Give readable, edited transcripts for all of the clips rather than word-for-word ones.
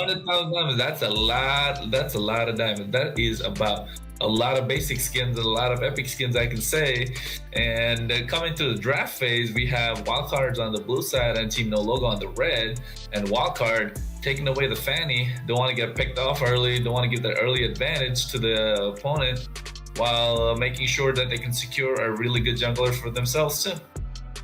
100,000 diamonds. That's a lot. That's a lot of diamonds. That is about a lot of basic skins and a lot of epic skins, I can say. And coming to the draft phase, we have wildcards on the blue side and Team No Logo on the red. And wildcard taking away the fanny. Don't want to get picked off early. Don't want to give the early advantage to the opponent, while making sure that they can secure a really good jungler for themselves too.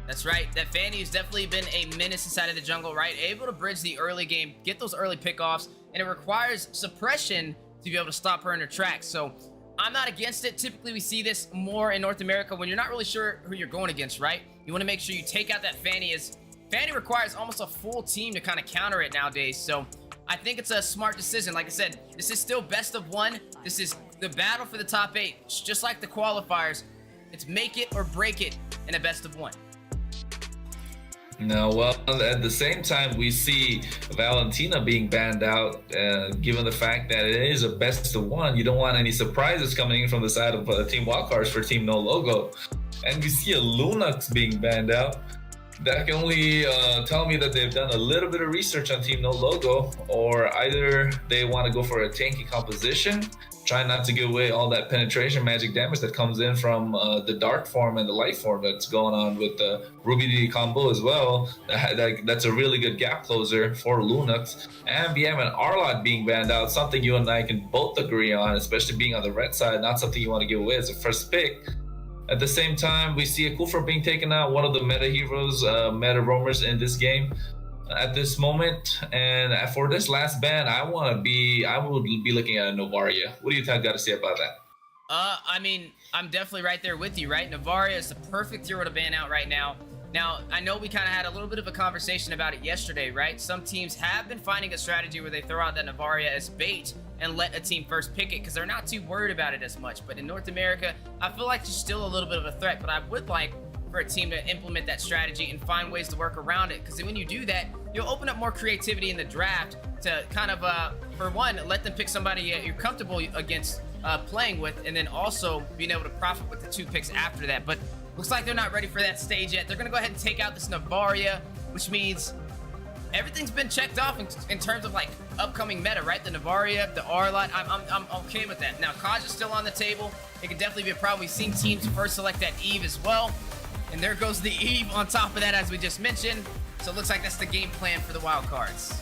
That's right. That Fanny has definitely been a menace inside of the jungle, right? Able to bridge the early game, get those early pickoffs, and it requires suppression to be able to stop her in her tracks. So I'm not against it. Typically, we see this more in North America when you're not really sure who you're going against, right? You want to make sure you take out that Fanny, as Fanny requires almost a full team to kind of counter it nowadays. So I think it's a smart decision. Like I said, this is still best of one. This is the battle for the top 8. It's just like the qualifiers. It's make it or break it in a best of one. No, well, at the same time, we see Valentina being banned out, given the fact that it is a best of one. You don't want any surprises coming in from the side of Team Wildcards for Team No Logo. And we see a Lunox being banned out. That can only tell me that they've done a little bit of research on Team No Logo, or either they want to go for a tanky composition, try not to give away all that penetration magic damage that comes in from the dark form and the light form that's going on with the Ruby D combo as well. That's a really good gap closer for Lunox. And BM and Arlott being banned out, something you and I can both agree on, especially being on the red side, not something you want to give away as a first pick. At the same time, we see a Kufra being taken out, one of the meta heroes, meta roamers in this game at this moment. And for this last ban, I would be looking at a Novaria. What do you got to say about that? I mean, I'm definitely right there with you, right? Novaria is the perfect hero to ban out right now. Now, I know we kind of had a little bit of a conversation about it yesterday, right? Some teams have been finding a strategy where they throw out that Novaria as bait and let a team first pick it because they're not too worried about it as much. But in North America, I feel like it's still a little bit of a threat, but I would like for a team to implement that strategy and find ways to work around it, because when you do that, you'll open up more creativity in the draft to kind of, for one, let them pick somebody you're comfortable against playing with, and then also being able to profit with the 2 picks after that. But looks like they're not ready for that stage yet. They're going to go ahead and take out this Novaria, which means everything's been checked off in terms of like upcoming meta, right? The Novaria, the Arlott, I'm okay with that. Now, Kaja's still on the table. It could definitely be a problem. We've seen teams first select that Eve as well. And there goes the Eve on top of that, as we just mentioned. So it looks like that's the game plan for the wild cards.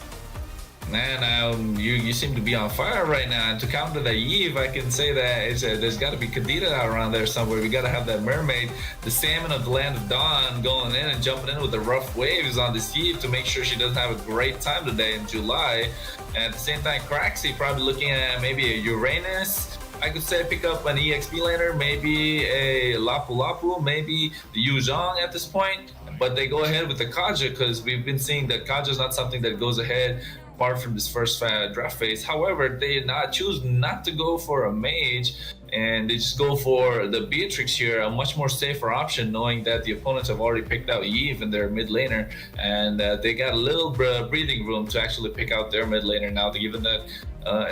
Man, you seem to be on fire right now. And to counter the Eve, I can say that there's got to be Kadita out around there somewhere. We got to have that mermaid, the salmon of the land of dawn, going in and jumping in with the rough waves on this Eve to make sure she doesn't have a great time today in July. And at the same time, Craxy probably looking at maybe a Uranus. I could say pick up an EXP laner, maybe a Lapu Lapu, maybe the Yu Zhang at this point. But they go ahead with the Kaja because we've been seeing that Kaja is not something that goes ahead apart from this first draft phase. However, they choose not to go for a mage, and they just go for the Beatrix here, a much more safer option, knowing that the opponents have already picked out Eve in their mid laner, and they got a little breathing room to actually pick out their mid laner now, given that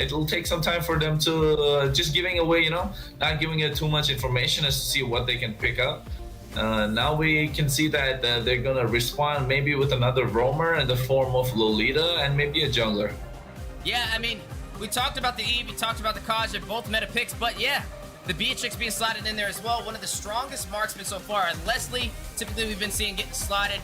it'll take some time for them to just giving away, not giving it too much information as to see what they can pick up. Now we can see that they're gonna respond maybe with another roamer in the form of Lolita and maybe a jungler. Yeah, I mean, we talked about the Eve, we talked about the Kaja, both meta picks, but yeah, the Beatrix being slotted in there as well, one of the strongest marksmen so far. And Leslie, typically we've been seeing getting slotted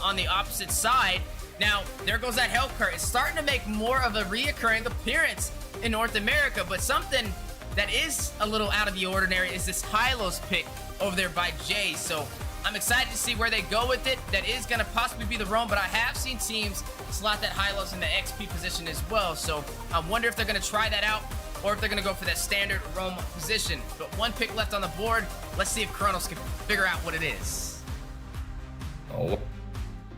on the opposite side. Now, there goes that Hellcurt. It's starting to make more of a reoccurring appearance in North America, but something that is a little out of the ordinary is this Hylos pick over there by Jay. So I'm excited to see where they go with it. That is going to possibly be the roam, but I have seen teams slot that Hylos in the XP position as well. So I wonder if they're going to try that out or if they're going to go for that standard roam position. But 1 pick left on the board. Let's see if Cardinals can figure out what it is. Oh.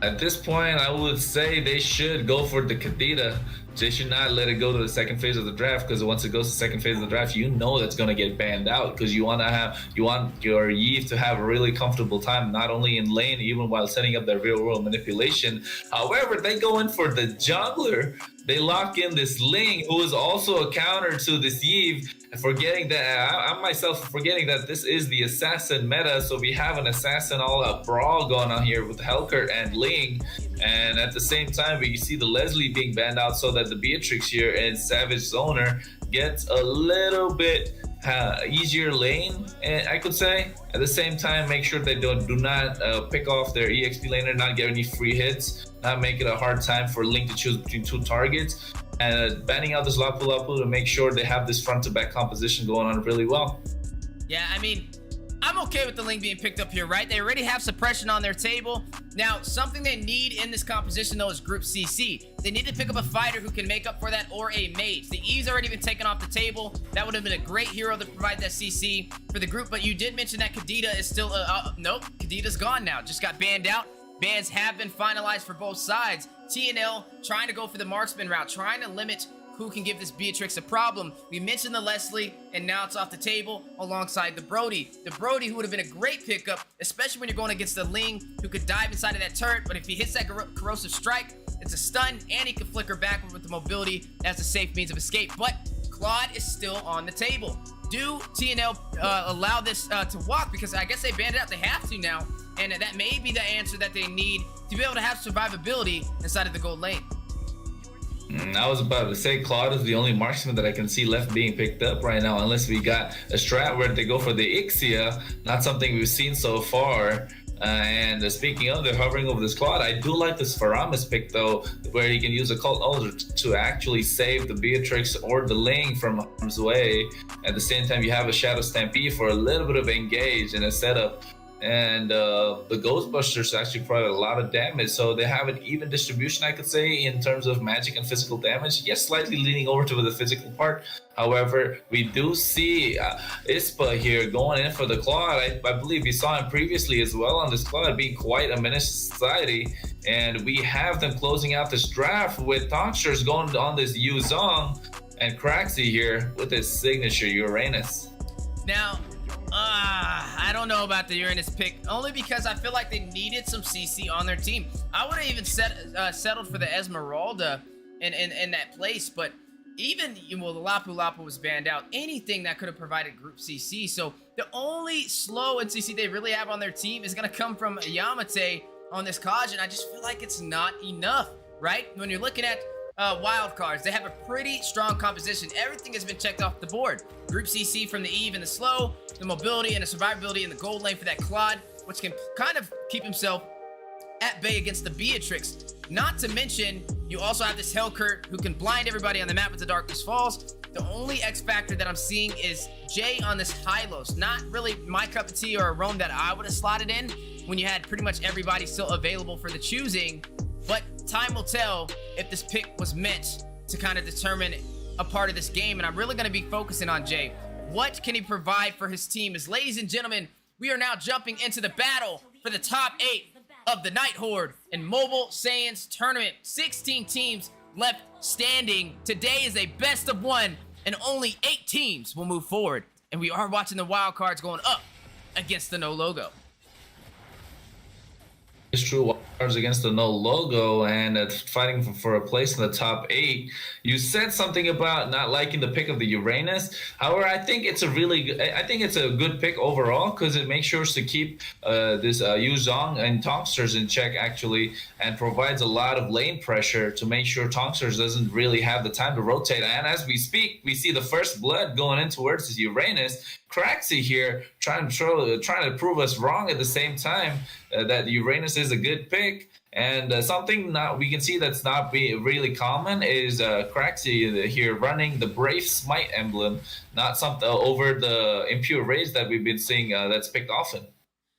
At this point, I would say they should go for the Kadita. They should not let it go to the second phase of the draft, because once it goes to the second phase of the draft, that's going to get banned out, because you want your Eve to have a really comfortable time, not only in lane, even while setting up their real world manipulation. However, they go in for the jungler. they lock in this Ling, who is also a counter to this Eve, forgetting that I'm myself forgetting that this is the assassin meta, so we have an assassin all out brawl going on here with Helkert and Ling, and at the same time we see the Leslie being banned out so that the Beatrix here and Savage Zoner gets a little bit easier lane, and I could say at the same time make sure they do not pick off their EXP laner, not get any free hits, not make it a hard time for Link to choose between two targets, and banning out this Lapu Lapu to make sure they have this front to back composition going on really well. Yeah, I mean, I'm okay with the Ling being picked up here, right? They already have suppression on their table. Now, something they need in this composition, though, is group CC. They need to pick up a fighter who can make up for that, or a mage. The E's already been taken off the table. That would have been a great hero to provide that CC for the group, but you did mention that Kadita is still, nope, Kadita's gone now. Just got banned out. Bans have been finalized for both sides. TNL trying to go for the marksman route, trying to limit who can give this Beatrix a problem. We mentioned the Leslie, and now it's off the table alongside the Brody. The Brody, who would have been a great pickup, especially when you're going against the Ling, who could dive inside of that turret, but if he hits that corrosive strike, it's a stun, and he can flicker backward with the mobility as a safe means of escape. But Claude is still on the table. Do TNL allow this to walk? Because I guess they banned it out. They have to now, and that may be the answer that they need to be able to have survivability inside of the gold lane. I was about to say Claude is the only marksman that I can see left being picked up right now, unless we got a strat where they go for the Ixia, not something we've seen so far. And speaking of, they're hovering over this Claude. I do like this Faramis pick though, where he can use a Cult Elder to actually save the Beatrix or the Ling from harm's way. At the same time, you have a Shadow Stampede for a little bit of engage in a setup. And the Ghostbusters actually provide a lot of damage, so they have an even distribution, I could say, in terms of magic and physical damage. Yes, slightly leaning over to the physical part. However, we do see Ispa here going in for the Claude. I believe we saw him previously as well on this Claude being quite a menace to society, and we have them closing out this draft with Tonchers going on this Yuzong and Craxy here with his signature Uranus. Now, I don't know about the Uranus pick, only because I feel like they needed some CC on their team. I would have even settled for the Esmeralda in that place, but even, well, the Lapu Lapu was banned out. Anything that could have provided group CC. So the only slow and CC they really have on their team is going to come from Yamate on this Kajin. I just feel like it's not enough, right? When you're looking at wild cards, they have a pretty strong composition. Everything has been checked off the board. Group CC from the Eve and the slow, the mobility and the survivability in the gold lane for that Claude, which can kind of keep himself at bay against the Beatrix. Not to mention, you also have this Helkert who can blind everybody on the map with the Darkness Falls. The only X factor that I'm seeing is Jay on this Hylos. Not really my cup of tea or a roam that I would have slotted in when you had pretty much everybody still available for the choosing. But time will tell if this pick was meant to kind of determine a part of this game, and I'm really going to be focusing on Jay. What can he provide for his team? As ladies and gentlemen, we are now jumping into the battle for the top 8 of the Nighthorde and Mobile Saiyans tournament. 16 teams left standing. Today is a best of 1, and only 8 teams will move forward. And we are watching the wild cards going up against the no logo. It's true, cards against the no logo and fighting for a place in the top 8. You said something about not liking the pick of the Uranus. However, I think it's a good pick overall, because it makes sure to keep this Yu Zhong and Tonksers in check actually, and provides a lot of lane pressure to make sure Tonksers doesn't really have the time to rotate. And as we speak, we see the first blood going in towards this Uranus. Craxy here trying to prove us wrong at the same time that Uranus is a good pick. And something we can see that's not really common is Craxy here running the Brave Smite emblem, not something over the Impure Rage that we've been seeing that's picked often.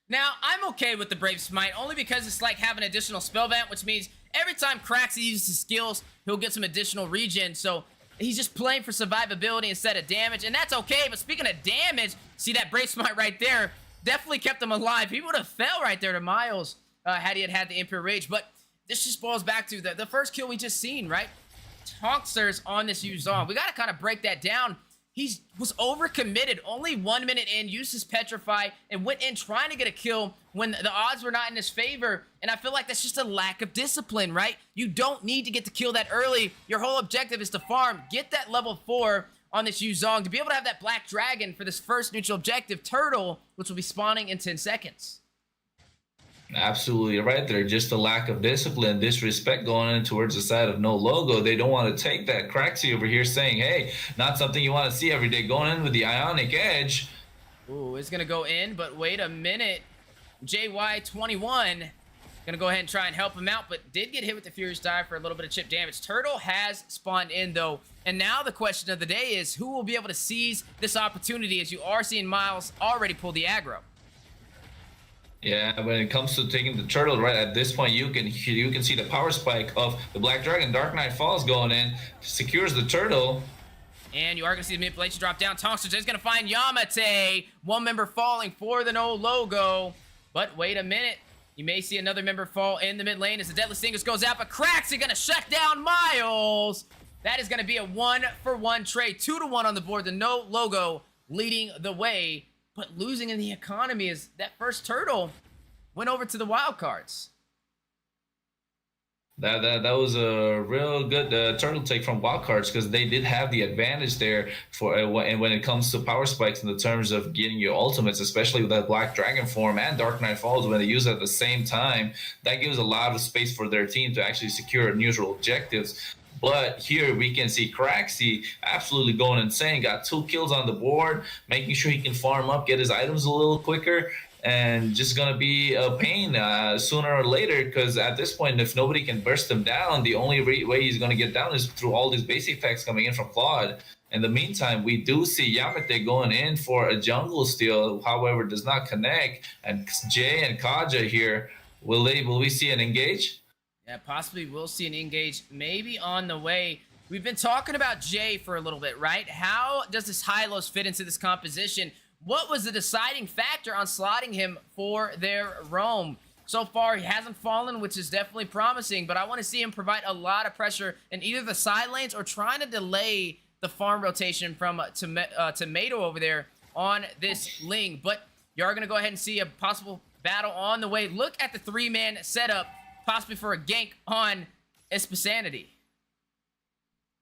Now, I'm okay with the Brave Smite, only because it's like having additional spell vamp, which means every time Craxy uses his skills, he'll get some additional regen. So he's just playing for survivability instead of damage, and that's okay. But speaking of damage, see that Brave Smite right there? Definitely kept him alive. He would have fell right there to Miles had he had the Impure Rage. But this just boils back to the first kill we just seen, right? Tonksers on this Yuzong. We got to kind of break that down. he was overcommitted. Only 1 minute in, used his Petrify, and went in trying to get a kill when the odds were not in his favor. And I feel like that's just a lack of discipline, right? You don't need to get the kill that early. Your whole objective is to farm, get that level 4 on this Yuzong to be able to have that Black Dragon for this first neutral objective, Turtle, which will be spawning in 10 seconds. Absolutely right there. Just a lack of discipline, disrespect going in towards the side of no logo. They don't want to take that. Craxy over here saying, hey, not something you want to see every day. Going in with the Ionic Edge. Ooh, it's going to go in, but wait a minute. JY21 going to go ahead and try and help him out, but did get hit with the Furious Dive for a little bit of chip damage. Turtle has spawned in, though. And now the question of the day is, who will be able to seize this opportunity, as you are seeing Miles already pull the aggro? Yeah, when it comes to taking the turtle, right at this point, you can see the power spike of the Black Dragon. Dark Knight Falls going in, secures the turtle. And you are going to see the manipulation drop down. Tongster is going to find Yamate. One member falling for the no logo. But wait a minute. You may see another member fall in the mid lane as the Deadly Singers goes out. But Cracks are going to shut down Miles. That is going to be a 1-for-1 trade. 2-1 on the board. The no logo leading the way. But losing in the economy is that first turtle went over to the wild cards. That was a real good turtle take from wildcards, because they did have the advantage there for and when it comes to power spikes in the terms of getting your ultimates, especially with that Black Dragon form and Dark Knight Falls when they use it at the same time. That gives a lot of space for their team to actually secure neutral objectives. But here we can see Craxy absolutely going insane. Got 2 kills on the board, making sure he can farm up, get his items a little quicker, and just going to be a pain sooner or later, because at this point, if nobody can burst him down, the only way he's going to get down is through all these basic attacks coming in from Claude. In the meantime, we do see Yamate going in for a jungle steal, however, does not connect. And Jay and Kaja here, will we see an engage? Yeah, possibly we'll see an engage maybe on the way. We've been talking about Jay for a little bit, right? How does this Hylos fit into this composition? What was the deciding factor on slotting him for their roam? So far, he hasn't fallen, which is definitely promising, but I want to see him provide a lot of pressure in either the side lanes or trying to delay the farm rotation from Tomato over there on this Ling. But you are going to go ahead and see a possible battle on the way. Look at the 3-man setup, possibly for a gank on Esports.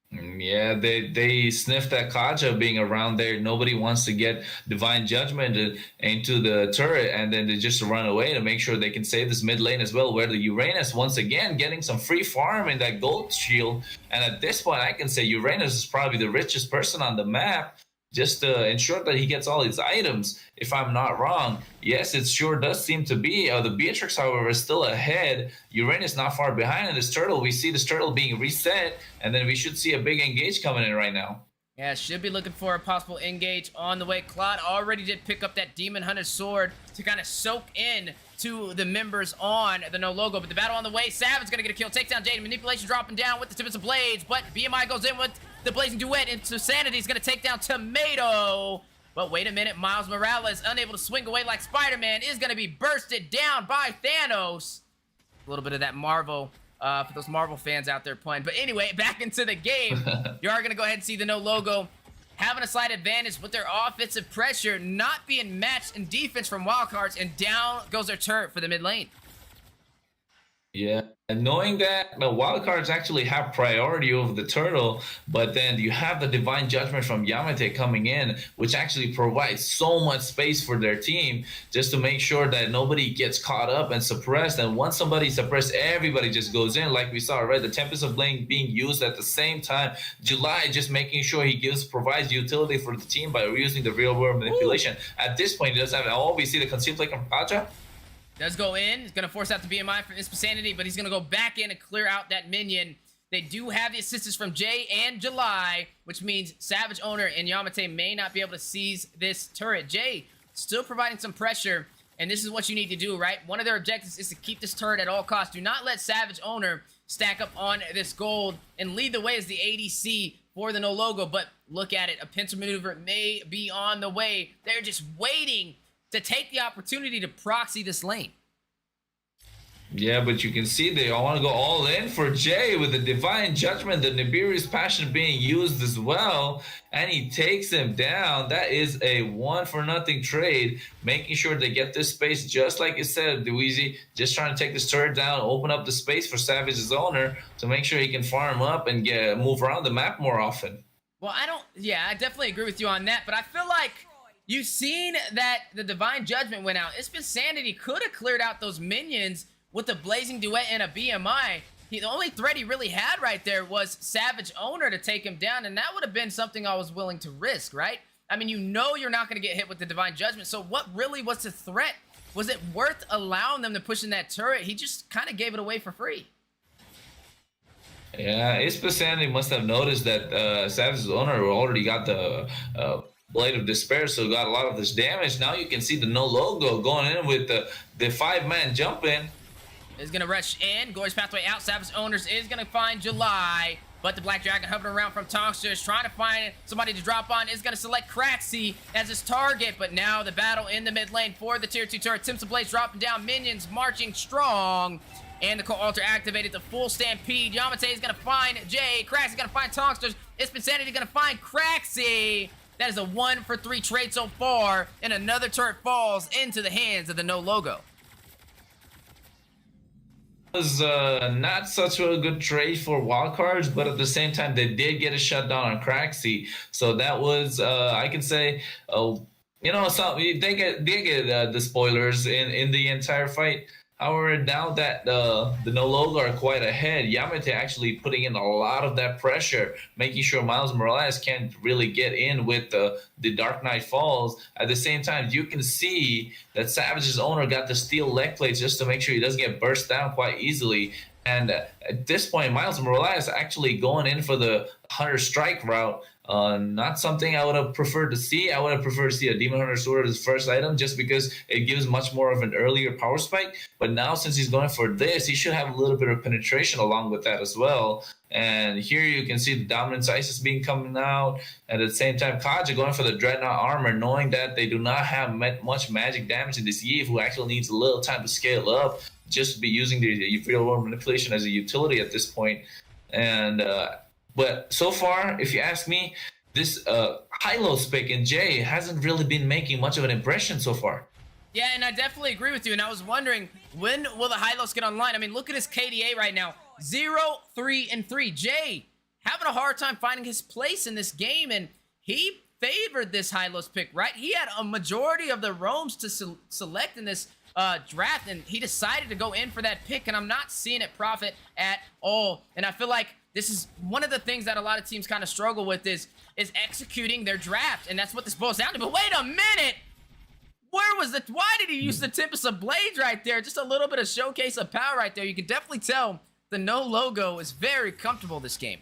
Yeah, they sniffed that Kaja being around there. Nobody wants to get Divine Judgment into the turret, and then they just run away to make sure they can save this mid lane as well, where the Uranus once again getting some free farm in that gold shield. And at this point, I can say Uranus is probably the richest person on the map, just to ensure that he gets all his items, if I'm not wrong. Yes, it sure does seem to be. The Beatrix, however, is still ahead. Uranus not far behind in this turtle. We see this turtle being reset, and then we should see a big engage coming in right now. Yeah, should be looking for a possible engage on the way. Claude already did pick up that Demon Hunter sword to kind of soak in to the members on the no logo. But the battle on the way, Savage gonna get a kill, take down Jade. Manipulation dropping down with the tips of blades, but BMI goes in with the blazing duet into Sanity. Is gonna take down Tomato. But wait a minute, Miles Morales, unable to swing away like Spider-Man, is gonna be bursted down by Thanos. A little bit of that Marvel for those Marvel fans out there playing. But anyway, back into the game. You are gonna go ahead and see the no logo having a slight advantage with their offensive pressure not being matched in defense from wildcards, and down goes their turret for the mid lane. Yeah, and knowing that the wildcards actually have priority over the turtle, but then you have the Divine Judgment from Yamate coming in, which actually provides so much space for their team just to make sure that nobody gets caught up and suppressed. And once somebody's suppressed, everybody just goes in, like we saw, right? The Tempest of Blame being used at the same time. July just making sure he provides utility for the team by using the real world manipulation. Ooh. At this point, he does have all. We see the concealed play from Kaja. Does go in. He's going to force out the BMI for Esports, but he's going to go back in and clear out that minion. They do have the assistance from Jay and July, which means Savage Owner and Yamate may not be able to seize this turret. Jay still providing some pressure, and this is what you need to do, right? One of their objectives is to keep this turret at all costs. Do not let Savage Owner stack up on this gold and lead the way as the ADC for the no logo. But look at it. A pincer maneuver may be on the way. They're just waiting to take the opportunity to proxy this lane. Yeah, but you can see they all want to go all in for Jay with the divine judgment, the Nibiri's passion being used as well, and he takes him down. That is a 1-for-nothing trade, making sure they get this space just like it said, Dweezy, just trying to take this turret down, open up the space for Savage's owner to make sure he can farm up and move around the map more often. Well, I definitely agree with you on that, but I feel like you've seen that the divine judgment went out. It's been Sanity could have cleared out those minions with the Blazing Duet and a BMI. The only threat he really had right there was Savage Owner to take him down, and that would have been something I was willing to risk, right? I mean, you know you're not going to get hit with the Divine Judgment, so what really was the threat? Was it worth allowing them to push in that turret? He just kind of gave it away for free. Yeah, Sandy must have noticed that Savage's Owner already got the Blade of Despair, so got a lot of this damage. Now you can see the no logo going in with the 5-man jump in. Is going to rush in. Glory's Pathway out. Savage Owners is going to find July. But the Black Dragon hovering around from Tonkstra, trying to find somebody to drop on, is going to select Craxy as his target. But now the battle in the mid lane for the tier 2 turret. Simpson Blaze dropping down. Minions marching strong. And the Co-Alter activated the full stampede. Yamate is going to find Jay. Craxy is going to find Tonkstra. Insanity going to find Craxy. That is a 1-for-3 trade so far. And another turret falls into the hands of the no logo. Was not such a good trade for wildcards, but at the same time they did get a shutdown on Craxy, so that was I can say they get the spoilers in the entire fight. However, now that the no logo are quite ahead, Yamate actually putting in a lot of that pressure, making sure Miles Morales can't really get in with the Dark Knight Falls. At the same time, you can see that Savage's owner got the steel leg plates just to make sure he doesn't get burst down quite easily. And at this point, Miles Morales actually going in for the Hunter Strike route. Not something I would have preferred to see. I would have preferred to see a Demon Hunter Sword as first item just because it gives much more of an earlier power spike. But now since he's going for this, he should have a little bit of penetration along with that as well. And here you can see the Dominance Isis being coming out. And at the same time, Kaja going for the Dreadnought Armor, knowing that they do not have much magic damage in this Eve, who actually needs a little time to scale up, just to be using the real world manipulation as a utility at this point. And but so far, if you ask me, this high-low pick in Jay hasn't really been making much of an impression so far. Yeah, and I definitely agree with you. And I was wondering, when will the high-lows get online? I mean, look at his KDA right now. 0, 3, and 3. Jay having a hard time finding his place in this game, and he favored this high-lows pick, right? He had a majority of the roams to select in this draft, and he decided to go in for that pick, and I'm not seeing it profit at all. And I feel like this is one of the things that a lot of teams kind of struggle with is executing their draft, and that's what this boils down to. But wait a minute! Why did he use the Tempest of Blades right there? Just a little bit of showcase of power right there. You can definitely tell the no logo is very comfortable this game.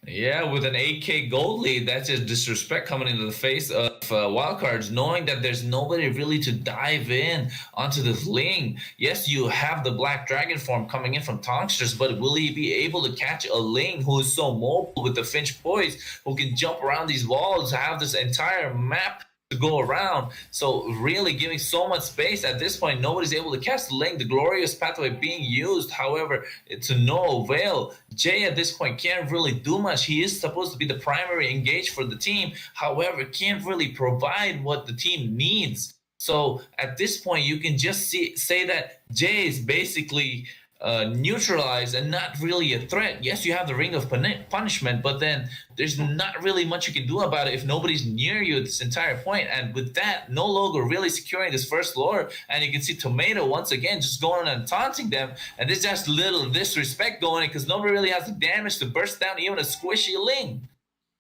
Yeah, with an 8K gold lead, that's just disrespect coming into the face of wildcards, knowing that there's nobody really to dive in onto this Ling. Yes, you have the Black Dragon form coming in from Tonkstra, but will he be able to catch a Ling who is so mobile with the Finch Poise, who can jump around these walls, have this entire map to go around? So really giving so much space at this point, nobody's able to catch the Ling. The glorious pathway being used, however, to no avail. Jay at this point can't really do much. He is supposed to be the primary engage for the team, however, can't really provide what the team needs. So at this point, you can just say that Jay is basically neutralized and not really a threat. Yes, you have the Ring of Punishment, but then there's not really much you can do about it if nobody's near you at this entire point. And with that, no logo really securing this first lore, and you can see Tomato once again just going and taunting them, and there's just little disrespect going because nobody really has the damage to burst down even a squishy Ling.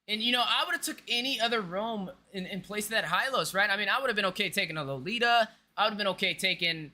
And, you know, I would have took any other roam in place of that Hylos, right? I mean, I would have been okay taking a Lolita. I would have been okay taking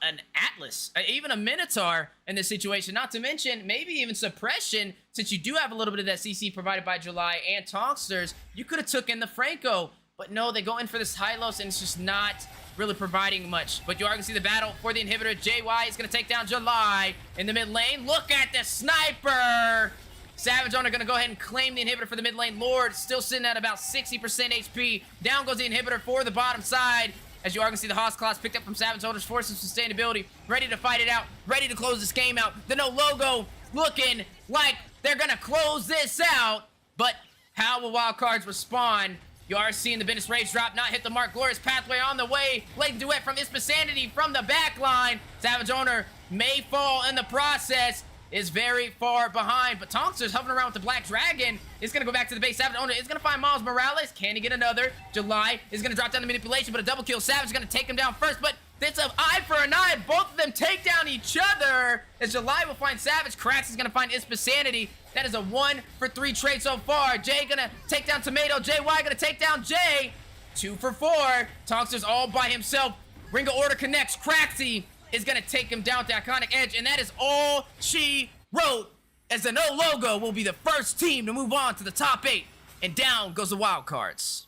an Atlas, even a Minotaur in this situation, not to mention maybe even Suppression, since you do have a little bit of that CC provided by July and Tonkstra. You could have took in the Franco, but no, they go in for this Hylos, and it's just not really providing much. But you are going to see the battle for the inhibitor. JY is going to take down July in the mid lane. Look at the sniper! Savage Owner going to go ahead and claim the inhibitor for the mid lane. Lord still sitting at about 60% HP. Down goes the inhibitor for the bottom side. as you are going to see the Haas class picked up from Savage Holders for some sustainability, ready to fight it out, ready to close this game out. The no logo looking like they're going to close this out, but how will Wildcards respond? You are seeing the Business Rage drop not hit the mark. Glorious Pathway on the way. Late duet from Ispasanity from the back line. Savage Owner may fall in the process. Is very far behind, but Tonks hovering around with the Black Dragon. Is going to go back to the base. Savage Owner is going to find Miles Morales. Can he get another? July is going to drop down the manipulation, but a double kill. Savage is going to take him down first, but it's an eye for an eye. Both of them take down each other. As July will find Savage. Cracks is going to find Ispasanity. That is a 1 for 3 trade so far. Jay going to take down Tomato. JY going to take down Jay. 2 for 4. Tonks is all by himself. Ring of Order connects. Craxy is going to take him down with the Iconic Edge, and that is all she wrote, as the no logo will be the first team to move on to the top 8, and down goes the Wildcards.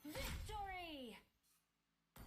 Victory!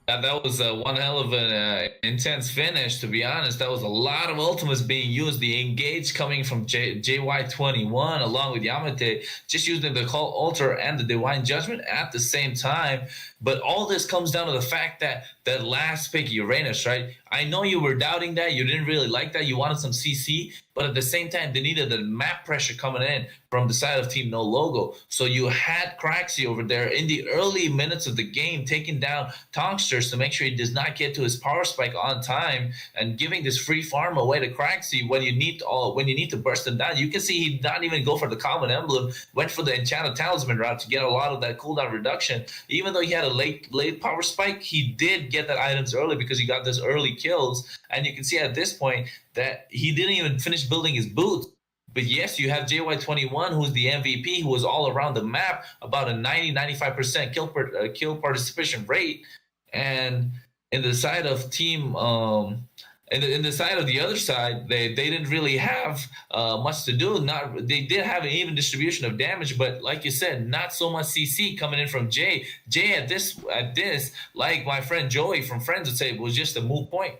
That was one hell of an intense finish, to be honest. That was a lot of ultimates being used. The engage coming from JY21 along with Yamate, just using the Call Altar and the Divine Judgment at the same time. But all this comes down to the fact that that last pick, Uranus, right? I know you were doubting that. You didn't really like that. You wanted some CC. But at the same time, they needed the map pressure coming in from the side of Team No Logo. So you had Craxy over there in the early minutes of the game taking down Tonksters to make sure he does not get to his power spike on time and giving this free farm away to Craxy when you need to burst him down. You can see he did not even go for the common emblem, went for the Enchanted Talisman route to get a lot of that cooldown reduction. Even though he had a late power spike, he did get that items early because he got those early kills. And you can see at this point that he didn't even finish building his boots. But yes, you have JY21, who's the MVP, who was all around the map, about a 90-95% kill participation rate. And in the side of team, in the side of the other side, they didn't really have much to do. They did have an even distribution of damage, but like you said, not so much CC coming in from Jay. Jay at this, like my friend Joey from Friends would say, was just a moot point.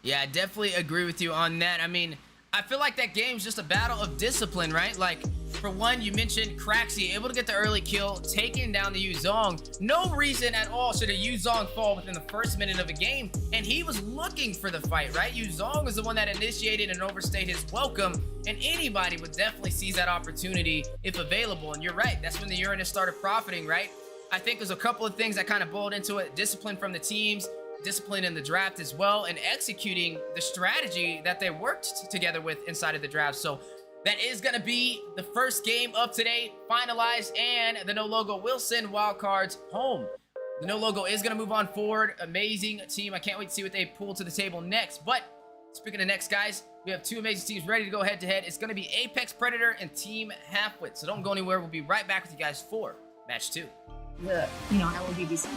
Yeah, I definitely agree with you on that. I mean, I feel like that game's just a battle of discipline, right? Like, for one, you mentioned Craxy able to get the early kill, taking down the Yuzong. No reason at all should a Yuzong fall within the first minute of a game, and he was looking for the fight, right? Yuzong was the one that initiated and overstayed his welcome, and anybody would definitely seize that opportunity if available. And you're right, that's when the Uranus started profiting, right? I think there's a couple of things that kind of boiled into it. Discipline from the teams, discipline in the draft as well, and executing the strategy that they worked together with inside of the draft. So that is going to be the first game of today finalized, and the No Logo will send Wildcards home. The No Logo is going to move on forward. Amazing team. I can't wait to see what they pull to the table next. But speaking of next, guys, we have 2 amazing teams ready to go head-to-head. It's going to be Apex Predator and Team Halfwits. So don't go anywhere. We'll be right back with you guys for match 2. LLBBC.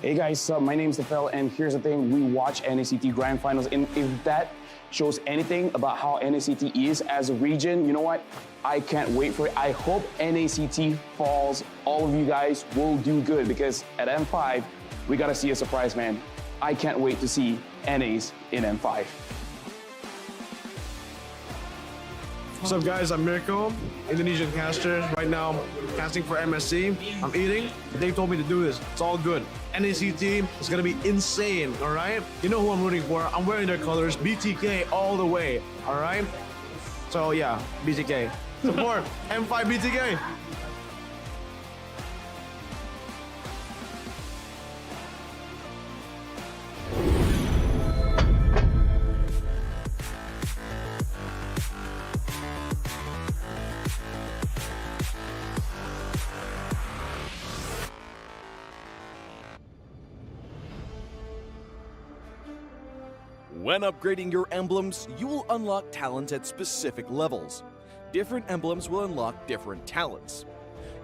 Hey guys, my name's Nefel, and here's the thing, we watch NACT Grand Finals, and if that shows anything about how NACT is as a region, you know what? I can't wait for it. I hope NACT falls. All of you guys will do good, because at M5, we gotta see a surprise, man. I can't wait to see NAs in M5. What's up guys, I'm Mirko, Indonesian caster. Right now, casting for MSC. I'm eating. They told me to do this. It's all good. NACT is gonna be insane, all right? You know who I'm rooting for. I'm wearing their colors. BTK all the way, all right? So yeah, BTK. Support M5 BTK. When upgrading your emblems, you will unlock talents at specific levels. Different emblems will unlock different talents.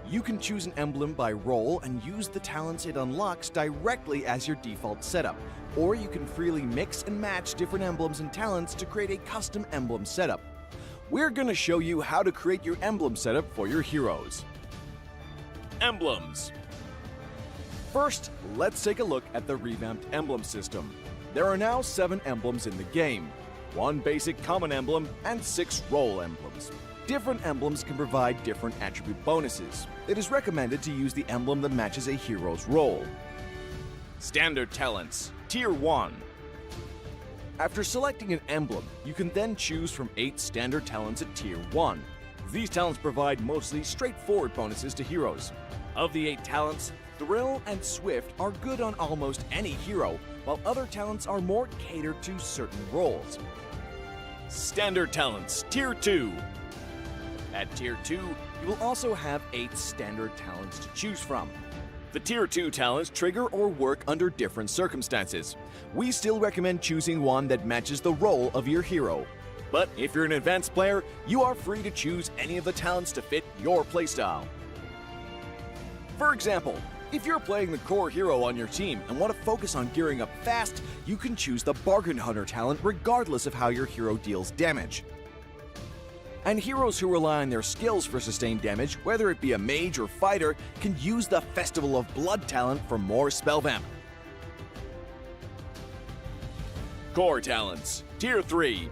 You can choose an emblem by role and use the talents it unlocks directly as your default setup, or you can freely mix and match different emblems and talents to create a custom emblem setup. We're going to show you how to create your emblem setup for your heroes. Emblems. First, let's take a look at the revamped emblem system. There are now 7 emblems in the game, 1 basic common emblem and 6 role emblems. Different emblems can provide different attribute bonuses. It is recommended to use the emblem that matches a hero's role. Standard Talents, Tier 1. After selecting an emblem, you can then choose from 8 standard talents at Tier 1. These talents provide mostly straightforward bonuses to heroes. Of the 8 talents, Thrill and Swift are good on almost any hero, while other talents are more catered to certain roles. Standard Talents, Tier 2. At Tier 2, you will also have 8 standard talents to choose from. The Tier 2 talents trigger or work under different circumstances. We still recommend choosing one that matches the role of your hero. But if you're an advanced player, you are free to choose any of the talents to fit your playstyle. For example, if you're playing the core hero on your team and want to focus on gearing up fast, you can choose the Bargain Hunter talent regardless of how your hero deals damage. And heroes who rely on their skills for sustained damage, whether it be a mage or fighter, can use the Festival of Blood talent for more spell vamp. Core Talents, Tier 3.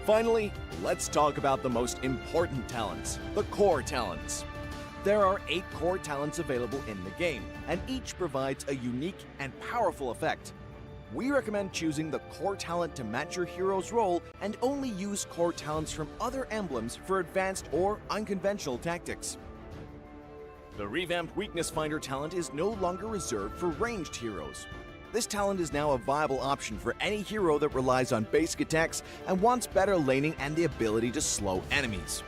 Finally, let's talk about the most important talents, the Core Talents. There are 8 core talents available in the game, and each provides a unique and powerful effect. We recommend choosing the core talent to match your hero's role and only use core talents from other emblems for advanced or unconventional tactics. The revamped Weakness Finder talent is no longer reserved for ranged heroes. This talent is now a viable option for any hero that relies on basic attacks and wants better laning and the ability to slow enemies.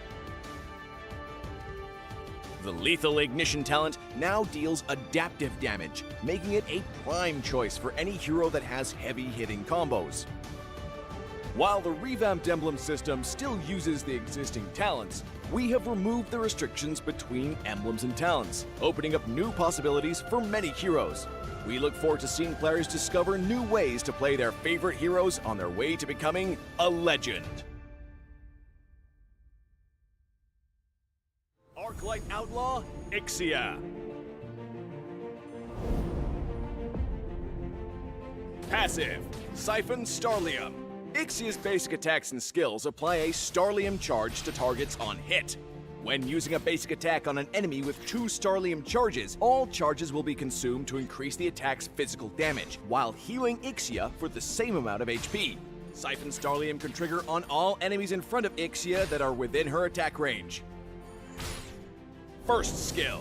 The Lethal Ignition talent now deals adaptive damage, making it a prime choice for any hero that has heavy-hitting combos. While the revamped emblem system still uses the existing talents, we have removed the restrictions between emblems and talents, opening up new possibilities for many heroes. We look forward to seeing players discover new ways to play their favorite heroes on their way to becoming a legend. Arclight Outlaw, Ixia. Passive, Siphon Starlium. Ixia's basic attacks and skills apply a Starlium charge to targets on hit. When using a basic attack on an enemy with 2 Starlium charges, all charges will be consumed to increase the attack's physical damage, while healing Ixia for the same amount of HP. Siphon Starlium can trigger on all enemies in front of Ixia that are within her attack range. First skill,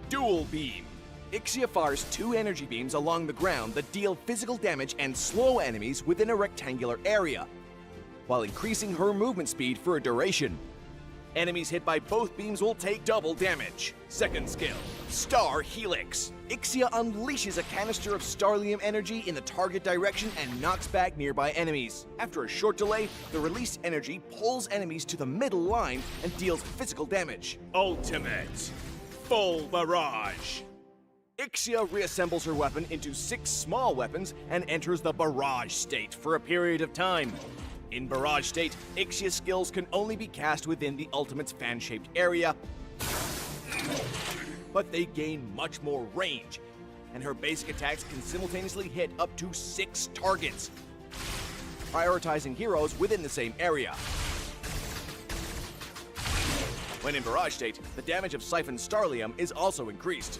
Dual Beam. Ixia fires 2 energy beams along the ground that deal physical damage and slow enemies within a rectangular area, while increasing her movement speed for a duration. Enemies hit by both beams will take double damage. Second skill, Star Helix. Ixia unleashes a canister of Starlium energy in the target direction and knocks back nearby enemies. After a short delay, the released energy pulls enemies to the middle line and deals physical damage. Ultimate, Full Barrage. Ixia reassembles her weapon into 6 small weapons and enters the Barrage state for a period of time. In Barrage state, Ixia's skills can only be cast within the Ultimate's fan-shaped area, but they gain much more range, and her basic attacks can simultaneously hit up to 6 targets, prioritizing heroes within the same area. When in Barrage state, the damage of Siphon Starlium is also increased.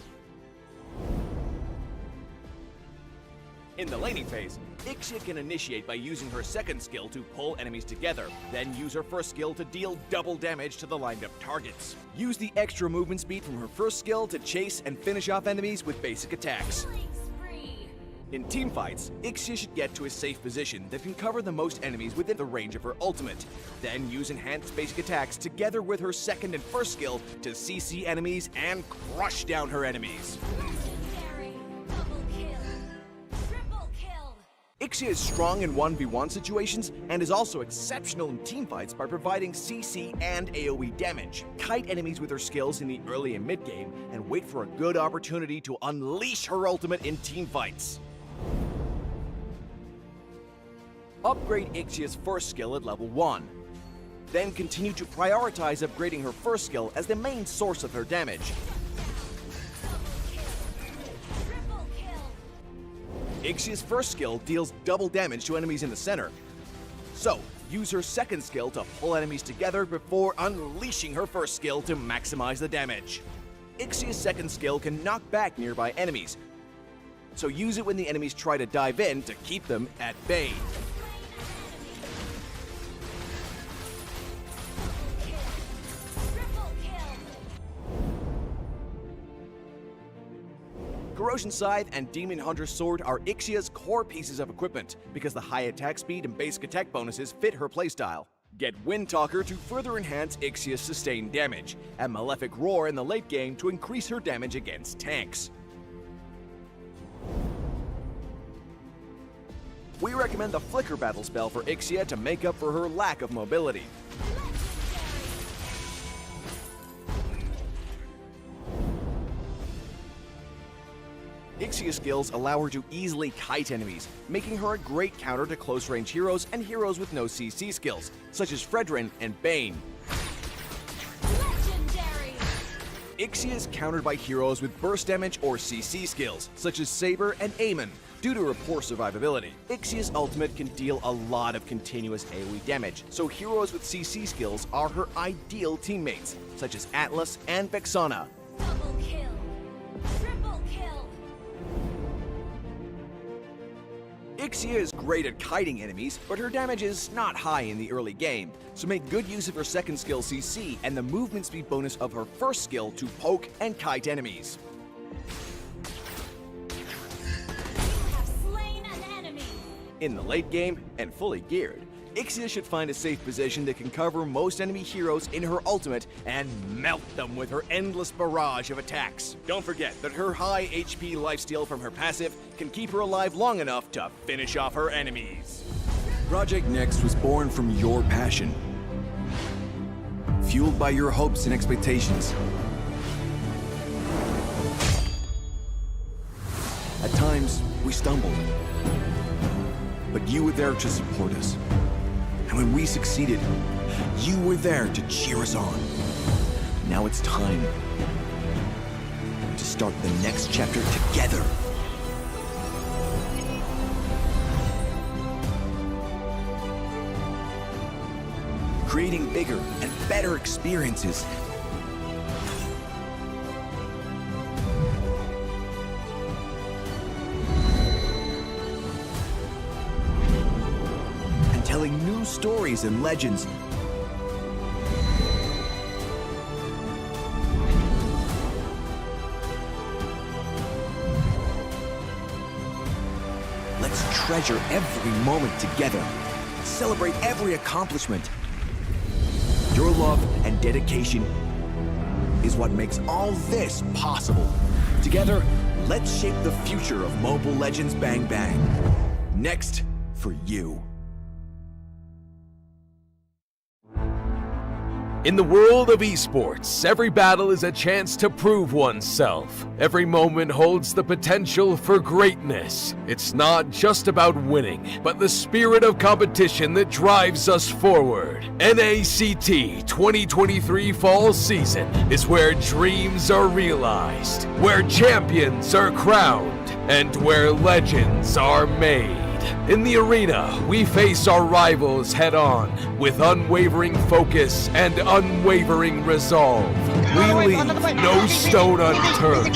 In the laning phase, Ixia can initiate by using her second skill to pull enemies together, then use her first skill to deal double damage to the lined up targets. Use the extra movement speed from her first skill to chase and finish off enemies with basic attacks. In teamfights, Ixia should get to a safe position that can cover the most enemies within the range of her ultimate, then use enhanced basic attacks together with her second and first skill to CC enemies and crush down her enemies. Ixia is strong in 1v1 situations and is also exceptional in teamfights by providing CC and AoE damage. Kite enemies with her skills in the early and mid game and wait for a good opportunity to unleash her ultimate in teamfights. Upgrade Ixia's first skill at level 1. Then continue to prioritize upgrading her first skill as the main source of her damage. Ixia's first skill deals double damage to enemies in the center. So, use her second skill to pull enemies together before unleashing her first skill to maximize the damage. Ixia's second skill can knock back nearby enemies, so use it when the enemies try to dive in to keep them at bay. Corrosion Scythe and Demon Hunter Sword are Ixia's core pieces of equipment because the high attack speed and basic attack bonuses fit her playstyle. Get Wind Talker to further enhance Ixia's sustained damage, and Malefic Roar in the late game to increase her damage against tanks. We recommend the Flicker Battle spell for Ixia to make up for her lack of mobility. Ixia's skills allow her to easily kite enemies, making her a great counter to close-range heroes and heroes with no CC skills, such as Fredrin and Bane. Legendary. Ixia is countered by heroes with burst damage or CC skills, such as Saber and Aemon, due to her poor survivability. Ixia's ultimate can deal a lot of continuous AoE damage, so heroes with CC skills are her ideal teammates, such as Atlas and Vexana. Double kill. Triple kill. Ixia is great at kiting enemies, but her damage is not high in the early game, so make good use of her second skill CC and the movement speed bonus of her first skill to poke and kite enemies. You have slain an enemy. In the late game, and fully geared, Ixia should find a safe position that can cover most enemy heroes in her ultimate and melt them with her endless barrage of attacks. Don't forget that her high HP lifesteal from her passive can keep her alive long enough to finish off her enemies. Project Next was born from your passion, fueled by your hopes and expectations. At times, we stumbled, but you were there to support us. And when we succeeded, you were there to cheer us on. Now it's time to start the next chapter together. Creating bigger and better experiences. Telling new stories and legends. Let's treasure every moment together. Celebrate every accomplishment. Your love and dedication is what makes all this possible. Together, let's shape the future of Mobile Legends Bang Bang. Next for you. In the world of esports, every battle is a chance to prove oneself. Every moment holds the potential for greatness. It's not just about winning, but the spirit of competition that drives us forward. NACT 2023 Fall Season is where dreams are realized, where champions are crowned, and where legends are made. In the arena, we face our rivals head-on with unwavering focus and unwavering resolve. We leave no stone unturned,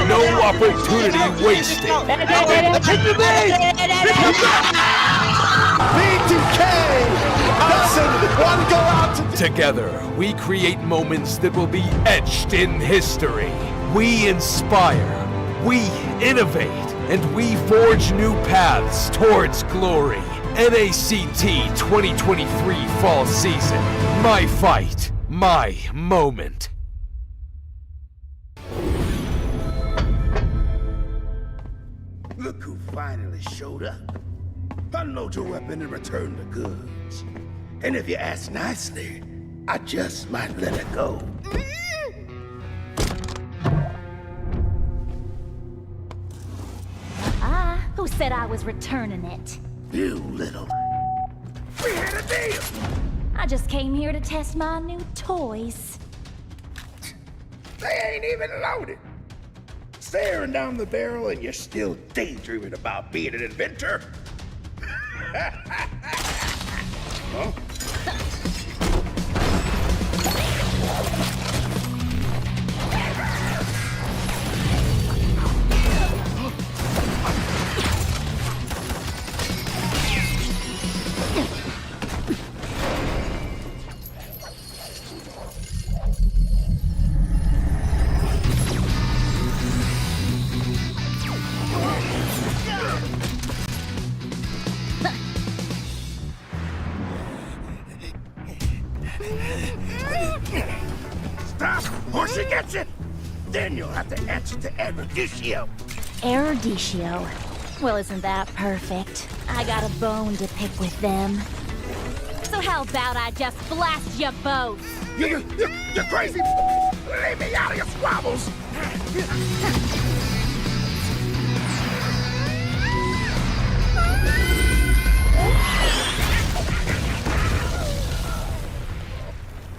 no opportunity wasted. Together, we create moments that will be etched in history. We inspire, we innovate, and we forge new paths towards glory. NACT 2023 Fall Season. My fight, my moment. Look who finally showed up. Unload your weapon and return the goods. And if you ask nicely, I just might let it go. Who said I was returning it? You little... We had a deal! I just came here to test my new toys. They ain't even loaded. Staring down the barrel and you're still daydreaming about being an inventor? Stop, or she gets it! Then you'll have to answer to Erudicio. Erudicio. Well, isn't that perfect? I got a bone to pick with them. So how about I just blast you both? You're crazy! Leave me out of your squabbles!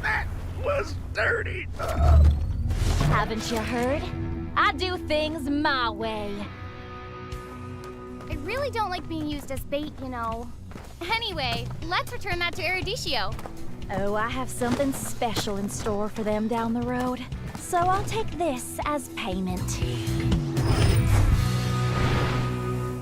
That was dirty. Haven't you heard? I do things my way. I really don't like being used as bait, you know. Anyway, let's return that to Erudicio. Oh, I have something special in store for them down the road. So I'll take this as payment.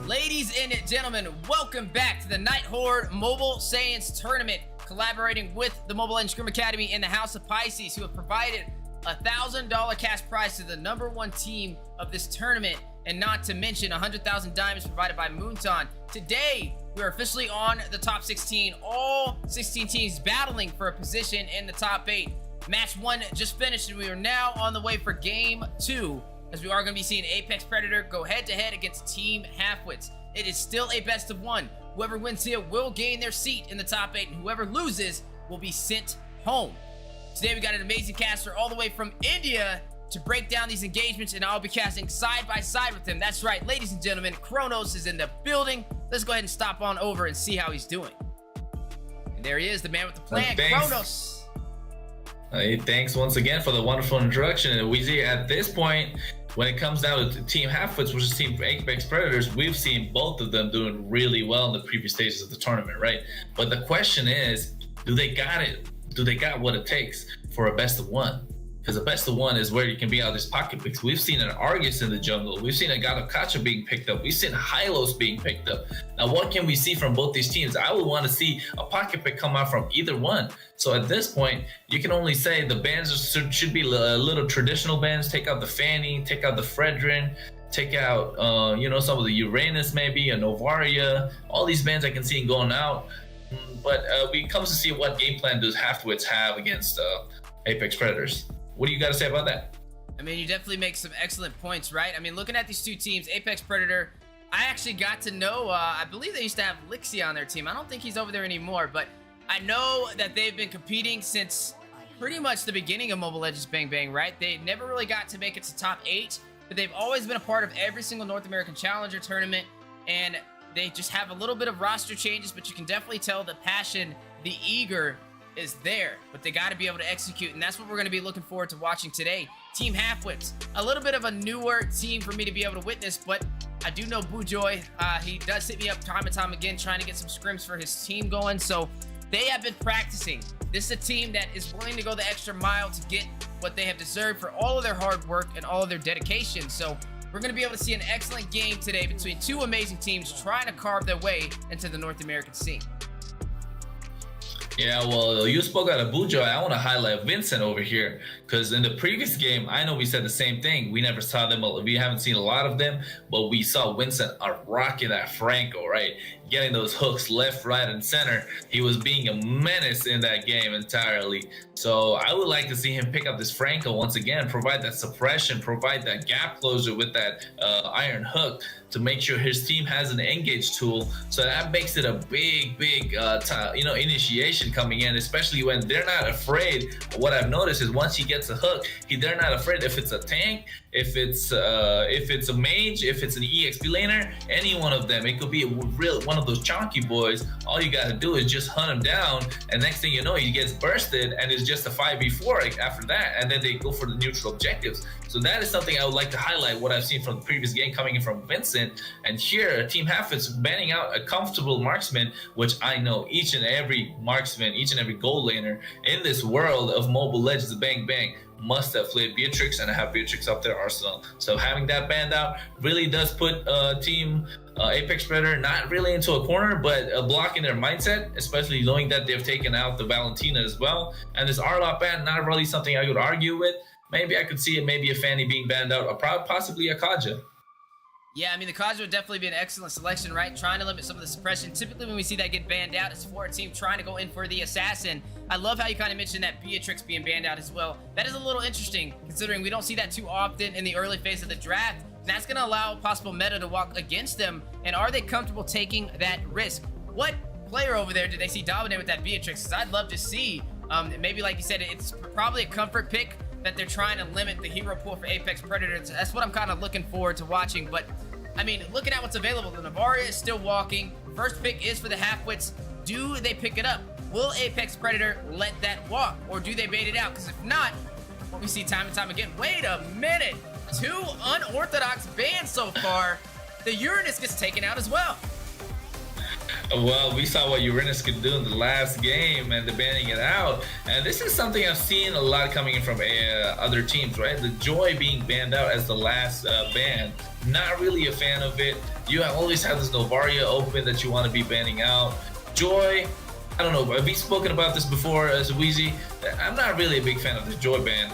Ladies and gentlemen, welcome back to the Nighthorde Mobile Saiyans tournament, collaborating with the Mobile Legends Scrim Academy and the House of Pisces, who have provided a $1,000 cash prize to the #1 team of this tournament, and not to mention 100,000 diamonds provided by Moonton. Today, we're officially on the top 16, all 16 teams battling for a position in the top 8. Match 1 just finished, and we are now on the way for game 2, as we are going to be seeing Apex Predator go head-to-head against Team Halfwits. It is still a best of 1. Whoever wins here will gain their seat in the top 8, and whoever loses will be sent home. Today we got an amazing caster all the way from India to break down these engagements, and I'll be casting side by side with him. That's right, ladies and gentlemen, Kronos is in the building. Let's go ahead and stop on over and see how he's doing. And there he is, the man with the plan, Kronos. Hey, thanks once again for the wonderful introduction. And we see at this point, when it comes down to Team Halfwits versus Team Apex Predators, we've seen both of them doing really well in the previous stages of the tournament, right? But the question is, do they got it? Do they got what it takes for a best of 1? Because a best of 1 is where you can be out of these pocket picks. We've seen an Argus in the jungle. We've seen a Gadokacha being picked up. We've seen Hylos being picked up. Now, what can we see from both these teams? I would want to see a pocket pick come out from either one. So at this point, you can only say the bans should be little traditional bans. Take out the Fanny, take out the Fredrin, take out, some of the Uranus maybe, a Novaria. All these bans I can see going out. But it comes to see what game plan does Halfwits have against Apex Predators. What do you got to say about that? I mean, you definitely make some excellent points, right? I mean, looking at these two teams, Apex Predator, I actually got to know, I believe they used to have Lixie on their team. I don't think he's over there anymore, but I know that they've been competing since pretty much the beginning of Mobile Legends Bang Bang, right? They never really got to make it to top 8, but they've always been a part of every single North American Challenger tournament, and they just have a little bit of roster changes, but you can definitely tell the passion, the eager is there, but they got to be able to execute, and that's what we're going to be looking forward to watching today. Team Halfwits, a little bit of a newer team for me to be able to witness, but I do know Bujoy. He does hit me up time and time again trying to get some scrims for his team going, so they have been practicing. This is a team that is willing to go the extra mile to get what they have deserved for all of their hard work and all of their dedication. So we're going to be able to see an excellent game today between two amazing teams trying to carve their way into the North American scene. Yeah, well, you spoke out of Bujo. I want to highlight Vincent over here, because in the previous game, I know we said the same thing. We never saw them. We haven't seen a lot of them, but we saw Vincent rocking that Franco, right? Getting those hooks left, right, and center. He was being a menace in that game entirely. So I would like to see him pick up this Franco once again, provide that suppression, provide that gap closure with that iron hook to make sure his team has an engage tool. So that makes it a big initiation elimination coming in, especially when they're not afraid. What I've noticed is once he gets a hook, they're not afraid if it's a tank, if it's a mage, if it's an EXP laner, any one of them. It could be one of those chonky boys. All you gotta do is just hunt him down, and next thing you know, he gets bursted, and it's just a 5v4 after that, and then they go for the neutral objectives. So that is something I would like to highlight, what I've seen from the previous game coming in from Vincent. And here, Team Halfwits banning out a comfortable marksman, which I know each and every marksman, each and every gold laner in this world of Mobile Legends, bang bang, must have played Beatrix, and I have Beatrix up their arsenal. So having that banned out really does put Team Apex Predator not really into a corner, but a block in their mindset, especially knowing that they've taken out the Valentina as well. And this Arlot ban, not really something I would argue with. Maybe I could see it, maybe a Fanny being banned out, or possibly a Kaja. Yeah, I mean, the Kaja would definitely be an excellent selection, right? Trying to limit some of the suppression. Typically, when we see that get banned out, it's for a team trying to go in for the assassin. I love how you kind of mentioned that Beatrix being banned out as well. That is a little interesting, considering we don't see that too often in the early phase of the draft. And that's going to allow possible meta to walk against them. And are they comfortable taking that risk? What player over there did they see dominate with that Beatrix? Because I'd love to see, maybe like you said, it's probably a comfort pick that they're trying to limit the hero pool for Apex Predators. That's what I'm kind of looking forward to watching. But I mean, looking at what's available, the Navaria is still walking. First pick is for the Halfwits. Do they pick it up? Will Apex Predator let that walk, or do they bait it out? Because if not, what we see time and time again, wait a minute, 2 unorthodox bans so far. The Uranus gets taken out as well. Well, we saw what Uranus could do in the last game, and they're banning it out. And this is something I've seen a lot coming in from other teams, right? The Joy being banned out as the last ban. Not really a fan of it. You always have this Novaria open that you want to be banning out. Joy, I don't know, have we spoken about this before as Wheezy? I'm not really a big fan of this Joy ban.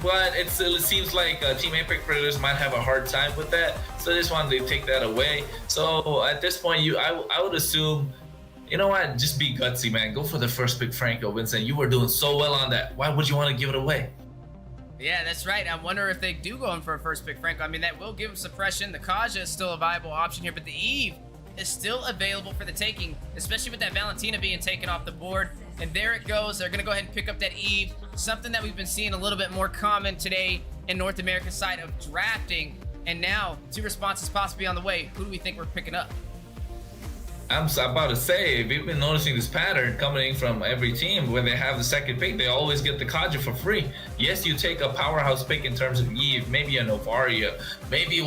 But it seems like Team Apex Predators might have a hard time with that, so they just wanted to take that away. So at this point, I would assume, you know what, just be gutsy, man. Go for the first pick, Franco. Vincent, you were doing so well on that. Why would you want to give it away? Yeah, that's right. I wonder if they do go in for a first pick, Franco. I mean, that will give them suppression. The Kaja is still a viable option here, but the Eve is still available for the taking, especially with that Valentina being taken off the board. And there it goes. They're going to go ahead and pick up that Eve, something that we've been seeing a little bit more common today in North America's side of drafting. And now, 2 responses possibly on the way. Who do we think we're picking up? I'm about to say, we've been noticing this pattern coming from every team. When they have the second pick, they always get the Kaja for free. Yes, you take a powerhouse pick in terms of Eve, maybe a Novaria, maybe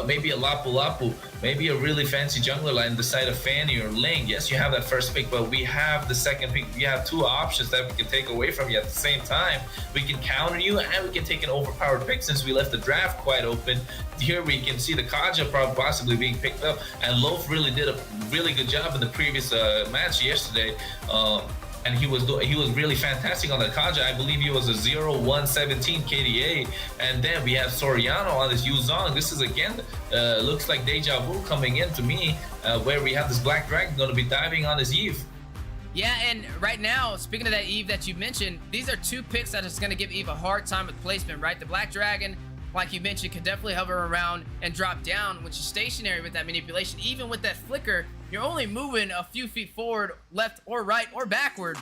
maybe a Lapu Lapu, maybe a really fancy jungler line the side of Fanny or Ling. Yes, you have that first pick, but we have the second pick. We have 2 options that we can take away from you at the same time. We can counter you, and we can take an overpowered pick since we left the draft quite open. Here we can see the Kaja possibly being picked up, and Loaf really did a really good job in the previous match yesterday, and he was really fantastic on the Kaja. I believe he was a 0-1-17 KDA, and then we have Soriano on this Yuzong. This is again looks like deja vu coming in to me, where we have this Black Dragon going to be diving on his Eve. Yeah, and right now, speaking of that Eve that you mentioned, these are 2 picks that is going to give Eve a hard time with placement, right? The Black Dragon, like you mentioned, can definitely hover around and drop down when she's stationary with that manipulation. Even with that flicker, you're only moving a few feet forward, left or right or backward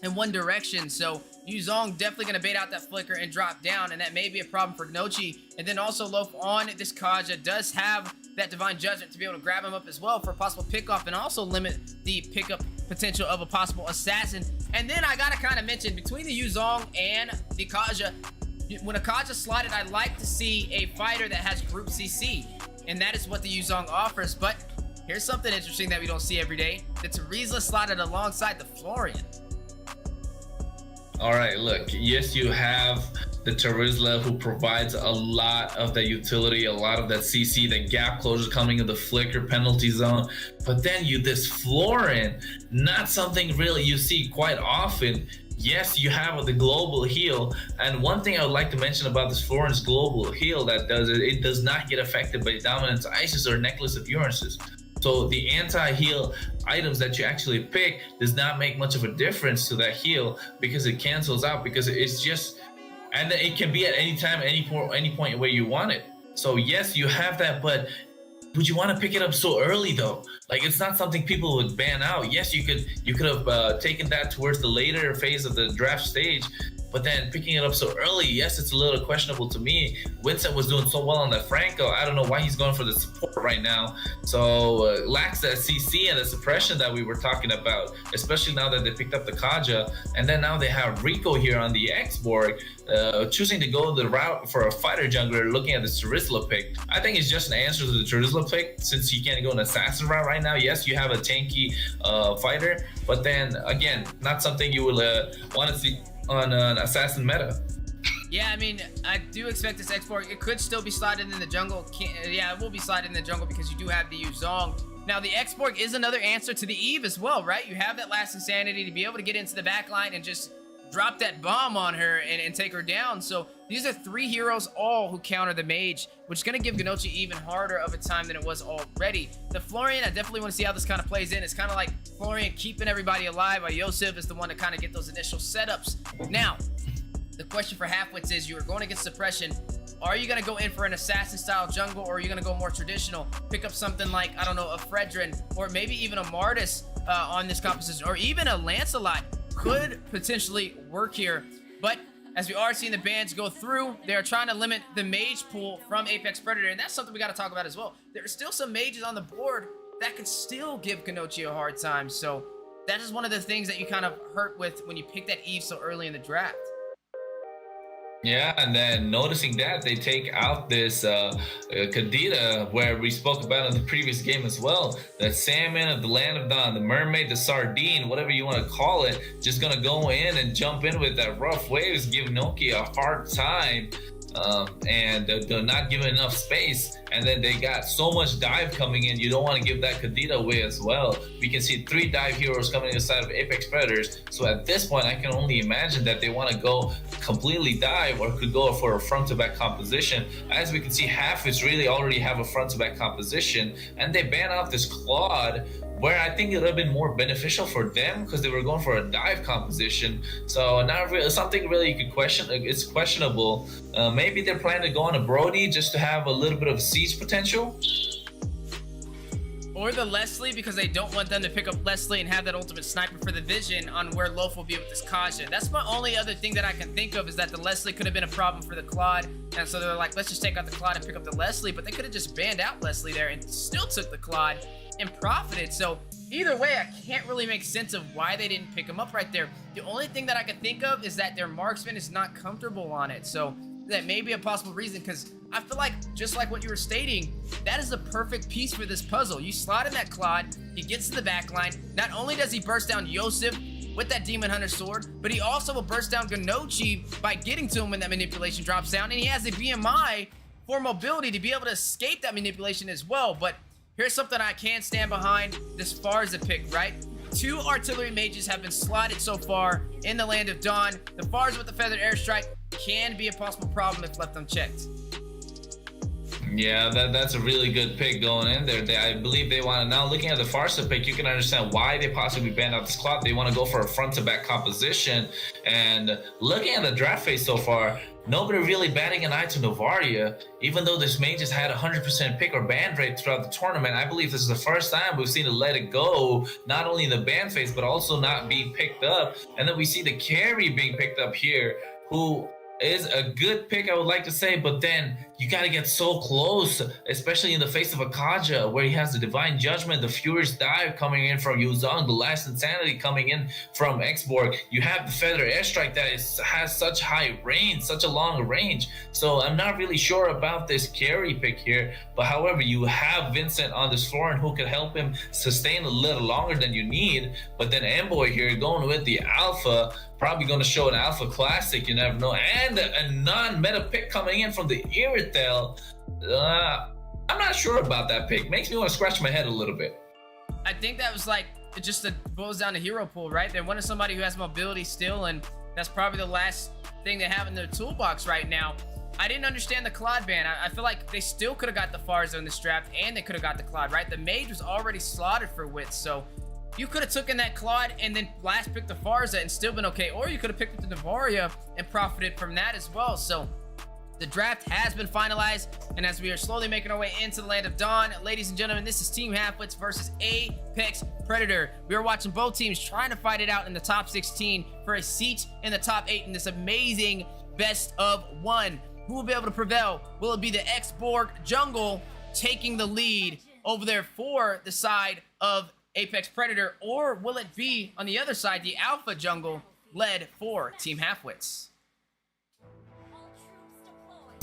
in one direction. So Yuzong definitely going to bait out that flicker and drop down, and that may be a problem for Gnochi. And then also Loaf on this Kaja does have that Divine Judgment to be able to grab him up as well for a possible pickoff, and also limit the pickup potential of a possible assassin. And then I got to kind of mention, between the Yuzong and the Kaja, when a Kaja slotted, I'd like to see a fighter that has group CC, and that is what the Yuzong offers. But here's something interesting that we don't see every day. The Terizla slotted alongside the Florian. All right, look, yes, you have the Terizla, who provides a lot of the utility, a lot of that CC, the gap closure coming in the flicker penalty zone. But then this Florian, not something really you see quite often. Yes, you have the global heal, and one thing I would like to mention about this Florence global heal that it does not get affected by Dominance Isis or Necklace of Uranuses. So the anti-heal items that you actually pick does not make much of a difference to that heal, because it cancels out, because it's just, and it can be at any time, any point where you want it. So yes, you have that, but would you want to pick it up so early though? Like, it's not something people would ban out. Yes, you could have taken that towards the later phase of the draft stage, but then picking it up so early, yes, it's a little questionable to me. Winston was doing so well on that Franco. I don't know why he's going for the support right now. So lacks that CC and the suppression that we were talking about, especially now that they picked up the Kaja. And then now they have Rico here on the X-Borg, choosing to go the route for a fighter jungler, looking at the Charizla pick. I think it's just an answer to the Charizla pick, since you can't go an assassin route right now. Yes, you have a tanky fighter, but then again, not something you will want to see on an assassin meta. Yeah, I mean, I do expect this export. It could still be slotted in the jungle. Yeah, it will be slotted in the jungle because you do have the Yuzong. Now, the export is another answer to the Eve as well, right? You have that last insanity to be able to get into the back line and just drop that bomb on her and take her down. So these are 3 heroes all who counter the mage, which is going to give Ganochi even harder of a time than it was already. The Florian, I definitely want to see how this kind of plays in. It's kind of like Florian keeping everybody alive, while Yosef is the one to kind of get those initial setups. Now, the question for Halfwits is, you are going to get suppression. Are you going to go in for an assassin style jungle, or are you going to go more traditional? Pick up something like, I don't know, a Fredrin, or maybe even a Martis on this composition, or even a Lancelot could potentially work here. But as we are seeing the bans go through, they are trying to limit the mage pool from Apex Predator, and that's something we got to talk about as well. There are still some mages on the board that could still give Kanochi a hard time, so that is one of the things that you kind of hurt with when you pick that Eve so early in the draft. Yeah, and then noticing that they take out this Kadita, where we spoke about in the previous game as well, that salmon of the land of Dawn, the mermaid, the sardine, whatever you want to call it, just gonna go in and jump in with that rough waves, give Noki a hard time, and they're not giving enough space. And then they got so much dive coming in, you don't want to give that Kadita away as well. We can see 3 dive heroes coming inside of Apex Predators, so at this point I can only imagine that they want to go completely dive, or could go for a front-to-back composition. As we can see, Halfwits really already have a front-to-back composition, and they ban out this Claude, where I think it would have been more beneficial for them because they were going for a dive composition. So not really something really you could question. It's questionable. Maybe they're planning to go on a Brody just to have a little bit of siege potential. Or the Leslie, because they don't want them to pick up Leslie and have that ultimate sniper for the vision on where Loaf will be with this Kaja. That's my only other thing that I can think of, is that the Leslie could have been a problem for the Claude. And so they're like, let's just take out the Claude and pick up the Leslie. But they could have just banned out Leslie there and still took the Claude and profited. So either way, I can't really make sense of why they didn't pick him up right there. The only thing that I can think of is that their marksman is not comfortable on it. So that may be a possible reason, because I feel like, just like what you were stating, that is the perfect piece for this puzzle. You slot in that Claude, he gets to the back line. Not only does he burst down Yosef with that Demon Hunter sword, but he also will burst down Ganochi by getting to him when that manipulation drops down, and he has the BMI for mobility to be able to escape that manipulation as well. But here's something I can stand behind this Farza pick, right? 2 artillery mages have been slotted so far in the Land of Dawn. The Farza with the Feathered Airstrike can be a possible problem if left unchecked. Yeah, that's a really good pick going in there. I believe they want to, now looking at the Farsa pick, you can understand why they possibly banned out this Cloud. They want to go for a front-to-back composition. And looking at the draft phase so far, nobody really batting an eye to Novaria, even though this mage has had 100% pick or ban rate throughout the tournament. I believe this is the first time we've seen it let it go, not only in the ban phase, but also not being picked up. And then we see the carry being picked up here, who is a good pick, I would like to say, but then you got to get so close, especially in the face of a Kaja, where he has the Divine Judgment, the Furious Dive coming in from Yuzong, the Last Insanity coming in from Xborg. You have the Feather Airstrike that has such high range, such a long range. So I'm not really sure about this carry pick here, but however, you have Vincent on this floor and who can help him sustain a little longer than you need. But then Emboy here going with the Alpha, probably going to show an Alpha Classic, you never know, and a non-meta pick coming in from the Irithel. I'm not sure about that pick. Makes me want to scratch my head a little bit. I think that was like, it just boils down to hero pool, right? They wanted somebody who has mobility still, and that's probably the last thing they have in their toolbox right now. I didn't understand the Claude ban. I feel like they still could have got the Farza in this draft, and they could have got the Claude, right? The Mage was already slotted for Wits, so you could have taken that Claude and then last picked the Farza and still been okay, or you could have picked up the Navaria and profited from that as well. So The draft has been finalized, and as we are slowly making our way into the land of Dawn, ladies and gentlemen, this is Team Halfwits versus Apex Predator. We are watching both teams trying to fight it out in the top 16 for a seat in the top 8 in this amazing best of 1. Who will be able to prevail? Will it be the X-Borg Jungle taking the lead over there for the side of Apex Predator, or will it be on the other side, the Alpha Jungle led for Team Halfwits?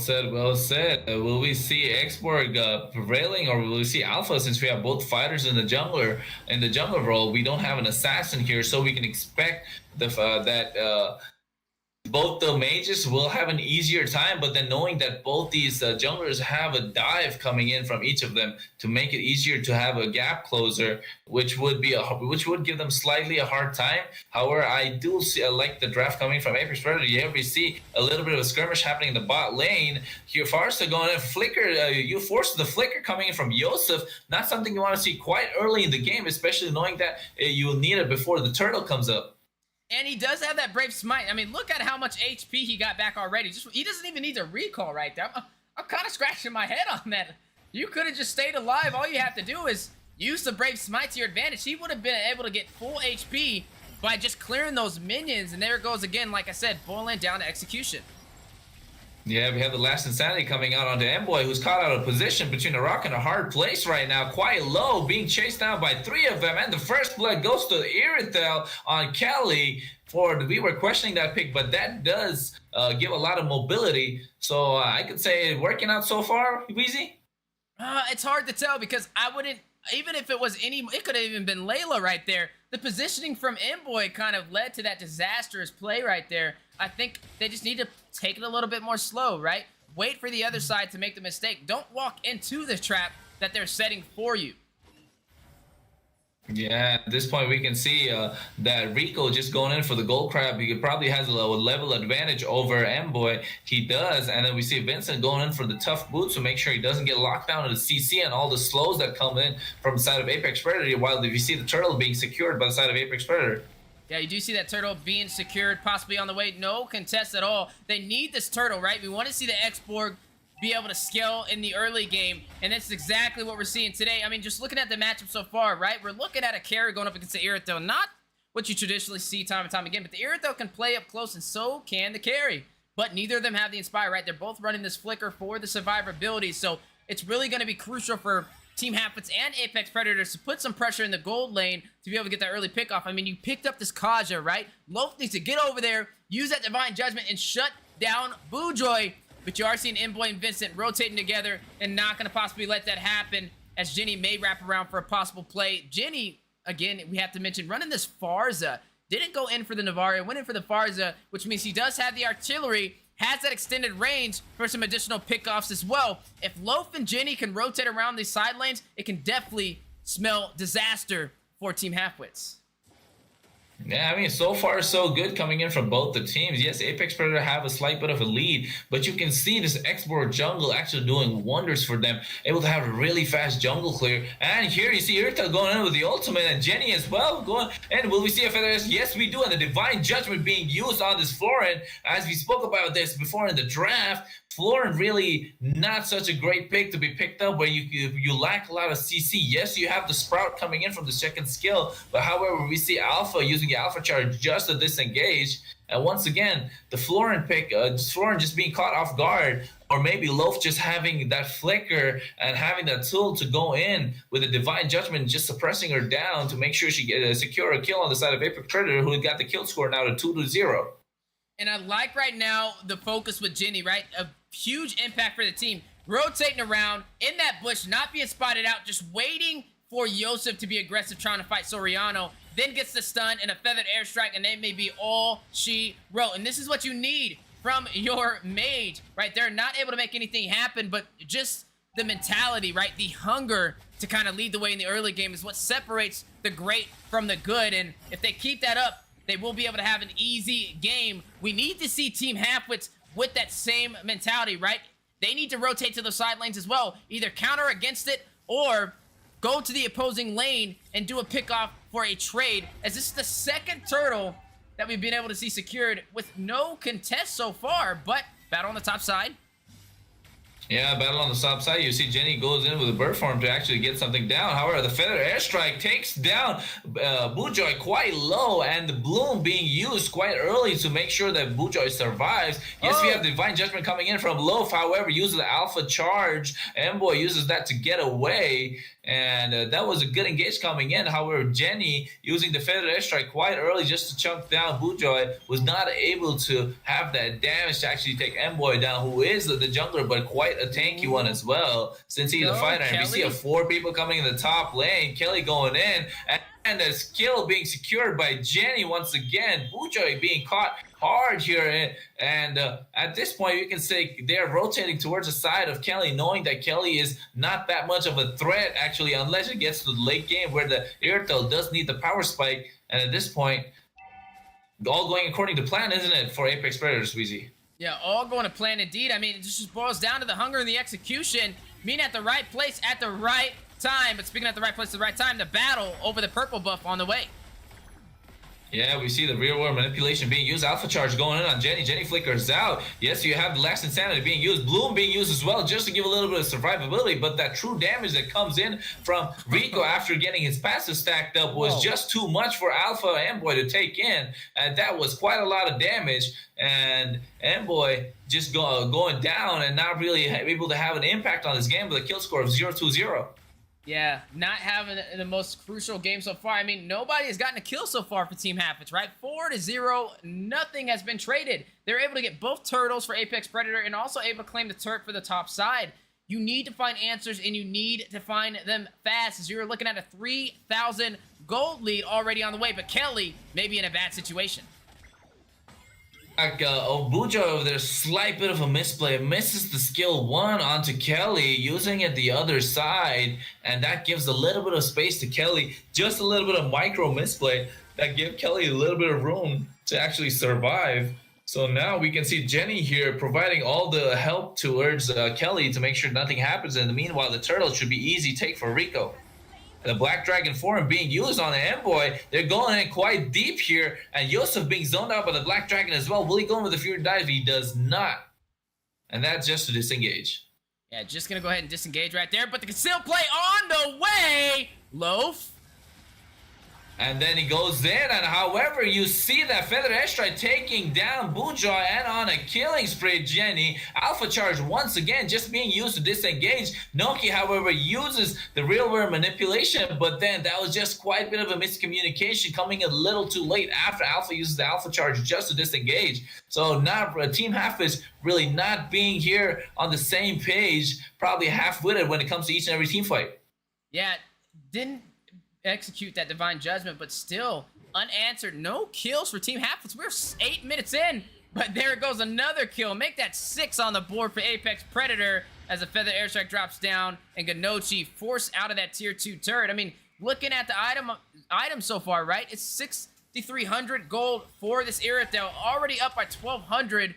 Well said. Will we see Xborg prevailing, or will we see Alpha? Since we have both fighters in the jungler role, we don't have an assassin here, so we can expect that both the mages will have an easier time. But then knowing that both these junglers have a dive coming in from each of them to make it easier to have a gap closer, which would give them slightly a hard time. However, I do see like the draft coming from Apex Predator. We see a little bit of a skirmish happening in the bot lane. Here, Farsa going in, flicker. You force the flicker coming in from Yosef. Not something you want to see quite early in the game, especially knowing that you will need it before the turtle comes up. And he does have that Brave Smite. I mean, look at how much HP he got back already. He doesn't even need to recall right there. I'm kind of scratching my head on that. You could have just stayed alive. All you have to do is use the Brave Smite to your advantage. He would have been able to get full HP by just clearing those minions. And there it goes again, like I said, boiling down to execution. Yeah, we have the last Insanity coming out onto M-Boy, who's caught out of position between a rock and a hard place right now. Quite low, being chased down by 3 of them. And the first blood goes to Irithel on Kelly. We were questioning that pick, but that does give a lot of mobility. So I could say working out so far, Weezy? It's hard to tell because I wouldn't, even if it was it could have even been Layla right there. The positioning from M-Boy kind of led to that disastrous play right there. I think they just need to take it a little bit more slow, right? Wait for the other side to make the mistake. Don't walk into the trap that they're setting for you. Yeah, at this point we can see that Rico just going in for the gold crab. He probably has a level advantage over M-Boy. He does, and then we see Vincent going in for the tough boots to make sure he doesn't get locked down to the CC and all the slows that come in from the side of Apex Predator, while if you see the turtle being secured by the side of Apex Predator. Yeah, you do see that turtle being secured, possibly on the way. No contest at all. They need this turtle, right? We want to see the X-Borg be able to scale in the early game, and that's exactly what we're seeing today. I mean, just looking at the matchup so far, right? We're looking at a carry going up against the Irithel. Not what you traditionally see time and time again, but the Irithel can play up close, and so can the carry. But neither of them have the Inspire, right? They're both running this flicker for the survivability, so it's really going to be crucial for Team Halfwits and Apex Predators to put some pressure in the gold lane to be able to get that early pickoff. I mean, you picked up this Kaja, right? Loaf needs to get over there, use that Divine Judgment, and shut down Boojoy. But you are seeing M-Boy and Vincent rotating together and not going to possibly let that happen, as Jenny may wrap around for a possible play. Jenny, again, we have to mention, running this Farza. Didn't go in for the Navaria, went in for the Farza, which means he does have the artillery, has that extended range for some additional pickoffs as well. If Loaf and Jenny can rotate around these side lanes, it can definitely smell disaster for Team Halfwits. Yeah, I mean, so far so good coming in from both the teams. Yes, Apex Predator have a slight bit of a lead, but you can see this X-Borg jungle actually doing wonders for them, able to have a really fast jungle clear. And here you see Irithel going in with the ultimate, and Jenny as well going. And will we see a Feathers? Yes, we do. And the Divine Judgment being used on this Florin, as we spoke about this before in the draft. Florin really not such a great pick to be picked up where you lack a lot of CC. Yes, you have the Sprout coming in from the second skill, but however, we see Alpha using the Alpha charge just to disengage. And once again, the Florin pick, Florin just being caught off guard, or maybe Loaf just having that flicker and having that tool to go in with a Divine Judgment, just suppressing her down to make sure she get secure a kill on the side of Apex Predator, who got the kill score now to 2-0. And I like right now the focus with Jenny, right? A huge impact for the team. Rotating around in that bush, not being spotted out, just waiting for Yosef to be aggressive, trying to fight Soriano. Then gets the stun and a feathered airstrike, and that may be all she wrote. And this is what you need from your mage, right? They're not able to make anything happen, but just the mentality, right? The hunger to kind of lead the way in the early game is what separates the great from the good. And if they keep that up, they will be able to have an easy game. We need to see Team Halfwits with that same mentality, right? They need to rotate to the side lanes as well. Either counter against it or go to the opposing lane and do a pickoff for a trade, as this is the second turtle that we've been able to see secured with no contest so far. But battle on the top side. Yeah, battle on the top side. You see Jenny goes in with a bird form to actually get something down. However, the feather airstrike takes down Bujoy quite low, and the bloom being used quite early to make sure that Bujoy survives. Yes, we have Divine Judgment coming in from Loaf. However, uses the alpha charge. M-Boy uses that to get away. And that was a good engage coming in. However, Jenny, using the feather airstrike quite early just to chunk down Bujoy, was not able to have that damage to actually take M-Boy down, who is the jungler, but quite a tanky one as well, since he's a fighter. And we see 4 people coming in the top lane. Kelly going in, and a skill being secured by Jenny once again. Bujoy being caught hard here, and at this point you can say they're rotating towards the side of Kelly, knowing that Kelly is not that much of a threat actually, unless it gets to the late game where the Irithel does need the power spike. And at this point, all going according to plan, isn't it, for Apex Predators, Weezy? Yeah, all going to plan indeed. I mean, it just boils down to the hunger and the execution, being at the right place at the right time. But speaking at the right place at the right time, the battle over the purple buff on the way. Yeah, we see the real world manipulation being used. Alpha charge going in on Jenny. Jenny flickers out. Yes, you have the last insanity being used. Bloom being used as well, just to give a little bit of survivability. But that true damage that comes in from Rico after getting his passive stacked up was just too much for Alpha M-Boy to take in. And that was quite a lot of damage. And M-Boy just going down and not really able to have an impact on this game with a kill score of 0-2-0. Yeah, not having the most crucial game so far. I mean, nobody has gotten a kill so far for Team Halfwits, right? 4-0, nothing has been traded. They're able to get both turtles for Apex Predator and also able to claim the turret for the top side. You need to find answers, and you need to find them fast, as you're looking at a 3,000 gold lead already on the way, but Kelly may be in a bad situation. Bujoy over there, slight bit of a misplay, misses the skill 1 onto Kelly, using it the other side, and that gives a little bit of space to Kelly, just a little bit of micro misplay that give Kelly a little bit of room to actually survive. So now we can see Jenny here providing all the help towards Kelly to make sure nothing happens, and meanwhile the turtle should be easy take for Rico. The Black Dragon form being used on the M-Boy. They're going in quite deep here. And Yosef being zoned out by the Black Dragon as well. Will he go in with the Fury Dive? He does not. And that's just to disengage. Yeah, just going to go ahead and disengage right there. But the concealed play on the way. Loaf. And then he goes in, and however, you see that Feather Airstrike taking down Bujoy and on a killing spree, Jenny. Alpha Charge once again just being used to disengage. Noki, however, uses the real world manipulation, but then that was just quite a bit of a miscommunication, coming a little too late after Alpha uses the Alpha Charge just to disengage. So not Team Halfwits really not being here on the same page, probably half-witted when it comes to each and every team fight. Yeah, didn't execute that Divine Judgment, but still unanswered. No kills for Team Halfwits. We're 8 minutes in, but there goes another kill. Make that 6 on the board for Apex Predator as a Feather Airstrike drops down and Ganochi forced out of that tier 2 turret. I mean, looking at the item so far, right? It's 6,300 gold for this Irithel, already up by 1,200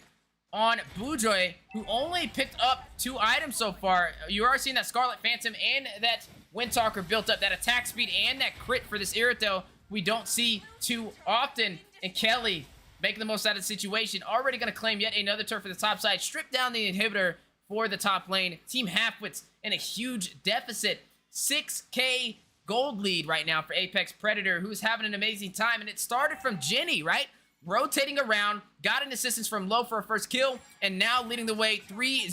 on Bujoy, who only picked up 2 items so far. You are seeing that Scarlet Phantom and that Windtalker built up, that attack speed and that crit for this Irithel we don't see too often. And Kelly making the most out of the situation, already going to claim yet another turret for the top side, strip down the inhibitor for the top lane. Team Halfwits in a huge deficit, 6k gold lead right now for Apex Predator, who's having an amazing time. And it started from Jenny, right? Rotating around, got an assistance from Low for a first kill, and now leading the way, 3-0-1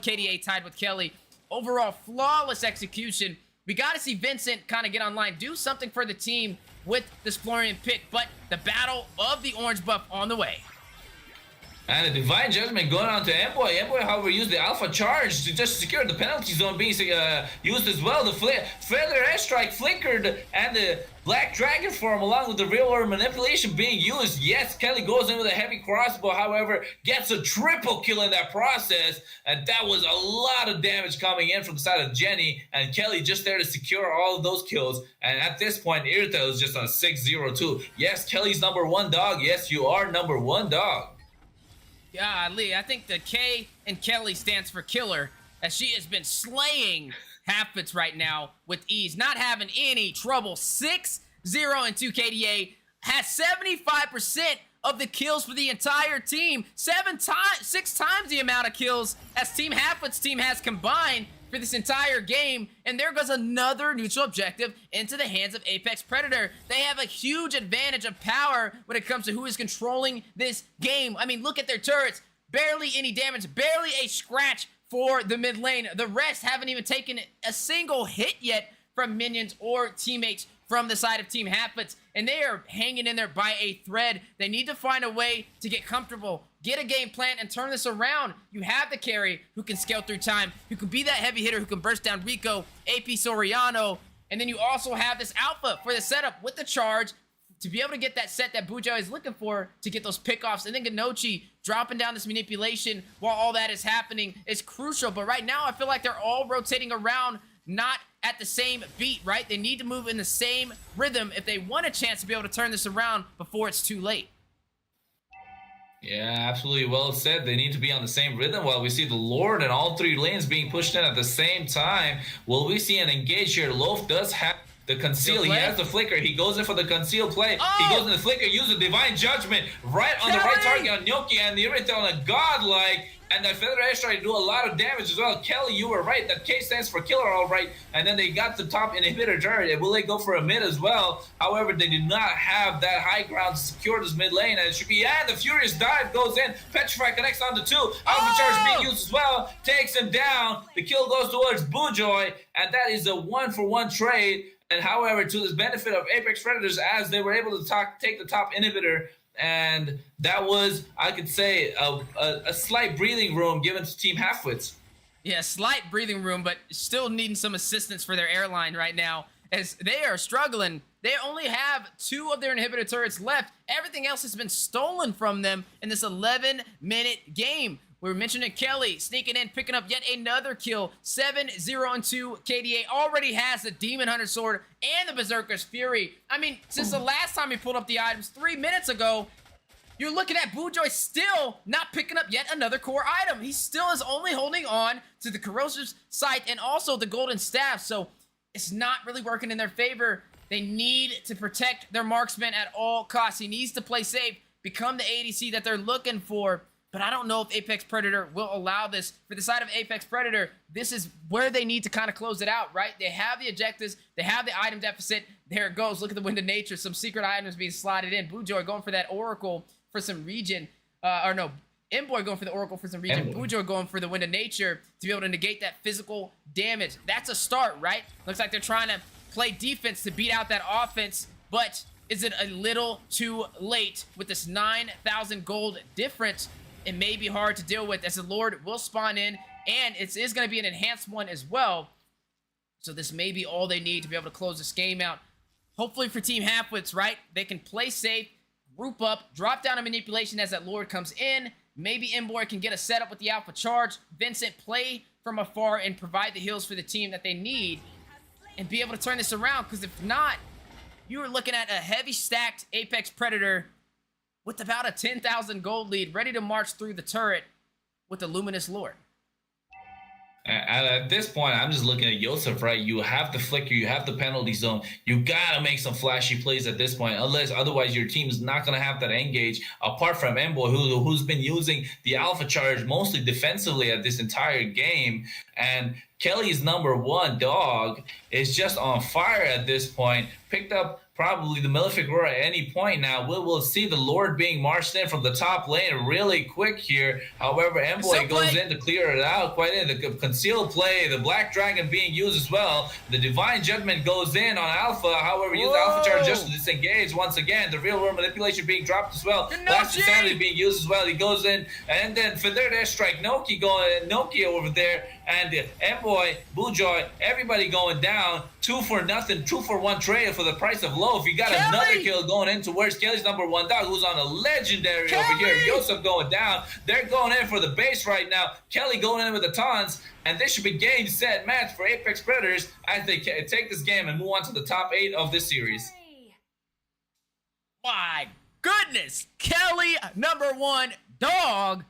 KDA tied with Kelly. Overall, flawless execution. We got to see Vincent kind of get online, do something for the team with this Florian pick, but the battle of the orange buff on the way. And the Divine Judgment going on to M-Boy. M-Boy, however, used the Alpha Charge to just secure the penalty zone being used as well. The Feather Airstrike flickered, and the Black Dragon form along with the real world manipulation being used. Yes, Kelly goes in with a heavy crossbow, however, gets a triple kill in that process, and that was a lot of damage coming in from the side of Jenny, and Kelly just there to secure all of those kills. And at this point, Irithel is just on 6-0-2. Yes, Kelly's #1 dog. Yes, you are #1 dog. Golly, I think the K in Kelly stands for killer, as she has been slaying Halfwits right now with ease, not having any trouble. 6-0-2 KDA, has 75% of the kills for the entire team. 6 times the amount of kills as Team Halfwits team has combined for this entire game, and there goes another neutral objective into the hands of Apex Predator. They have a huge advantage of power when it comes to who is controlling this game. I mean, look at their turrets. Barely any damage, barely a scratch for the mid lane. The rest haven't even taken a single hit yet from minions or teammates from the side of Team Halfwits, and they are hanging in there by a thread. They need to find a way to get comfortable, get a game plan, and turn this around. You have the carry who can scale through time, who can be that heavy hitter, who can burst down Rico, AP Soriano, and then you also have this alpha for the setup with the charge to be able to get that set that Bujo is looking for to get those pickoffs, and then Ganochi dropping down this manipulation while all that is happening is crucial. But right now, I feel like they're all rotating around, not at the same beat, right? They need to move in the same rhythm if they want a chance to be able to turn this around before it's too late. Yeah, absolutely well said. They need to be on the same rhythm while we see the Lord and all 3 lanes being pushed in at the same time. Will we see an engage here? Loaf does have the conceal. He has the flicker. He goes in for the conceal play. He goes in the flicker, uses Divine Judgment right on the right target on Nyoki, and the irritate on a godlike. And that Feather Edge tried to do a lot of damage as well. Kelly, you were right. That K stands for killer, all right. And then they got the top inhibitor turret. Will they go for a mid as well? However, they do not have that high ground to secure this mid lane. And it should be, the Furious Dive goes in. Petrify connects on the 2. Alpha Charge being used as well. Takes him down. The kill goes towards Bujoy. And that is a 1-for-1 trade. And however, to the benefit of Apex Predators, as they were able to take the top inhibitor. And that was, I could say, a slight breathing room given to Team Halfwits. Yeah, slight breathing room, but still needing some assistance for their airline right now as they are struggling. They only have 2 of their inhibitor turrets left. Everything else has been stolen from them in this 11-minute game. We were mentioning Kelly sneaking in, picking up yet another kill. 7-0-2. KDA already has the Demon Hunter Sword and the Berserker's Fury. I mean, since the last time he pulled up the items 3 minutes ago, you're looking at Bujoy still not picking up yet another core item. He still is only holding on to the Corrosive Sight and also the Golden Staff, so it's not really working in their favor. They need to protect their marksman at all costs. He needs to play safe, become the ADC that they're looking for. But I don't know if Apex Predator will allow this. For the side of Apex Predator, this is where they need to kind of close it out, right? They have the objectives. They have the item deficit. There it goes. Look at the Wind of Nature. Some secret items being slotted in. Bujoy going for that Oracle for some region. Mboy going for the Oracle for some region. Bujoy going for the Wind of Nature to be able to negate that physical damage. That's a start, right? Looks like they're trying to play defense to beat out that offense. But is it a little too late with this 9,000 gold difference? It may be hard to deal with as the Lord will spawn in, and it is going to be an enhanced one as well. So this may be all they need to be able to close this game out. Hopefully for Team Halfwits, right? They can play safe, group up, drop down a manipulation as that Lord comes in. Maybe Mboy can get a setup with the Alpha Charge. Vincent play from afar and provide the heals for the team that they need and be able to turn this around, because if not, you are looking at a heavy stacked Apex Predator with about a 10,000 gold lead, ready to march through the turret with the Luminous Lord. At this point, I'm just looking at Yosef, right? You have the flicker, you have the penalty zone. You gotta make some flashy plays at this point, unless otherwise your team is not gonna have that engage. Apart from Mboy, who's been using the Alpha Charge mostly defensively at this entire game, and Kelly's #1 dog is just on fire at this point. Picked up probably the Malefic Roar at any point now. We'll see the Lord being marched in from the top lane really quick here. However, Mboy goes in to clear it out quite in. The concealed play, the Black Dragon being used as well. The Divine Judgment goes in on Alpha. However, use Alpha Charge just to disengage once again. The Real World Manipulation being dropped as well. Last Insanity being used as well. He goes in, and then for their strike, Noki over there, and Mboy, Bujoy, everybody going down. 2-for-0, 2-for-1 trade for the price of Loaf. You got another kill going in towards Kelly's #1 dog, who's on a legendary over here. Yosef going down. They're going in for the base right now. Kelly going in with the taunts, and this should be game, set, match for Apex Predators as they take this game and move on to the top 8 of this series. My goodness, Kelly #1 dog,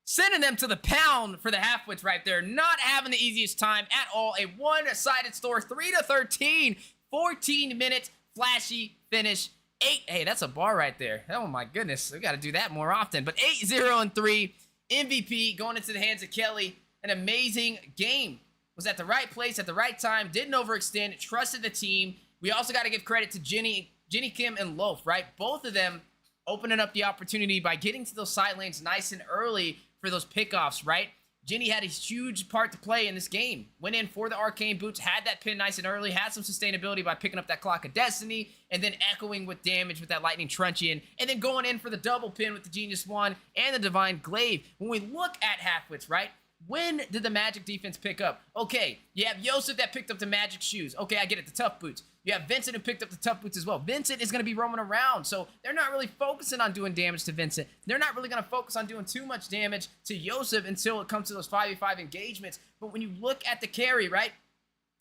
sending them to the pound for the Halfwits right there. Not having the easiest time at all. A one-sided score, 3-13, 14-minute flashy finish. Hey, that's a bar right there. Oh my goodness, we got to do that more often. But 8-0-3, MVP going into the hands of Kelly. An amazing game. Was at the right place at the right time. Didn't overextend. Trusted the team. We also got to give credit to Jenny Kim and Loaf, right? Both of them opening up the opportunity by getting to those side lanes nice and early for those pickoffs, right? Jenny had a huge part to play in this game. Went in for the arcane boots, had that pin nice and early, had some sustainability by picking up that Clock of Destiny, and then echoing with damage with that Lightning Truncheon, and then going in for the double pin with the Genius Wand and the Divine Glaive. When we look at Halfwits, right? When did the Magic defense pick up? Okay, you have Yosef that picked up the Magic shoes. Okay, I get it, the tough boots. You have Vincent who picked up the tough boots as well. Vincent is going to be roaming around, so they're not really focusing on doing damage to Vincent. They're not really going to focus on doing too much damage to Yosef until it comes to those 5v5 engagements. But when you look at the carry, right,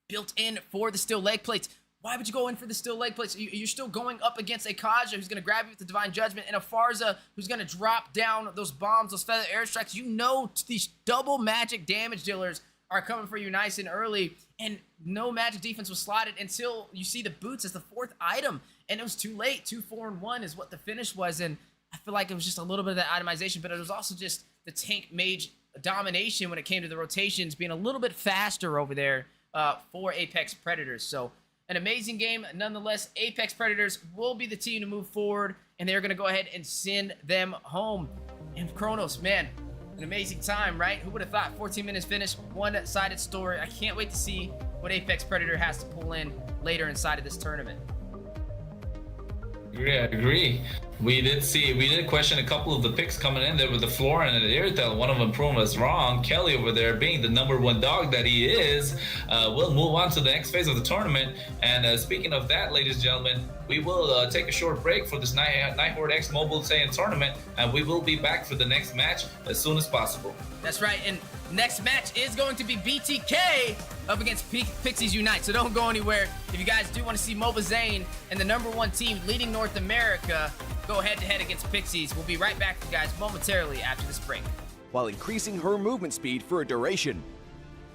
built in for the steel leg plates, why would you go in for the steel leg plates? You're still going up against a Kaja who's going to grab you with the Divine Judgment and a Farza who's going to drop down those bombs, those feather airstrikes. You know these double magic damage dealers are coming for you nice and early, and no magic defense was slotted until you see the boots as the fourth item, and it was too late. 2, 4, and 1 is what the finish was, and I feel like it was just a little bit of that itemization, but it was also just the tank mage domination when it came to the rotations being a little bit faster over there for Apex Predators. So an amazing game nonetheless. Apex Predators will be the team to move forward, and they're going to go ahead and send them home. And Kronos, man, an amazing time, right? Who would have thought 14 minutes finish, one-sided story. I can't wait to see what Apex Predator has to pull in later inside of this tournament. Yeah, I agree. We did question a couple of the picks coming in there with the Florin and the Irritel. One of them proving us wrong. Kelly over there, being the #1 dog that he is, will move on to the next phase of the tournament. And speaking of that, ladies and gentlemen, we will take a short break for this Nighthorde X Mobile Saiyans tournament, and we will be back for the next match as soon as possible. That's right, and next match is going to be BTK up against Pixies Unite, so don't go anywhere. If you guys do want to see Mobile Zane and the #1 team leading North America go head-to-head against Pixies, we'll be right back to you guys momentarily after this break. While increasing her movement speed for a duration.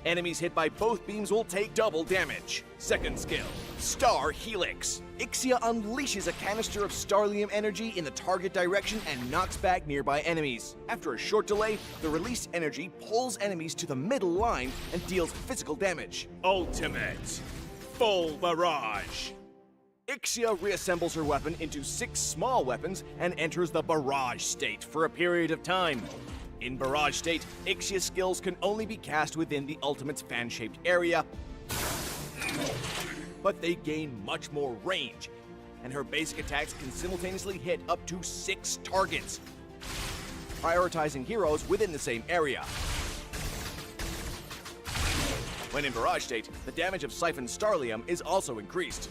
Enemies hit by both beams will take double damage. Second skill, Star Helix. Ixia unleashes a canister of Starlium energy in the target direction and knocks back nearby enemies. After a short delay, the released energy pulls enemies to the middle line and deals physical damage. Ultimate, Full Barrage. Ixia reassembles her weapon into 6 small weapons and enters the Barrage state for a period of time. In Barrage state, Ixia's skills can only be cast within the Ultimate's fan-shaped area, but they gain much more range, and her basic attacks can simultaneously hit up to 6 targets, prioritizing heroes within the same area. When in Barrage state, the damage of Siphon Starlium is also increased.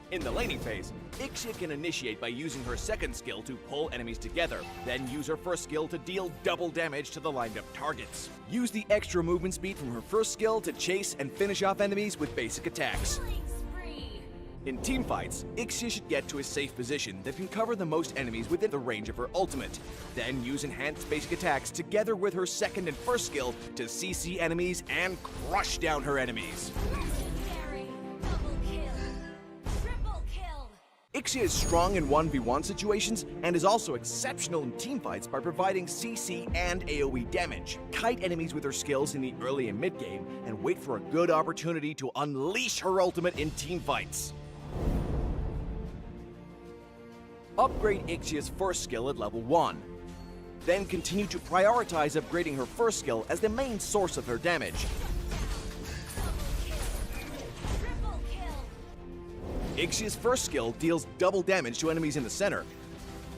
In the laning phase, Ixia can initiate by using her second skill to pull enemies together, then use her first skill to deal double damage to the lined up targets. Use the extra movement speed from her first skill to chase and finish off enemies with basic attacks. In teamfights, Ixia should get to a safe position that can cover the most enemies within the range of her ultimate, then use enhanced basic attacks together with her second and first skill to CC enemies and crush down her enemies. Ixia is strong in 1v1 situations and is also exceptional in teamfights by providing CC and AoE damage. Kite enemies with her skills in the early and mid game and wait for a good opportunity to unleash her ultimate in teamfights. Upgrade Ixia's first skill at level 1. Then continue to prioritize upgrading her first skill as the main source of her damage. Ixia's first skill deals double damage to enemies in the center.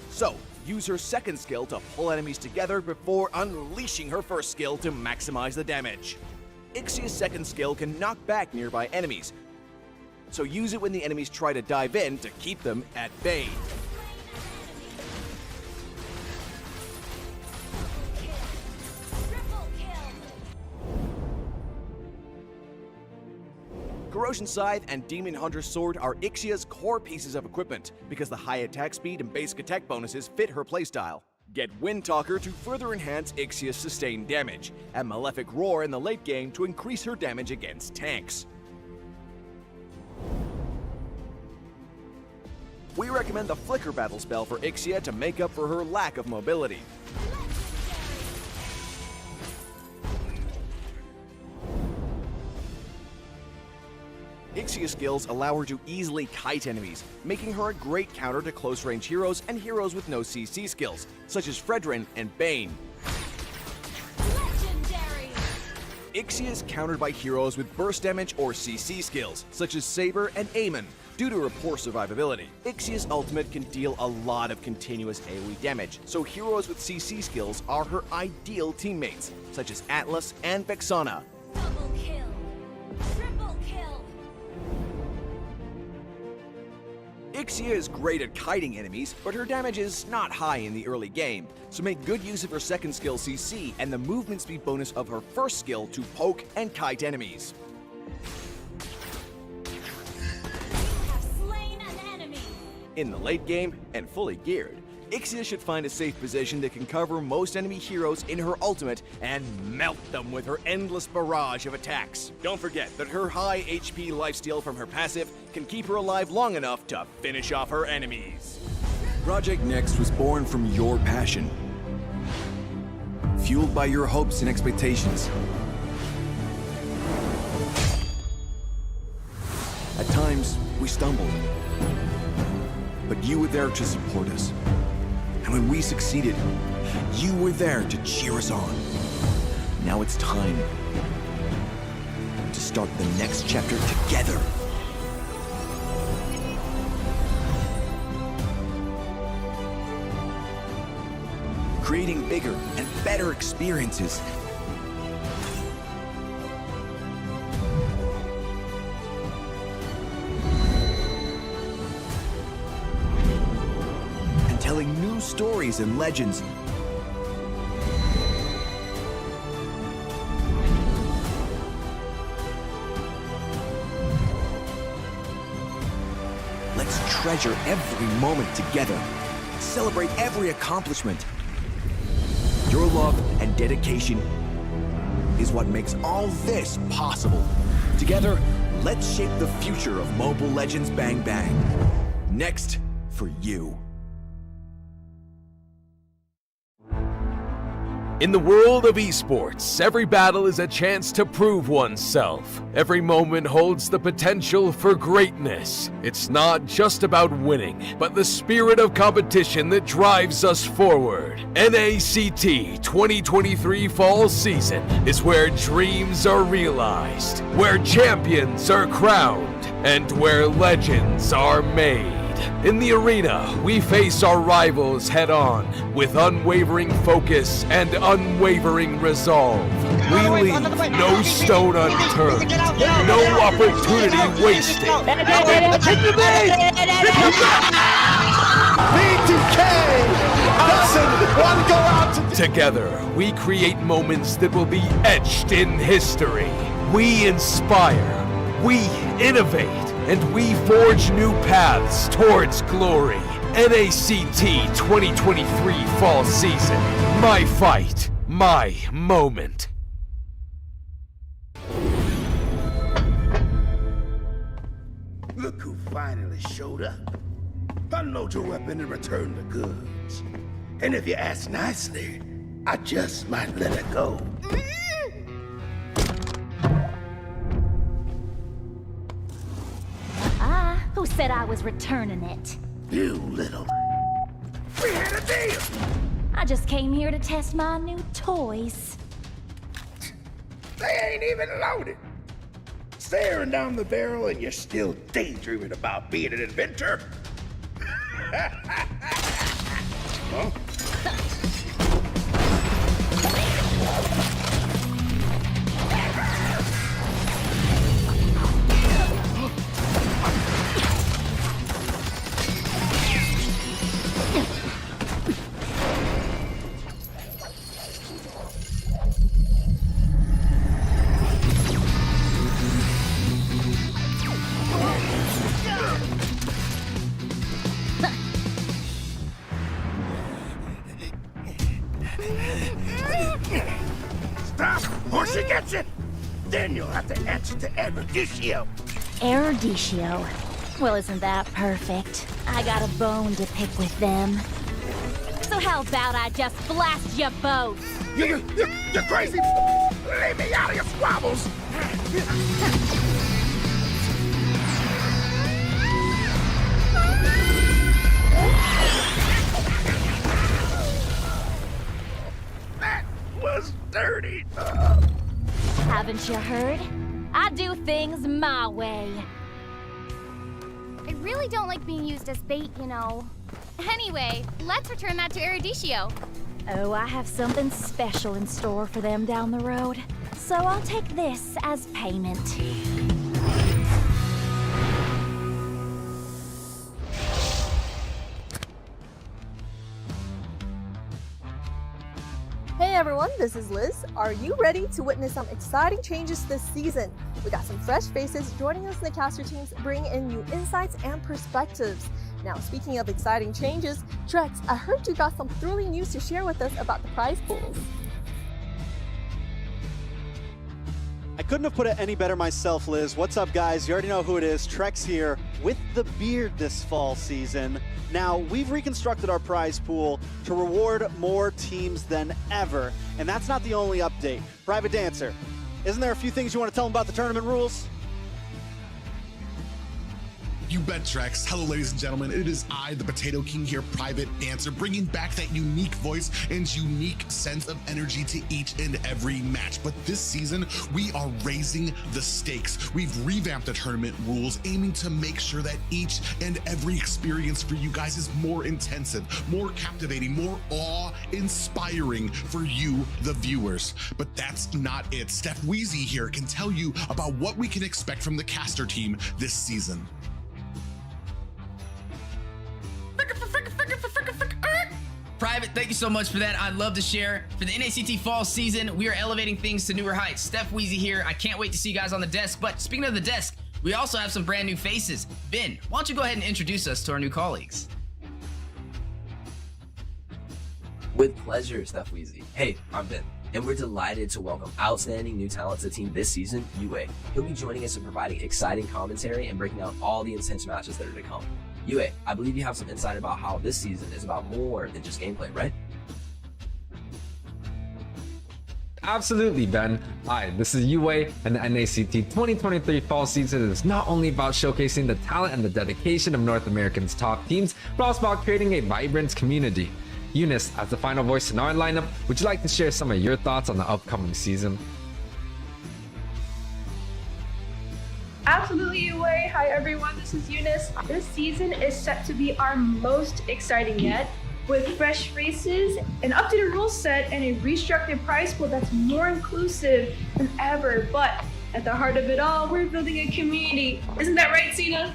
So, use her second skill to pull enemies together before unleashing her first skill to maximize the damage. Ixia's second skill can knock back nearby enemies, so use it when the enemies try to dive in to keep them at bay. Corrosion Scythe and Demon Hunter's Sword are Ixia's core pieces of equipment, because the high attack speed and basic attack bonuses fit her playstyle. Get Windtalker to further enhance Ixia's sustained damage, and Malefic Roar in the late game to increase her damage against tanks. we recommend the Flicker Battle spell for Ixia to make up for her lack of mobility. Ixia's skills allow her to easily kite enemies, making her a great counter to close-range heroes and heroes with no CC skills, such as Fredrin and Bane. Legendary! Ixia is countered by heroes with burst damage or CC skills, such as Saber and Aemon, due to her poor survivability. Ixia's ultimate can deal a lot of continuous AoE damage, so heroes with CC skills are her ideal teammates, such as Atlas and Vexana. Double kill! Triple kill! Ixia is great at kiting enemies, but her damage is not high in the early game, so make good use of her second skill CC and the movement speed bonus of her first skill to poke and kite enemies. In the late game, and fully geared, Ixia should find a safe position that can cover most enemy heroes in her ultimate and melt them with her endless barrage of attacks. Don't forget that her high HP lifesteal from her passive can keep her alive long enough to finish off her enemies. Project Next was born from your passion, fueled by your hopes and expectations. At times, we stumbled, but you were there to support us. And when we succeeded, you were there to cheer us on. Now it's time to start the next chapter together. Creating bigger and better experiences. Telling new stories and legends. Let's treasure every moment together. Celebrate every accomplishment. Your love and dedication is what makes all this possible. Together, let's shape the future of Mobile Legends Bang Bang. Next for you. In the world of esports, every battle is a chance to prove oneself. Every moment holds the potential for greatness. It's not just about winning, but the spirit of competition that drives us forward. NACT 2023 Fall Season is where dreams are realized, where champions are crowned, and where legends are made. In the arena, we face our rivals head-on with unwavering focus and unwavering resolve. We leave no stone unturned, no opportunity wasted. Together, we create moments that will be etched in history. We inspire, we innovate, and we forge new paths towards glory. NACT 2023 Fall Season. My fight, my moment. Look who finally showed up. Unload your weapon and return the goods. And if you ask nicely, I just might let it go. Who said I was returning it? You little... We had a deal! I just came here to test my new toys. They ain't even loaded. Staring down the barrel and you're still daydreaming about being an inventor? Huh? Stop, or she gets it! Then you'll have to answer to Eruditio. Eruditio? Well, isn't that perfect? I got a bone to pick with them. So how about I just blast you both? You're crazy! Leave me out of your squabbles! That was dirty! Haven't you heard? I do things my way. I really don't like being used as bait, you know. Anyway, let's return that to Erudicio. Oh, I have something special in store for them down the road. So I'll take this as payment. Hey everyone, this is Liz. Are you ready to witness some exciting changes this season? We got some fresh faces joining us in the caster teams, bringing in new insights and perspectives. Now, speaking of exciting changes, Drex, I heard you got some thrilling news to share with us about the prize pools. I couldn't have put it any better myself, Liz. What's up, guys? You already know who it is. Trex here with the beard this fall season. Now, we've reconstructed our prize pool to reward more teams than ever. And that's not the only update. Private Dancer, isn't there a few things you want to tell them about the tournament rules? You bet, Trex. Hello, ladies and gentlemen. It is I, the Potato King here, Private Dancer, bringing back that unique voice and unique sense of energy to each and every match. But this season, we are raising the stakes. We've revamped the tournament rules, aiming to make sure that each and every experience for you guys is more intensive, more captivating, more awe-inspiring for you, the viewers. But that's not it. Steph Wheezy here can tell you about what we can expect from the caster team this season. Private, thank you so much for that. I'd love to share. For the NACT fall season, we are elevating things to newer heights. Steph Wheezy here. I can't wait to see you guys on the desk. But speaking of the desk, we also have some brand new faces. Ben, why don't you go ahead and introduce us to our new colleagues? With pleasure, Steph Wheezy. Hey, I'm Ben, and we're delighted to welcome outstanding new talent to the team this season, Yue. He'll be joining us and providing exciting commentary and breaking down all the intense matches that are to come. Yue, I believe you have some insight about how this season is about more than just gameplay, right? Absolutely, Ben. Hi, this is Yue, and the NACT 2023 fall season is not only about showcasing the talent and the dedication of North America's top teams, but also about creating a vibrant community. Eunice, as the final voice in our lineup, would you like to share some of your thoughts on the upcoming season? Absolutely, Yue. Hi everyone, this is Eunice. This season is set to be our most exciting yet, with fresh faces, an updated rule set, and a restructured prize pool that's more inclusive than ever. But at the heart of it all, we're building a community. Isn't that right, Cena?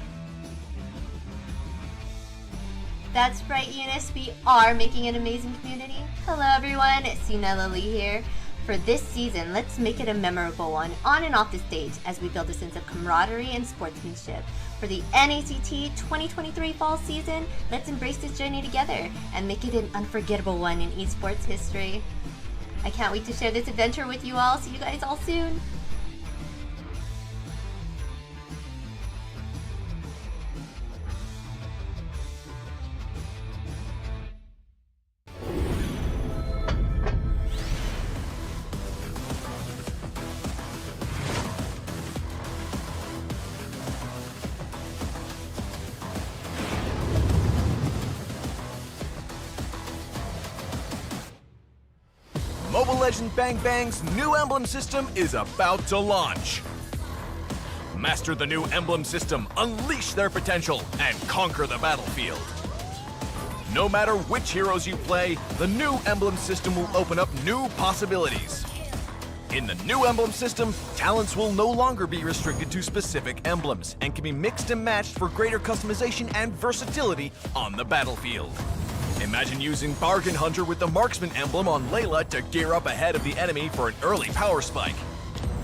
That's right, Eunice. We are making an amazing community. Hello everyone, it's Cena Lily here. For this season, let's make it a memorable one on and off the stage as we build a sense of camaraderie and sportsmanship. For the NACT 2023 fall season, let's embrace this journey together and make it an unforgettable one in esports history. I can't wait to share this adventure with you all. See you guys all soon. Mobile Legends Bang Bang's new emblem system is about to launch. Master the new emblem system, unleash their potential, and conquer the battlefield. No matter which heroes you play, the new emblem system will open up new possibilities. In the new emblem system, talents will no longer be restricted to specific emblems and can be mixed and matched for greater customization and versatility on the battlefield. Imagine using Bargain Hunter with the Marksman emblem on Layla to gear up ahead of the enemy for an early power spike.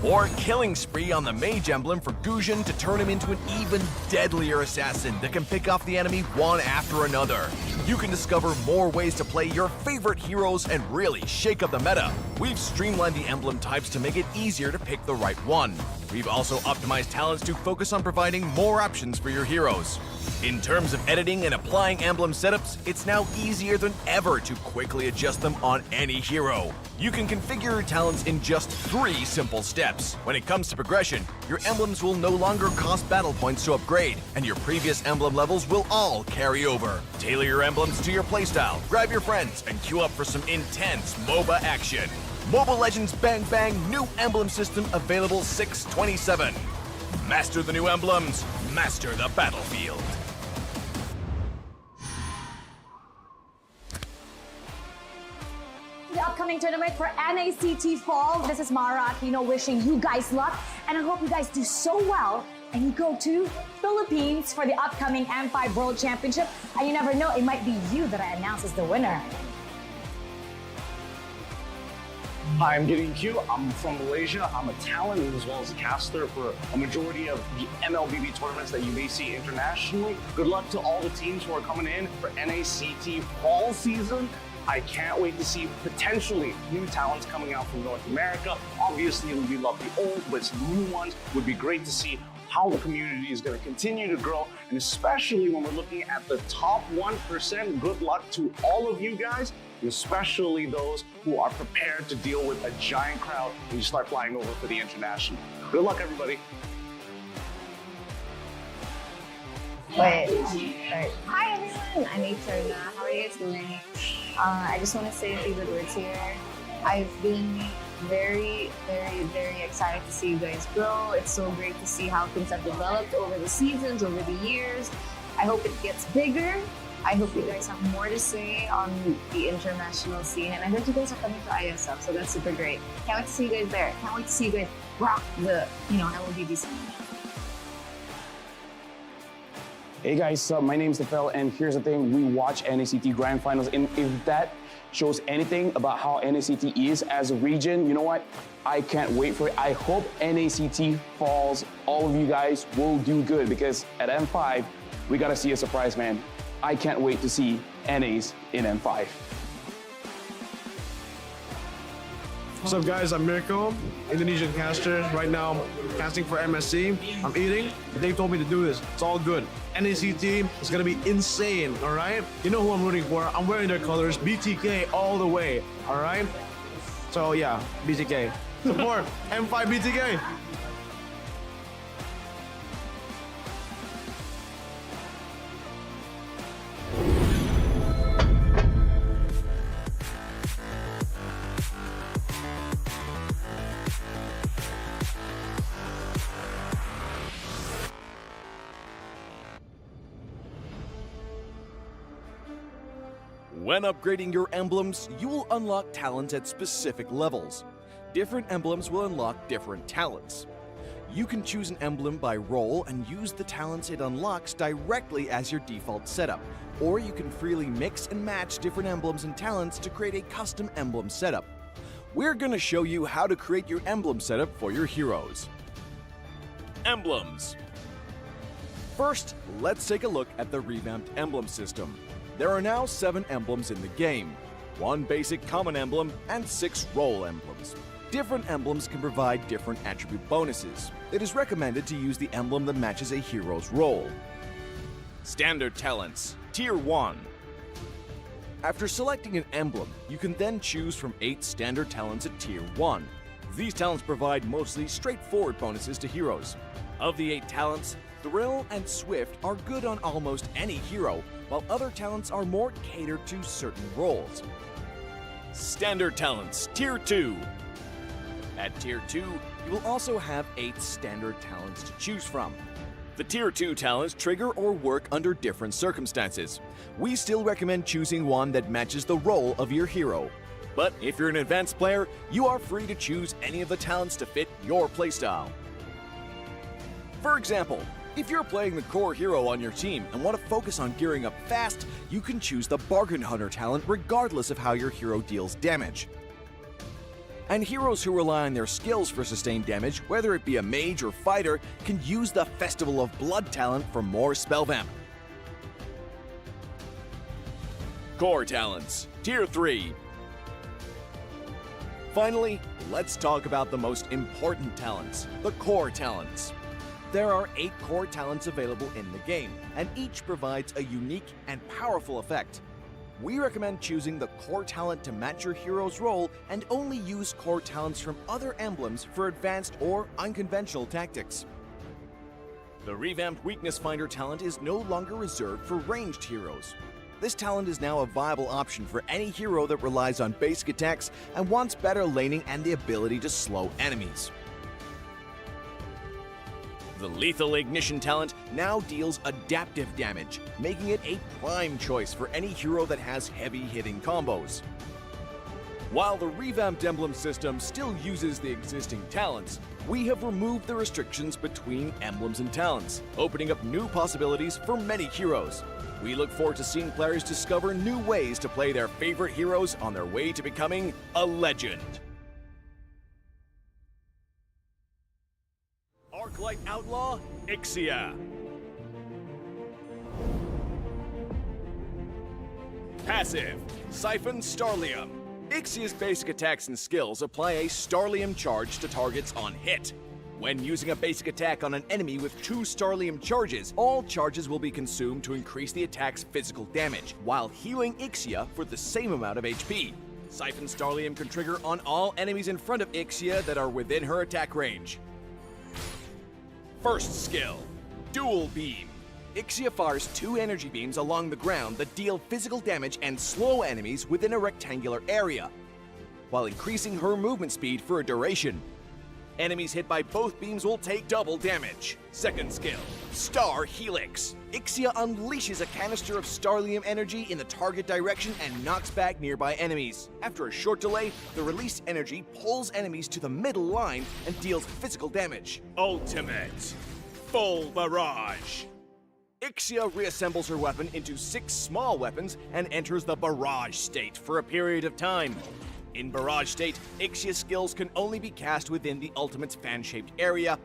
Or Killing Spree on the Mage emblem for Guzhan to turn him into an even deadlier assassin that can pick off the enemy one after another. You can discover more ways to play your favorite heroes and really shake up the meta. We've streamlined the emblem types to make it easier to pick the right one. We've also optimized talents to focus on providing more options for your heroes. In terms of editing and applying emblem setups, it's now easier than ever to quickly adjust them on any hero. You can configure your talents in just 3 simple steps. When it comes to progression, your emblems will no longer cost battle points to upgrade, and your previous emblem levels will all carry over. Tailor your emblems to your playstyle, grab your friends, and queue up for some intense MOBA action. Mobile Legends Bang Bang new emblem system available 6/27. Master the new emblems, master the battlefield. The upcoming tournament for NACT Fall. This is Mara Aquino wishing you guys luck, and I hope you guys do so well and you go to Philippines for the upcoming M5 World Championship. And you never know, it might be you that announces the winner. Hi, I'm Gideon Q. I'm from Malaysia. I'm a talent as well as a caster for a majority of the MLBB tournaments that you may see internationally. Good luck to all the teams who are coming in for NACT fall season. I can't wait to see potentially new talents coming out from North America. Obviously, we love the old, but some new ones would be great to see how the community is going to continue to grow, and especially when we're looking at the top 1%. Good luck to all of you guys, and especially those who are prepared to deal with a giant crowd when you start flying over for the international. Good luck, everybody. Wait. Hi everyone, I'm Nighthorde. How are you guys doing? I just want to say a few good words here. I've been very excited to see you guys grow. It's so great to see how things have developed over the seasons, over the years. I hope it gets bigger. I hope you guys have more to say on the international scene. And I heard you guys are coming to ISF, so that's super great. Can't wait to see you guys there. Can't wait to see you guys rock the, LOBB scene. Hey guys, my name's Phil, and here's the thing, we watch NACT Grand Finals, and if that shows anything about how NACT is as a region, you know what? I can't wait for it. I hope NACT falls. All of you guys will do good, because at M5, we gotta see a surprise, man. I can't wait to see NAs in M5. What's up guys, I'm Mirko, Indonesian caster. Right now, casting for MSC. I'm eating. They told me to do this. It's all good. NACT is gonna be insane, all right? You know who I'm rooting for. I'm wearing their colors. BTK all the way, all right? So yeah, BTK. Support M5 BTK. When upgrading your emblems, you will unlock talent at specific levels. Different emblems will unlock different talents. You can choose an emblem by role and use the talents it unlocks directly as your default setup, or you can freely mix and match different emblems and talents to create a custom emblem setup. We're going to show you how to create your emblem setup for your heroes. Emblems. First, let's take a look at the revamped emblem system. There are now 7 emblems in the game, 1 basic common emblem and 6 role emblems. Different emblems can provide different attribute bonuses. It is recommended to use the emblem that matches a hero's role. Standard talents, Tier 1. After selecting an emblem, you can then choose from 8 standard talents at Tier 1. These talents provide mostly straightforward bonuses to heroes. Of the 8 talents, Thrill and Swift are good on almost any hero, while other talents are more catered to certain roles. Standard talents, Tier 2. At Tier 2, you will also have 8 standard talents to choose from. The Tier 2 talents trigger or work under different circumstances. We still recommend choosing one that matches the role of your hero. But if you're an advanced player, you are free to choose any of the talents to fit your playstyle. For example, if you're playing the core hero on your team and want to focus on gearing up fast, you can choose the Bargain Hunter talent regardless of how your hero deals damage. And heroes who rely on their skills for sustained damage, whether it be a mage or fighter, can use the Festival of Blood talent for more spell vamp. Core talents, Tier 3. Finally, let's talk about the most important talents, the core talents. There are 8 core talents available in the game, and each provides a unique and powerful effect. We recommend choosing the core talent to match your hero's role and only use core talents from other emblems for advanced or unconventional tactics. The revamped Weakness Finder talent is no longer reserved for ranged heroes. This talent is now a viable option for any hero that relies on basic attacks and wants better laning and the ability to slow enemies. The Lethal Ignition talent now deals adaptive damage, making it a prime choice for any hero that has heavy-hitting combos. While the revamped emblem system still uses the existing talents, we have removed the restrictions between emblems and talents, opening up new possibilities for many heroes. We look forward to seeing players discover new ways to play their favorite heroes on their way to becoming a legend. Arclight Outlaw, Ixia. Passive, Siphon Starlium. Ixia's basic attacks and skills apply a Starlium charge to targets on hit. When using a basic attack on an enemy with 2 Starlium charges, all charges will be consumed to increase the attack's physical damage, while healing Ixia for the same amount of HP. Siphon Starlium can trigger on all enemies in front of Ixia that are within her attack range. First skill, Dual Beam. Ixia fires 2 energy beams along the ground that deal physical damage and slow enemies within a rectangular area, while increasing her movement speed for a duration. Enemies hit by both beams will take double damage. Second skill, Star Helix. Ixia unleashes a canister of Starlium energy in the target direction and knocks back nearby enemies. After a short delay, the released energy pulls enemies to the middle line and deals physical damage. Ultimate, Full Barrage. Ixia reassembles her weapon into 6 small weapons and enters the Barrage state for a period of time. In Barrage state, Ixia's skills can only be cast within the Ultimate's fan-shaped area,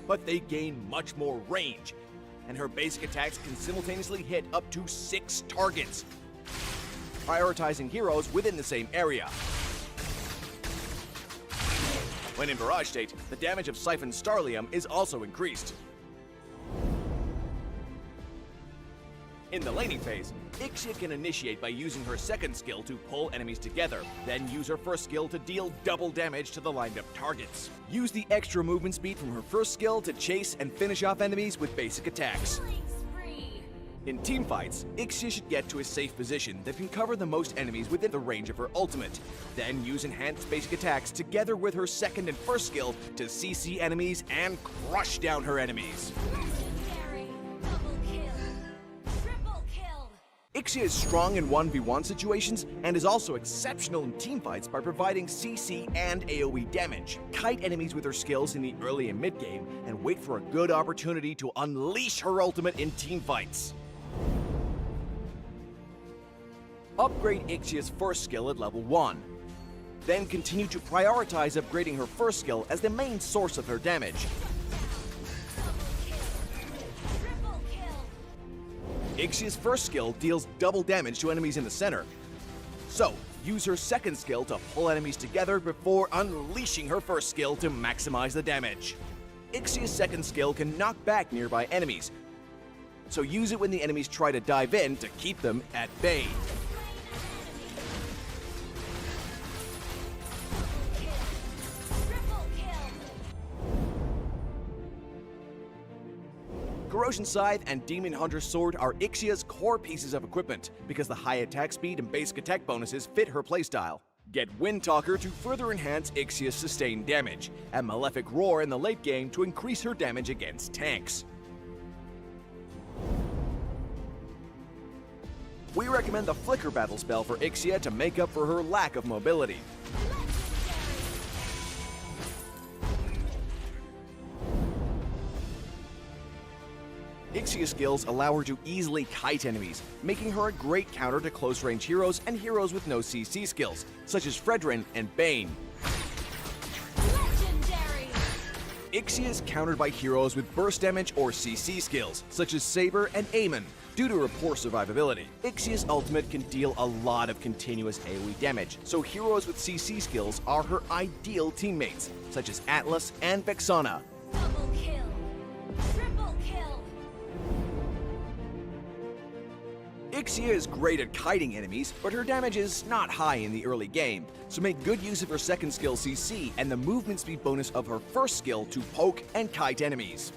but they gain much more range, and her basic attacks can simultaneously hit up to 6 targets, prioritizing heroes within the same area. When in Barrage state, the damage of Siphon Starlium is also increased. In the laning phase, Ixia can initiate by using her second skill to pull enemies together, then use her first skill to deal double damage to the lined up targets. Use the extra movement speed from her first skill to chase and finish off enemies with basic attacks. In teamfights, Ixia should get to a safe position that can cover the most enemies within the range of her ultimate, then use enhanced basic attacks together with her second and first skill to CC enemies and crush down her enemies. Ixia is strong in 1v1 situations and is also exceptional in teamfights by providing CC and AoE damage. Kite enemies with her skills in the early and mid game and wait for a good opportunity to unleash her ultimate in teamfights. Upgrade Ixia's first skill at level 1. Then continue to prioritize upgrading her first skill as the main source of her damage. Ixia's first skill deals double damage to enemies in the center, so use her second skill to pull enemies together before unleashing her first skill to maximize the damage. Ixia's second skill can knock back nearby enemies, so use it when the enemies try to dive in to keep them at bay. Corrosion Scythe and Demon Hunter's Sword are Ixia's core pieces of equipment because the high attack speed and basic attack bonuses fit her playstyle. Get Windtalker to further enhance Ixia's sustained damage, and Malefic Roar in the late game to increase her damage against tanks. We recommend the Flicker Battle spell for Ixia to make up for her lack of mobility. Ixia's skills allow her to easily kite enemies, making her a great counter to close-range heroes and heroes with no CC skills, such as Fredrin and Bane. Legendary! Ixia is countered by heroes with burst damage or CC skills, such as Saber and Aemon, Due to her poor survivability, Ixia's ultimate can deal a lot of continuous AoE damage, so heroes with CC skills are her ideal teammates, such as Atlas and Vexana. Double kill. Triple kill. Ixia is great at kiting enemies, but her damage is not high in the early game, so make good use of her second skill CC and the movement speed bonus of her first skill to poke and kite enemies.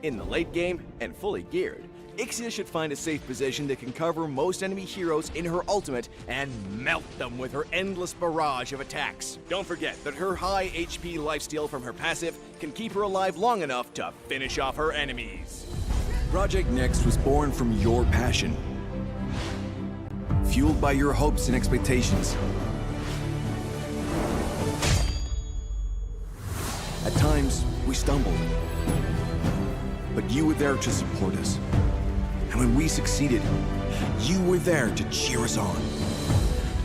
In the late game, and fully geared, Ixia should find a safe position that can cover most enemy heroes in her ultimate and melt them with her endless barrage of attacks. Don't forget that her high HP lifesteal from her passive can keep her alive long enough to finish off her enemies. Project Next was born from your passion, fueled by your hopes and expectations. At times, we stumbled, but you were there to support us. And when we succeeded, you were there to cheer us on.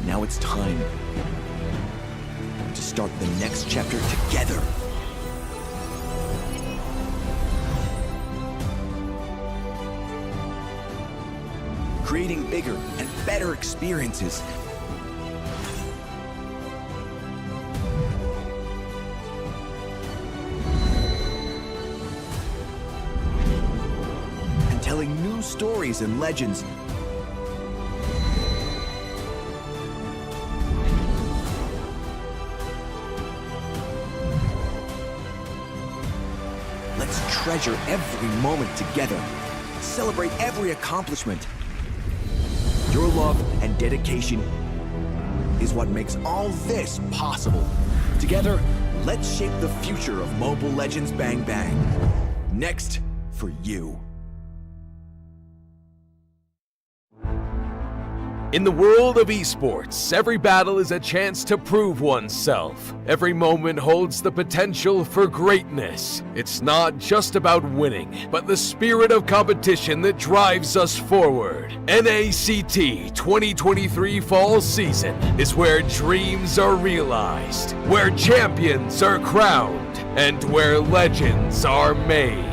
Now it's time to start the next chapter together. Creating bigger and better experiences. Telling new stories and legends. Let's treasure every moment together. Celebrate every accomplishment. Your love and dedication is what makes all this possible. Together, let's shape the future of Mobile Legends Bang Bang. Next for you. In the world of esports, every battle is a chance to prove oneself. Every moment holds the potential for greatness. It's not just about winning, but the spirit of competition that drives us forward. NACT 2023 Fall Season is where dreams are realized, where champions are crowned, and where legends are made.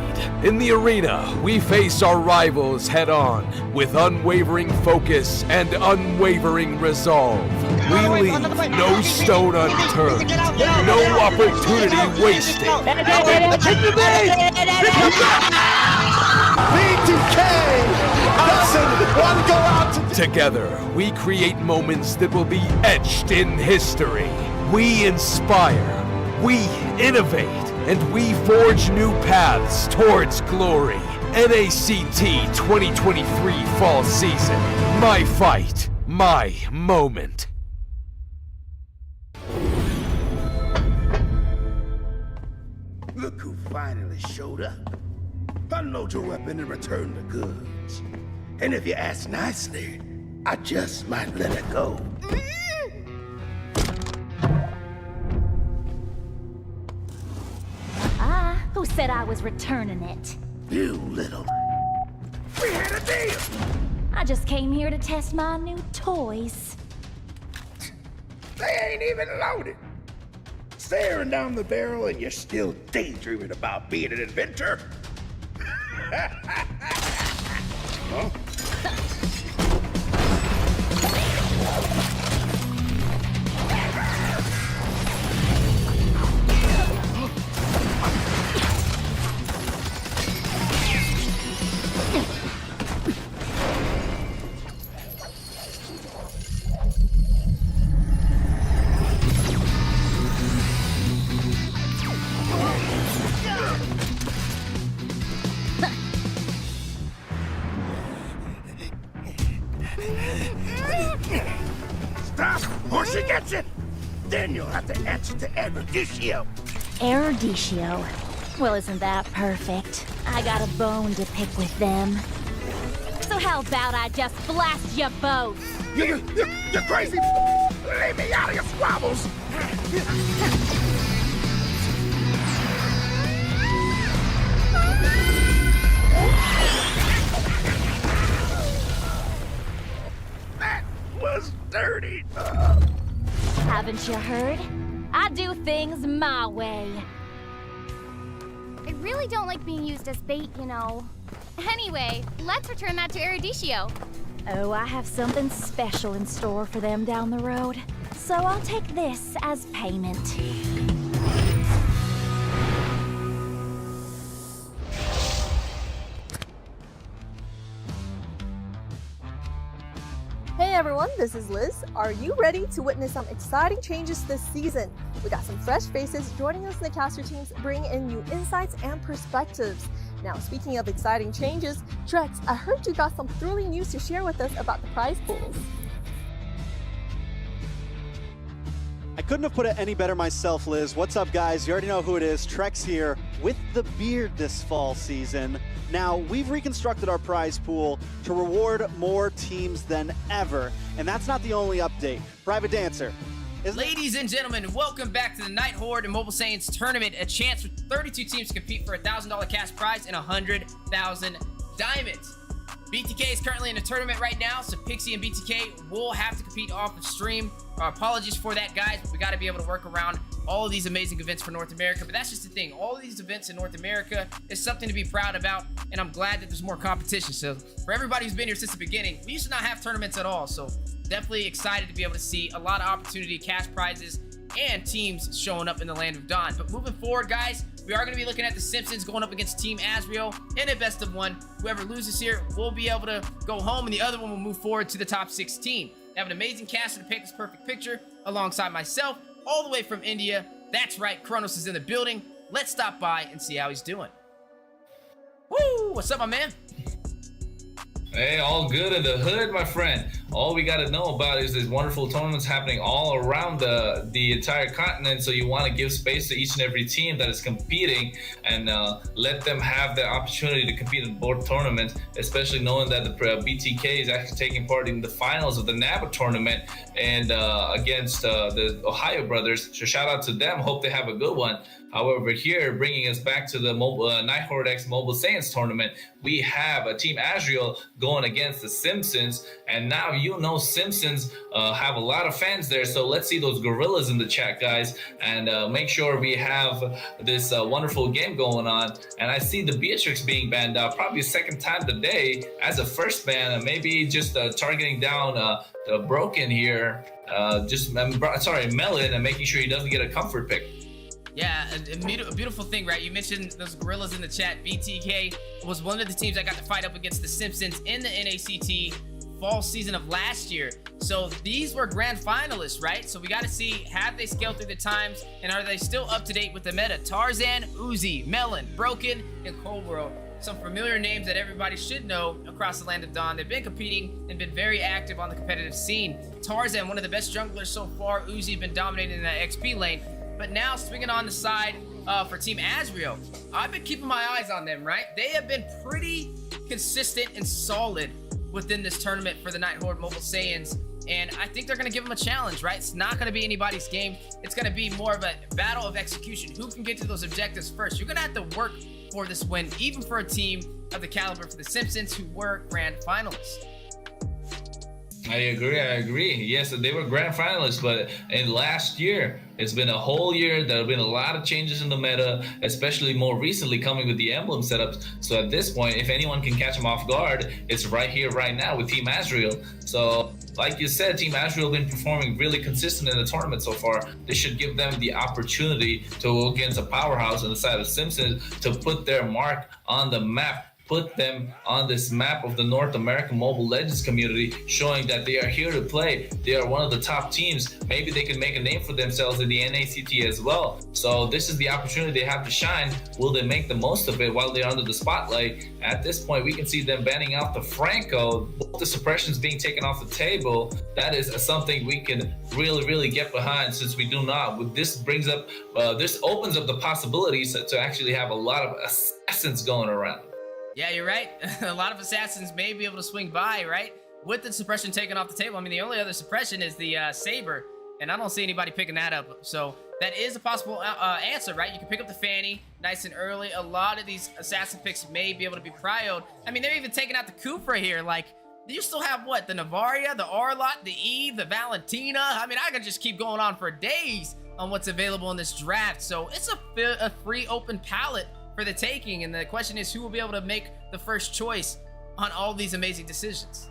In the arena, we face our rivals head-on with unwavering focus and unwavering resolve. We leave no stone unturned, no opportunity wasted. Together, we create moments that will be etched in history. We inspire, we innovate, and we forge new paths towards glory. NACT 2023 Fall Season. My fight, my moment. Look who finally showed up. Unload your weapon and return the goods. And if you ask nicely, I just might let it go. Who said I was returning it? You little... We had a deal! I just came here to test my new toys. They ain't even loaded. Staring down the barrel and you're still daydreaming about being an inventor? Huh? Stop, or she gets it! Then you'll have to answer to Eruditio. Eruditio? Well, isn't that perfect? I got a bone to pick with them. So how about I just blast you both? You're crazy! Leave me out of your squabbles! That was dirty. Haven't you heard? I do things my way. really don't like being used as bait, you know. Anyway, let's return that to Erudicio. Oh, I have something special in store for them down the road. So I'll take this as payment. Hey everyone, this is Liz. Are you ready to witness some exciting changes this season? We got some fresh faces joining us in the caster teams, bringing in new insights and perspectives. Now, speaking of exciting changes, Trex, I heard you got some thrilling news to share with us about the prize pools. I couldn't have put it any better myself, Liz. What's up, guys? You already know who it is. Trex here with the beard this fall season. Now, we've reconstructed our prize pool to reward more teams than ever. And that's not the only update. Private Dancer. Ladies and gentlemen, welcome back to the Nighthorde Mobile Saiyans tournament. A chance for 32 teams to compete for a $1,000 cash prize and 100,000 diamonds. BTK is currently in a tournament right now, so Pixie and BTK will have to compete off of stream. Apologies for that, guys, but we got to be able to work around all of these amazing events for North America. But that's just the thing. All of these events in North America is something to be proud about, and I'm glad that there's more competition. So for everybody who's been here since the beginning, we used to not have tournaments at all. So definitely excited to be able to see a lot of opportunity, cash prizes, and teams showing up in the Land of Dawn. But moving forward, guys, we are going to be looking at the Simpsons going up against Team Azrael in a best of one. Whoever loses here will be able to go home, and the other one will move forward to the top 16. I have an amazing caster to paint this perfect picture alongside myself, all the way from India. That's right, Kronos is in the building. Let's stop by and see how he's doing. Woo! What's up, my man? Hey, all good in the hood, my friend. All we got to know about is these wonderful tournaments happening all around the entire continent. So you want to give space to each and every team that is competing and let them have the opportunity to compete in both tournaments, especially knowing that the BTK is actually taking part in the finals of the NABA tournament and against the Ohio brothers. So shout out to them. Hope they have a good one. However, here, bringing us back to the Nighthorde X Mobile Saiyans tournament, we have a Team Azrael going against the Simpsons. And now you know Simpsons have a lot of fans there. So let's see those gorillas in the chat, guys, and make sure we have this wonderful game going on. And I see the Beatrix being banned out probably a second time today as a first ban, maybe just targeting down the Broken here. Melon, and making sure he doesn't get a comfort pick. Yeah, a beautiful thing, right? You mentioned those gorillas in the chat. BTK was one of the teams that got to fight up against the Simpsons in the NACT fall season of last year. So these were grand finalists, right? So we got to see, have they scaled through the times, and are they still up to date with the meta? Tarzan, Uzi, Melon, Broken, and Cold World. Some familiar names that everybody should know across the Land of Dawn. They've been competing and been very active on the competitive scene. Tarzan, one of the best junglers so far. Uzi been dominating in that XP lane. But now swinging on the side for Team Azrael, I've been keeping my eyes on them, right? They have been pretty consistent and solid within this tournament for the Nighthorde Mobile Saiyans. And I think they're going to give them a challenge, right? It's not going to be anybody's game. It's going to be more of a battle of execution. Who can get to those objectives first? You're going to have to work for this win, even for a team of the caliber for the Simpsons, who were grand finalists. I agree. Yes, they were grand finalists, but in last year, it's been a whole year. There have been a lot of changes in the meta, especially more recently coming with the emblem setups. So at this point, if anyone can catch them off guard, it's right here, right now with Team Azrael. So like you said, Team Azrael been performing really consistent in the tournament so far. This should give them the opportunity to go against a powerhouse on the side of Simpsons to put their mark on the map. Put them on this map of the North American Mobile Legends community, showing that they are here to play. They are one of the top teams. Maybe they can make a name for themselves in the NACT as well. So this is the opportunity they have to shine. Will they make the most of it while they're under the spotlight? At this point, we can see them banning out the Franco. Both the suppressions being taken off the table. That is something we can really get behind, since we do not. This brings up, this opens up the possibilities to actually have a lot of assassins going around. Yeah, you're right. A lot of assassins may be able to swing by, right? With the suppression taken off the table. I mean, the only other suppression is the Saber, and I don't see anybody picking that up. So that is a possible answer, right? You can pick up the Fanny nice and early. A lot of these assassin picks may be able to be prioed. I mean, they're even taking out the Kufra here. Like, you still have what? The Navaria, the Arlot, the Eve, the Valentina. I mean, I could just keep going on for days on what's available in this draft. So it's a free open palette for the taking. And the question is, who will be able to make the first choice on all these amazing decisions?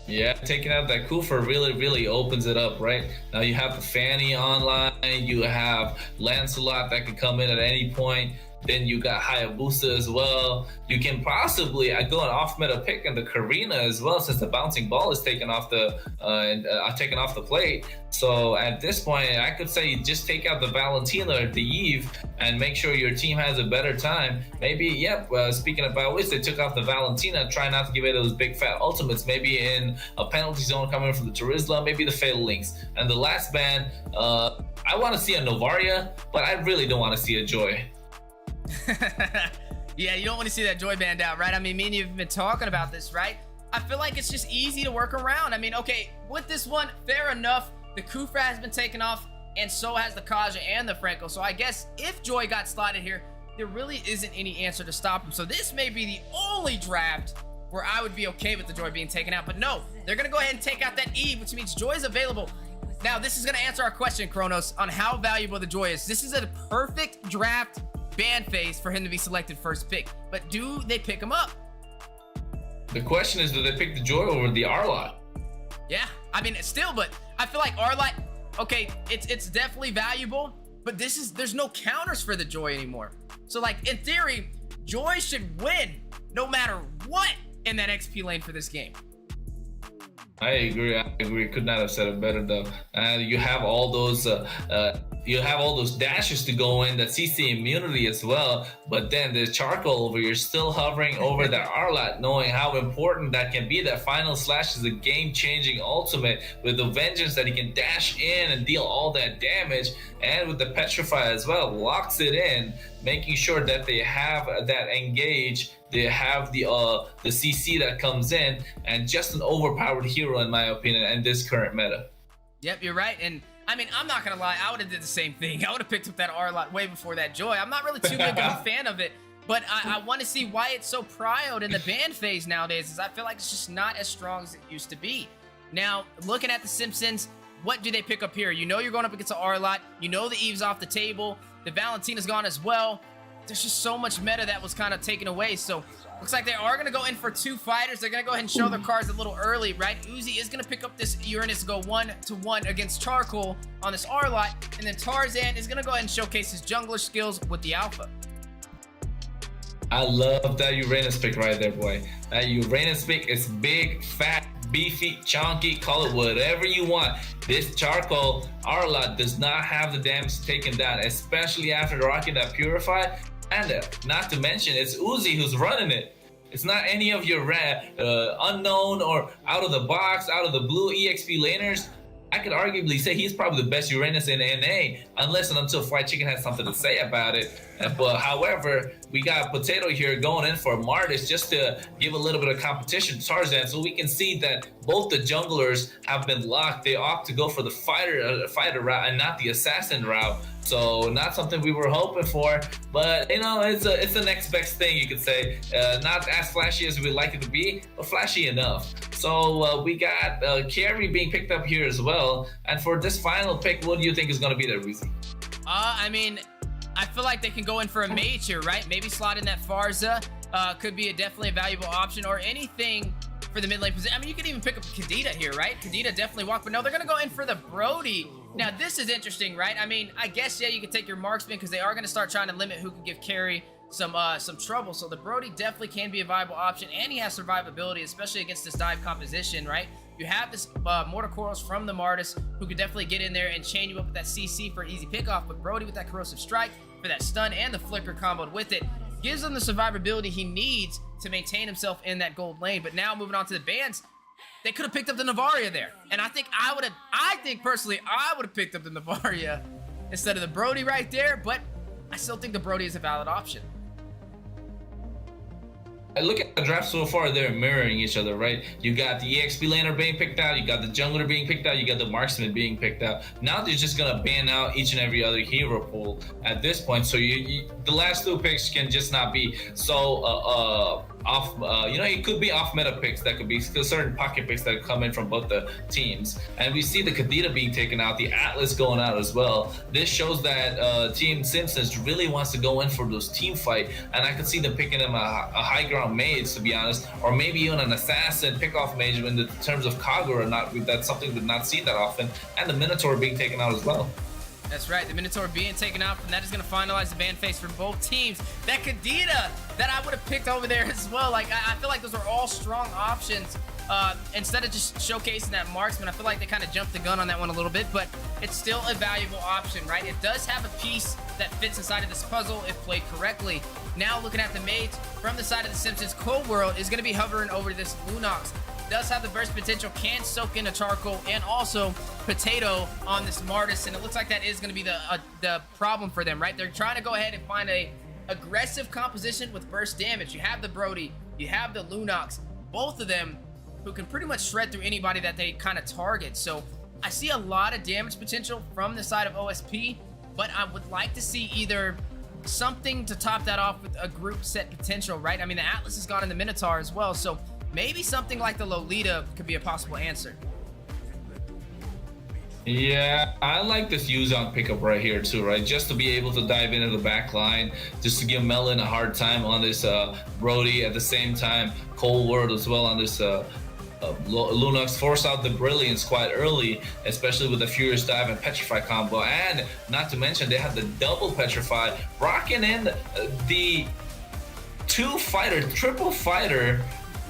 Yeah, taking out that Kufa really opens it up, right? Now you have the Fanny online, you have Lancelot that can come in at any point. Then you got Hayabusa as well. You can possibly go an off-meta pick in the Karina as well, since the bouncing ball is taken off the plate. So at this point, I could say just take out the Valentina or the Eve and make sure your team has a better time. Maybe, speaking about which, they took off the Valentina, try not to give it those big fat ultimates. Maybe in a penalty zone coming from the Turisla, maybe the Fatal Links. And the last ban, I want to see a Novaria, but I really don't want to see a Joy. Yeah, you don't want to see that Joy band out, right? I mean, me and you have been talking about this, right? I feel like it's just easy to work around. I mean, okay, with this one, fair enough. The Kufra has been taken off, and so has the Kaja and the Franco. So I guess if Joy got slotted here, there really isn't any answer to stop him. So this may be the only draft where I would be okay with the Joy being taken out. But no, they're going to go ahead and take out that Eve, which means Joy is available. Now, this is going to answer our question, Kronos, on how valuable the Joy is. This is a perfect draft ban phase for him to be selected first pick. But do they pick him up? The question is, do they pick the Joy over the Arlot? Yeah, I mean, still, but I feel like Arlot, okay, it's definitely valuable, but there's no counters for the Joy anymore. So, like, in theory, Joy should win no matter what in that XP lane for this game. I agree. Could not have said it better though. You have all those dashes to go in, that CC immunity as well. But then the charcoal over, you're still hovering over the Arlot, knowing how important that can be. That final slash is a game-changing ultimate with the vengeance that he can dash in and deal all that damage, and with the petrify as well, locks it in, making sure that they have that engage. They have the CC that comes in, and just an overpowered hero in my opinion in this current meta. Yep, you're right. And I mean, I'm not gonna lie, I would have did the same thing. I would have picked up that Arlot way before that Joy. I'm not really too big of a fan of it, but I want to see why it's so prioed in the ban phase nowadays, is I feel like it's just not as strong as it used to be. Now, looking at the Simpsons, what do they pick up here? You know you're going up against an Arlot. You know the Eve's off the table. The Valentina's gone as well. There's just so much meta that was kind of taken away. So looks like they are going to go in for two fighters. They're going to go ahead and show their cards a little early, right? Uzi is going to pick up this Uranus, go 1-1 against Charcoal on this Arlot. And then Tarzan is going to go ahead and showcase his jungler skills with the Alpha. I love that Uranus pick right there, boy. That Uranus pick is big, fat, beefy, chunky, call it whatever you want. This Charcoal Arlot does not have the damage taken down, especially after rocking that Purify. And not to mention, it's Uzi who's running it. It's not any of your unknown or out of the box, out of the blue EXP laners. I could arguably say he's probably the best Uranus in NA, unless and until Fried Chicken has something to say about it. But however, we got Potato here going in for Martis just to give a little bit of competition to Tarzan, so we can see that both the junglers have been locked. They opt to go for the fighter route and not the assassin route. So not something we were hoping for, but you know, it's the next best thing, you could say. Not as flashy as we'd like it to be, but flashy enough. So we got Carry being picked up here as well. And for this final pick, what do you think is going to be there, Reezy? I mean, I feel like they can go in for a mage here, right? Maybe slot in that Farza. Could be definitely a valuable option, or anything for the mid lane position. I mean, you could even pick up Kadita here, right? Kadita definitely walk, but no, they're going to go in for the Brody. Now, this is interesting, right? I mean, I guess, yeah, you can take your marksman, because they are going to start trying to limit who can give Carry some trouble. So the Brody definitely can be a viable option, and he has survivability, especially against this dive composition, right? You have this Mortar Corals from the Martis, who could definitely get in there and chain you up with that CC for easy pickoff, but Brody with that Corrosive Strike for that stun and the Flicker comboed with it gives him the survivability he needs to maintain himself in that gold lane. But now moving on to the bans, they could have picked up the Navaria there. And I think personally, I would have picked up the Navaria instead of the Brody right there, but I still think the Brody is a valid option. Look at the draft so far, they're mirroring each other, right? You got the EXP laner being picked out, you got the jungler being picked out, you got the marksman being picked out. Now they're just gonna ban out each and every other hero pool at this point. So the last two picks can just not be so off, it could be off meta picks that could be certain pocket picks that come in from both the teams. And we see the Kadita being taken out, the Atlas going out as well. This shows that Team Simpsons really wants to go in for those team fight, and I could see them picking them a high ground mage, to be honest, or maybe even an assassin pick off mage in the terms of Kagura. That's something we've not seen that often, and the Minotaur being taken out as well. That's right, the Minotaur being taken out, and that is going to finalize the ban phase for both teams. That Kadita that I would have picked over there as well. Like, I feel like those are all strong options. Instead of just showcasing that marksman, I feel like they kind of jumped the gun on that one a little bit, but it's still a valuable option, right? It does have a piece that fits inside of this puzzle if played correctly. Now looking at the mates from the side of the Simpsons, Cold World is going to be hovering over this Lunox. Does have the burst potential, can soak in a charcoal, and also potato on this Martis, and it looks like that is going to be the problem for them, right? They're trying to go ahead and find a aggressive composition with burst damage. You have the Brody, you have the Lunox, both of them who can pretty much shred through anybody that they kind of target. So I see a lot of damage potential from the side of OSP, but I would like to see either something to top that off with a group set potential, right? I mean, the Atlas has gone in the Minotaur as well, so maybe something like the Lolita could be a possible answer. Yeah, I like this Yuzong pickup right here too, right? Just to be able to dive into the back line, just to give Melon a hard time on this Brody. At the same time, Cold World as well on this Lunox, force out the Brilliance quite early, especially with the Furious Dive and Petrify combo. And not to mention, they have the double Petrify, rocking in the triple fighter.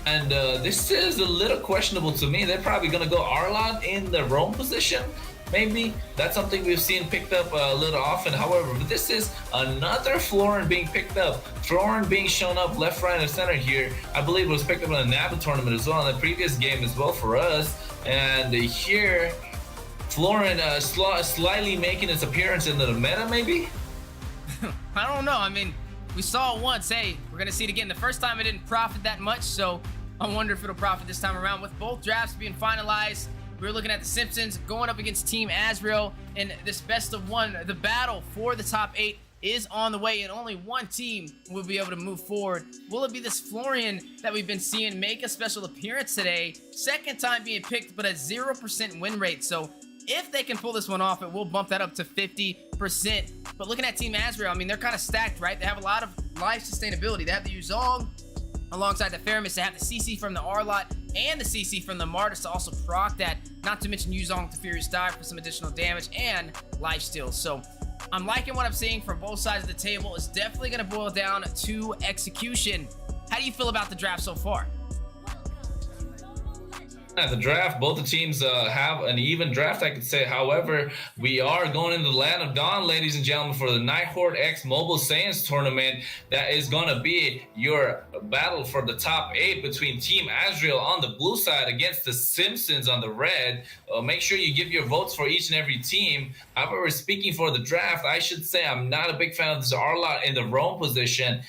And this is a little questionable to me. They're probably going to go Arlot in the roam position, maybe. That's something we've seen picked up a little often. However, but this is another Florin being picked up. Florin being shown up left, right, and center here. I believe it was picked up in the Nava tournament as well, in the previous game as well for us. And here, Florin slightly making its appearance into the meta, maybe? I don't know. I mean, we saw it once. Hey, we're going to see it again. The first time it didn't profit that much, so I wonder if it'll profit this time around. With both drafts being finalized, we're looking at the Simpsons going up against Team Azrael in this best of one. The battle for the top 8 is on the way, and only one team will be able to move forward. Will it be this Florian that we've been seeing make a special appearance today? Second time being picked, but a 0% win rate. So if they can pull this one off, it will bump that up to 50%. But looking at Team Azrael, I mean, they're kind of stacked, right? They have a lot of life sustainability. They have the Yuzong alongside the Faramis. They have the CC from the Arlot and the CC from the Martis to also proc that. Not to mention Yuzong with the Furious Dive for some additional damage and lifesteal. So I'm liking what I'm seeing from both sides of the table. It's definitely going to boil down to execution. How do you feel about the draft so far? At the draft, both the teams have an even draft, I could say. However, we are going into the Land of Dawn, ladies and gentlemen, for the Nighthorde X Mobile Saiyans tournament. That is going to be your battle for the top 8 between Team Azrael on the blue side against the Simpsons on the red. Make sure you give your votes for each and every team. However, speaking for the draft, I should say I'm not a big fan of this Arlot in the roam position.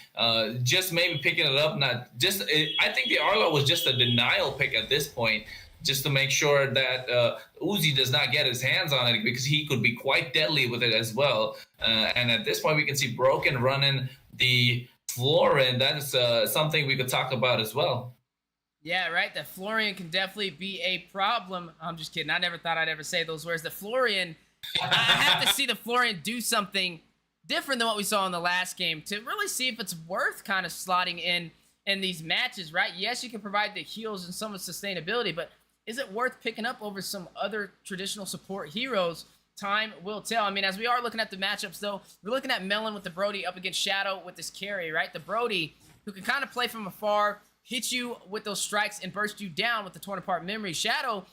Just maybe picking it up, I think the Arlot was just a denial pick at this point, just to make sure that Uzi does not get his hands on it, because he could be quite deadly with it as well. And at this point, we can see Broken running the Florin. That is something we could talk about as well. Yeah, right. The Florian can definitely be a problem. I'm just kidding. I never thought I'd ever say those words. The Florian, I have to see the Florian do something different than what we saw in the last game to really see if it's worth kind of slotting in these matches, right? Yes, you can provide the heals and some of the sustainability, but is it worth picking up over some other traditional support heroes? Time will tell. I mean, as we are looking at the matchups, though, we're looking at Melon with the Brody up against Shadow with this carry, right? The Brody, who can kind of play from afar, hit you with those strikes and burst you down with the torn apart memory. Shadow,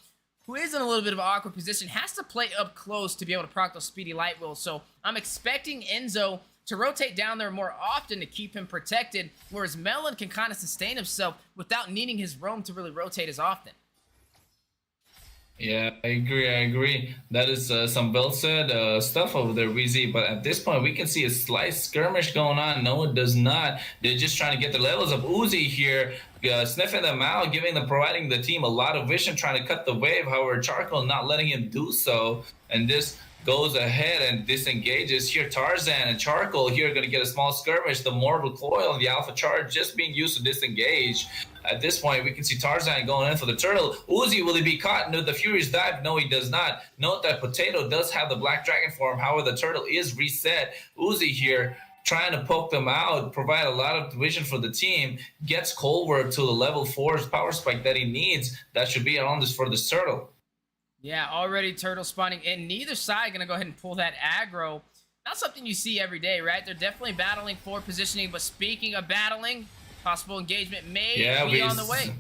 who is in a little bit of an awkward position, has to play up close to be able to proc those speedy light wheels. So I'm expecting Enzo to rotate down there more often to keep him protected, whereas Melon can kind of sustain himself without needing his roam to really rotate as often. Yeah, I agree. That is some well said stuff over there, Weezy. But at this point, we can see a slight skirmish going on. No, it does not. They're just trying to get the levels of Uzi here, sniffing them out, providing the team a lot of vision, trying to cut the wave. However, Charcoal not letting him do so. And this goes ahead and disengages. Here Tarzan and Charcoal here are going to get a small skirmish. The Mortal Coil and the Alpha Charge just being used to disengage. At this point, we can see Tarzan going in for the turtle. Uzi, will he be caught? No, the Furious Dive? No, he does not. Note that Potato does have the Black Dragon form. However, the turtle is reset. Uzi here trying to poke them out, provide a lot of vision for the team, gets Colbert to the level 4 power spike that he needs. That should be on this for this turtle. Yeah, already turtle spawning, and neither side gonna go ahead and pull that aggro. Not something you see every day, right? They're definitely battling for positioning, but speaking of battling, possible engagement may be on the way.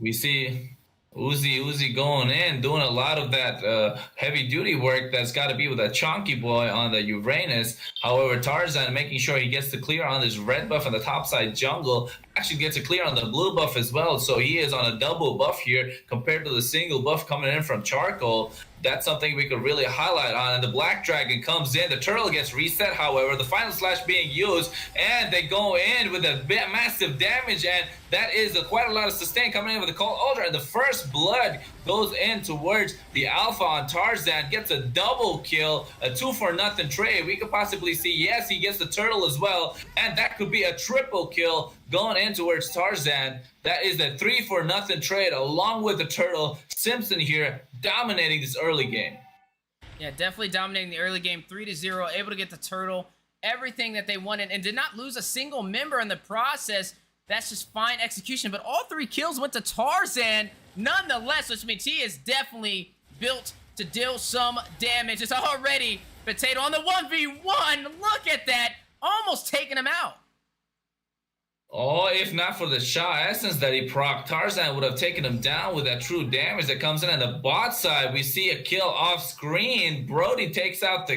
We see Uzi going in, doing a lot of that heavy duty work that's got to be with that chunky boy on the Uranus. However, Tarzan making sure he gets to clear on this red buff on the top side jungle, actually gets to clear on the blue buff as well. So he is on a double buff here compared to the single buff coming in from Charcoal. That's something we could really highlight on. And the Black Dragon comes in. The turtle gets reset, however. The final slash being used. And they go in with a massive damage. And that is quite a lot of sustain coming in with the Cold Ultra. And the first blood goes in towards the Alpha on Tarzan. Gets a double kill. A 2-for-0 trade. We could possibly see, yes, he gets the turtle as well. And that could be a triple kill going in towards Tarzan. That is a 3-for-0 trade along with the turtle. Simpson here dominating this early game. Yeah, definitely dominating the early game. 3-0, able to get the turtle, everything that they wanted, and did not lose a single member in the process. That's just fine execution. But all 3 kills went to Tarzan nonetheless, which means he is definitely built to deal some damage. It's already Potato on the 1v1. Look at that. Almost taking him out. Oh, if not for the Shah Essence that he proc, Tarzan would have taken him down with that true damage that comes in. On the bot side, we see a kill off screen. Brody takes out the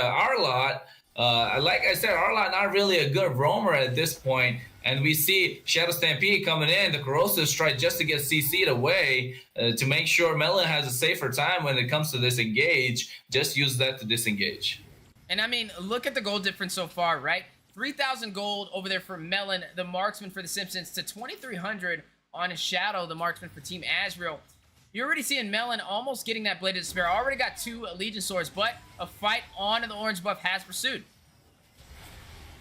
Arlott. Like I said, Arlott not really a good roamer at this point. And we see Shadow Stampede coming in, the Corrosive Strike just to get CC'd away to make sure Melon has a safer time when it comes to disengage. Just use that to disengage. And I mean, look at the gold difference so far, right? 3,000 gold over there for Melon, the marksman for the Simpsons, to 2,300 on Shadow, the marksman for Team Azrael. You're already seeing Melon almost getting that Blade of Despair. Already got 2 Legion Swords, but a fight on the orange buff has pursued.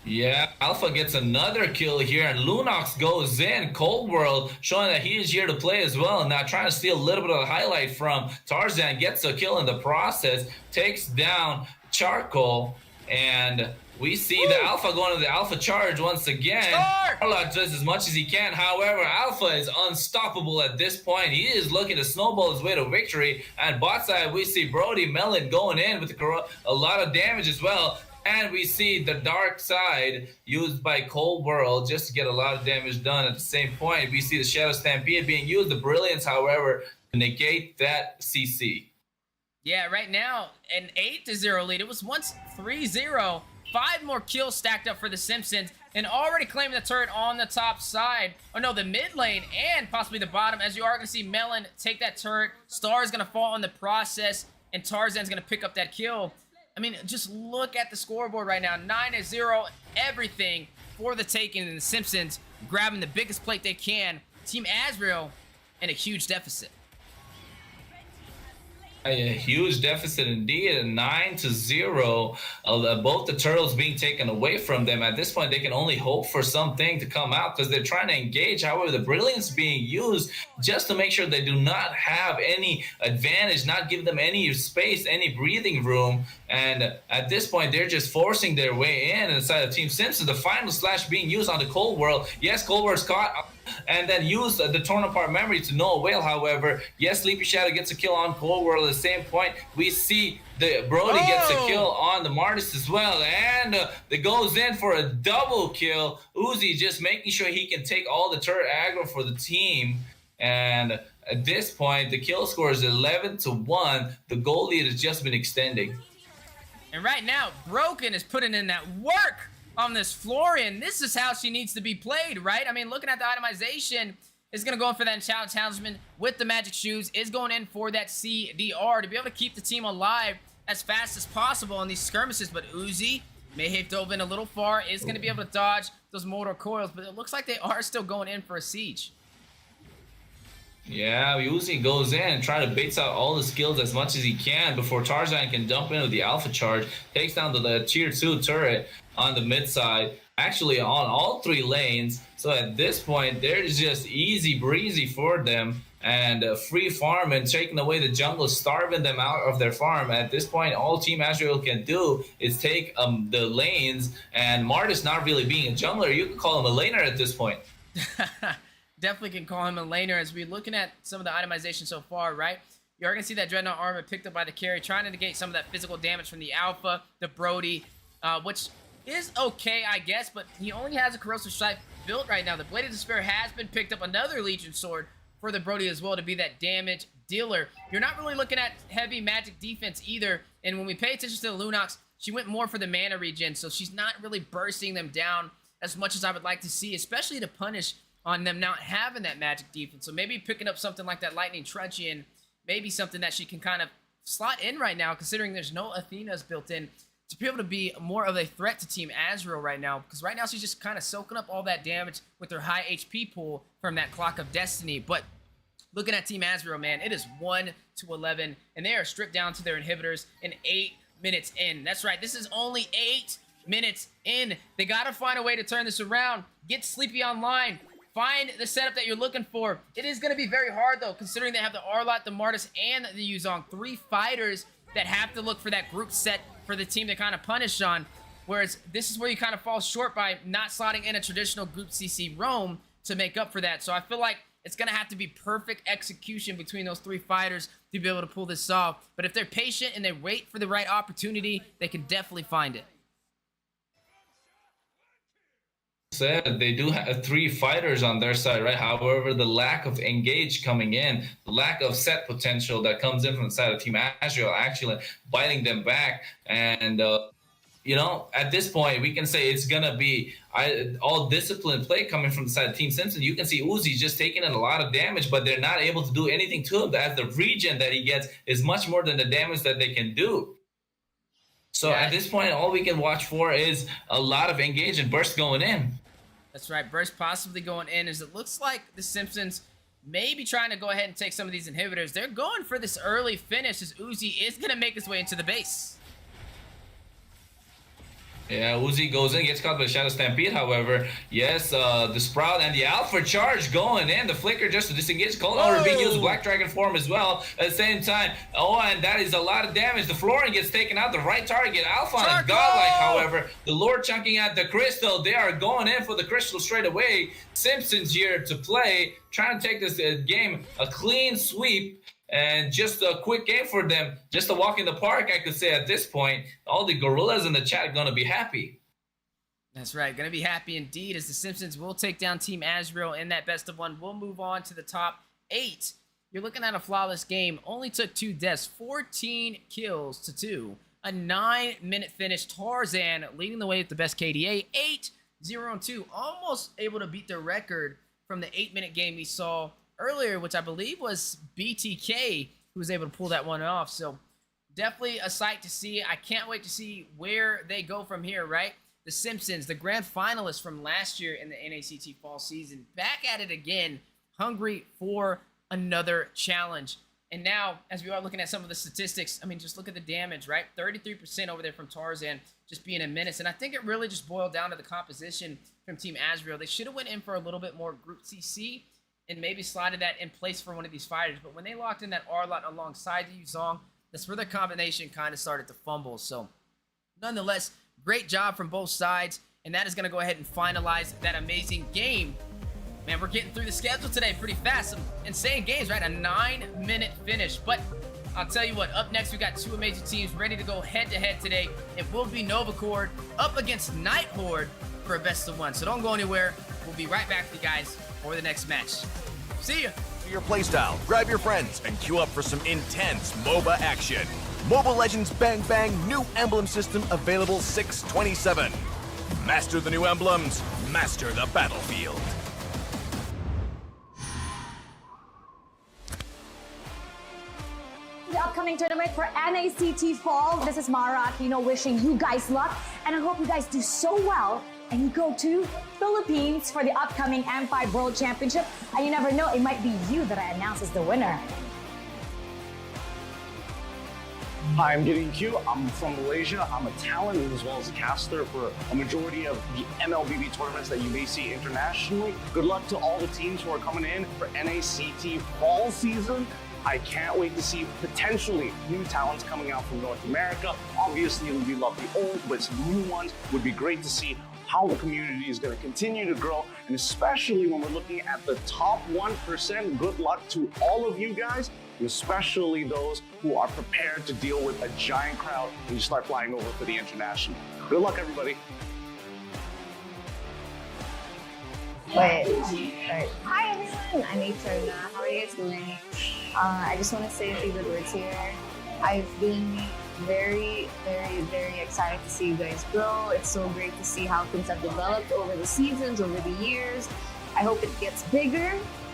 Yeah, Alpha gets another kill here, and Lunox goes in. Cold World showing that he is here to play as well. Now trying to steal a little bit of the highlight from Tarzan, gets a kill in the process, takes down Charcoal, and we see the Alpha going to the Alpha Charge once again. Arlott does as much as he can. However, Alpha is unstoppable at this point. He is looking to snowball his way to victory. And bot side, we see Brody Melon going in with a lot of damage as well. And we see the dark side used by Cold World just to get a lot of damage done. At the same point, we see the Shadow Stampede being used. The Brilliance, however, to negate that CC. Yeah, right now, an 8-0 lead. It was once 3-0. 5 more kills stacked up for the Simpsons, and already claiming the turret on the top side. Oh no, the mid lane and possibly the bottom, as you are going to see Melon take that turret. Star is going to fall in the process, and Tarzan's going to pick up that kill. I mean, just look at the scoreboard right now. 9-0, everything for the taking, and the Simpsons grabbing the biggest plate they can. Team Azrael in a huge deficit. A huge deficit indeed, a 9-0. Both the turtles being taken away from them. At this point, they can only hope for something to come out because they're trying to engage. However, the Brilliance being used just to make sure they do not have any advantage, not give them any space, any breathing room. And at this point, they're just forcing their way in inside of Team Simpsons. The final slash being used on the Cold World. Yes, Cold World's caught and then use the torn apart memory to no avail. However, yes, Sleepy Shadow gets a kill on Cold World. At the same point, we see the Brody gets a kill on the Martis as well, and it goes in for a double kill. Uzi just making sure he can take all the turret aggro for the team. And at this point, the kill score is 11-1. The goal lead has just been extending. And right now, Broken is putting in that work on this Florian. This is how she needs to be played, right? I mean, looking at the itemization, is going to go in for that talisman with the magic shoes, is going in for that CDR to be able to keep the team alive as fast as possible in these skirmishes. But Uzi may have dove in a little far, is going to be able to dodge those mortar coils, but it looks like they are still going in for a siege. Yeah, Uzi goes in and try to baits out all the skills as much as he can before Tarzan can dump into the Alpha Charge, takes down the tier 2 turret on the mid side, actually on all 3 lanes. So at this point, there's just easy breezy for them, and free farm and taking away the jungle, starving them out of their farm. At this point, all Team Azrael can do is take the lanes, and Martis not really being a jungler, you could call him a laner at this point. Definitely can call him a laner. As we're looking at some of the itemization so far, right? You are going to see that Dreadnought armor picked up by the carry, trying to negate some of that physical damage from the Alpha, the Brody, which is okay, I guess, but he only has a Corrosive Strike built right now. The Blade of Despair has been picked up, another Legion Sword for the Brody as well to be that damage dealer. You're not really looking at heavy magic defense either, and when we pay attention to the Lunox, she went more for the mana regen, so she's not really bursting them down as much as I would like to see, especially to punish on them not having that magic defense. So maybe picking up something like that Lightning Truncheon, maybe something that she can kind of slot in right now, considering there's no Athenas built in, to be able to be more of a threat to Team Azrael right now, because right now she's just kind of soaking up all that damage with her high HP pool from that Clock of Destiny. But looking at Team Azrael, man, it is 1-11, and they are stripped down to their inhibitors in 8 minutes in. That's right, this is only 8 minutes in. They got to find a way to turn this around. Get Sleepy online. Find the setup that you're looking for. It is going to be very hard, though, considering they have the Arlott, the Martis, and the Yuzong. 3 fighters that have to look for that group set for the team to kind of punish on. Whereas this is where you kind of fall short by not slotting in a traditional group CC roam to make up for that. So I feel like it's going to have to be perfect execution between those 3 fighters to be able to pull this off. But if they're patient and they wait for the right opportunity, they can definitely find it. Said they do have 3 fighters on their side, right? However, the lack of engage coming in, the lack of set potential that comes in from the side of Team Azrael actually biting them back. And you know, at this point, we can say it's gonna be all disciplined play coming from the side of Team Simpson. You can see Uzi just taking in a lot of damage, but they're not able to do anything to him, as the regen that he gets is much more than the damage that they can do. So at this point, all we can watch for is a lot of engage and burst going in. That's right, burst possibly going in, as it looks like the Simpsons may be trying to go ahead and take some of these inhibitors. They're going for this early finish, as Uzi is going to make his way into the base. Yeah, Uzi goes in, gets caught by the Shadow Stampede, however. Yes, the Sprout and the Alpha Charge going in. The Flicker just to disengage. Cold Order being used, Black Dragon form as well at the same time. Oh, and that is a lot of damage. The Flooring gets taken out. The right target, Alpha and Godlike, however. The Lord chunking at the Crystal. They are going in for the Crystal straight away. Simpsons here to play, trying to take this game a clean sweep. And just a quick game for them. Just a walk in the park, I could say at this point. All the gorillas in the chat are going to be happy. That's right. Going to be happy indeed, as the Simpsons will take down Team Azrael in that best of 1. We'll move on to the top 8. You're looking at a flawless game. Only took 2 deaths. 14 kills to 2. A 9-minute finish. Tarzan leading the way with the best KDA. 8-0-2. Almost able to beat the record from the 8-minute game we saw earlier, which I believe was BTK who was able to pull that one off. So definitely a sight to see. I can't wait to see where they go from here, right? The Simpsons, the grand finalists from last year in the NACT fall season, back at it again, hungry for another challenge. And now, as we are looking at some of the statistics, I mean, just look at the damage, right? 33% over there from Tarzan, just being a menace. And I think it really just boiled down to the composition from Team Azrael. They should have went in for a little bit more group CC and maybe slotted that in place for one of these fighters. But when they locked in that Arlott alongside the Yuzong, that's where the combination kind of started to fumble. So nonetheless, great job from both sides. And that is going to go ahead and finalize that amazing game. Man, we're getting through the schedule today pretty fast. Some insane games, right? A 9-minute finish. But I'll tell you what, up next we got 2 amazing teams ready to go head-to-head today. It will be Novacord up against Nighthorde for a best of 1. So don't go anywhere. We'll be right back with you guys for the next match. See ya! For your playstyle, grab your friends and queue up for some intense MOBA action. Mobile Legends Bang Bang new emblem system available 6/27. Master the new emblems, master the battlefield. The upcoming tournament for NACT Fall. This is Mara Aquino wishing you guys luck, and I hope you guys do so well and you go to Philippines for the upcoming M5 World Championship. And you never know, it might be you that I announce as the winner. Hi, I'm Gideon Q. I'm from Malaysia. I'm a talent as well as a caster for a majority of the MLBB tournaments that you may see internationally. Good luck to all the teams who are coming in for NACT fall season. I can't wait to see potentially new talents coming out from North America. Obviously, we love the old, but some new ones would be great to see how the community is going to continue to grow, and especially when we're looking at the top 1%. Good luck to all of you guys, and especially those who are prepared to deal with a giant crowd when you start flying over for the international. Good luck, everybody. Wait. Hi everyone, I'm Nighthorde. How are you guys doing? I just want to say a few good words here. I've been very excited to see you guys grow. It's so great to see how things have developed over the seasons, over the years. I hope it gets bigger.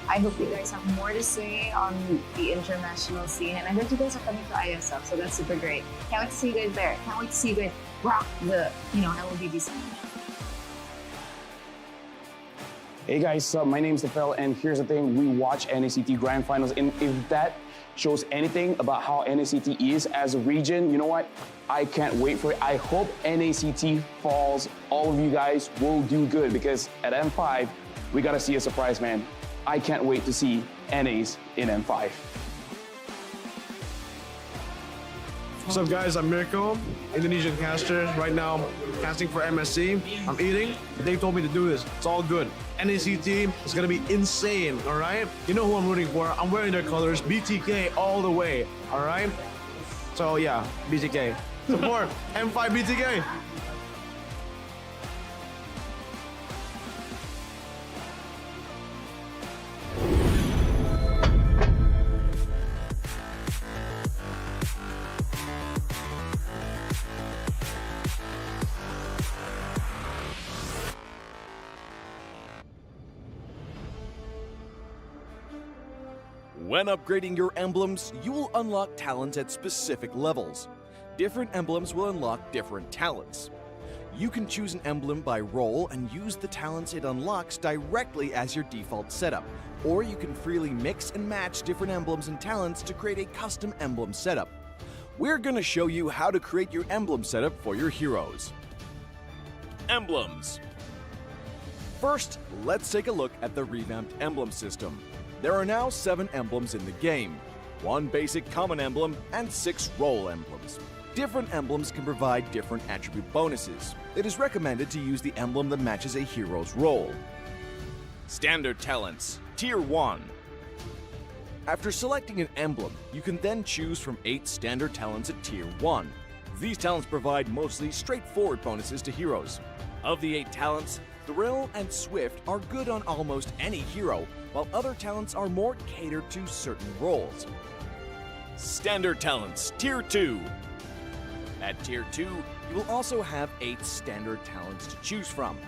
I hope you guys have more to say on the international scene. And I heard you guys are coming to ISF, so that's super great. Can't wait to see you guys there. Can't wait to see you guys rock the, LOBB scene. Hey guys, my name's Phil, and here's the thing: we watch NACT Grand Finals, and if that shows anything about how NACT is as a region, you know what? I can't wait for it. I hope NACT falls. All of you guys will do good, because at M5, we gotta see a surprise, man. I can't wait to see NAs in M5. What's up guys, I'm Mirko, Indonesian caster. Right now, casting for MSC. I'm eating. They told me to do this. It's all good. NACT is gonna be insane, all right? You know who I'm rooting for. I'm wearing their colors, BTK all the way, all right? So yeah, BTK. Support M5 BTK. When upgrading your emblems, you will unlock talent at specific levels. Different emblems will unlock different talents. You can choose an emblem by role and use the talents it unlocks directly as your default setup, or you can freely mix and match different emblems and talents to create a custom emblem setup. We're going to show you how to create your emblem setup for your heroes. Emblems. First, let's take a look at the revamped emblem system. There are now 7 emblems in the game, 1 basic common emblem and 6 role emblems. Different emblems can provide different attribute bonuses. It is recommended to use the emblem that matches a hero's role. Standard talents, Tier 1. After selecting an emblem, you can then choose from 8 standard talents at Tier 1. These talents provide mostly straightforward bonuses to heroes. Of the 8 talents, Thrill and Swift are good on almost any hero, while other talents are more catered to certain roles. Standard talents, Tier 2. At Tier 2, you will also have 8 standard talents to choose from.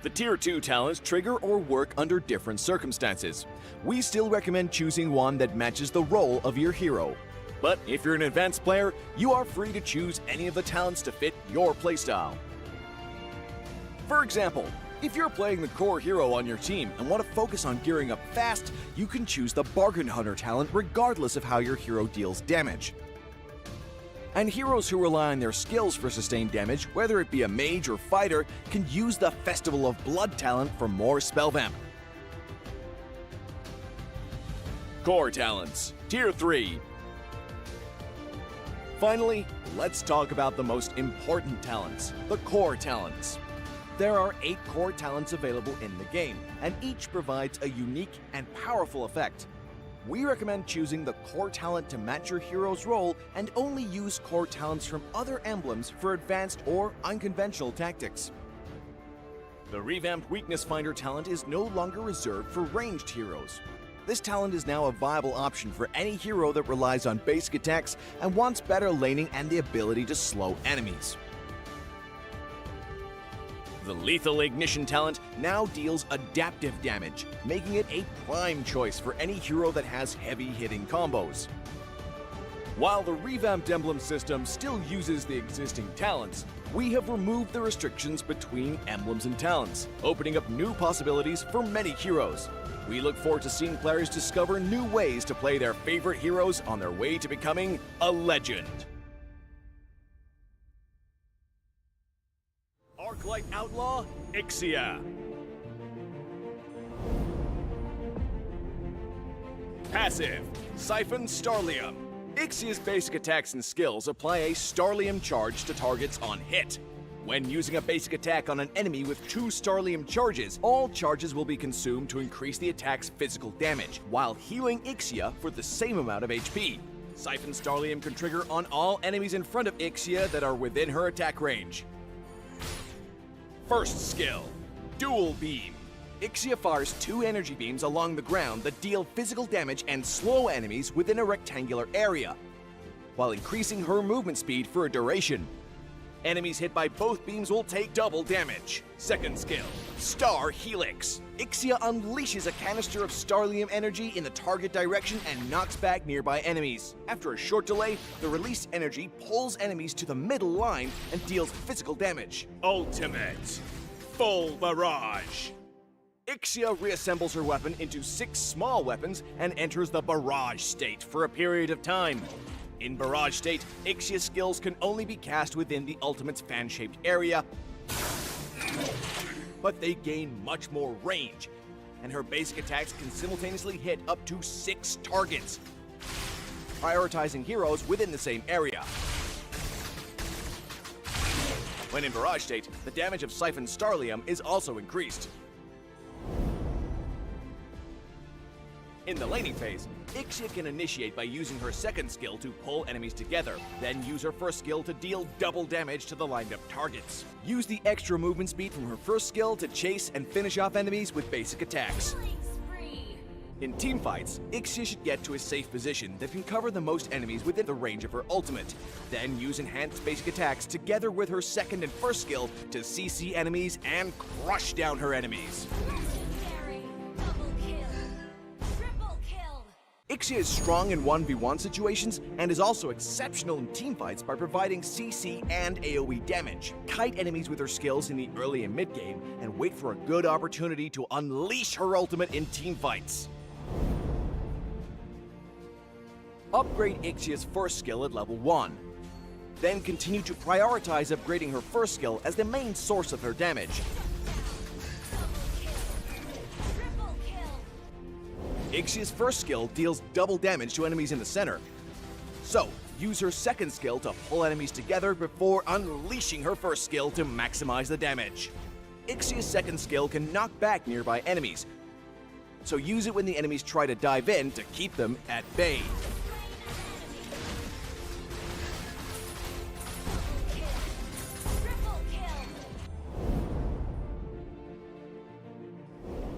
The Tier 2 talents trigger or work under different circumstances. We still recommend choosing one that matches the role of your hero. But if you're an advanced player, you are free to choose any of the talents to fit your playstyle. For example, if you're playing the core hero on your team and want to focus on gearing up fast, you can choose the Bargain Hunter talent regardless of how your hero deals damage. And heroes who rely on their skills for sustained damage, whether it be a mage or fighter, can use the Festival of Blood talent for more spell vamp. Core talents, Tier 3. Finally, let's talk about the most important talents, the core talents. There are 8 core talents available in the game, and each provides a unique and powerful effect. We recommend choosing the core talent to match your hero's role and only use core talents from other emblems for advanced or unconventional tactics. The revamped Weakness Finder talent is no longer reserved for ranged heroes. This talent is now a viable option for any hero that relies on basic attacks and wants better laning and the ability to slow enemies. The Lethal Ignition talent now deals adaptive damage, making it a prime choice for any hero that has heavy-hitting combos. While the revamped emblem system still uses the existing talents, we have removed the restrictions between emblems and talents, opening up new possibilities for many heroes. We look forward to seeing players discover new ways to play their favorite heroes on their way to becoming a legend. Arclight Outlaw, Ixia. Passive, Siphon Starlium. Ixia's basic attacks and skills apply a Starlium charge to targets on hit. When using a basic attack on an enemy with 2 Starlium charges, all charges will be consumed to increase the attack's physical damage, while healing Ixia for the same amount of HP. Siphon Starlium can trigger on all enemies in front of Ixia that are within her attack range. First skill, Dual Beam. Ixia fires 2 energy beams along the ground that deal physical damage and slow enemies within a rectangular area, while increasing her movement speed for a duration. Enemies hit by both beams will take double damage. Second skill, Star Helix. Ixia unleashes a canister of Starlium energy in the target direction and knocks back nearby enemies. After a short delay, the released energy pulls enemies to the middle line and deals physical damage. Ultimate, Full Barrage. Ixia reassembles her weapon into 6 small weapons and enters the Barrage state for a period of time. In Barrage state, Ixia's skills can only be cast within the Ultimate's fan-shaped area, but they gain much more range, and her basic attacks can simultaneously hit up to 6 targets, prioritizing heroes within the same area. When in Barrage state, the damage of Siphon Starlium is also increased. In the laning phase, Ixia can initiate by using her second skill to pull enemies together, then use her first skill to deal double damage to the lined up targets. Use the extra movement speed from her first skill to chase and finish off enemies with basic attacks. In teamfights, Ixia should get to a safe position that can cover the most enemies within the range of her ultimate, then use enhanced basic attacks together with her second and first skill to CC enemies and crush down her enemies. Ixia is strong in 1v1 situations and is also exceptional in teamfights by providing CC and AoE damage. Kite enemies with her skills in the early and mid game and wait for a good opportunity to unleash her ultimate in teamfights. Upgrade Ixia's first skill at level 1. Then continue to prioritize upgrading her first skill as the main source of her damage. Ixia's first skill deals double damage to enemies in the center, so use her second skill to pull enemies together before unleashing her first skill to maximize the damage. Ixia's second skill can knock back nearby enemies, so use it when the enemies try to dive in to keep them at bay.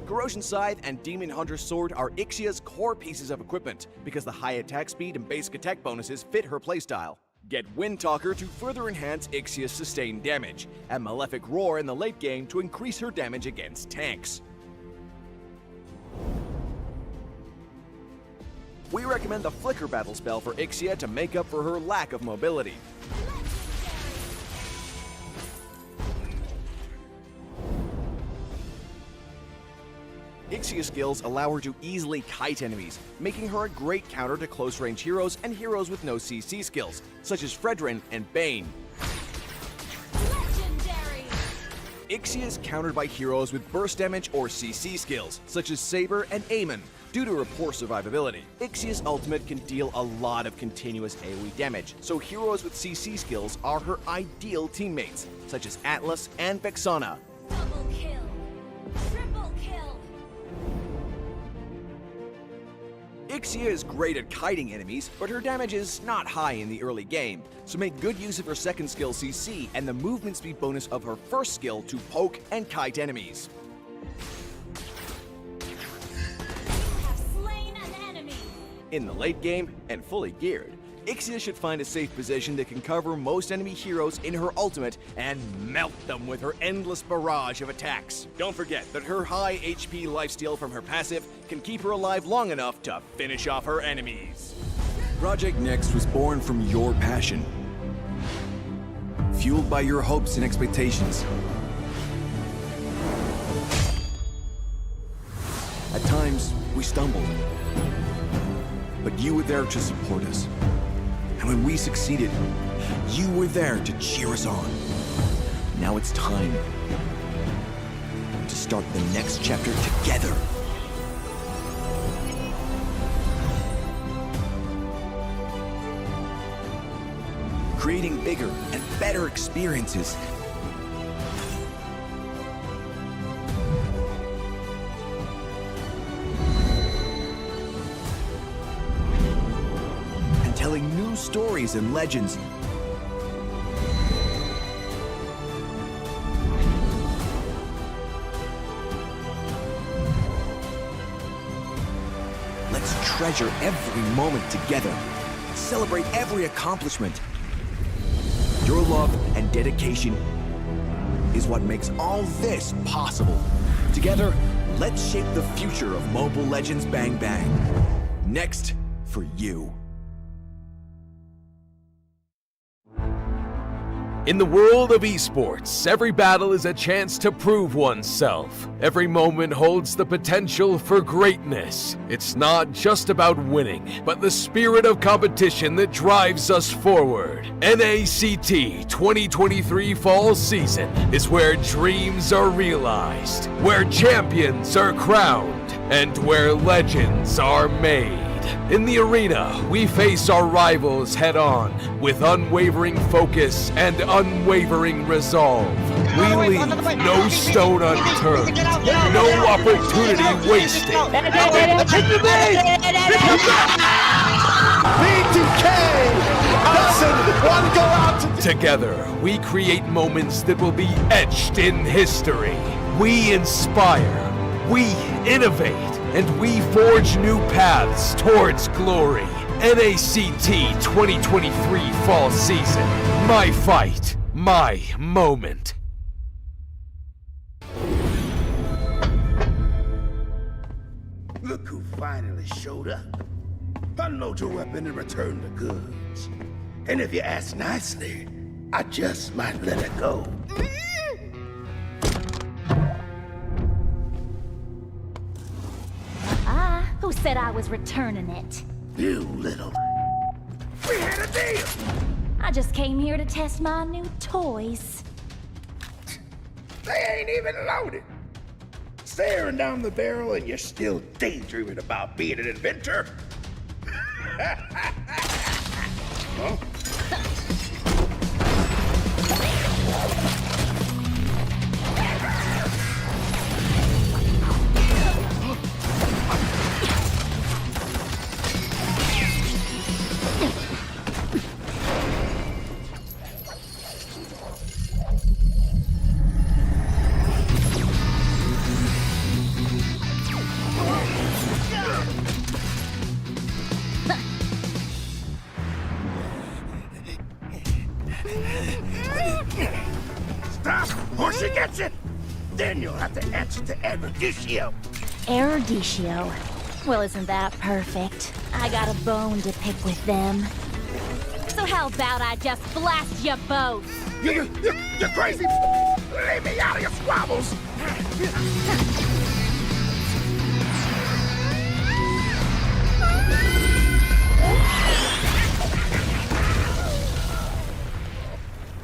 Corrosion Scythe and Demon Hunter's Sword are Ixia's core pieces of equipment because the high attack speed and basic attack bonuses fit her playstyle. Get Windtalker to further enhance Ixia's sustained damage, and Malefic Roar in the late game to increase her damage against tanks. We recommend the Flicker Battle spell for Ixia to make up for her lack of mobility. Ixia's skills allow her to easily kite enemies, making her a great counter to close-range heroes and heroes with no CC skills, such as Fredrin and Bane. Legendary! Ixia is countered by heroes with burst damage or CC skills, such as Saber and Aemon, due to her poor survivability. Ixia's ultimate can deal a lot of continuous AoE damage, so heroes with CC skills are her ideal teammates, such as Atlas and Vexana. Double kill! Triple kill! Ixia is great at kiting enemies, but her damage is not high in the early game, so make good use of her second skill CC and the movement speed bonus of her first skill to poke and kite enemies. In the late game, and fully geared, Ixia should find a safe position that can cover most enemy heroes in her ultimate and melt them with her endless barrage of attacks. Don't forget that her high HP lifesteal from her passive can keep her alive long enough to finish off her enemies. Project Next was born from your passion, fueled by your hopes and expectations. At times, we stumbled, but you were there to support us. And when we succeeded, you were there to cheer us on. Now it's time to start the next chapter together. Creating bigger and better experiences. And telling new stories and legends. Let's treasure every moment together. Celebrate every accomplishment. Your love and dedication is what makes all this possible. Together, let's shape the future of Mobile Legends Bang Bang. Next for you. In the world of esports, every battle is a chance to prove oneself. Every moment holds the potential for greatness. It's not just about winning, but the spirit of competition that drives us forward. NACT 2023 Fall Season is where dreams are realized, where champions are crowned, and where legends are made. In the arena, we face our rivals head-on with unwavering focus and unwavering resolve. We leave no stone unturned, no opportunity wasted. Together, we create moments that will be etched in history. We inspire, we innovate, and we forge new paths towards glory. NACT 2023 Fall Season. My fight, my moment. Look who finally showed up. Unload your weapon and return the goods. And if you ask nicely, I just might let it go. Who said I was returning it? You little... We had a deal! I just came here to test my new toys. They ain't even loaded. Staring down the barrel and you're still daydreaming about being an inventor? Huh? Stop, or she gets it! Then you'll have to answer to Eruditio. Eruditio? Well, isn't that perfect? I got a bone to pick with them. So how about I just blast you both? You're crazy! Leave me out of your squabbles!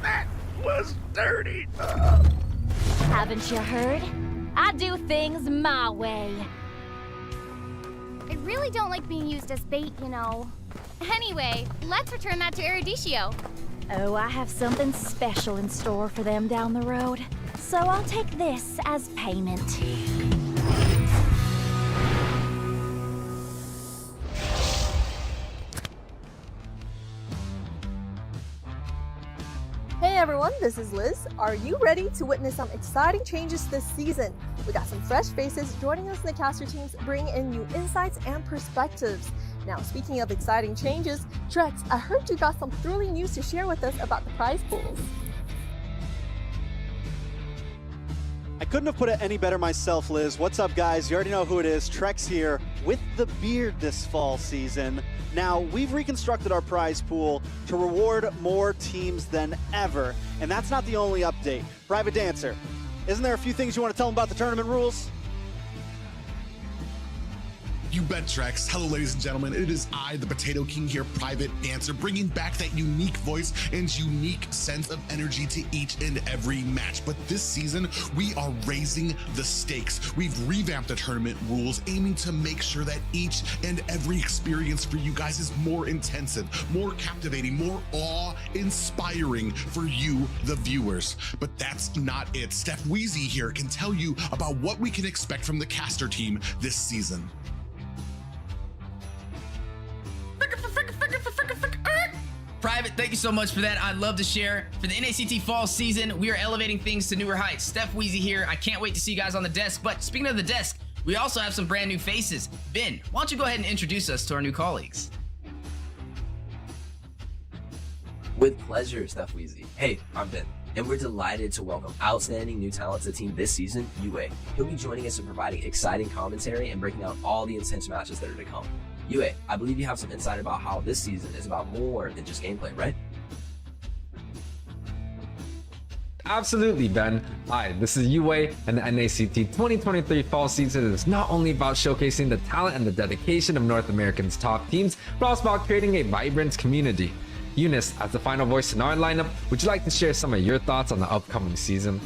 That was dirty! Haven't you heard? I do things my way. I really don't like being used as bait, you know. Anyway, let's return that to Eruditio. Oh, I have something special in store for them down the road. So I'll take this as payment. Hey everyone, this is Liz. Are you ready to witness some exciting changes this season? We got some fresh faces joining us in the caster teams, bringing in new insights and perspectives. Now, speaking of exciting changes, Trex, I heard you got some thrilling news to share with us about the prize pools. I couldn't have put it any better myself, Liz. What's up, guys? You already know who it is. Trex here with the beard this fall season. Now, we've reconstructed our prize pool to reward more teams than ever, and that's not the only update. Private Dancer, isn't there a few things you want to tell them about the tournament rules? You bet, Trex. Hello, ladies and gentlemen. It is I, the Potato King here, Private Dancer, bringing back that unique voice and unique sense of energy to each and every match. But this season, we are raising the stakes. We've revamped the tournament rules, aiming to make sure that each and every experience for you guys is more intensive, more captivating, more awe-inspiring for you, the viewers. But that's not it. Steph Weezy here can tell you about what we can expect from the caster team this season. Private, thank you so much for that. I'd love to share. For the NACT fall season, we are elevating things to newer heights. Steph Weezy here. I can't wait to see you guys on the desk. But speaking of the desk, we also have some brand new faces. Ben, why don't you go ahead and introduce us to our new colleagues? With pleasure, Steph Weezy. Hey, I'm Ben, and we're delighted to welcome outstanding new talent to the team this season, Yue. He'll be joining us and providing exciting commentary and breaking out all the intense matches that are to come. Yue, I believe you have some insight about how this season is about more than just gameplay, right? Absolutely, Ben. Hi, this is Yue, and the NACT 2023 fall season is not only about showcasing the talent and the dedication of North America's top teams, but also about creating a vibrant community. Eunice, as the final voice in our lineup, would you like to share some of your thoughts on the upcoming season?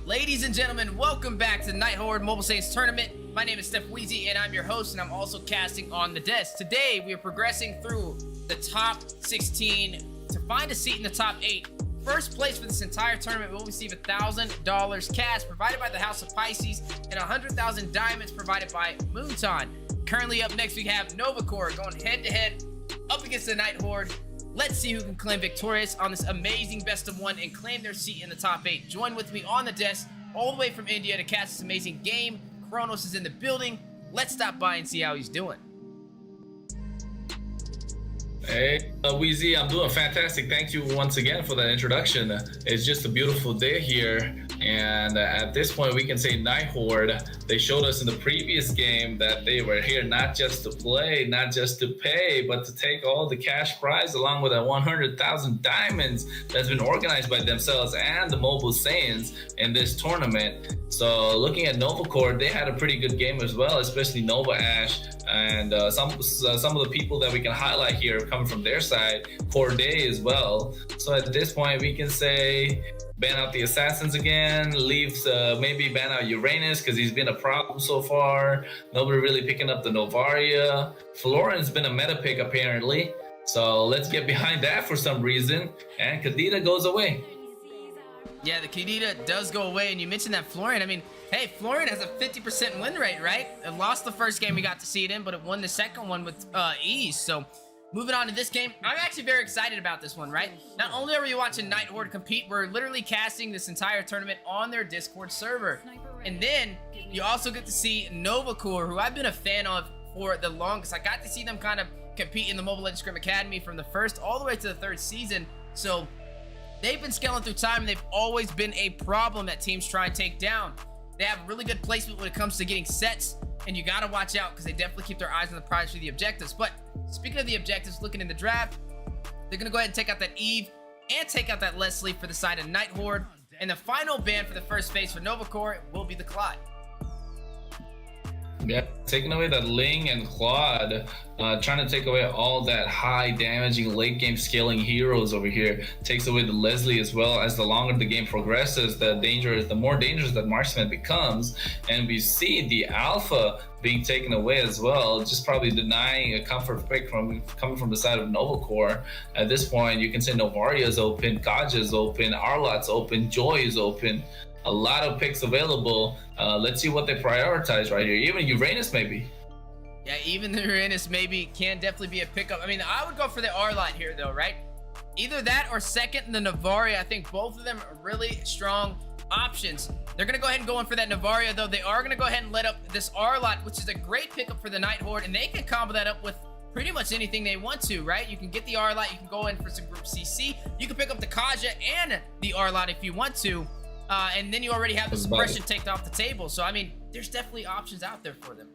Ladies and gentlemen, welcome back to the Nighthorde Mobile Saiyans tournament. My name is Steph Weezy, and I'm your host, and I'm also casting on the desk. Today, we are progressing through the top 16 to find a seat in the top 8. First place for this entire tournament will receive $1,000 cash provided by the House of Pisces and 100,000 diamonds provided by Moonton. Currently up next, we have Novacore going head-to-head up against the Nighthorde. Let's see who can claim victorious on this amazing best of one and claim their seat in the top 8. Join with me on the desk all the way from India to cast this amazing game. Kronos is in the building. Let's stop by and see how he's doing. Hey, Weezy, I'm doing fantastic. Thank you once again for that introduction. It's just a beautiful day here. And at this point, we can say Nighthorde, they showed us in the previous game that they were here not just to play, not just to pay, but to take all the cash prize along with that 100,000 diamonds that's been organized by themselves and the Mobile Saiyans in this tournament. So looking at Novacore, they had a pretty good game as well, especially Nova Ash. And some of the people that we can highlight here coming from their side, Corday as well. So at this point, we can say ban out the Assassins again, leaves maybe ban out Uranus because he's been a problem so far. Nobody really picking up the Novaria. Florin's been a meta pick apparently. So let's get behind that for some reason. And Kadita goes away. Yeah, the Kadita does go away, and you mentioned that Florin. I mean, hey, Florin has a 50% win rate, right? It lost the first game we got to see it in, but it won the second one with ease. So moving on to this game, I'm actually very excited about this one, right? Not only are we watching Nighthorde compete, we're literally casting this entire tournament on their Discord server. And then you also get to see Novacore, who I've been a fan of for the longest. I got to see them kind of compete in the Mobile Legends Scrim Academy from the first all the way to the third season. So they've been scaling through time, and they've always been a problem that teams try and take down. They have really good placement when it comes to getting sets, and you got to watch out because they definitely keep their eyes on the prize for the objectives. But speaking of the objectives, looking in the draft, they're going to go ahead and take out that Eve and take out that Leslie for the side of Nighthorde. And the final ban for the first phase for Novacore will be the Claude. Yeah, taking away that Ling and Claude, trying to take away all that high damaging late game scaling heroes over here. Takes away the Leslie as well. As the longer the game progresses, the more dangerous that marksman becomes. And we see the Alpha being taken away as well, just probably denying a comfort pick coming from the side of Novacore. At this point, you can say Novaria is open, Kaja is open, Arlot's open, Joy is open. A lot of picks available. Let's see what they prioritize right here. Even Uranus maybe. Yeah, even the Uranus maybe can definitely be a pickup. I mean, I would go for the Arlot here though, right? Either that or second the Navaria. I think both of them are really strong options. They're gonna go ahead and go in for that Navaria though. They are gonna go ahead and let up this Arlot, which is a great pickup for the Nighthorde, and they can combo that up with pretty much anything they want to, right? You can get the Arlot, you can go in for some group CC, you can pick up the Kaja and the Arlot if you want to. and then you already have the suppression taken off the table. So I mean, there's definitely options out there for them.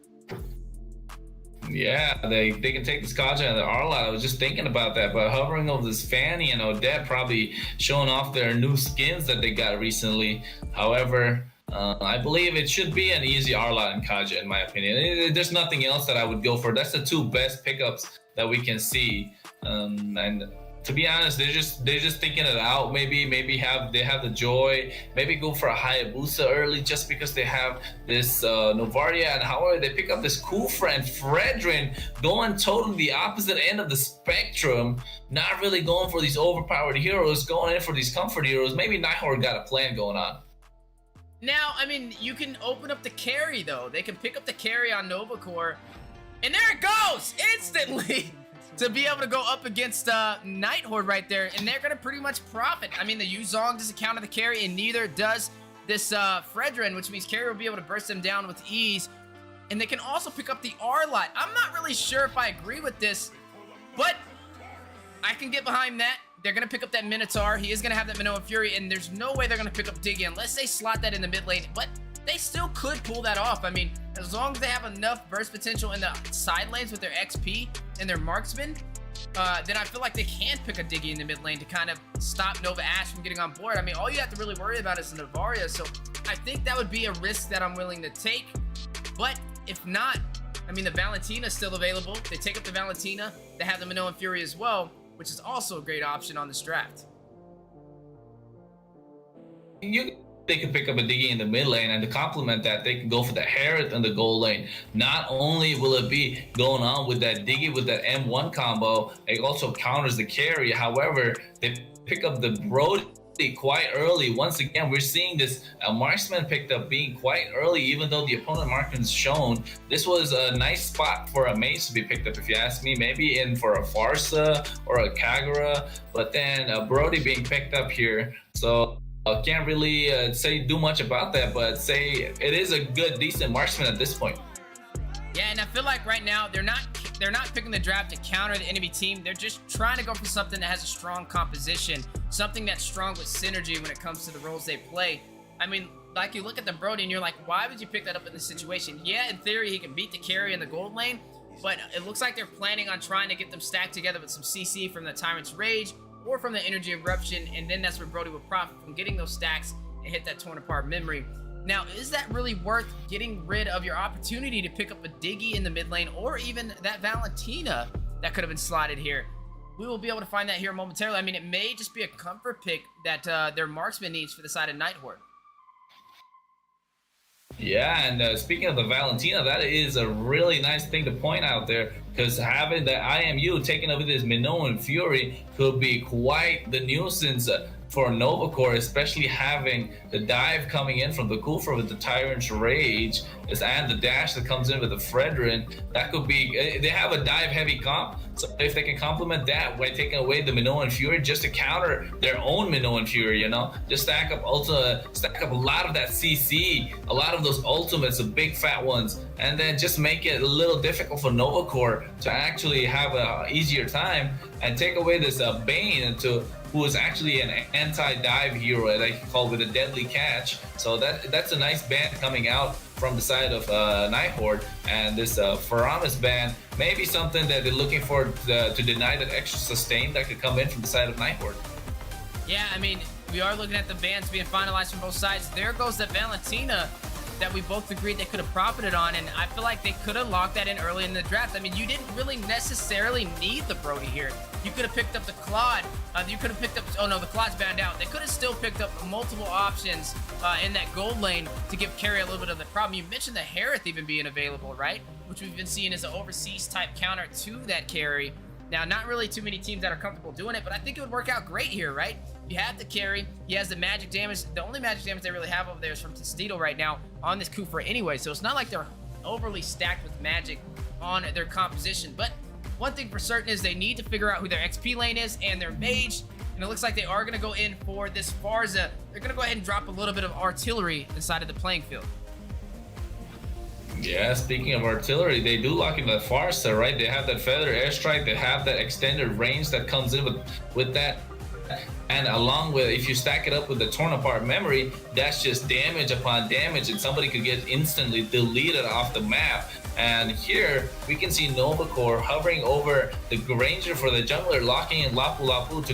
Yeah, they can take this Kaja and the Arlot. I was just thinking about that, but hovering over this Fanny and Odette probably showing off their new skins that they got recently. However, I believe it should be an easy Arlot and Kaja in my opinion. There's nothing else that I would go for. That's the two best pickups that we can see. And to be honest, they're just thinking it out. Maybe they have the joy. Maybe go for a Hayabusa early just because they have this Novaria, and however they pick up this Kufra and Fredrin, going totally the opposite end of the spectrum. Not really going for these overpowered heroes, going in for these comfort heroes. Maybe Nighthorde got a plan going on. Now, I mean, you can open up the carry though. They can pick up the carry on Novacore, and there it goes instantly. To be able to go up against Nighthorde right there, and they're gonna pretty much profit. I mean, the Yuzong doesn't counter the carry, and neither does this Fredrin, which means carry will be able to burst them down with ease. And they can also pick up the Arlot. I'm not really sure if I agree with this, but I can get behind that. They're gonna pick up that Minotaur. He is gonna have that Minoan Fury, and there's no way they're gonna pick up Diggy unless they slot that in the mid lane. But they still could pull that off. I mean, as long as they have enough burst potential in the side lanes with their XP and their marksman, then I feel like they can pick a Diggy in the mid lane to kind of stop Nova Ash from getting on board. I mean, all you have to really worry about is the Novaria, so I think that would be a risk that I'm willing to take. But if not, I mean, the Valentina is still available. They take up the Valentina. They have the Minoan Fury as well, which is also a great option on this draft. They can pick up a Diggy in the mid lane, and to complement that, they can go for the Herod in the gold lane. Not only will it be going on with that Diggy with that M1 combo, it also counters the carry. However, they pick up the Brody quite early. Once again, we're seeing this marksman picked up being quite early, even though the opponent marksman's shown. This was a nice spot for a mage to be picked up, if you ask me. Maybe in for a Farsa or a Kagura, but then Brody being picked up here. So can't really say do much about that, but say it is a good, decent marksman at this point. Yeah, and I feel like right now they're not picking the draft to counter the enemy team. They're just trying to go for something that has a strong composition, something that's strong with synergy when it comes to the roles they play. I mean, like you look at the Brody and you're like, why would you pick that up in this situation? Yeah, in theory he can beat the carry in the gold lane, but it looks like they're planning on trying to get them stacked together with some CC from the Tyrant's Rage or from the Energy Eruption, and then that's where Brody will profit from getting those stacks and hit that torn apart memory. Now, is that really worth getting rid of your opportunity to pick up a Diggy in the mid lane, or even that Valentina that could have been slotted here? We will be able to find that here momentarily. I mean, it may just be a comfort pick that their marksman needs for the side of Nighthorde. Yeah, and speaking of the Valentina, that is a really nice thing to point out there, because having the IMU taking over this Minoan Fury could be quite the nuisance for Novacore, especially having the dive coming in from the Kufra with the Tyrant's Rage and the dash that comes in with the Fredrin. That could be, they have a dive heavy comp, so if they can complement that by taking away the Minoan Fury just to counter their own Minoan Fury, you know, just stack up a lot of that CC, a lot of those ultimates, the big fat ones, and then just make it a little difficult for Novacore to actually have a easier time and take away this Bane who is actually an anti-dive hero, like you call, with a deadly catch. So that's a nice ban coming out from the side of Nighthorde, and this Faramis ban may be something that they're looking for to deny that extra sustain that could come in from the side of Nighthorde. Yeah, I mean, we are looking at the bans being finalized from both sides. There goes that Valentina that we both agreed they could have profited on, and I feel like they could have locked that in early in the draft. I mean, you didn't really necessarily need the Brody here. You could have picked up the Claude. You could have picked up, oh no, the Claude's banned out. They could have still picked up multiple options in that gold lane to give carry a little bit of the problem. You mentioned the Harith even being available, right? Which we've been seeing as an overseas type counter to that carry. Now, not really too many teams that are comfortable doing it, but I think it would work out great here, right? You have the carry, he has the magic damage. The only magic damage they really have over there is from Tostito right now on this Kufra anyway, so it's not like they're overly stacked with magic on their composition. But one thing for certain is they need to figure out who their XP lane is and their mage, and it looks like they are going to go in for this Farza. They're going to go ahead and drop a little bit of artillery inside of the playing field. Yeah, speaking of artillery, they do lock in the Farsa, right? They have that feather airstrike, they have that extended range that comes in with that And along with, if you stack it up with the torn apart memory, that's just damage upon damage, and somebody could get instantly deleted off the map. And here we can see Novacore hovering over the Granger for the jungler, locking in Lapu Lapu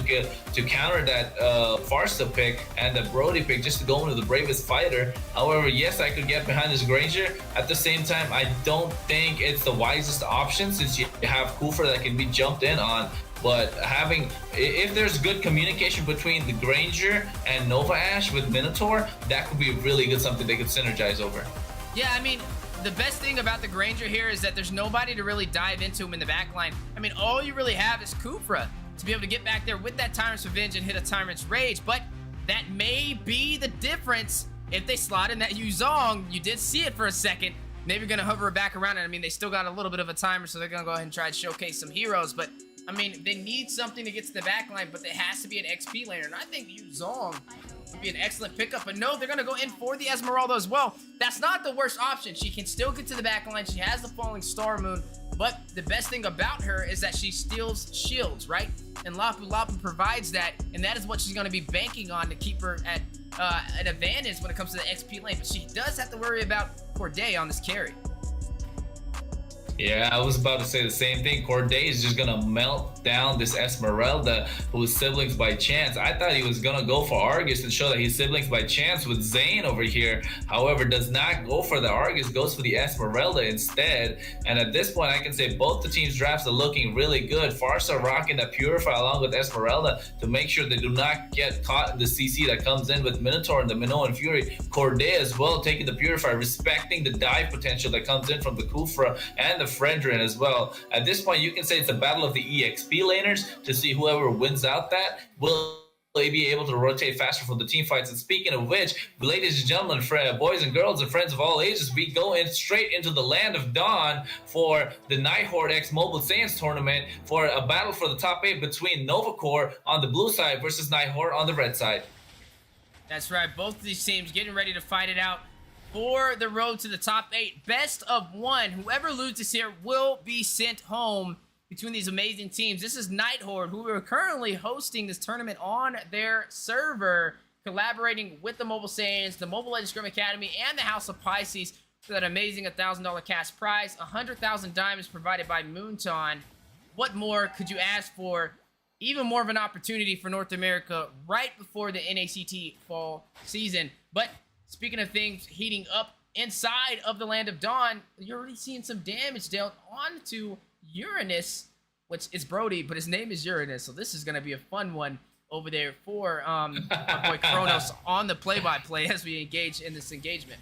to counter that Farsa pick and the Brody pick just to go into the bravest fighter. However, yes, I could get behind this Granger. At the same time, I don't think it's the wisest option since you have Kufra that can be jumped in on. But if there's good communication between the Granger and Nova Ash with Minotaur, that could be really good, something they could synergize over. Yeah, I mean, the best thing about the Granger here is that there's nobody to really dive into him in the backline. I mean, all you really have is Kufra to be able to get back there with that Tyrant's Revenge and hit a Tyrant's Rage, but that may be the difference if they slot in that Yuzong. You did see it for a second. Maybe gonna hover it back around, and I mean, they still got a little bit of a timer, so they're gonna go ahead and try to showcase some heroes, but I mean, they need something to get to the backline, but it has to be an XP laner, and I think Yuzong would be an excellent pickup. But no, they're going to go in for the Esmeralda as well. That's not the worst option. She can still get to the backline. She has the Falling Star Moon, but the best thing about her is that she steals shields, right? And Lapu Lapu provides that, and that is what she's going to be banking on to keep her at an advantage when it comes to the XP lane. But she does have to worry about Corday on this carry. Yeah, I was about to say the same thing. Corday is just gonna melt down this Esmeralda, who's siblings by chance. I thought he was gonna go for Argus and show that he's siblings by chance with Zane over here. However, does not go for the Argus, goes for the Esmeralda instead. And at this point, I can say both the teams' drafts are looking really good. Farsa rocking that Purify along with Esmeralda to make sure they do not get caught in the CC that comes in with Minotaur and the Minoan Fury. Corday as well taking the Purify, respecting the dive potential that comes in from the Kufra and the Friendrin as well. At this point, you can say it's a battle of the EXP laners to see whoever wins out that will be able to rotate faster for the team fights. And speaking of which, ladies and gentlemen, boys and girls and friends of all ages, we go in straight into the Land of Dawn for the Nighthorde X Mobile Saiyans tournament for a battle for the top 8 between Novacore on the blue side versus Nighthorde on the red side. That's right, both of these teams getting ready to fight it out for the road to the top 8. Best of 1. Whoever loses here will be sent home between these amazing teams. This is Nighthorde, who are currently hosting this tournament on their server, collaborating with the Mobile Saiyans, the Mobile Legends Scrim Academy, and the House of Pisces for that amazing $1,000 cash prize. 100,000 diamonds provided by Moonton. What more could you ask for? Even more of an opportunity for North America right before the NACT fall season. But speaking of things heating up inside of the Land of Dawn, you're already seeing some damage dealt onto Uranus, which is Brody, but his name is Uranus, so this is going to be a fun one over there for our boy Kronos on the play-by-play as we engage in this engagement.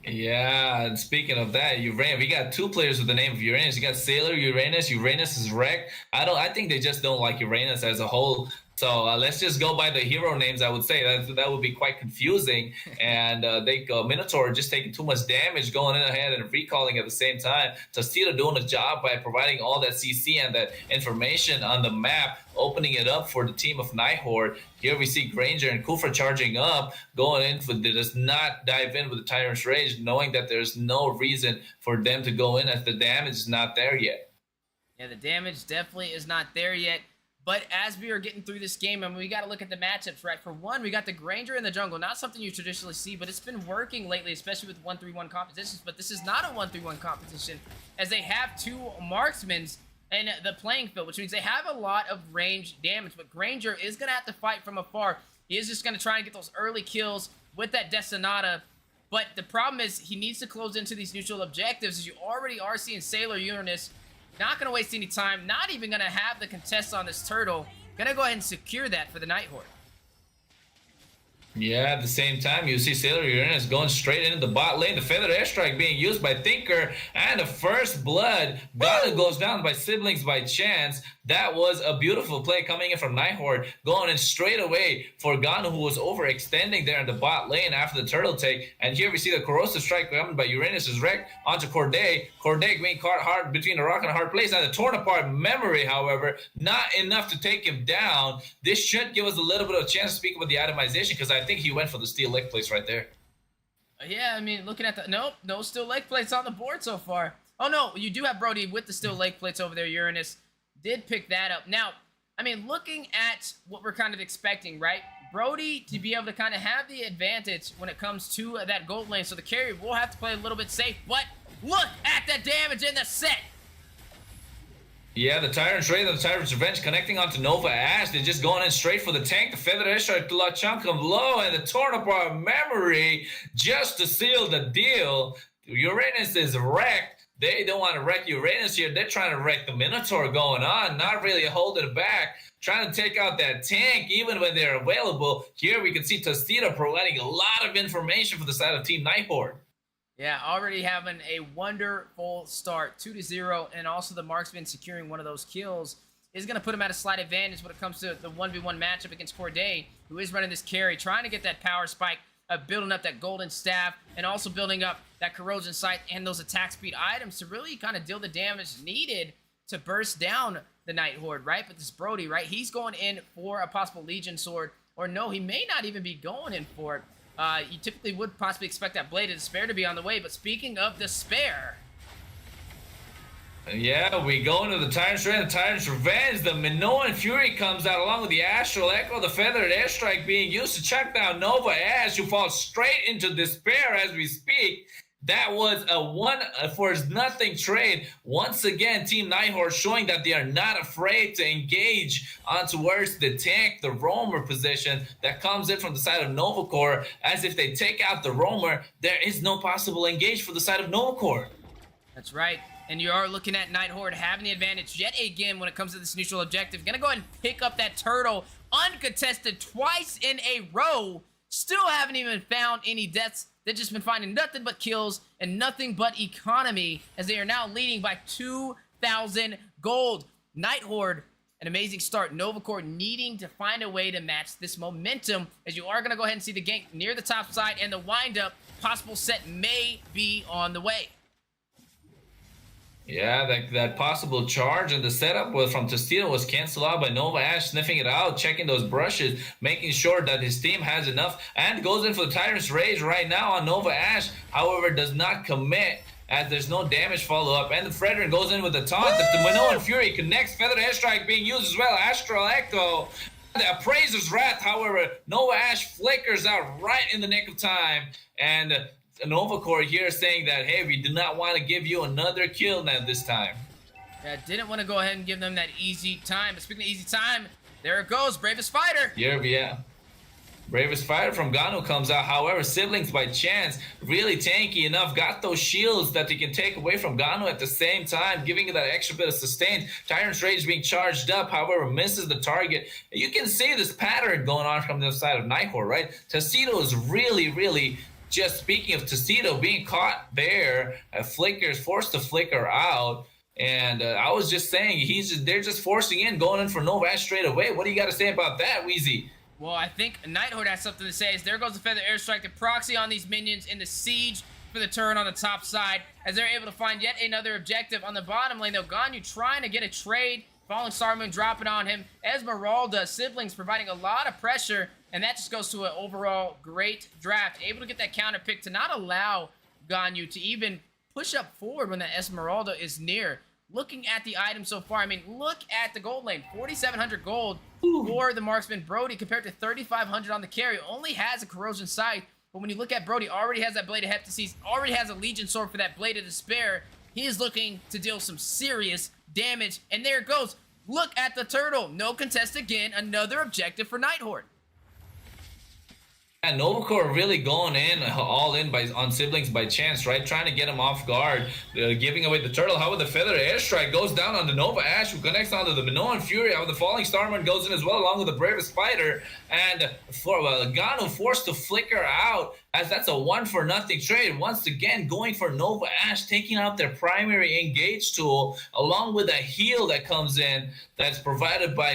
Yeah, and speaking of that, Uranus, we got 2 players with the name of Uranus. You got Sailor Uranus. Uranus is wrecked. I think they just don't like Uranus as a whole. So let's just go by the hero names. I would say that would be quite confusing, and Minotaur just taking too much damage, going in ahead and recalling at the same time. Tostito doing a job by providing all that CC and that information on the map, opening it up for the team of Nighthorde. Here we see Granger and Kufra charging up, going in for does not dive in with the Tyrant's Rage, knowing that there's no reason for them to go in as the damage is not there yet. Yeah, the damage definitely is not there yet. But as we are getting through this game, I mean, we got to look at the matchups, right? For one, we got the Granger in the jungle. Not something you traditionally see, but it's been working lately, especially with 1-3-1 competitions. But this is not a 1-3-1 competition, as they have 2 marksmen in the playing field, which means they have a lot of range damage. But Granger is going to have to fight from afar. He is just going to try and get those early kills with that Detonata. But the problem is he needs to close into these neutral objectives, as you already are seeing Sailor Uranus. Not going to waste any time. Not even going to have the contest on this turtle. Going to go ahead and secure that for the Nighthorde. Yeah, at the same time, you see Sailor Uranus going straight into the bot lane. The Feathered Airstrike being used by Thinker, and the first blood. Gana goes down by siblings by chance. That was a beautiful play coming in from Nighthorde, going in straight away for Gana, who was overextending there in the bot lane after the turtle take. And here we see the Corrosive Strike coming by Uranus is wrecked onto Corday. Corday being caught hard between a rock and a hard place. And the torn apart memory, however, not enough to take him down. This should give us a little bit of a chance to speak about the itemization, because I think he went for the steel leg place right there. Yeah, I mean, looking at the... Nope, no steel leg plates on the board so far. Oh, no, you do have Brody with the steel leg plates over there. Uranus did pick that up. Now, I mean, looking at what we're kind of expecting, right? Brody to be able to kind of have the advantage when it comes to that gold lane. So the carry will have to play a little bit safe, but look at the damage in the set. Yeah, the Tyrant's Raid and the Tyrant's Revenge connecting onto Nova Ash. They're just going in straight for the tank. The Feathered Airstrike to chunk him low, and the Torn Apart Memory just to seal the deal. Uranus is wrecked. They don't want to wreck Uranus here. They're trying to wreck the Minotaur going on, not really holding it back, trying to take out that tank even when they're available. Here we can see Tostito providing a lot of information for the side of Team Nighthorde. Yeah, already having a wonderful start, 2-0, and also the marksman securing one of those kills is going to put him at a slight advantage when it comes to the 1v1 matchup against Corday, who is running this carry, trying to get that power spike, building up that golden staff, and also building up that corrosion sight and those attack speed items to really kind of deal the damage needed to burst down the Nighthorde, right? But this Brody, right, he's going in for a possible Legion sword, or no, he may not even be going in for it. You typically would possibly expect that Blade of Despair to be on the way, but speaking of Despair... Yeah, we go into the Tyrant's Raid and the Tyrant's Revenge. The Minoan Fury comes out along with the Astral Echo, the Feathered Airstrike being used to check down Nova Ash, who falls straight into despair as we speak. That was a one-for-nothing trade. Once again, Team Nighthorde showing that they are not afraid to engage on towards the tank, the roamer position that comes in from the side of Novacore. As if they take out the roamer, there is no possible engage for the side of Novacore. That's right. And you are looking at Nighthorde having the advantage yet again when it comes to this neutral objective. Gonna go ahead and pick up that turtle uncontested twice in a row. Still haven't even found any deaths. They've just been finding nothing but kills and nothing but economy, as they are now leading by 2,000 gold. Nighthorde, an amazing start. Novacore needing to find a way to match this momentum, as you are going to go ahead and see the gank near the top side, and the windup possible set may be on the way. Yeah, that possible charge and the setup from Tostito was canceled out by Nova Ash, sniffing it out, checking those brushes, making sure that his team has enough, and goes in for the Tyrant's Rage right now on Nova Ash. However, does not commit, as there's no damage follow-up, and the Fredrin goes in with the taunt. The Minoan Fury connects, Feathered Airstrike being used as well, Astral Echo. The Appraiser's Wrath, however, Nova Ash flickers out right in the nick of time, and Novacore here saying that, hey, we do not want to give you another kill now this time. Yeah, didn't want to go ahead and give them that easy time. But speaking of easy time, there it goes, Bravest Fighter. Yeah. Bravest Fighter from Gano comes out. However, Siblings by chance, really tanky enough, got those shields that they can take away from Gano at the same time, giving it that extra bit of sustain. Tyrant's Rage being charged up, however, misses the target. You can see this pattern going on from the side of Nighthorde, right? Tostito is really... Just speaking of Tostito being caught there, Flicker's forced to flicker out. And I was just saying, they're just forcing in, going in for Nova Ash straight away. What do you got to say about that, Wheezy? Well, I think Nighthorde has something to say. As there goes the Feather Airstrike, the proxy on these minions in the siege for the turn on the top side, as they're able to find yet another objective on the bottom lane. Though Ganyu trying to get a trade, Falling Star Moon dropping on him. Esmeralda, Siblings providing a lot of pressure, and that just goes to an overall great draft. Able to get that counter pick to not allow Ganyu to even push up forward when the Esmeralda is near. Looking at the item so far, I mean, look at the gold lane. 4,700 gold for the marksman Brody compared to 3,500 on the carry. Only has a corrosion sight, but when you look at Brody, already has that Blade of Heptases, already has a Legion sword for that Blade of Despair. He is looking to deal some serious damage, and there it goes. Look at the turtle. No contest again. Another objective for Nighthorde. And Novacore really going in all in on Siblings by chance, right? Trying to get him off guard, giving away the turtle. However, the Feather Airstrike goes down on the Nova Ash, who connects onto the Minoan Fury. However, the Falling Starman goes in as well, along with the Bravest Fighter. And Gano forced to flicker out, as that's a 1-for-nothing trade. Once again, going for Nova Ash, taking out their primary engage tool, along with a heal that comes in that's provided by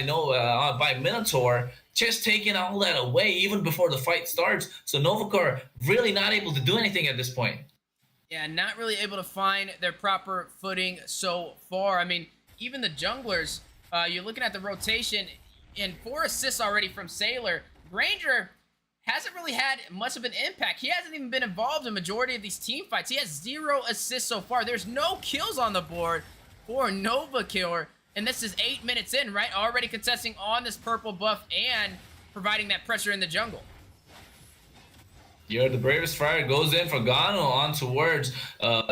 Minotaur. Just taking all that away even before the fight starts. So Novacore really not able to do anything at this point. Yeah, not really able to find their proper footing so far. I mean, even the junglers, you're looking at the rotation, and 4 assists already from Sailor. Granger hasn't really had much of an impact. He hasn't even been involved in majority of these team fights. He has 0 assists so far. There's no kills on the board for Nova Killer. And this is 8 minutes in, right? Already contesting on this purple buff and providing that pressure in the jungle. Here, the Bravest Fire goes in for Gano on towards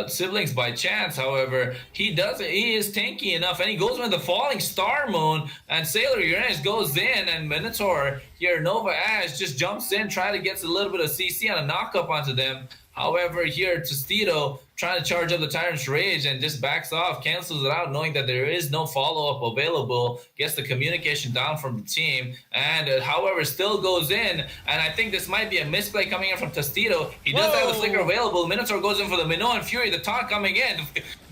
Siblings by chance. However, he is tanky enough, and he goes with the Falling Star Moon, and Sailor Uranus goes in, and Minotaur here, Nova Ash just jumps in, trying to get a little bit of CC and a knock-up onto them. However, here, Tostito trying to charge up the Tyrant's Rage and just backs off, cancels it out, knowing that there is no follow-up available, gets the communication down from the team, and however, still goes in, and I think this might be a misplay coming in from Tostito. He does have the Flicker available. Minotaur goes in for the Minoan Fury, the taunt coming in.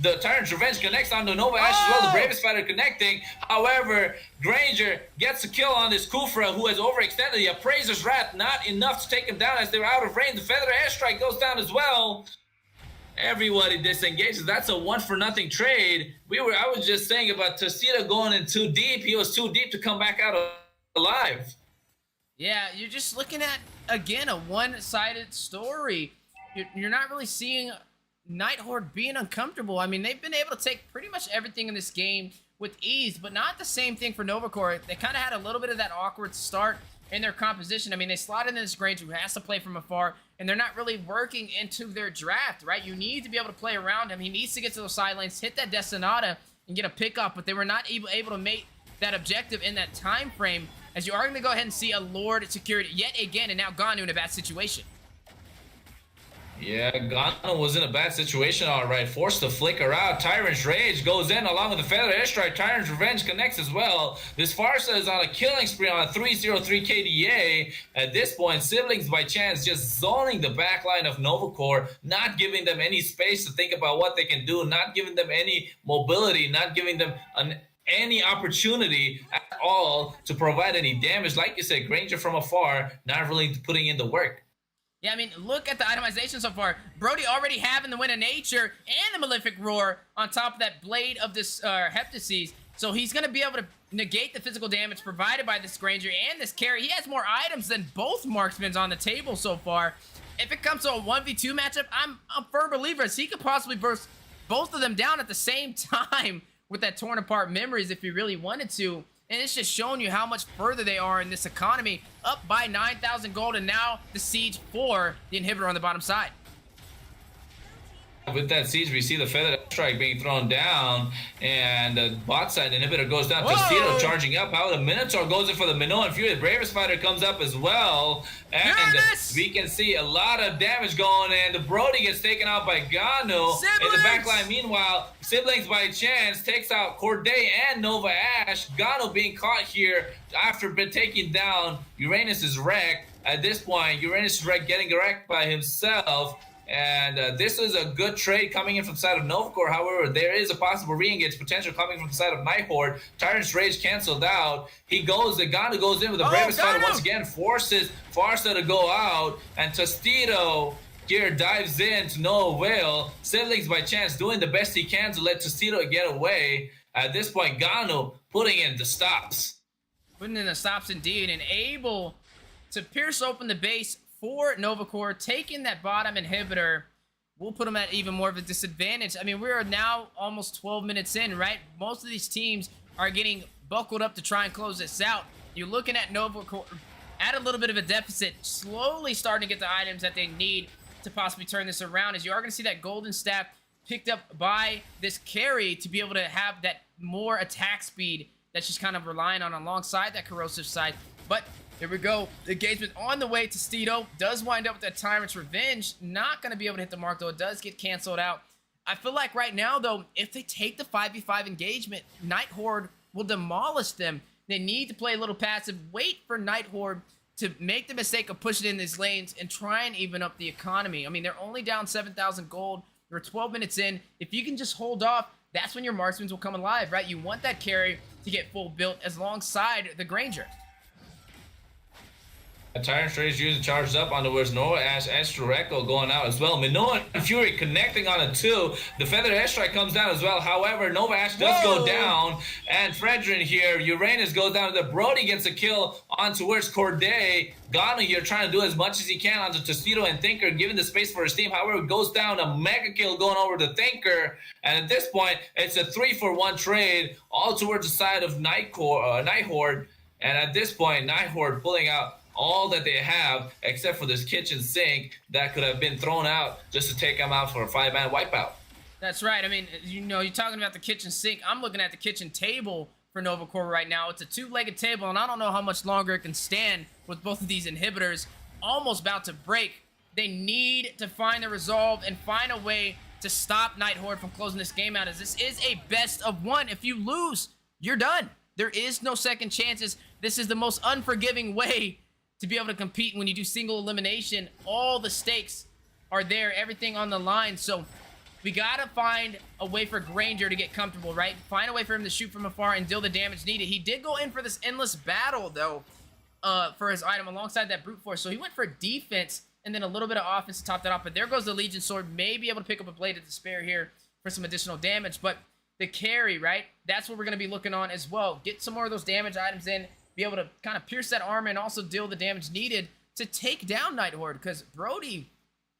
The Tyrant's Revenge connects onto Nova Ash as well, the Bravest Fighter connecting. However, Granger gets a kill on this Kufra, who has overextended. The Appraiser's Wrath, not enough to take him down as they're out of range. The Feather Airstrike goes down as well. Everybody disengages. That's a 1-for-nothing trade. I was just saying about Tostito going in too deep. He was too deep to come back out alive. Yeah, you're just looking at, again, a one-sided story. You're not really seeing Nighthorde being uncomfortable. I mean, they've been able to take pretty much everything in this game with ease, but not the same thing for Novacore. They kind of had a little bit of that awkward start in their composition. I mean, they slot in this Granger who has to play from afar, and they're not really working into their draft, right? You need to be able to play around him. He needs to get to those side lanes, hit that Destinata, and get a pickup, but they were not able to make that objective in that time frame, as you are going to go ahead and see a Lord secured yet again, and now Ganu in a bad situation. Yeah, Gano was in a bad situation, all right. Forced to flicker out. Tyrant's Rage goes in along with the Feather Airstrike. Tyrant's Revenge connects as well. This Farsa is on a killing spree on a 303 KDA. At this point, Siblings by chance just zoning the backline of Novacore, not giving them any space to think about what they can do, not giving them any mobility, not giving them any opportunity at all to provide any damage. Like you said, Granger from afar, not really putting in the work. Yeah, I mean, look at the itemization so far. Brody already having the Wind of Nature and the Malefic Roar on top of that Blade of this Heptases. So he's going to be able to negate the physical damage provided by this Granger and this carry. He has more items than both marksmen on the table so far. If it comes to a 1v2 matchup, I'm a firm believer as he could possibly burst both of them down at the same time with that torn apart memories if he really wanted to. And it's just showing you how much further they are in this economy, up by 9,000 gold, and now the siege for the inhibitor on the bottom side. With that siege, we see the Feather Strike being thrown down, and the bot side inhibitor goes down. Tostito charging up. How the Minotaur goes in for the Minoan Fury. The Bravest Fighter comes up as well, and we can see a lot of damage going in. The Brody gets taken out by Gano in the backline. Meanwhile, Siblings by chance takes out Corday and Nova Ash. Gano being caught here after being taken down. Uranus is wrecked. At this point, Uranus is wrecked, getting wrecked by himself. And this is a good trade coming in from the side of Novacore. However, there is a possible re-engage potential coming from the side of Nighthorde. Tyrant's Rage canceled out. Gano goes in with the Bravest Fighter once again, forces Farsa to go out, and Tostito here dives in to no avail. Siblings by chance doing the best he can to let Tostito get away. At this point, Gano putting in the stops. Putting in the stops indeed, and able to pierce open the base for Novacore, taking that bottom inhibitor will put them at even more of a disadvantage. I mean, we are now almost 12 minutes in, right? Most of these teams are getting buckled up to try and close this out. You're looking at Novacore at a little bit of a deficit, slowly starting to get the items that they need to possibly turn this around, as you are going to see that golden staff picked up by this carry to be able to have that more attack speed that she's kind of relying on alongside that corrosive side. But here we go. The engagement on the way. Tostito does wind up with that Tyrant's Revenge. Not going to be able to hit the mark, though. It does get canceled out. I feel like right now, though, if they take the 5v5 engagement, Nighthorde will demolish them. They need to play a little passive. Wait for Nighthorde to make the mistake of pushing in these lanes and try and even up the economy. I mean, they're only down 7,000 gold. They're 12 minutes in. If you can just hold off, that's when your marksmen will come alive, right? You want that carry to get full built alongside the Granger. Tyrant Rage using charged up on the words Nova Ash, Astro Echo going out as well. Minoa and Fury connecting on it too. The Feather Airstrike comes down as well. However, Nova Ash does go down. And Fredrin here, Uranus goes down. The Brody gets a kill on towards Corday. Gano here trying to do as much as he can onto Tostido and Thinker, giving the space for his team. However, it goes down. A mega kill going over to Thinker. And at this point, it's a 3-for-1 trade all towards the side of Nighthorde. And at this point, Nighthorde pulling out all that they have except for this kitchen sink that could have been thrown out just to take them out for a 5-man wipeout. That's right. I mean, you know, you're talking about the kitchen sink. I'm looking at the kitchen table for Nova Corps right now. It's a 2-legged table, and I don't know how much longer it can stand with both of these inhibitors almost about to break. They need to find the resolve and find a way to stop Nighthorde from closing this game out, as this is a best of 1. If you lose, you're done. There is no second chances. This is the most unforgiving way to be able to compete when you do single elimination. All the stakes are there, everything on the line. So we gotta find a way for Granger to get comfortable, right? Find a way for him to shoot from afar and deal the damage needed. He did go in for this endless battle though, for his item alongside that brute force. So he went for defense and then a little bit of offense to top that off. But there goes the Legion Sword. May be able to pick up a Blade of Despair here for some additional damage. But the carry, right? That's what we're gonna be looking on as well. Get some more of those damage items in, be able to kind of pierce that armor and also deal the damage needed to take down Nighthorde, because Brody,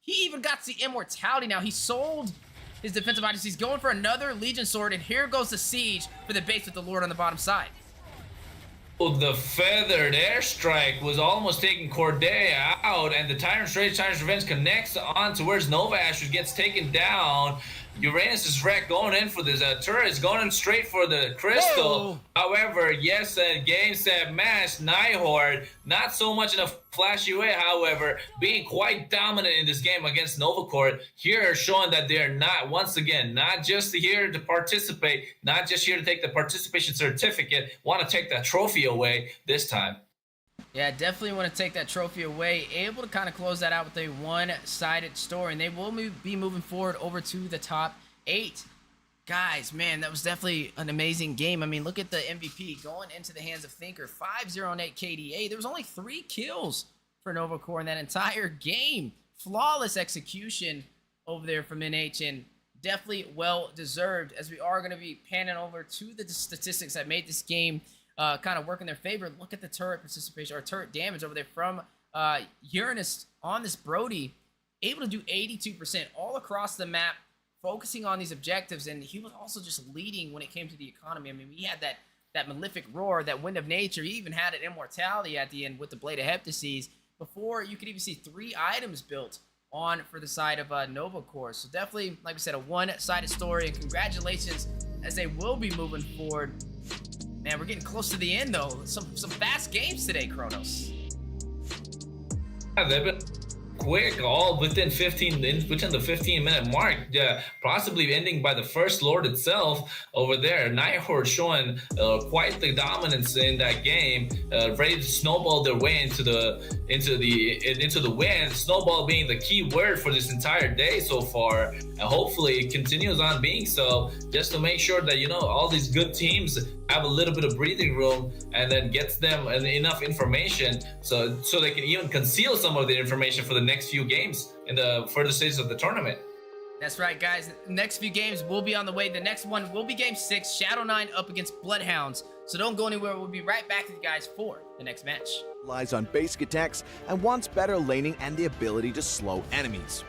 he even got the immortality now. He sold his defensive items. He's going for another Legion Sword, and here goes the siege for the base with the Lord on the bottom side. The Feathered Airstrike was almost taking Corday out, and the Tyrant's Rage, Tyrant's Revenge connects on towards Nova Ash, who gets taken down. Uranus' wreck going in for this turret, is going in straight for the crystal. Whoa. However, yes, game, set, match, Nighthorde, not so much in a flashy way, however, being quite dominant in this game against Nova Corps. Here showing that they're not, once again, not just here to participate, not just here to take the participation certificate, want to take that trophy away this time. Yeah, definitely want to take that trophy away. Able to kind of close that out with a one-sided story, and they will be moving forward over to the top 8. Guys, man, that was definitely an amazing game. I mean, look at the MVP going into the hands of Thinker. 5-0-8 KDA. There was only 3 kills for Nova Corps in that entire game. Flawless execution over there from NH, and definitely well-deserved, as we are going to be panning over to the statistics that made this game kind of work in their favor. Look at the turret participation, or turret damage over there from Uranus on this Brody. Able to do 82% all across the map, focusing on these objectives, and he was also just leading when it came to the economy. I mean, we had that Malefic Roar, that Wind of Nature. He even had an Immortality at the end with the Blade of Heptases before you could even see 3 items built on for the side of Nova Corps. So definitely, like we said, a one-sided story, and congratulations as they will be moving forward. Man, we're getting close to the end, though. Some fast games today, Kronos. Yeah, they've been quick, all within the 15-minute mark. Yeah, possibly ending by the first Lord itself over there. Nighthorde showing quite the dominance in that game, ready to snowball their way into the win. Snowball being the key word for this entire day so far, and hopefully it continues on being so, just to make sure that, you know, all these good teams have a little bit of breathing room, and then gets them enough information so they can even conceal some of the information for the next few games in the further stages of the tournament. That's right, guys. The next few games will be on the way. The next one will be Game 6, Shadow 9 up against Bloodhounds. So don't go anywhere. We'll be right back with you guys for the next match. Lies on basic attacks and wants better laning and the ability to slow enemies.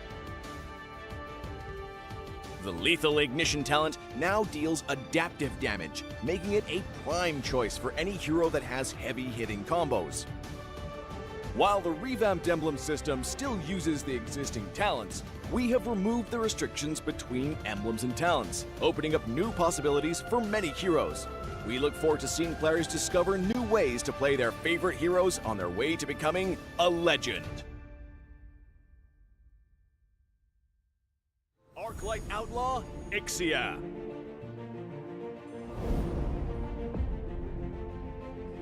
The Lethal Ignition talent now deals adaptive damage, making it a prime choice for any hero that has heavy-hitting combos. While the revamped emblem system still uses the existing talents, we have removed the restrictions between emblems and talents, opening up new possibilities for many heroes. We look forward to seeing players discover new ways to play their favorite heroes on their way to becoming a legend. Arclight Outlaw, Ixia.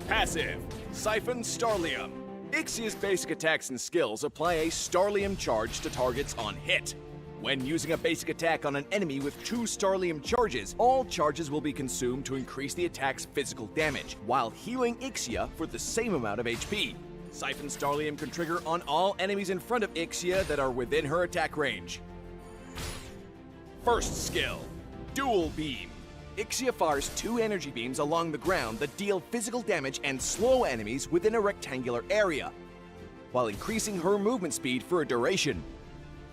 Passive, Siphon Starlium. Ixia's basic attacks and skills apply a Starlium charge to targets on hit. When using a basic attack on an enemy with 2 Starlium charges, all charges will be consumed to increase the attack's physical damage, while healing Ixia for the same amount of HP. Siphon Starlium can trigger on all enemies in front of Ixia that are within her attack range. First skill, Dual Beam. Ixia fires 2 energy beams along the ground that deal physical damage and slow enemies within a rectangular area, while increasing her movement speed for a duration.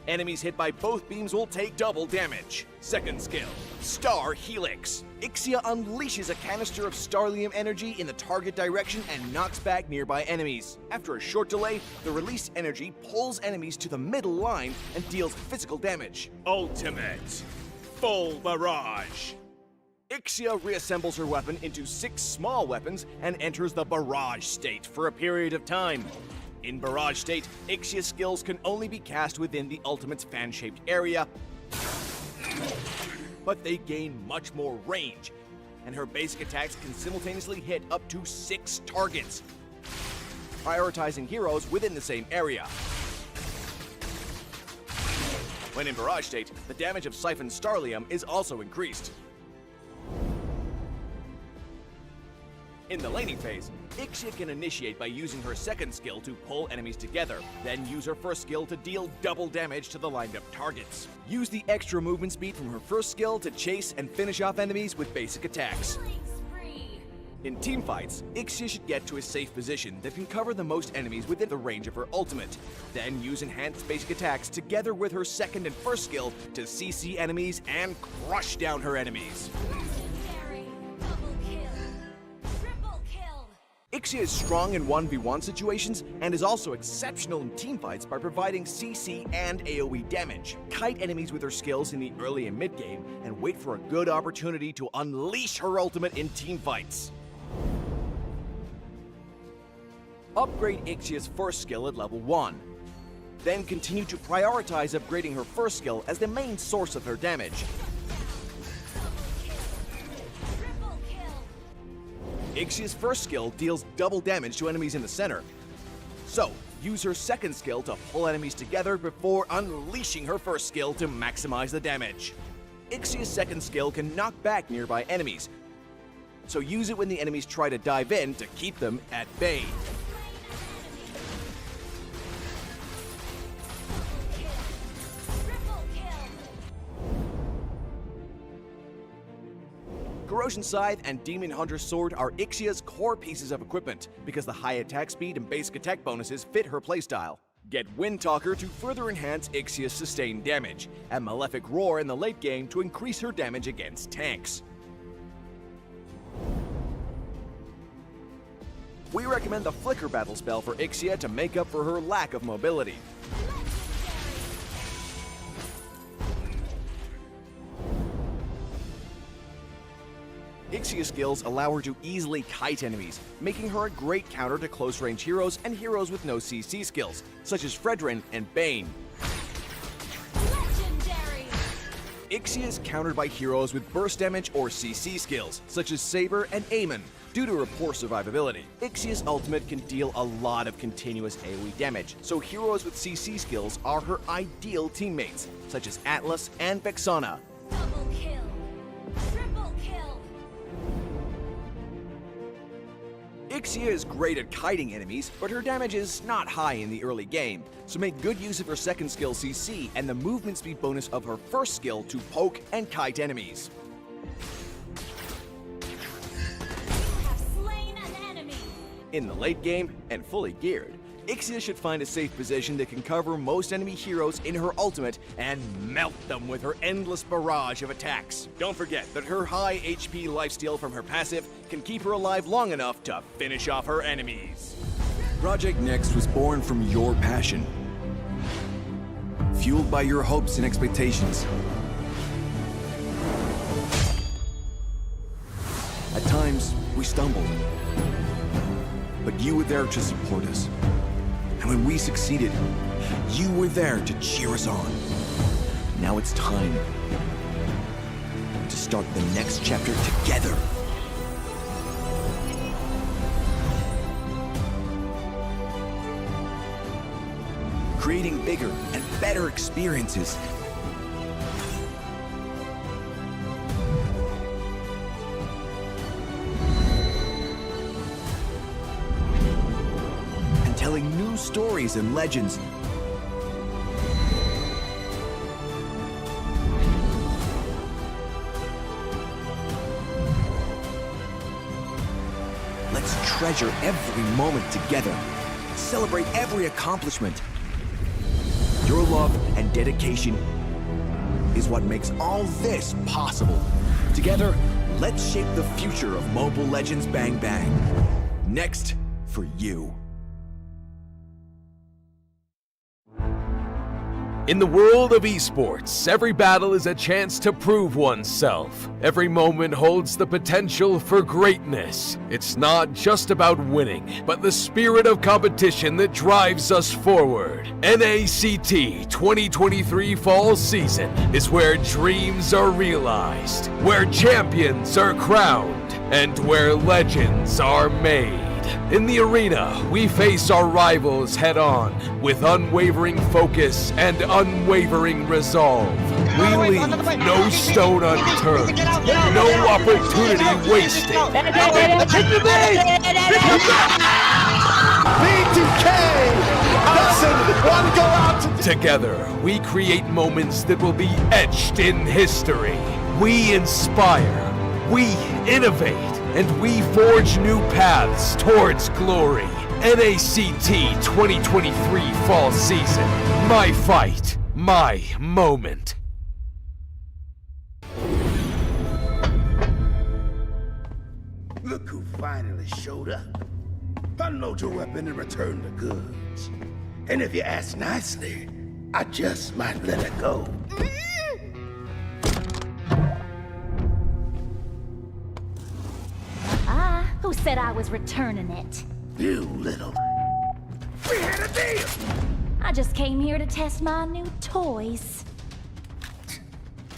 Enemies hit by both beams will take double damage. Second skill, Star Helix. Ixia unleashes a canister of Starlium energy in the target direction and knocks back nearby enemies. After a short delay, the released energy pulls enemies to the middle line and deals physical damage. Ultimate, Full Barrage. Ixia reassembles her weapon into 6 small weapons and enters the Barrage state for a period of time. In Barrage state, Ixia's skills can only be cast within the Ultimate's fan-shaped area, but they gain much more range, and her basic attacks can simultaneously hit up to 6 targets, prioritizing heroes within the same area. When in Barrage state, the damage of Siphon Starlium is also increased. In the laning phase, Ixia can initiate by using her second skill to pull enemies together, then use her first skill to deal double damage to the lined up targets. Use the extra movement speed from her first skill to chase and finish off enemies with basic attacks. In teamfights, Ixia should get to a safe position that can cover the most enemies within the range of her ultimate, then use enhanced basic attacks together with her second and first skill to CC enemies and crush down her enemies. Ixia is strong in 1v1 situations and is also exceptional in teamfights by providing CC and AoE damage. Kite enemies with her skills in the early and mid game and wait for a good opportunity to unleash her ultimate in teamfights. Upgrade Ixia's first skill at level 1. Then continue to prioritize upgrading her first skill as the main source of her damage. Ixia's first skill deals double damage to enemies in the center, so use her second skill to pull enemies together before unleashing her first skill to maximize the damage. Ixia's second skill can knock back nearby enemies, so use it when the enemies try to dive in to keep them at bay. Corrosion Scythe and Demon Hunter's Sword are Ixia's core pieces of equipment because the high attack speed and basic attack bonuses fit her playstyle. Get Windtalker to further enhance Ixia's sustained damage, and Malefic Roar in the late game to increase her damage against tanks. We recommend the Flicker Battle spell for Ixia to make up for her lack of mobility. Ixia's skills allow her to easily kite enemies, making her a great counter to close-range heroes and heroes with no CC skills, such as Fredrin and Bane. Legendary! Ixia is countered by heroes with burst damage or CC skills, such as Saber and Aemon, due to her poor survivability. Ixia's ultimate can deal a lot of continuous AoE damage, so heroes with CC skills are her ideal teammates, such as Atlas and Vexana. Double kill! Triple kill! Ixia is great at kiting enemies, but her damage is not high in the early game, so make good use of her second skill CC and the movement speed bonus of her first skill to poke and kite enemies. You have slain an enemy! In the late game, and fully geared, Ixia should find a safe position that can cover most enemy heroes in her ultimate and melt them with her endless barrage of attacks. Don't forget that her high HP lifesteal from her passive can keep her alive long enough to finish off her enemies. Project Next was born from your passion, fueled by your hopes and expectations. At times, we stumbled, but you were there to support us. And when we succeeded, you were there to cheer us on. Now it's time to start the next chapter together. Creating bigger and better experiences. stories and legends. Let's treasure every moment together. Celebrate every accomplishment. Your love and dedication is what makes all this possible. Together, let's shape the future of Mobile Legends Bang Bang. Next for you. In the world of esports, every battle is a chance to prove oneself. Every moment holds the potential for greatness. It's not just about winning, but the spirit of competition that drives us forward. NACT 2023 Fall Season is where dreams are realized, where champions are crowned, and where legends are made. In the arena, we face our rivals head-on with unwavering focus and unwavering resolve. We leave no stone unturned, no opportunity wasted. Together, we create moments that will be etched in history. We inspire, we innovate, and we forge new paths towards glory. NACT 2023 Fall Season. My fight, my moment. Look who finally showed up. Unload your weapon and return the goods. And if you ask nicely, I just might let it go. Who said I was returning it? You little... We had a deal! I just came here to test my new toys.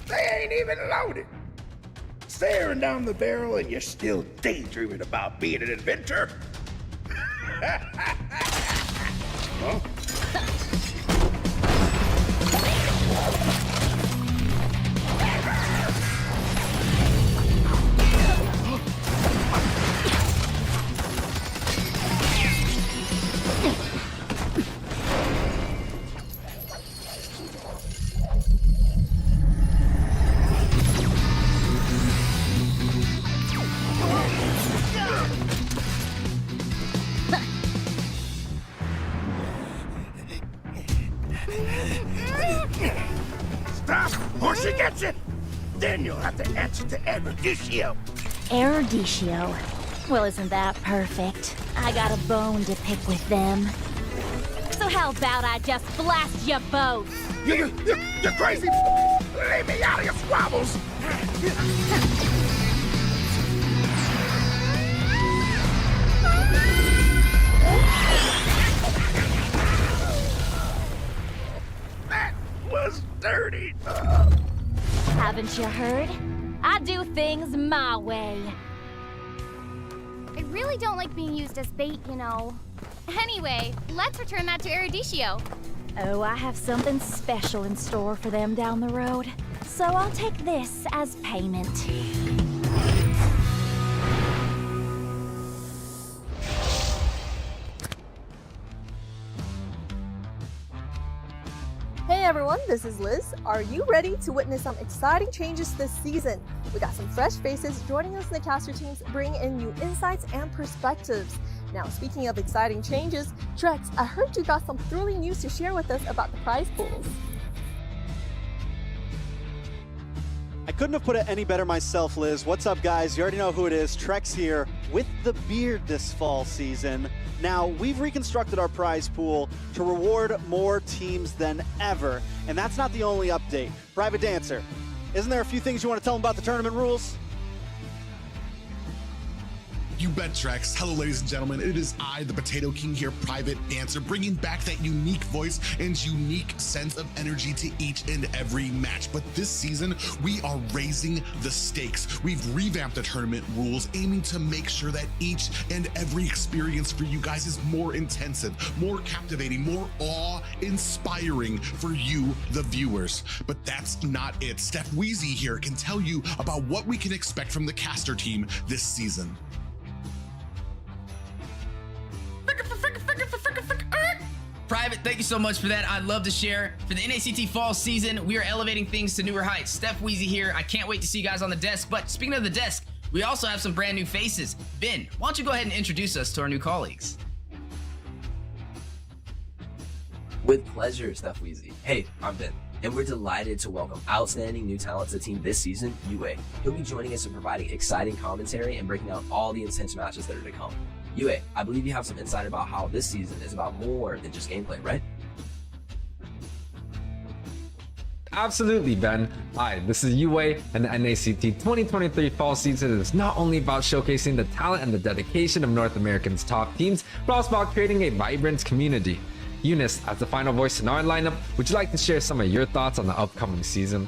They ain't even loaded. Staring down the barrel and you're still daydreaming about being an inventor? Huh? Stop, or she gets it! Then you'll have to answer to Erudicio. Erudicio? Well, isn't that perfect? I got a bone to pick with them. So how about I just blast you both? You're crazy! Leave me out of your squabbles! That was dirty! Haven't you heard? I do things my way. I really don't like being used as bait, you know. Anyway, let's return that to Erudicio. Oh, I have something special in store for them down the road. So I'll take this as payment. Hey everyone, this is Liz. Are you ready to witness some exciting changes this season? We got some fresh faces joining us in the caster teams, bringing in new insights and perspectives. Now, speaking of exciting changes, Trex, I heard you got some thrilling news to share with us about the prize pools. I couldn't have put it any better myself, Liz. What's up, guys? You already know who it is. Trex here with the beard this fall season. Now, we've reconstructed our prize pool to reward more teams than ever. And that's not the only update. Private Dancer, isn't there a few things you want to tell them about the tournament rules? You bet, Trex. Hello, ladies and gentlemen. It is I, the Potato King here, Private Dancer, bringing back that unique voice and unique sense of energy to each and every match. But this season, we are raising the stakes. We've revamped the tournament rules, aiming to make sure that each and every experience for you guys is more intensive, more captivating, more awe-inspiring for you, the viewers. But that's not it. Steph Weezy here can tell you about what we can expect from the caster team this season. Private, thank you so much for that. I'd love to share. For the NACT fall season, we are elevating things to newer heights. Steph Weezy here. I can't wait to see you guys on the desk. But speaking of the desk, we also have some brand new faces. Ben, why don't you go ahead and introduce us to our new colleagues? With pleasure, Steph Weezy. Hey, I'm Ben, and we're delighted to welcome outstanding new talent to the team this season, UA. He'll be joining us and providing exciting commentary and breaking out all the intense matches that are to come. UA, I believe you have some insight about how this season is about more than just gameplay, right? Absolutely, Ben. Hi, this is UA, and the NACT 2023 fall season is not only about showcasing the talent and the dedication of North America's top teams, but also about creating a vibrant community. Eunice, as the final voice in our lineup, would you like to share some of your thoughts on the upcoming season?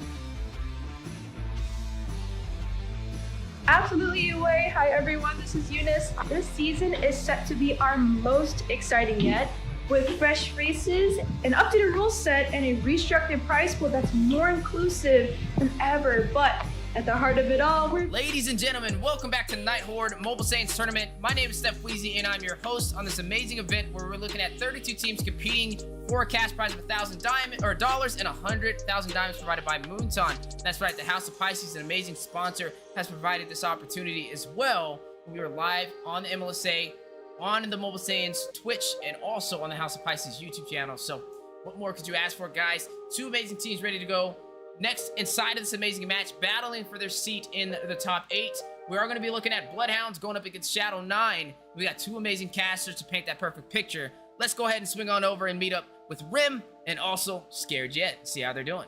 Absolutely, UA. Hi, everyone. This is Eunice. This season is set to be our most exciting yet, with fresh faces, an updated rule set, and a restructured prize pool that's more inclusive than ever. But at the heart of it all, we're... Ladies and gentlemen, welcome back to Nighthorde Mobile Saiyans Tournament. My name is Steph Weezy, and I'm your host on this amazing event where we're looking at 32 teams competing for a cash prize of $1,000 and 100,000 diamonds provided by Moonton. That's right, the House of Pisces, an amazing sponsor, has provided this opportunity as well. We are live on the MLSA, on the Mobile Saiyans Twitch, and also on the House of Pisces YouTube channel. So what more could you ask for, guys? Two amazing teams ready to go. Next, inside of this amazing match, battling for their seat in the top 8, we are going to be looking at Bloodhounds going up against Shadow 9. We got two amazing casters to paint that perfect picture. Let's go ahead and swing on over and meet up with Rim and also Scared Yet. See how they're doing.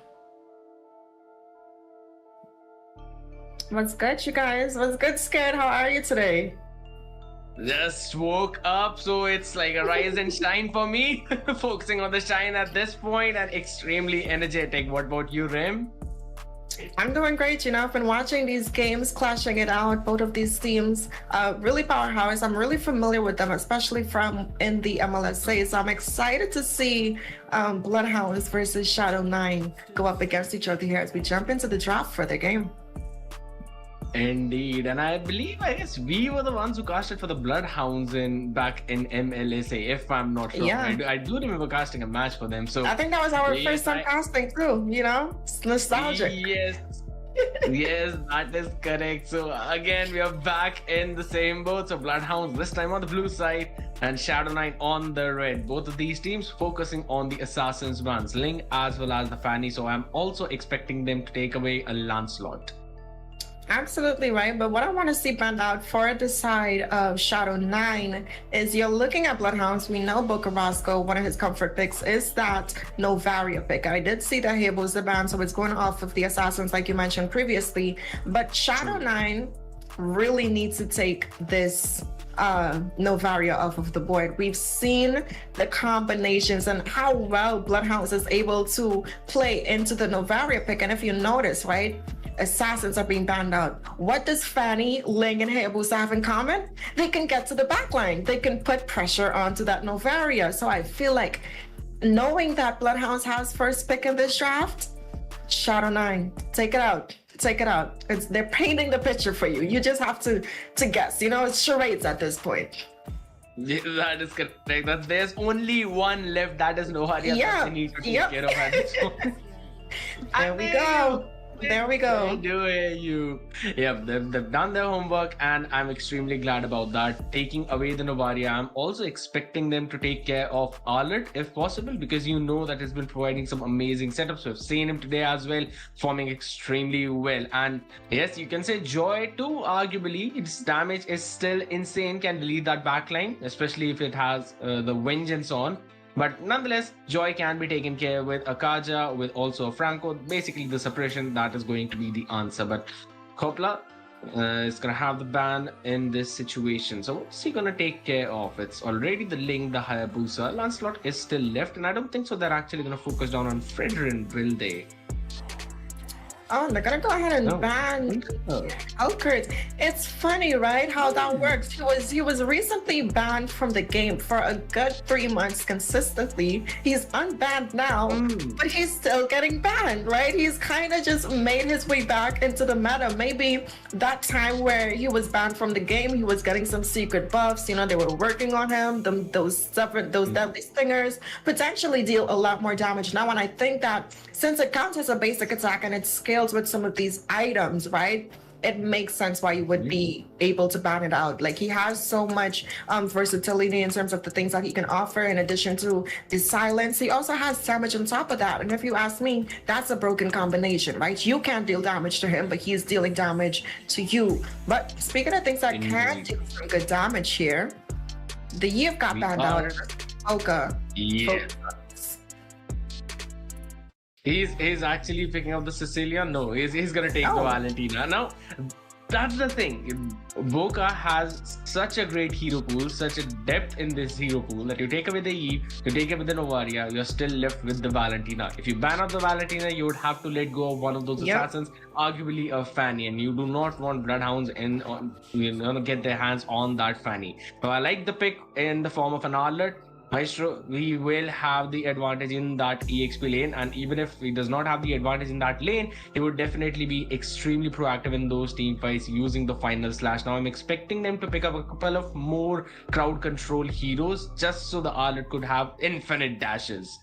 What's good, you guys? What's good, Scared? How are you today? Just woke up, so it's like a rise and shine for me. Focusing on the shine at this point and extremely energetic. What about you, Rim? I'm doing great. You know, I've been watching these games, clashing it out. Both of these teams, really powerhouse. I'm really familiar with them, especially from in the MLSA. So I'm excited to see Bloodhounds versus Shadow 9 go up against each other here as we jump into the draft for the game. Indeed, and I guess we were the ones who casted for the Bloodhounds back in MLSA, if I'm not wrong. Yeah. I do remember casting a match for them. So I think that was our first time casting too, you know? It's nostalgic. Yes. Yes, that is correct. So again, we are back in the same boat. So Bloodhounds this time on the blue side and Shadow 9 on the red. Both of these teams focusing on the Assassin's brands, Ling as well as the Fanny. So I'm also expecting them to take away a Lancelot. Absolutely right, but what I want to see banned out for the side of Shadow 9 is you're looking at Bloodhounds. We know Boca Roscoe, one of his comfort picks is that Novaria pick. I did see that he was the ban, so it's going off of the Assassins like you mentioned previously, but Shadow 9 really needs to take this Novaria off of the board. We've seen the combinations and how well Bloodhounds is able to play into the Novaria pick, and if you notice, right, Assassins are being banned out. What does Fanny, Ling, and Hayabusa have in common? They can get to the backline. They can put pressure onto that Novaria. So I feel like knowing that Bloodhounds has first pick in this draft, Shadow 9, take it out. Take it out. They're painting the picture for you. You just have to guess. You know, it's charades at this point. Yeah, that is correct. That there's only one left. That is Novaria. Yeah. That they need to take care of at this point. There we go. There we go. Yep, they've done their homework, and I'm extremely glad about that. Taking away the Novaria, I'm also expecting them to take care of Arlet if possible, because you know that he's been providing some amazing setups. We've seen him today as well, forming extremely well. And yes, you can say Joy too, arguably. Its damage is still insane, can delete that backline, especially if it has the Vengeance on. But nonetheless, Joy can be taken care with Akaja, with also Franco. Basically, the suppression, that is going to be the answer. But Kopla is going to have the ban in this situation. So what's he going to take care of? It's already the Ling, the Hayabusa. Lancelot is still left, and I don't think so they're actually going to focus down on Fredrin, will they? Oh, they're gonna go ahead and ban Elkert. It's funny, right? How that works. He was recently banned from the game for a good 3 months consistently. He's unbanned now, but he's still getting banned, right? He's kind of just made his way back into the meta. Maybe that time where he was banned from the game, he was getting some secret buffs. You know, they were working on him. Those deadly stingers potentially deal a lot more damage now. And I think that since it counts as a basic attack and it scales with some of these items, right? It makes sense why you would be able to ban it out. Like, he has so much versatility in terms of the things that he can offer. In addition to the silence, he also has damage on top of that. And if you ask me, that's a broken combination, right? You can't deal damage to him, but he's dealing damage to you. But speaking of things that can deal some good damage here, the Eve got banned out. Oka. Yeah. He's actually picking up the Sicilian. No, he's gonna take the Valentina. Now, that's the thing. Boca has such a great hero pool, such a depth in this hero pool that you take away the Eve, you take away the Novaria, you're still left with the Valentina. If you ban out the Valentina, you would have to let go of one of those assassins, arguably a Fanny, and you do not want Bloodhounds get their hands on that Fanny. So I like the pick in the form of an Arlet. Maestro, we will have the advantage in that EXP lane, and even if he does not have the advantage in that lane, he would definitely be extremely proactive in those team fights using the final slash. Now I'm expecting them to pick up a couple of more crowd control heroes just so the Arlet could have infinite dashes.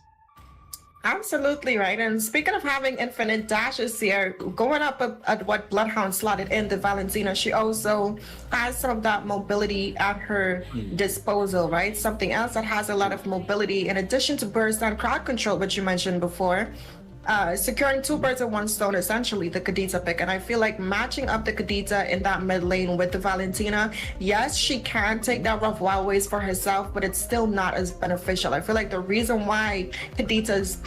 Absolutely right. And speaking of having infinite dashes here, going up at what Bloodhound slotted in the Valentina, she also has some of that mobility at her disposal, right? Something else that has a lot of mobility in addition to burst and crowd control, which you mentioned before. Securing 2 birds with 1 stone, essentially the Kadita pick. And I feel like matching up the Kadita in that mid lane with the Valentina, yes, she can take that rough wild ways for herself, but it's still not as beneficial. I feel like the reason why Kadita's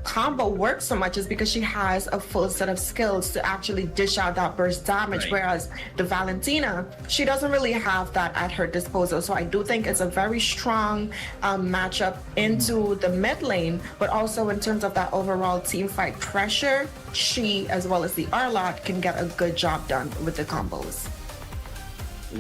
combo works so much is because she has a full set of skills to actually dish out that burst damage, whereas the Valentina, she doesn't really have that at her disposal. So I do think it's a very strong matchup into the mid lane, but also in terms of that overall team fight pressure, she as well as the Arlot can get a good job done with the combos.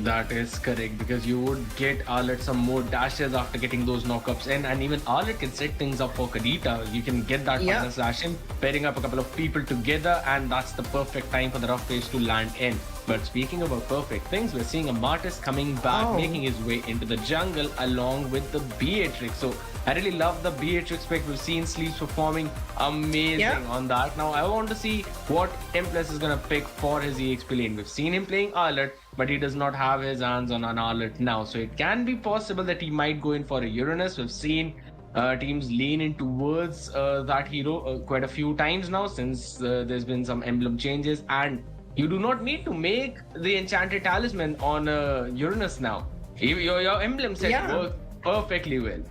That is correct, because you would get Arlet some more dashes after getting those knockups in, and even Arlet can set things up for Kadita. You can get that final slash in, pairing up a couple of people together, and that's the perfect time for the rough phase to land in. But speaking about perfect things, we're seeing a Martis coming back, making his way into the jungle along with the Beatrix. So I really love the Beatrix pick. We've seen Sleeps performing amazing on that. Now I want to see what Tempest is going to pick for his EXP lane. We've seen him playing Arlet, but he does not have his hands on an Arlet now. So it can be possible that he might go in for a Uranus. We've seen teams lean in towards that hero quite a few times now since there's been some emblem changes, and you do not need to make the Enchanted Talisman on Uranus now. Your emblem set works perfectly well.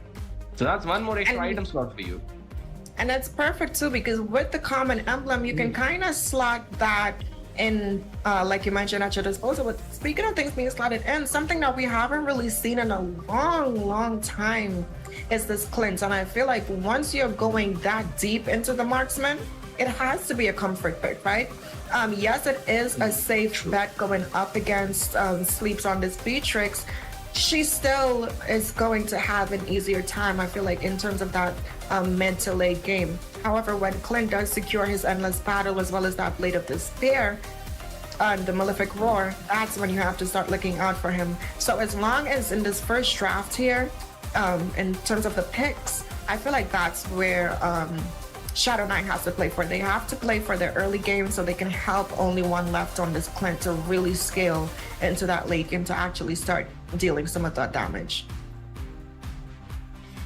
So that's one more extra item slot for you. And that's perfect too, because with the common emblem, you can kind of slot that in, like you mentioned, at your disposal. But speaking of things being slotted in, something that we haven't really seen in a long time is this Clint. And I feel like once you're going that deep into the marksman, it has to be a comfort pick, right? Yes, it is a safe bet going up against Sleeps on this Beatrix. She still is going to have an easier time, I feel like, in terms of that mid to late game. However, when Clint does secure his Endless Battle as well as that Blade of Despair and the Malefic Roar, that's when you have to start looking out for him. So as long as in this first draft here, in terms of the picks, I feel like that's where Shadow Knight has to play for. They have to play for their early game so they can help only one left on this Clint to really scale into that late game to actually start dealing some of that damage.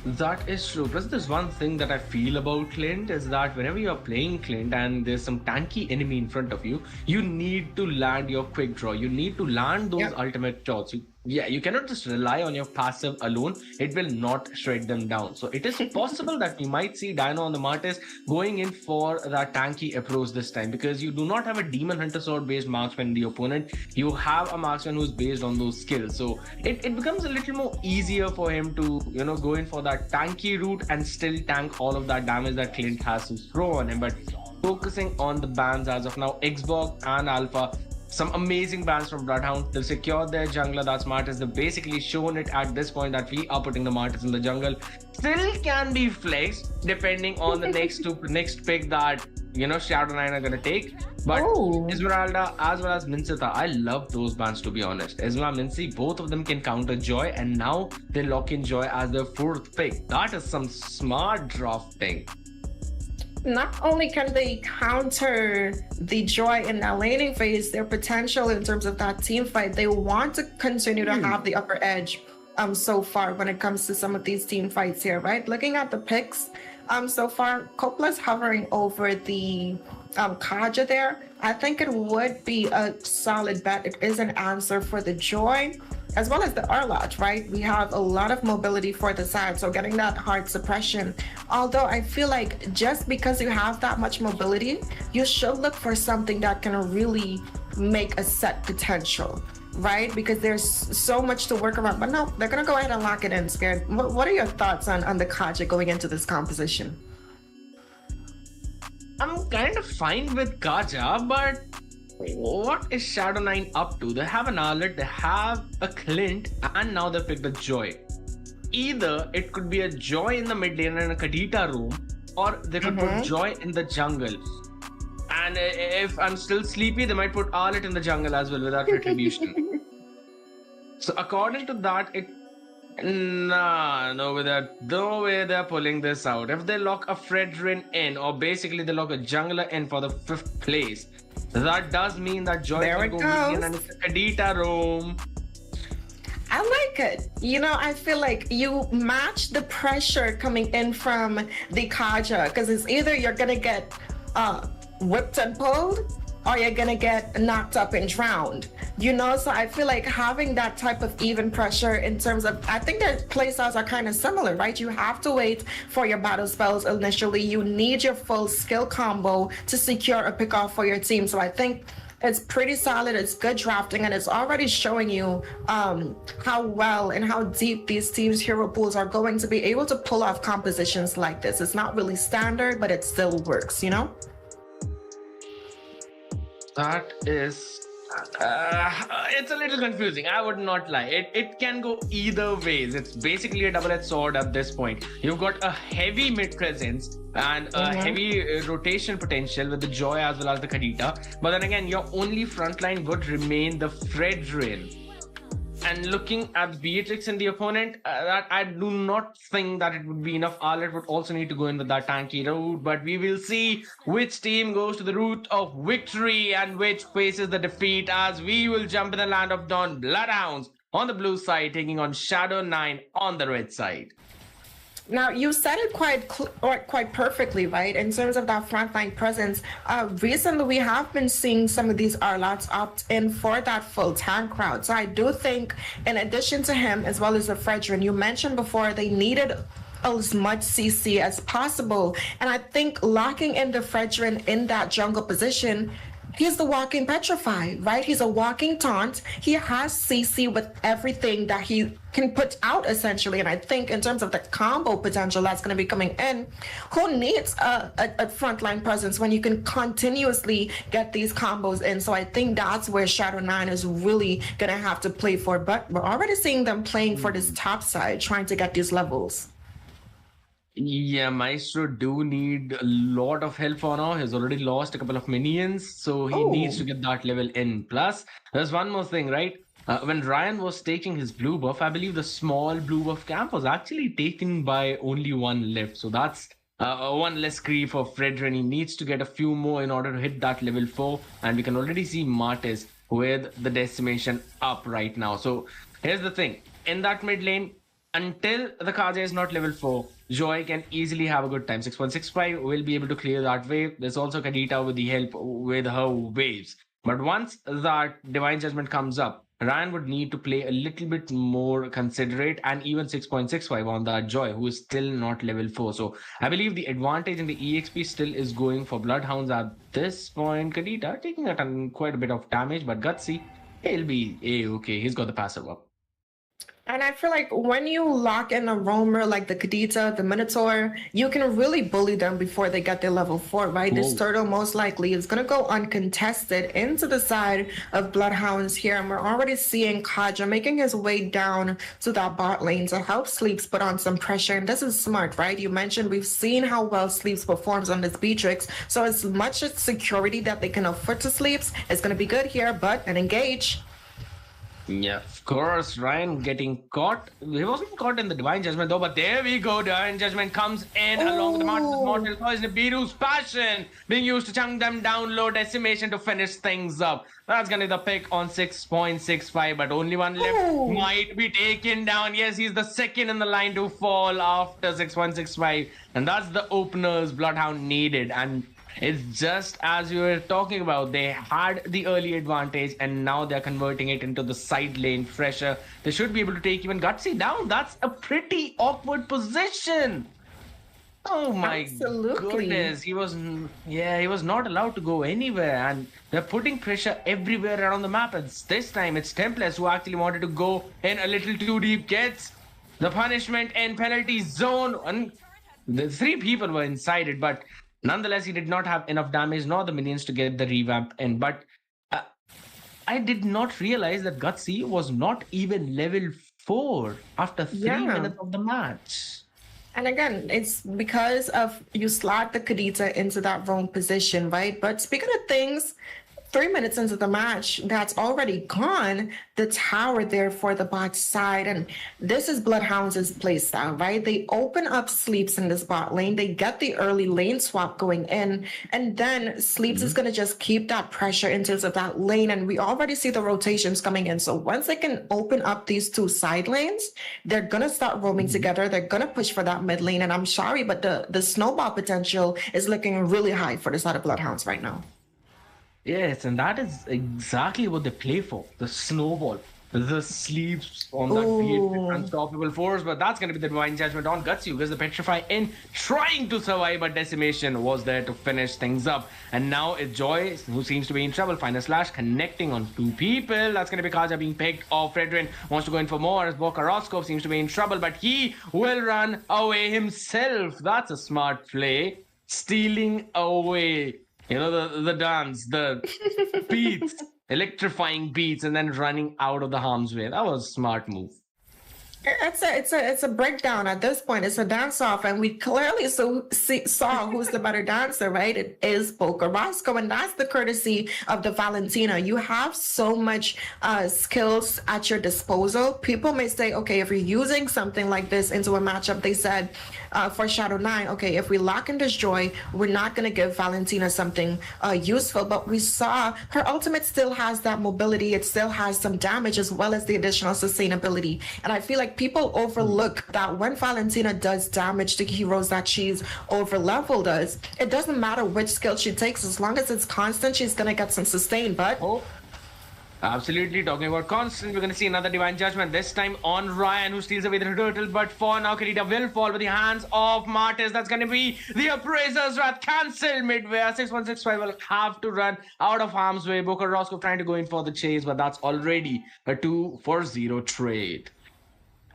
That is true. Plus, there's one thing that I feel about Clint is that whenever you're playing Clint and there's some tanky enemy in front of you, you need to land your quick draw. You need to land those ultimate shots. You cannot just rely on your passive alone. It will not shred them down. So it is possible that we might see Dino on the Martis going in for that tanky approach this time, because you do not have a Demon Hunter Sword based marksman in the opponent. You have a marksman who's based on those skills. So it becomes a little more easier for him to, go in for that tanky route and still tank all of that damage that Clint has to throw on him. But focusing on the bans as of now. Xbox and Alpha, some amazing bans from Bloodhound. They've secured their jungler, that's Martis. They've basically shown it at this point that we are putting the Martis in the jungle. Still can be flexed depending on the next pick that, you know, Shadow9 are gonna take. But Esmeralda as well as Minceta, I love those bans, to be honest. Esma, Mincy, both of them can counter Joy, and now they lock in Joy as their 4th pick. That is some smart drafting. Not only can they counter the Joy in that laning phase, their potential in terms of that team fight, they want to continue to have the upper edge so far when it comes to some of these team fights here, right? Looking at the picks so far, Copla's hovering over the Kaja there. I think it would be a solid bet. It is an answer for the Joy as well as the Arlot, right? We have a lot of mobility for the side, so getting that hard suppression. Although I feel like just because you have that much mobility, you should look for something that can really make a set potential, right? Because there's so much to work around. But no, they're gonna go ahead and lock it in, Scared. What are your thoughts on the Kaja going into this composition? I'm kind of fine with Kaja, but what is Shadow9 up to? They have an Arlet, they have a Clint, and now they picked a Joy. Either it could be a Joy in the mid lane and a Kadita room, or they could put Joy in the jungle. And if I'm still sleepy, they might put Arlet in the jungle as well without retribution. So according to that, no way they're pulling this out. If they lock a Fredrin in, or basically they lock a jungler in for the 5th place, that does mean that Joy can go in and it's a Kadita room. I like it. You know, I feel like you match the pressure coming in from the Kaja, because it's either you're gonna get whipped and pulled, or you're gonna get knocked up and drowned. You know, so I feel like having that type of even pressure in terms of, I think their playstyles are kind of similar, right? You have to wait for your battle spells initially. You need your full skill combo to secure a pick off for your team. So I think it's pretty solid, it's good drafting, and it's already showing you how well and how deep these teams' hero pools are going to be able to pull off compositions like this. It's not really standard, but it still works, you know? That is... it's a little confusing, I would not lie. It can go either ways. It's basically a double-edged sword at this point. You've got a heavy mid presence and a heavy rotation potential with the Joy as well as the Kadita. But then again, your only frontline would remain the Fredrin. And looking at Beatrix and the opponent, that I do not think that it would be enough. Arlet would also need to go in with that tanky route, but we will see which team goes to the route of victory and which faces the defeat, as we will jump in the land of Dawn. Bloodhounds on the blue side taking on Shadow9 on the red side. Now, you said it quite perfectly, right? In terms of that frontline presence, recently we have been seeing some of these Arlots opt in for that full tank route. So I do think, in addition to him, as well as the Fredrin, you mentioned before, they needed as much CC as possible. And I think locking in the Fredrin in that jungle position, he's the walking petrify, right? He's a walking taunt. He has CC with everything that he can put out, essentially. And I think in terms of the combo potential that's going to be coming in, who needs a frontline presence when you can continuously get these combos in? So I think that's where Shadow9 is really going to have to play for. But we're already seeing them playing for this top side, trying to get these levels. Yeah, Maestro do need a lot of help for now. He's already lost a couple of minions, so he needs to get that level in. Plus, there's one more thing, right? When Ryan was taking his blue buff, I believe the small blue buff camp was actually taken by only one left. So that's one less creep for Fredrin. He needs to get a few more in order to hit that level 4. And we can already see Martis with the decimation up right now. So here's the thing. In that mid lane, until the Kaja is not level 4, Joy can easily have a good time. 6.65 will be able to clear that wave. There's also Kadita with the help with her waves. But once that Divine Judgment comes up, Ryan would need to play a little bit more considerate, and even 6.65 on that Joy, who is still not level 4. So I believe the advantage in the EXP still is going for Bloodhounds at this point. Kadita taking quite a bit of damage, but Gutsy, he'll be A-okay. He's got the passive up. And I feel like when you lock in a roamer like the Kadita, the Minotaur, you can really bully them before they get their level 4, right? This turtle most likely is going to go uncontested into the side of Bloodhounds here. And we're already seeing Kaja making his way down to that bot lane to help Sleeps put on some pressure. And this is smart, right? You mentioned we've seen how well Sleeps performs on this Beatrix. So as much as security that they can afford to Sleeps, it's going to be good here, but an engage. Yeah, of course, Ryan getting caught. He wasn't caught in the Divine Judgment though, but there we go. Divine Judgment comes in along with the Mortal Poison. Biru's passion being used to chunk them down low. Decimation to finish things up. That's gonna be the pick on 6.65, but only one left. Might be taken down. Yes, he's the second in the line to fall after 6.65, and that's the openers Bloodhound needed. And it's just as you were talking about, they had the early advantage and now they're converting it into the side lane fresher. They should be able to take even Gutsy down. That's a pretty awkward position. Oh my goodness. He was not allowed to go anywhere, and they're putting pressure everywhere around the map. And this time it's Templars who actually wanted to go in a little too deep, gets the punishment and penalty zone. And the 3 people were inside it, but nonetheless, he did not have enough damage nor the minions to get the revamp in. But I did not realize that Gutsy was not even level 4 after 3 minutes of the match. And again, it's because of you slot the Kadita into that wrong position, right? But speaking of things, 3 minutes into the match, that's already gone. The tower there for the bot side. And this is Bloodhounds' playstyle, right? They open up Sleeps in this bot lane. They get the early lane swap going in. And then Sleeps is going to just keep that pressure in terms of that lane. And we already see the rotations coming in. So once they can open up these 2 side lanes, they're going to start roaming together. They're going to push for that mid lane. And I'm sorry, but the snowball potential is looking really high for the side of Bloodhounds right now. Yes, and that is exactly what they play for. The snowball. The Sleeps on that weird unstoppable force, but that's going to be the Divine Judgment on Gutsy because the Petrify in trying to survive, but Decimation was there to finish things up. And now it's Joy who seems to be in trouble. Final slash connecting on 2 people. That's going to be Kaja being picked off. Fredrin wants to go in for more as Boka Roscoe seems to be in trouble, but he will run away himself. That's a smart play. Stealing away. You know, the dance, the beats, electrifying beats, and then running out of the harm's way. That was a smart move. It's a breakdown at this point. It's a dance off, and we clearly saw who's the better dancer, right? It is Boka Roscoe, and that's the courtesy of the Valentina. You have so much skills at your disposal. People may say, okay, if you're using something like this into a matchup, they said for Shadow 9, okay, if we lock in this Joy, we're not going to give Valentina something useful. But we saw her ultimate still has that mobility. It still has some damage as well as the additional sustainability. And I feel like people overlook that when Valentina does damage to heroes that she's over leveled us, it doesn't matter which skill she takes. As long as it's constant, she's going to get some sustain. But absolutely, talking about constant, we're going to see another Divine Judgment, this time on Ryan, who steals away the turtle. But for now, Kirita will fall with the hands of Martis. That's going to be the Appraiser's Wrath cancelled midway. 6165 will have to run out of harm's way. Boka Roscoe trying to go in for the chase, but that's already a 2-for-0 trade.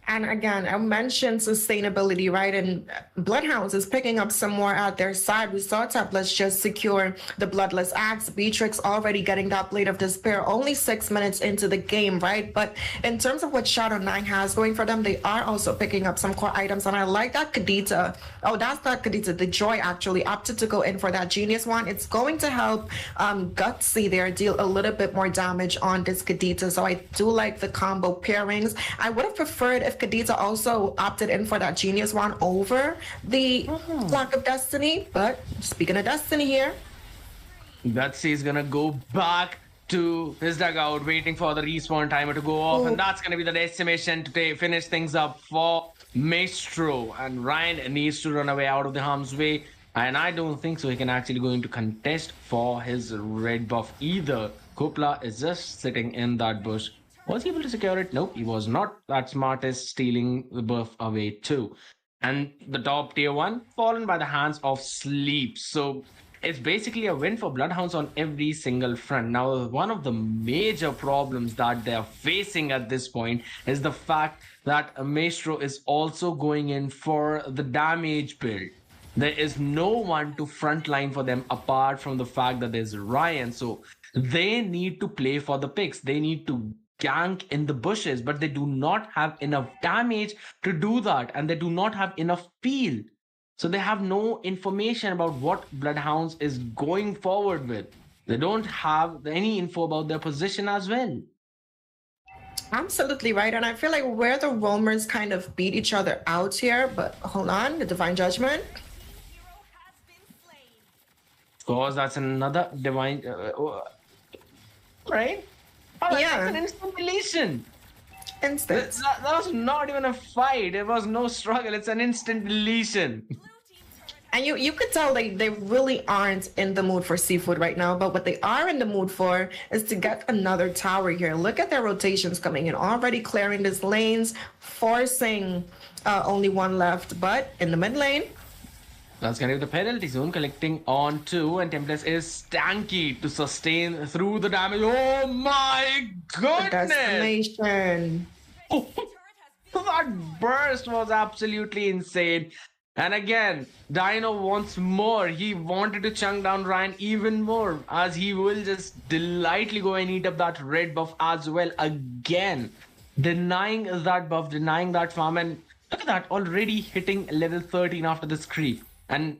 And again, I mentioned sustainability, right? And Bloodhounds is picking up some more at their side. We saw Templars just secure the Bloodless Axe. Beatrix already getting that Blade of Despair, only 6 minutes into the game, right? But in terms of what Shadow 9 has going for them, they are also picking up some core items. And I like that Kadita, oh, that's not Kadita, the Joy actually opted to go in for that Genius one. It's going to help Gutsy there deal a little bit more damage on this Kadita. So I do like the combo pairings. I would have preferred if Kadita also opted in for that Genius one over the Flock of Destiny, but speaking of Destiny here, Gutsy is gonna go back to his dugout, waiting for the respawn timer to go off, and that's gonna be the decimation to finish things up for Maestro. And Ryan needs to run away out of the harm's way, and I don't think so he can actually go into contest for his red buff either. Kopla is just sitting in that bush. Was he able to secure it? Nope, he was not. That Smartest stealing the buff away too. And the top tier 1 fallen by the hands of Sleep. So it's basically a win for Bloodhounds on every single front. Now, one of the major problems that they're facing at this point is the fact that Maestro is also going in for the damage build. There is no one to frontline for them apart from the fact that there's Ryan. So they need to play for the picks. They need to gank in the bushes, but they do not have enough damage to do that, and they do not have enough peel. So they have no information about what Bloodhounds is going forward with. They don't have any info about their position as well. Absolutely right. And I feel like where the Roamers kind of beat each other out here, but hold on, the Divine Judgment. Of course, that's another Divine... right? Oh, yeah. That's an instant deletion. Instant. That was not even a fight. There was no struggle. It's an instant deletion. And you could tell they really aren't in the mood for seafood right now, but what they are in the mood for is to get another tower here. Look at their rotations coming in, already clearing these lanes, forcing only one left, but in the mid lane. That's going to be the penalty zone, collecting on 2, and Tempest is stanky to sustain through the damage. Oh my goodness! Destination. Oh, that burst was absolutely insane. And again, Dino wants more. He wanted to chunk down Ryan even more, as he will just delightfully go and eat up that red buff as well. Again, denying that buff, denying that farm. And look at that, already hitting level 13 after this creep. And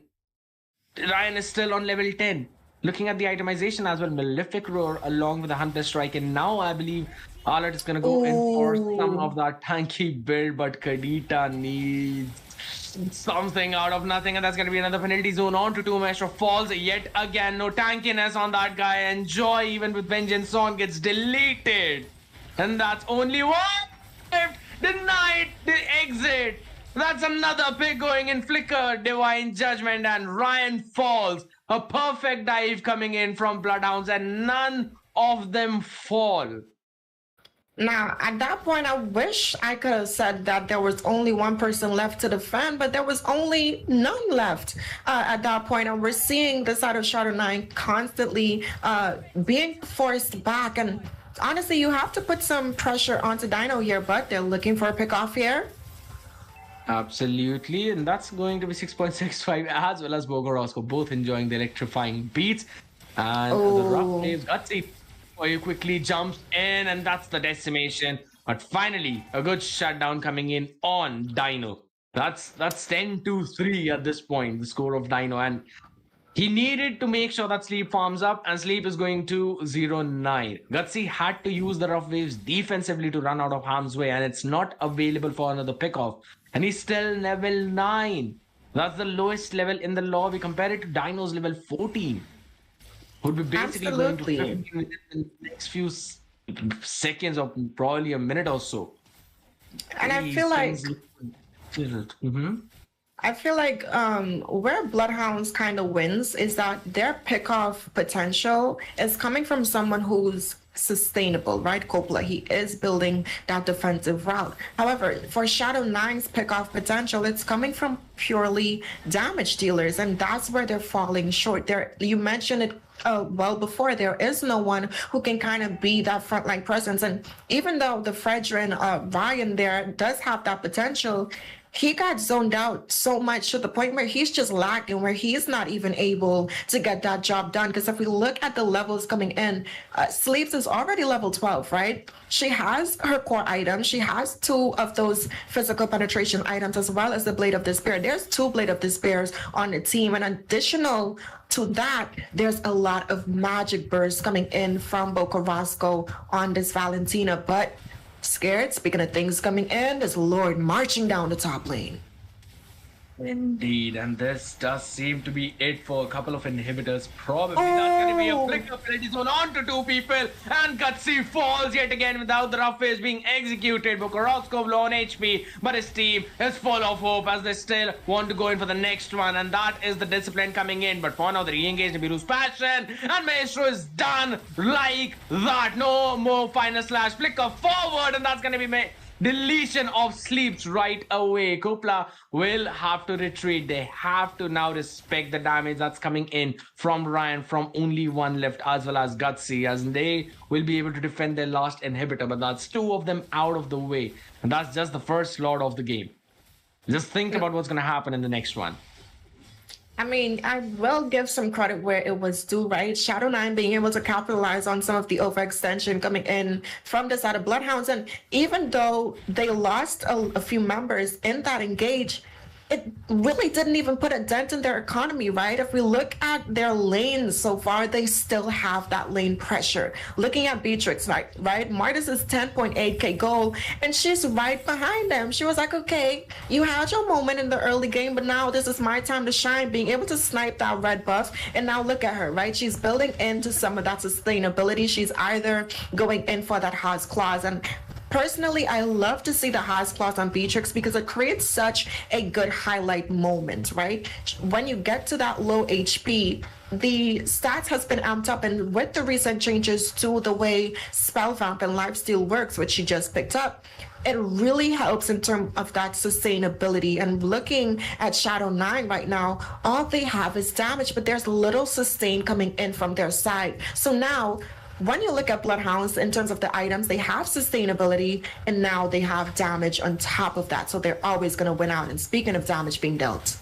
Ryan is still on level 10. Looking at the itemization as well, Malefic Roar along with the Hunter Strike. And now I believe Alert is going to go in for some of that tanky build, but Kadita needs something out of nothing, and that's going to be another penalty zone on to 2. Maestro falls yet again. No tankiness on that guy, and Joy, even with Vengeance on, gets deleted. And that's only one left. Denied the exit. That's another pick going in. Flicker, Divine Judgment, and Ryan falls. A perfect dive coming in from Bloodhounds, and none of them fall. Now, at that point, I wish I could have said that there was only one person left to defend, but there was only none left at that point. And we're seeing the side of Shadow 9 constantly being forced back. And honestly, you have to put some pressure onto Dino here, but they're looking for a pick off here. Absolutely, and that's going to be 6.65 as well as Bogorosco, both enjoying the electrifying beats. And the rough waves, Gutsy quickly jumps in, and that's the decimation. But finally, a good shutdown coming in on Dino. That's 10-3 at this point, the score of Dino. And he needed to make sure that Sleep farms up, and Sleep is going to 0-9. Gutsy had to use the rough waves defensively to run out of harm's way, and it's not available for another pickoff. And he's still level 9. That's the lowest level in the lobby. Compare it to Dino's level 14. Would be basically going to 15 in the next few seconds or probably a minute or so. And I feel like I feel like where Bloodhounds kind of wins is that their pickoff potential is coming from someone who's sustainable, right? Coppola, he is building that defensive route. However, for Shadow 9's pickoff potential, it's coming from purely damage dealers, and that's where they're falling short. You mentioned it well before, there is no one who can kind of be that frontline presence. And even though the Fredrin Ryan there does have that potential, he got zoned out so much to the point where he's just lagging, where he's not even able to get that job done. Because if we look at the levels coming in, Sleeps is already level 12, right? She has her core items. She has 2 of those physical penetration items, as well as the Blade of Despair. There's 2 Blade of Despairs on the team. And additional to that, there's a lot of magic bursts coming in from Bocarrasco on this Valentina. But scared, speaking of things coming in, there's Lord marching down the top lane. Indeed, and this does seem to be it for a couple of inhibitors. Probably that's going to be a flicker penalty zone onto 2 people, and Gutsy falls yet again without the rough phase being executed. Bocarrasco low on HP, but his team is full of hope as they still want to go in for the next one, and that is the discipline coming in. But for now, they re-engage Nibiru's passion, and Maestro is done like that. No more final slash flicker forward, and that's going to be deletion of sleeps right away. Kopla will have to retreat. They have to now respect the damage that's coming in from Ryan, from only one left, as well as Gutsy, as they will be able to defend their last inhibitor. But that's two of them out of the way. And that's just the first slot of the game. Just think about what's going to happen in the next one. I mean, I will give some credit where it was due, right? Shadow9 being able to capitalize on some of the overextension coming in from the side of Bloodhounds. And even though they lost a few members in that engage, it really didn't even put a dent in their economy, right? If we look at their lanes so far, they still have that lane pressure. Looking at Beatrix, right? Martis is 10.8k gold, and she's right behind them. She was like, okay, you had your moment in the early game, but now this is my time to shine, being able to snipe that red buff. And now look at her, right? She's building into some of that sustainability. She's either going in for that Haas clause, and personally, I love to see the Haas clause on Beatrix because it creates such a good highlight moment, right? When you get to that low HP, the stats has been amped up, and with the recent changes to the way Spellvamp and Lifesteal works, which she just picked up, it really helps in terms of that sustainability. And looking at Shadow9 right now, all they have is damage, but there's little sustain coming in from their side. So now, when you look at Bloodhounds in terms of the items, they have sustainability, and now they have damage on top of that. So they're always going to win out. And speaking of damage being dealt,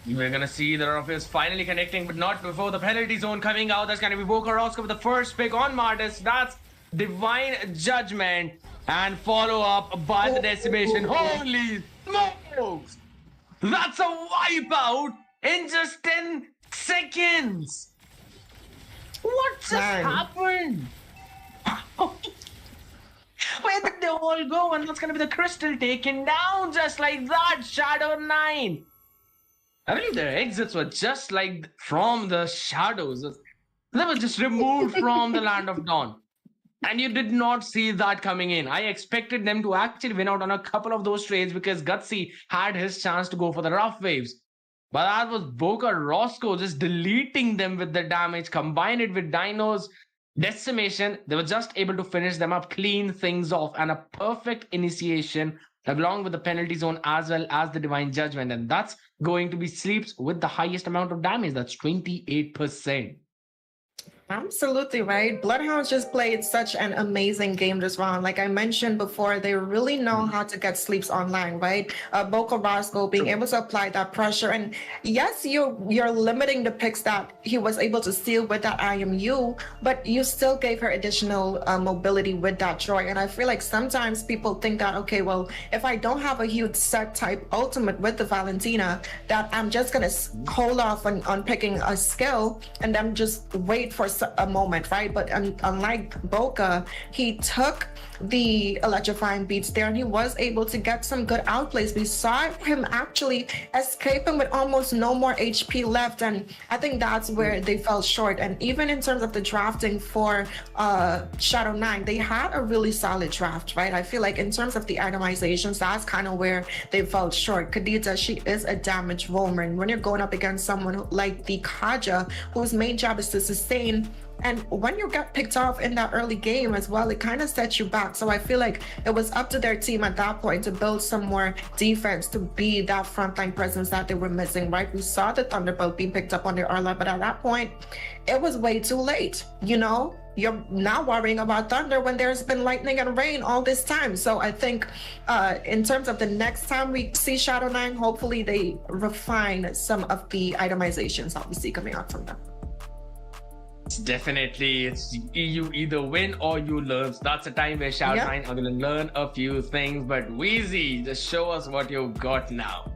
we're going to see the Ruffles finally connecting, but not before the penalty zone coming out. That's going to be Boca Roscoe with the first pick on Martis. That's Divine Judgment, and follow up by the Decimation. Holy smokes! That's a wipeout in just 10 seconds! What just happened? Where did they all go? And that's gonna be the crystal taken down just like that. Shadow9. I believe their exits were just like from the shadows. They were just removed from the Land of Dawn. And you did not see that coming in. I expected them to actually win out on a couple of those trades because Gutsy had his chance to go for the rough waves. But that was Boca Roscoe just deleting them with the damage, combine it with Dino's Decimation. They were just able to finish them up, clean things off, and a perfect initiation along with the penalty zone as well as the Divine Judgment. And that's going to be Sleeps with the highest amount of damage. That's 28%. Absolutely right. Bloodhounds just played such an amazing game this round. Like I mentioned before, they really know how to get Sleeps online, right? Boca Roscoe being able to apply that pressure. And yes, you're limiting the picks that he was able to steal with that IMU, but you still gave her additional mobility with that Joy. And I feel like sometimes people think that, okay, well, if I don't have a huge set type ultimate with the Valentina, that I'm just going to hold off on picking a skill and then just wait for a moment, right? But unlike Boca, he took the electrifying beats there and he was able to get some good outplays. We saw him actually escaping with almost no more HP left, and I think that's where they fell short. And even in terms of the drafting for Shadow9, they had a really solid draft, right? I feel like in terms of the itemizations, that's kind of where they fell short. Khadija, she is a damage roamer, and when you're going up against someone like the Kaja, whose main job is to sustain, and when you get picked off in that early game as well, it kind of sets you back. So I feel like it was up to their team at that point to build some more defense to be that frontline presence that they were missing, right? We saw the Thunderbolt being picked up on their Arla, but at that point, it was way too late, you know? You're now worrying about Thunder when there's been lightning and rain all this time. So I think in terms of the next time we see Shadow9, hopefully they refine some of the itemizations that we see coming out from them. Definitely, it's you either win or you learn. So that's a time where Shadow9 are going to learn a few things. But Wheezy, just show us what you've got now.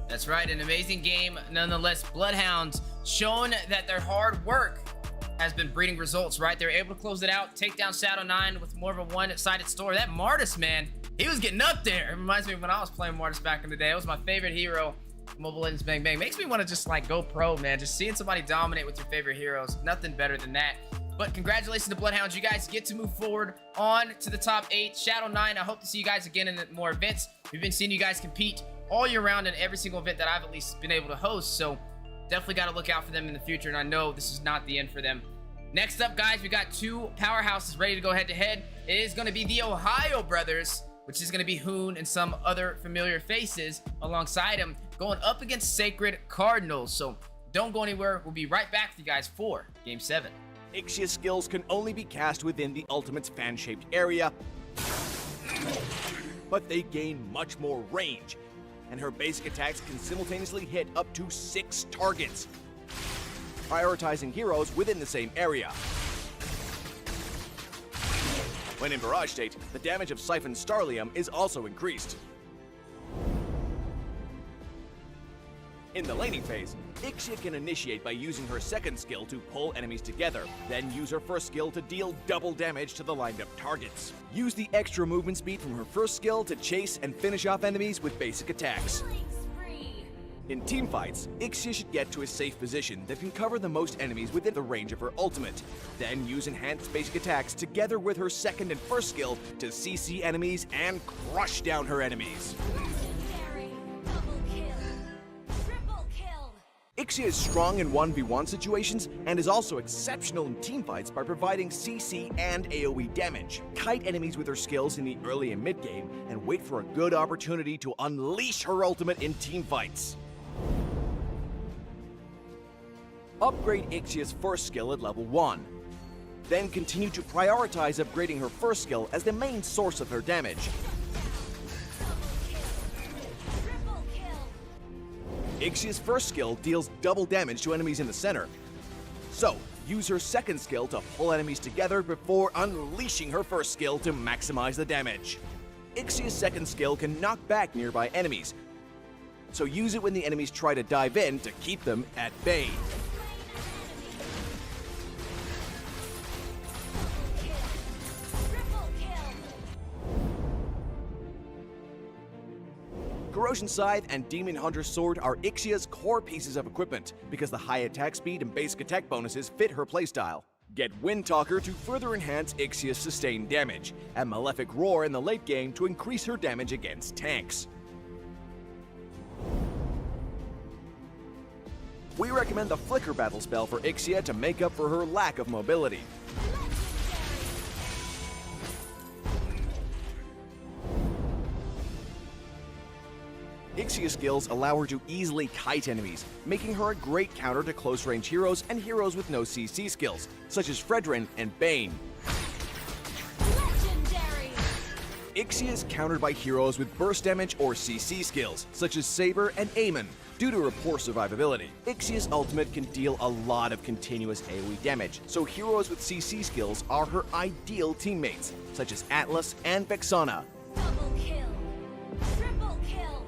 That's right, an amazing game. Nonetheless, Bloodhounds showing that their hard work has been breeding results, right? They're able to close it out, take down Shadow9 with more of a one-sided story. That Martis, man, he was getting up there. It reminds me of when I was playing Martis back in the day. It was my favorite hero. Mobile Legends Bang Bang makes me want to just like go pro, man. Just seeing somebody dominate with your favorite heroes, nothing better than that. But congratulations to Bloodhounds, you guys get to move forward on to the top 8. Shadow9, I hope to see you guys again in more events. We've been seeing you guys compete all year round in every single event that I've at least been able to host, so definitely got to look out for them in the future, and I know this is not the end for them. Next up, guys, we got two powerhouses ready to go head to head. It is going to be the Ohio brothers which is going to be Hoon and some other familiar faces alongside him, going up against Sacred Cardinals. So don't go anywhere. We'll be right back with you guys for Game 7. Ixia's skills can only be cast within the Ultimate's fan-shaped area, but they gain much more range, and her basic attacks can simultaneously hit up to 6 targets, prioritizing heroes within the same area. When in Barrage state, the damage of Siphon Starlium is also increased. In the laning phase, Ixia can initiate by using her second skill to pull enemies together, then use her first skill to deal double damage to the lined up targets. Use the extra movement speed from her first skill to chase and finish off enemies with basic attacks. In teamfights, Ixia should get to a safe position that can cover the most enemies within the range of her ultimate, then use enhanced basic attacks together with her second and first skill to CC enemies and crush down her enemies. Ixia is strong in 1v1 situations and is also exceptional in teamfights by providing CC and AoE damage. Kite enemies with her skills in the early and mid game and wait for a good opportunity to unleash her ultimate in teamfights. Upgrade Ixia's first skill at level 1. Then continue to prioritize upgrading her first skill as the main source of her damage. Ixia's first skill deals double damage to enemies in the center, so use her second skill to pull enemies together before unleashing her first skill to maximize the damage. Ixia's second skill can knock back nearby enemies, so use it when the enemies try to dive in to keep them at bay. Corrosion Scythe and Demon Hunter's Sword are Ixia's core pieces of equipment because the high attack speed and basic attack bonuses fit her playstyle. Get Windtalker to further enhance Ixia's sustained damage, and Malefic Roar in the late game to increase her damage against tanks. We recommend the Flicker Battle spell for Ixia to make up for her lack of mobility. Ixia's skills allow her to easily kite enemies, making her a great counter to close-range heroes and heroes with no CC skills, such as Fredrin and Bane. Legendary! Ixia is countered by heroes with burst damage or CC skills, such as Saber and Aemon, due to her poor survivability. Ixia's ultimate can deal a lot of continuous AoE damage, so heroes with CC skills are her ideal teammates, such as Atlas and Vexana. Double kill! Triple kill!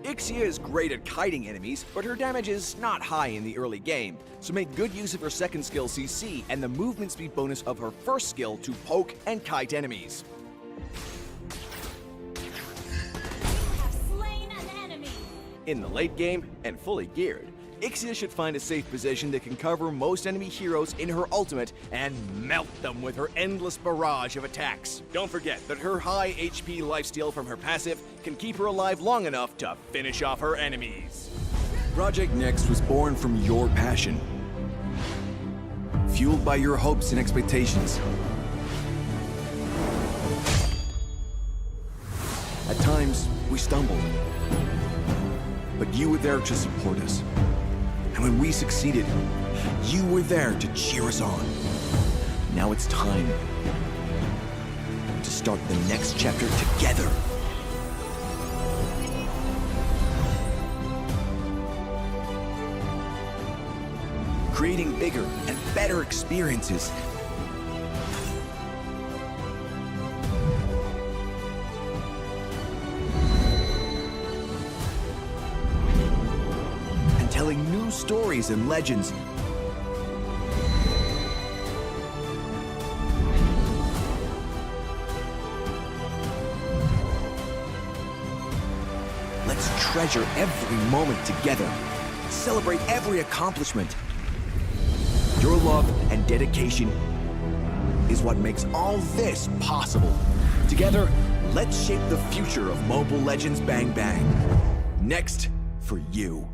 Ixia is great at kiting enemies, but her damage is not high in the early game, so make good use of her second skill CC and the movement speed bonus of her first skill to poke and kite enemies. In the late game, and fully geared, Ixia should find a safe position that can cover most enemy heroes in her ultimate and melt them with her endless barrage of attacks. Don't forget that her high HP lifesteal from her passive can keep her alive long enough to finish off her enemies. Project Next was born from your passion, fueled by your hopes and expectations. At times, we stumbled, but you were there to support us. And when we succeeded, you were there to cheer us on. Now it's time to start the next chapter together. Creating bigger and better experiences. Telling new stories and legends. Let's treasure every moment together. Celebrate every accomplishment. Your love and dedication is what makes all this possible. Together, let's shape the future of Mobile Legends Bang Bang. Next for you.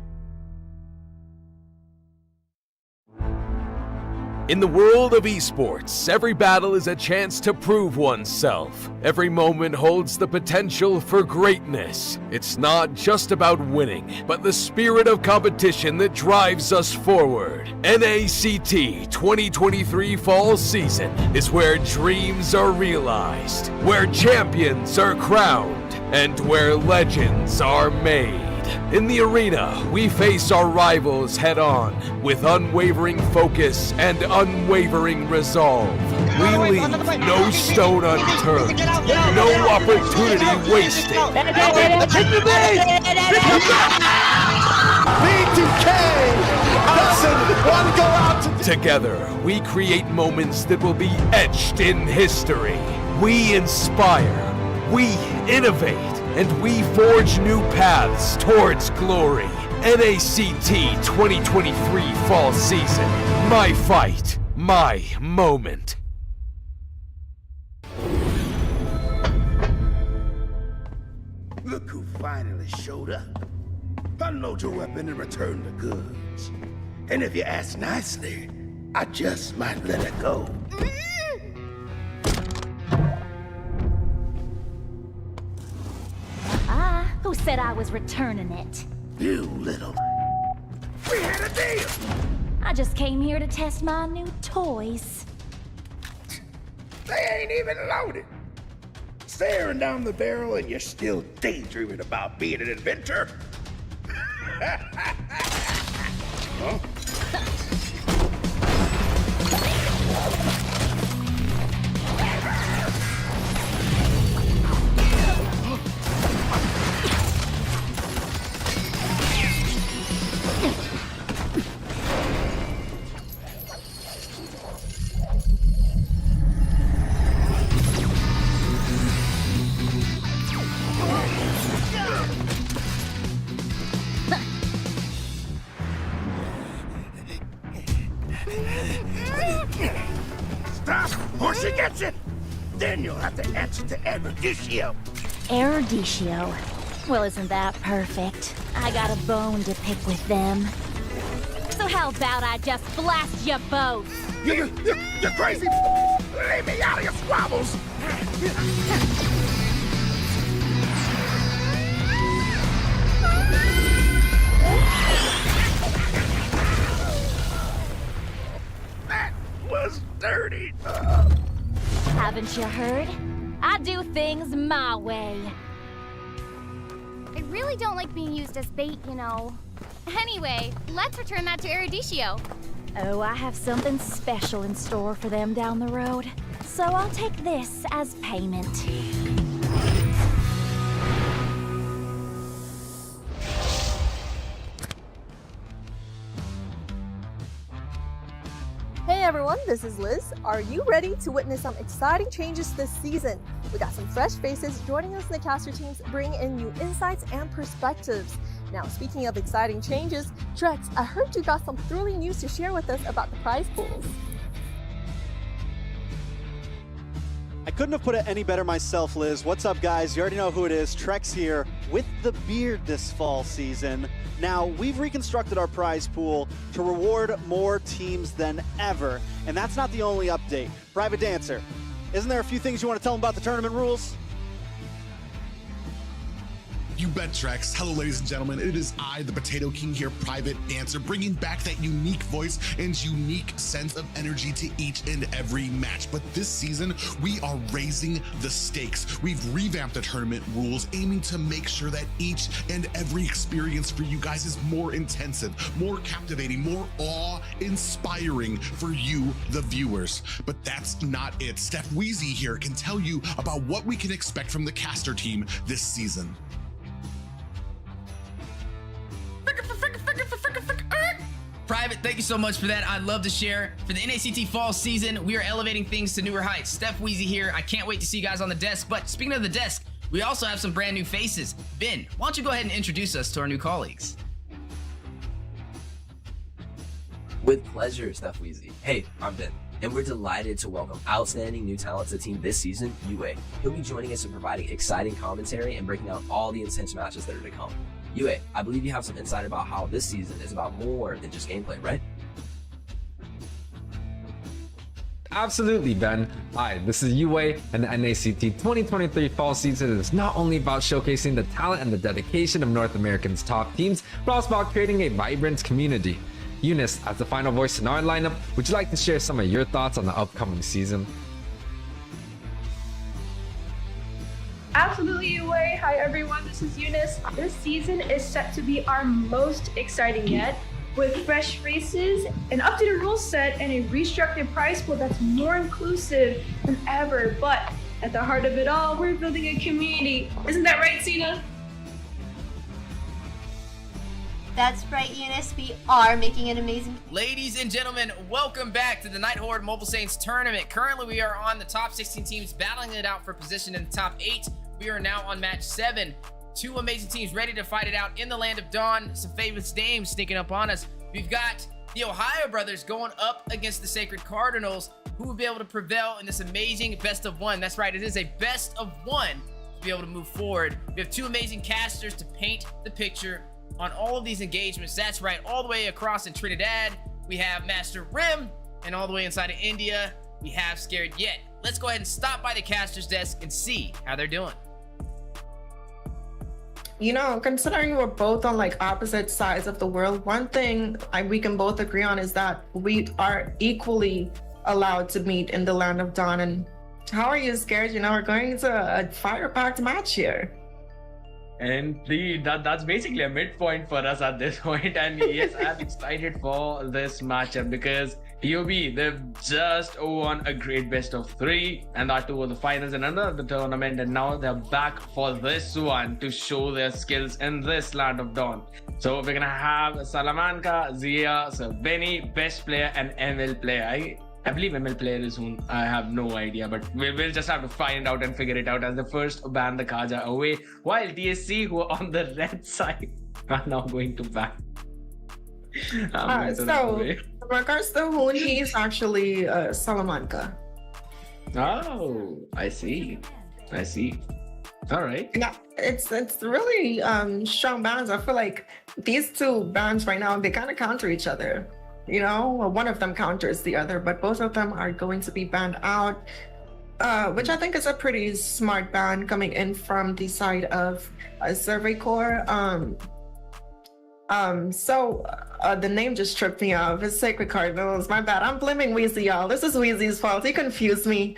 In the world of esports, every battle is a chance to prove oneself. Every moment holds the potential for greatness. It's not just about winning, but the spirit of competition that drives us forward. NACT 2023 Fall Season is where dreams are realized, where champions are crowned, and where legends are made. In the arena, we face our rivals head-on with unwavering focus and unwavering resolve. We leave no stone unturned, no opportunity wasted. Together, we create moments that will be etched in history. We inspire, we innovate, and we forge new paths towards glory. NACT 2023 Fall Season. My fight, my moment. Look who finally showed up. Unload your weapon and return the goods. And if you ask nicely, I just might let it go. Who said I was returning it? You little... We had a deal! I just came here to test my new toys. They ain't even loaded. Staring down the barrel and you're still daydreaming about being an inventor? Huh? Stop, or she gets it! Then you'll have to answer to Erudicio. Erudicio? Well, isn't that perfect? I got a bone to pick with them. So how about I just blast you both? You're crazy! Leave me out of your squabbles! That was dirty. Haven't you heard? I do things my way. I really don't like being used as bait, you know. Anyway, let's return that to Erudicio. Oh, I have something special in store for them down the road. So I'll take this as payment. Hey everyone, this is Liz. Are you ready to witness some exciting changes this season? We got some fresh faces joining us in the caster teams, bringing in new insights and perspectives. Now, speaking of exciting changes, Trex, I heard you got some thrilling news to share with us about the prize pools. I couldn't have put it any better myself, Liz. What's up, guys? You already know who it is. Trex here with the beard this fall season. Now, we've reconstructed our prize pool to reward more teams than ever. And that's not the only update. Private Dancer, isn't there a few things you want to tell them about the tournament rules? You bet, Trex. Hello, ladies and gentlemen. It is I, the Potato King here, Private Dancer, bringing back that unique voice and unique sense of energy to each and every match. But this season, we are raising the stakes. We've revamped the tournament rules, aiming to make sure that each and every experience for you guys is more intensive, more captivating, more awe-inspiring for you, the viewers. But that's not it. Steph Weezy here can tell you about what we can expect from the caster team this season. Private, thank you so much for that. I'd love to share. For the NACT fall season, we are elevating things to newer heights. Steph Weezy here. I can't wait to see you guys on the desk. But speaking of the desk, we also have some brand new faces. Ben, why don't you go ahead and introduce us to our new colleagues? With pleasure, Steph Weezy. Hey, I'm Ben, and we're delighted to welcome outstanding new talent to the team this season, Yue. He'll be joining us and providing exciting commentary and breaking out all the intense matches that are to come. Yue, I believe you have some insight about how this season is about more than just gameplay, right? Absolutely, Ben. Hi, this is Yue, and the NACT 2023 fall season is not only about showcasing the talent and the dedication of North America's top teams, but also about creating a vibrant community. Eunice, as the final voice in our lineup, would you like to share some of your thoughts on the upcoming season? Absolutely, Yue. Hi, everyone. This is Eunice. This season is set to be our most exciting yet, with fresh faces, an updated rule set, and a restructured prize pool that's more inclusive than ever. But at the heart of it all, we're building a community. Isn't that right, Cena? That's right, Eunice. We are making an amazing... Ladies and gentlemen, welcome back to the Nighthorde Mobile Saiyans tournament. Currently, we are on the top 16 teams battling it out for position in the top 8. We are now on match 7. 2 amazing teams ready to fight it out in the land of dawn. Some famous names sneaking up on us. We've got the Ohio brothers going up against the Sacred Cardinals, who will be able to prevail in this amazing best of 1. That's right, it is a best of 1 to be able to move forward. We have 2 amazing casters to paint the picture on all of these engagements. That's right, all the way across in Trinidad, we have Master Rim, and all the way inside of India, we have Scared Yet. Let's go ahead and stop by the caster's desk and see how they're doing. You know, considering we're both on like opposite sides of the world, one thing we can both agree on is that we are equally allowed to meet in the land of dawn. And how are you, Scared? You know, we're going to a fire-packed match here. And that's basically a midpoint for us at this point. And yes, I'm excited for this matchup because POB, they've just won a great best of 3, and that too was the finals in another tournament, and now they're back for this one to show their skills in this land of dawn. So we're gonna have Salamanca, Zia, Benny, best player, and ML player. I believe ML player is whom I have no idea, but we'll just have to find out and figure it out as the first ban the cards are away, while TSC, who are on the red side, are now going to ban. So, in regards to Hoon, he's actually Salamanca. Oh, I see. All right. Yeah, it's really strong bans. I feel like these 2 bans right now, they kind of counter each other. You know, well, one of them counters the other, but both of them are going to be banned out, which I think is a pretty smart ban coming in from the side of Survey Corps. The name just tripped me off. It's Sacred Cardinals. My bad. I'm blaming Weezy, y'all. This is Weezy's fault. He confused me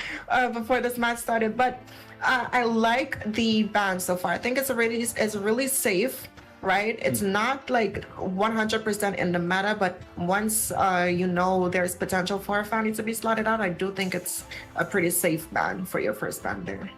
before this match started. But I like the ban so far. I think it's really safe, right? It's not like 100% in the meta, but once you know there's potential for a Fanny to be slotted out, I do think it's a pretty safe ban for your first ban there.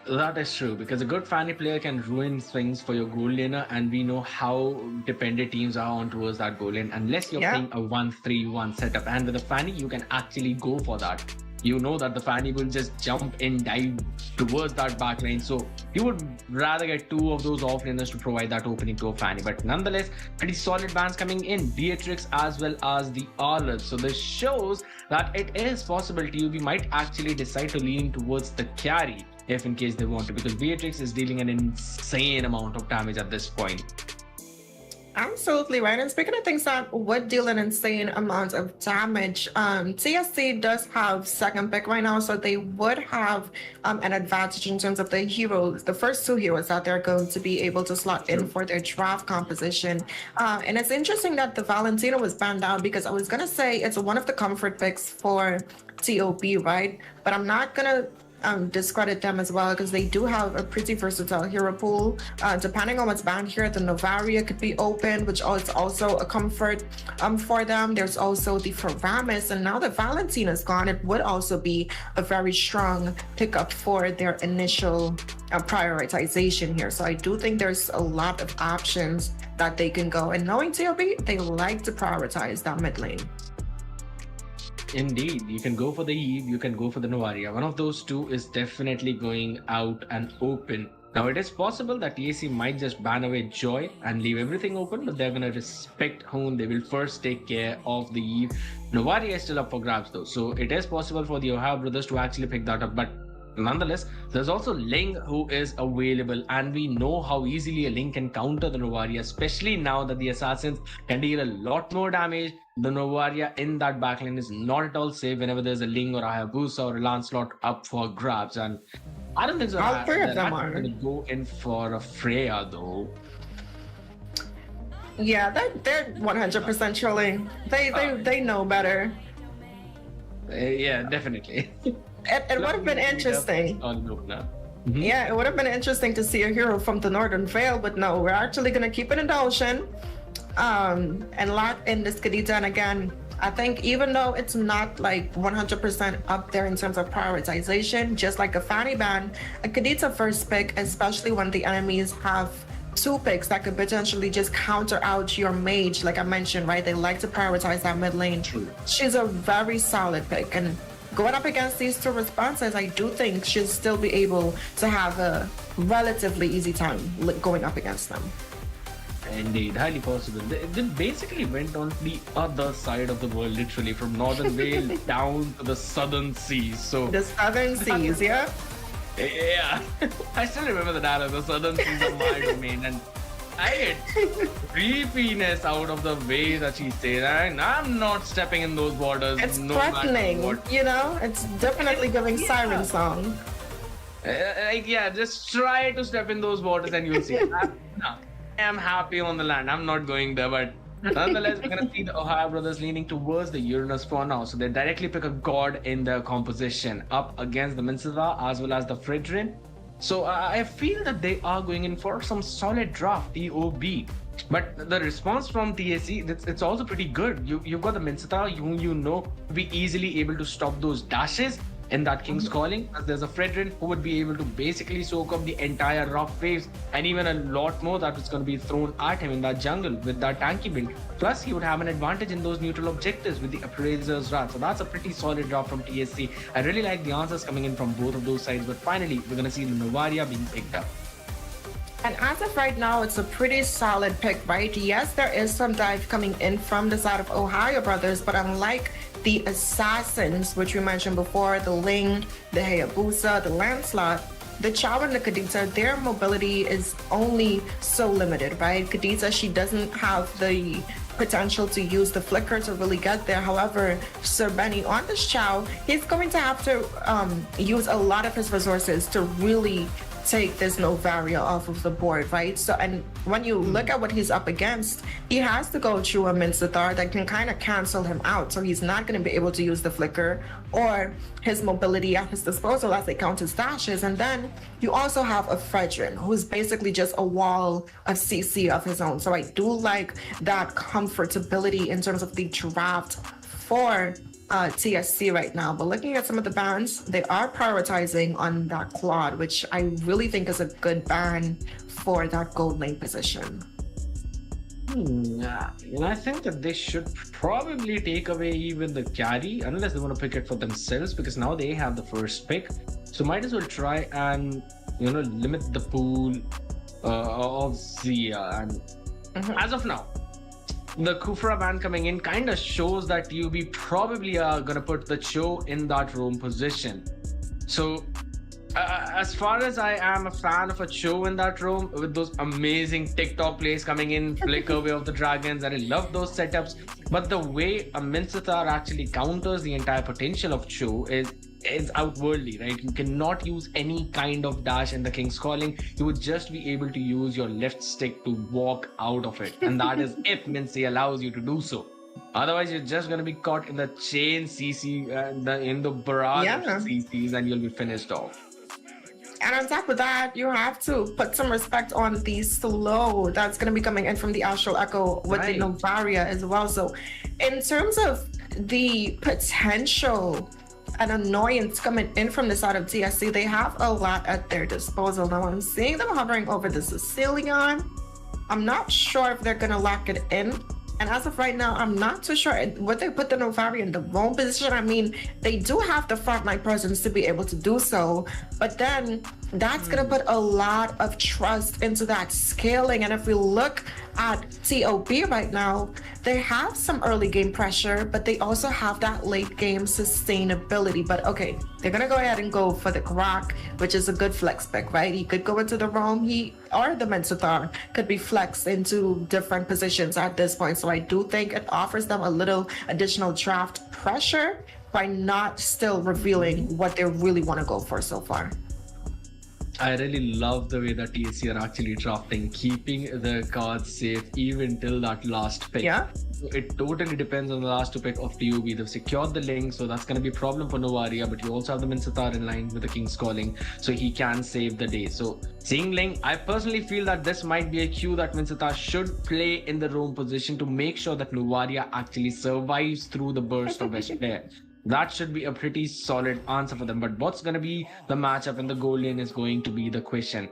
That is true, because a good Fanny player can ruin things for your gold laner, and we know how dependent teams are on towards that gold lane. Unless you're playing a 1-3-1 setup, and with a Fanny, you can actually go for that. You know that the Fanny will just jump and dive towards that back lane, so you would rather get 2 of those offlaners to provide that opening to a Fanny. But nonetheless, pretty solid bans coming in, Beatrix as well as the Arlet. So this shows that it is possible TUB might actually decide to lean towards the carry if in case they want to, because Beatrix is dealing an insane amount of damage at this point. Absolutely right. And speaking of things that would deal an insane amount of damage, TSC does have second pick right now, so they would have an advantage in terms of the heroes, the first 2 heroes that they're going to be able to slot in for their draft composition. And it's interesting that the Valentina was banned out, because I was going to say it's one of the comfort picks for TOB, right? But I'm not going to discredit them as well, because they do have a pretty versatile hero pool. Depending on what's banned here, the Novaria could be open, which is also a comfort for them. There's also the Faramis, and now that Valentina's gone, it would also be a very strong pickup for their initial prioritization here. So I do think there's a lot of options that they can go, and knowing TOB, they like to prioritize that mid lane. Indeed, you can go for the Eve, you can go for the Novaria. One of those 2 is definitely going out and open. Now, it is possible that TSC might just ban away Joy and leave everything open, but they're going to respect Hoon. They will first take care of the Eve. Novaria is still up for grabs though, so it is possible for the Ohio brothers to actually pick that up. But Nonetheless, there's also Ling who is available, and we know how easily a Ling can counter the Novaria, especially now that the Assassins can deal a lot more damage. The Novaria in that backline is not at all safe whenever there's a Ling or a Hayabusa or a Lancelot up for grabs, and I don't think so. All three of them are going to go in for a Freya though. Yeah, they're 100% trolling. They know better. Yeah, definitely. It would have been interesting. Yeah, it would have been interesting to see a hero from the Northern Vale, but no, we're actually gonna keep it in the ocean, and lock in this Kadita. And again, I think even though it's not like 100% up there in terms of prioritization, just like a Fanny ban, a Kadita first pick, especially when the enemies have 2 picks that could potentially just counter out your mage, like I mentioned, right? They like to prioritize that mid lane. True. She's a very solid pick, and going up against these 2 responses, I do think she'll still be able to have a relatively easy time going up against them. Indeed, highly possible. They basically went on the other side of the world, literally from Northern Vale down to the Southern Seas. So the Southern Seas, yeah. Yeah, I still remember the data. The Southern Seas are my domain, and I get creepiness out of the way that she says, and I'm not stepping in those waters. It's no threatening, you know. It's definitely giving siren song. Yeah, just try to step in those waters and you'll see. I'm happy on the land. I'm not going there, but nonetheless, we're gonna see the Ohio brothers leaning towards the Uranus for now. So they directly pick a god in their composition up against the Minsada as well as the Fridrin. So I feel that they are going in for some solid draft TOB. But the response from TSC, it's also pretty good. You've got the Minsata, you know, be easily able to stop those dashes in that King's Calling, as there's a Fredrin who would be able to basically soak up the entire rock waves and even a lot more that is going to be thrown at him in that jungle with that tanky build. Plus, he would have an advantage in those neutral objectives with the Appraiser's Wrath. So that's a pretty solid drop from TSC. I really like the answers coming in from both of those sides, but finally, we're going to see the Novaria being picked up. And as of right now, it's a pretty solid pick, right? Yes, there is some dive coming in from the side of Ohio brothers, but unlike the Assassins, which we mentioned before, the Ling, the Hayabusa, the Lancelot, the Chow and the Kadita, their mobility is only so limited, right? Kadita, she doesn't have the potential to use the flicker to really get there. However, Sir Benny on this Chow, he's going to have to use a lot of his resources to really take this Novaria off of the board, right? So, and when you look at what he's up against, he has to go through a Minstathar that can kind of cancel him out. So he's not going to be able to use the flicker or his mobility at his disposal as they count his dashes. And then you also have a Fredrin, who's basically just a wall of CC of his own. So I do like that comfortability in terms of the draft for TSC right now. But looking at some of the bans, they are prioritizing on that Claude, which I really think is a good ban for that gold lane position. Yeah, and I think that they should probably take away even the carry unless they want to pick it for themselves, because now they have the first pick. So might as well try and, you know, limit the pool of Zia. And as of now, the Kufra ban coming in kind of shows that TUB probably are gonna put the Cho in that roam position. So as far as I am a fan of a Cho in that roam with those amazing TikTok plays coming in, Flicker Way of the Dragons, and I love those setups, but the way a Minstathar actually counters the entire potential of Cho is outwardly, right? You cannot use any kind of dash in the King's Calling. You would just be able to use your left stick to walk out of it, and that is if Minsay allows you to do so. Otherwise, you're just going to be caught in the chain CC, in the barrage of CCs, and you'll be finished off. And on top of that, you have to put some respect on the slow that's going to be coming in from the Astral Echo with the Novaria as well. So in terms of the potential and annoyance coming in from the side of TSC, they have a lot at their disposal. Now I'm seeing them hovering over the Sicilian. I'm not sure if they're going to lock it in. And as of right now, I'm not too sure would they put the Novaria in the wrong position. I mean, they do have the frontline presence to be able to do so, but then that's going to put a lot of trust into that scaling. And if we look at TOP right now, they have some early game pressure, but they also have that late game sustainability. But okay, they're going to go ahead and go for the Grok, which is a good flex pick, right? He could go into the roam, or the Mensathar could be flexed into different positions at this point. So I do think it offers them a little additional draft pressure by not still revealing what they really want to go for so far. I really love the way that TSC are actually drafting, keeping the cards safe even till that last pick. Yeah. So it totally depends on the last 2 pick of TOB. They've secured the link, so that's going to be a problem for Novaria, but you also have the Minsatar in line with the King's Calling, so he can save the day. So seeing Link, I personally feel that this might be a cue that Minsatar should play in the roam position to make sure that Novaria actually survives through the burst of best player. That should be a pretty solid answer for them. But what's going to be the matchup in the gold lane is going to be the question.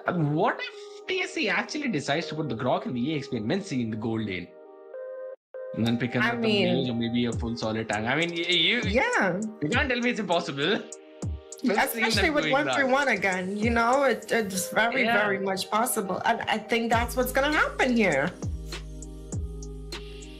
What if TSC actually decides to put the Grok and the EXP and Mincy in the gold lane? And then pick another mage or maybe a full solid tank. I mean, you can't tell me it's impossible. Especially with 1-3-1 again, you know, it's very much possible. And I think that's what's going to happen here.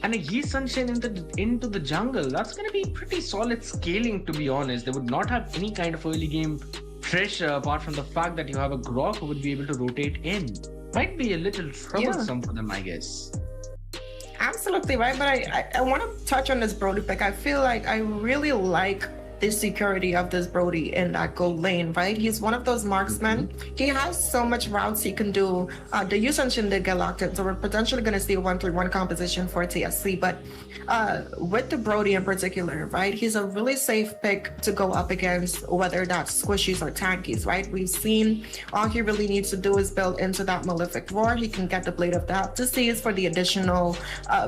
And a Yi Sunshine into the jungle, that's going to be pretty solid scaling, to be honest. They would not have any kind of early game pressure apart from the fact that you have a Grok who would be able to rotate in. Might be a little troublesome for them, I guess. Absolutely right, but I want to touch on this Brody pick. I feel like I really like the security of this Brody in that gold lane, right? He's one of those marksmen. He has so much routes he can do. The Yusanshin did get locked in, so we're potentially going to see a 1-3-1 composition for TSC. But with the Brody in particular, right? He's a really safe pick to go up against, whether that's squishies or tankies, right? We've seen all he really needs to do is build into that Malefic Roar. He can get the Blade of Death to seize for the additional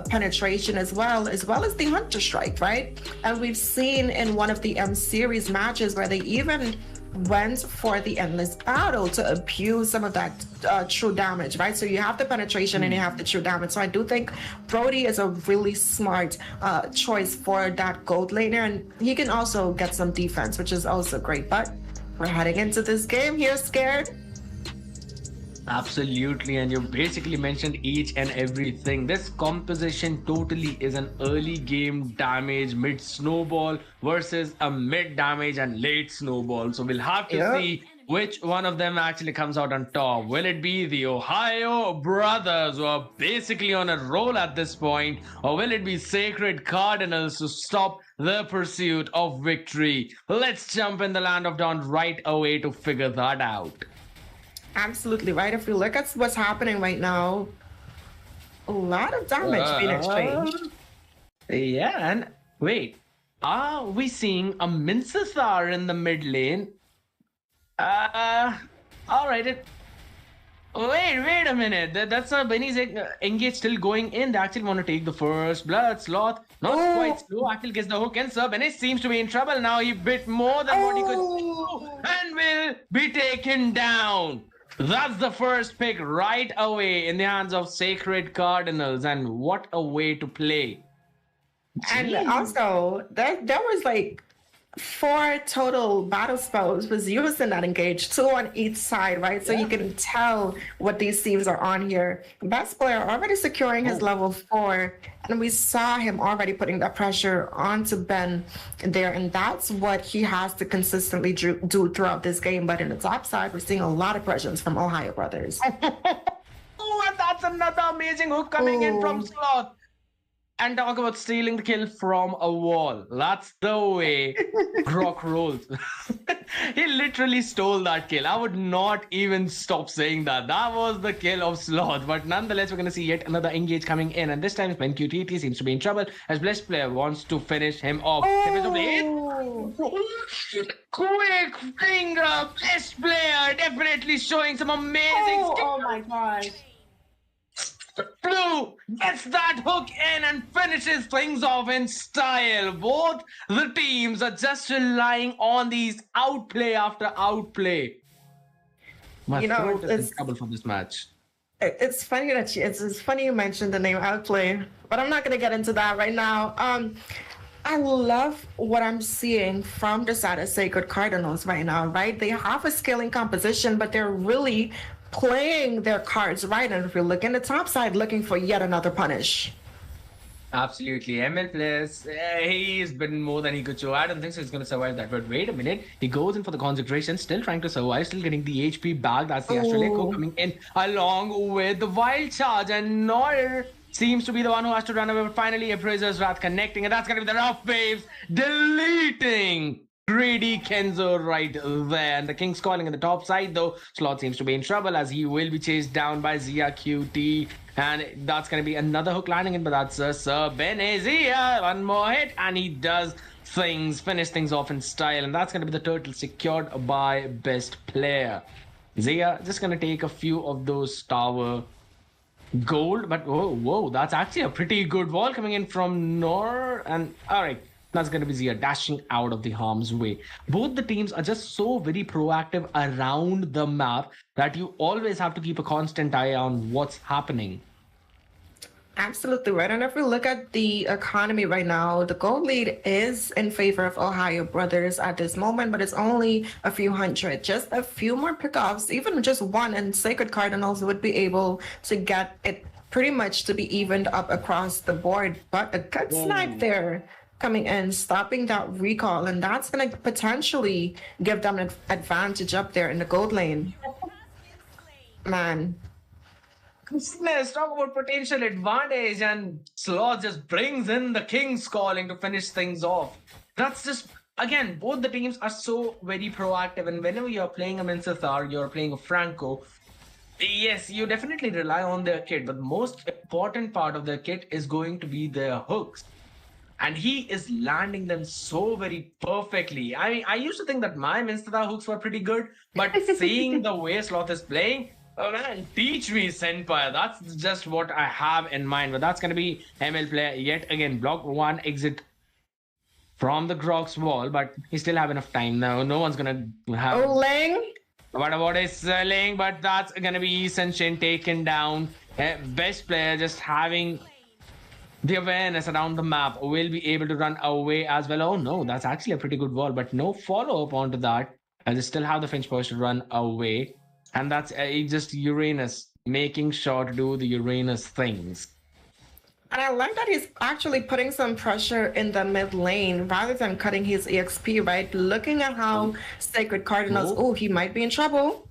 penetration as well as the Hunter Strike, right? And we've seen in one of the M series matches where they even went for the Endless Battle to abuse some of that true damage, right? So you have the penetration and you have the true damage. So I do think Brody is a really smart choice for that gold laner, and he can also get some defense, which is also great. But we're heading into this game here scared. Absolutely, and you basically mentioned each and everything. This composition totally is an early game damage mid snowball versus a mid damage and late snowball. So we'll have to see which one of them actually comes out on top. Will it be the Ohio brothers who are basically on a roll at this point, or will it be Sacred Cardinals to stop the pursuit of victory? Let's jump in the Land of Dawn right away to figure that out. Absolutely right. If we look at what's happening right now, a lot of damage being exchanged. Yeah, and wait, are we seeing a Minsathar in the mid lane? All right. Wait a minute. That's a Benny's engage still going in. They actually want to take the first blood. Sloth, not quite slow. Actually gets the hook in. Sir Benny seems to be in trouble now. He bit more than what he could do and will be taken down. That's the first pick right away in the hands of Sacred Cardinals, and what a way to play. And also, there was like 4 total battle spells was used in that engage, 2 on each side, right? So you can tell what these teams are on here. Best player already securing his level 4, and we saw him already putting that pressure onto Ben there, and that's what he has to consistently do throughout this game. But in the top side, we're seeing a lot of pressures from Ohio brothers. Oh, and that's another amazing hook coming in from Sloth. And talk about stealing the kill from a wall. That's the way Grok rolls. He literally stole that kill. I would not even stop saying that. That was the kill of Sloth. But nonetheless, we're going to see yet another engage coming in. And this time, Ben QTT seems to be in trouble as Blessed Player wants to finish him off. Quick finger, Blessed Player definitely showing some amazing skill. Oh my gosh. Blue gets that hook in and finishes things off in style. Both the teams are just relying on these outplay after outplay. My throat is in trouble for this match. It's funny that it's funny you mentioned the name outplay, but I'm not going to get into that right now. I love what I'm seeing from the side of Sacred Cardinals right now, right? They have a scaling composition, but they're really playing their cards right. And if you look in the top side, looking for yet another punish. Absolutely. ML players, he's been more than he could show. I don't think so he's going to survive that. But wait a minute. He goes in for the consecration, still trying to survive, still getting the HP back. That's the Astral Echo coming in along with the Wild Charge. And Noir seems to be the one who has to run away. But finally, Appraiser's Wrath connecting. And that's going to be the Rough Waves deleting greedy Kenzo right there. And the King's calling in the top side, though. Sloth seems to be in trouble as he will be chased down by Zia QT. And that's going to be another hook landing in, but that's Sir Benezia. One more hit, and he does finish things off in style. And that's going to be the turtle secured by best player. Zia just going to take a few of those tower gold, but whoa, that's actually a pretty good wall coming in from Nor. And all right. That's going to be Zia dashing out of the harm's way. Both the teams are just so very proactive around the map that you always have to keep a constant eye on what's happening. Absolutely right. And if we look at the economy right now, the gold lead is in favor of Ohio Brothers at this moment, but it's only a few hundred. Just a few more pickoffs, even just one, and Sacred Cardinals would be able to get it pretty much to be evened up across the board. But a good snipe there coming in, stopping that recall, and that's going to potentially give them an advantage up there in the gold lane. Man. Let's talk about potential advantage, and Sloth just brings in the King's calling to finish things off. That's just, again, both the teams are so very proactive, and whenever you're playing a Minsathar, you're playing a Franco, yes, you definitely rely on their kit, but the most important part of their kit is going to be their hooks. And he is landing them so very perfectly. I mean, I used to think that my Minsathar hooks were pretty good, but seeing the way Sloth is playing, oh man, teach me, Senpai. That's just what I have in mind. But that's going to be ML player yet again. Block one exit from the Grog's wall, but he still have enough time now. No one's going to have... Oh, Ling? What about his Ling? But that's going to be Senshin taken down. Best player just having the awareness around the map, will be able to run away as well. Oh no, that's actually a pretty good wall, but no follow-up onto that. And they still have the Finch Post to run away. And that's just Uranus making sure to do the Uranus things. And I like that he's actually putting some pressure in the mid lane rather than cutting his EXP, right? Looking at how Sacred Cardinals, he might be in trouble.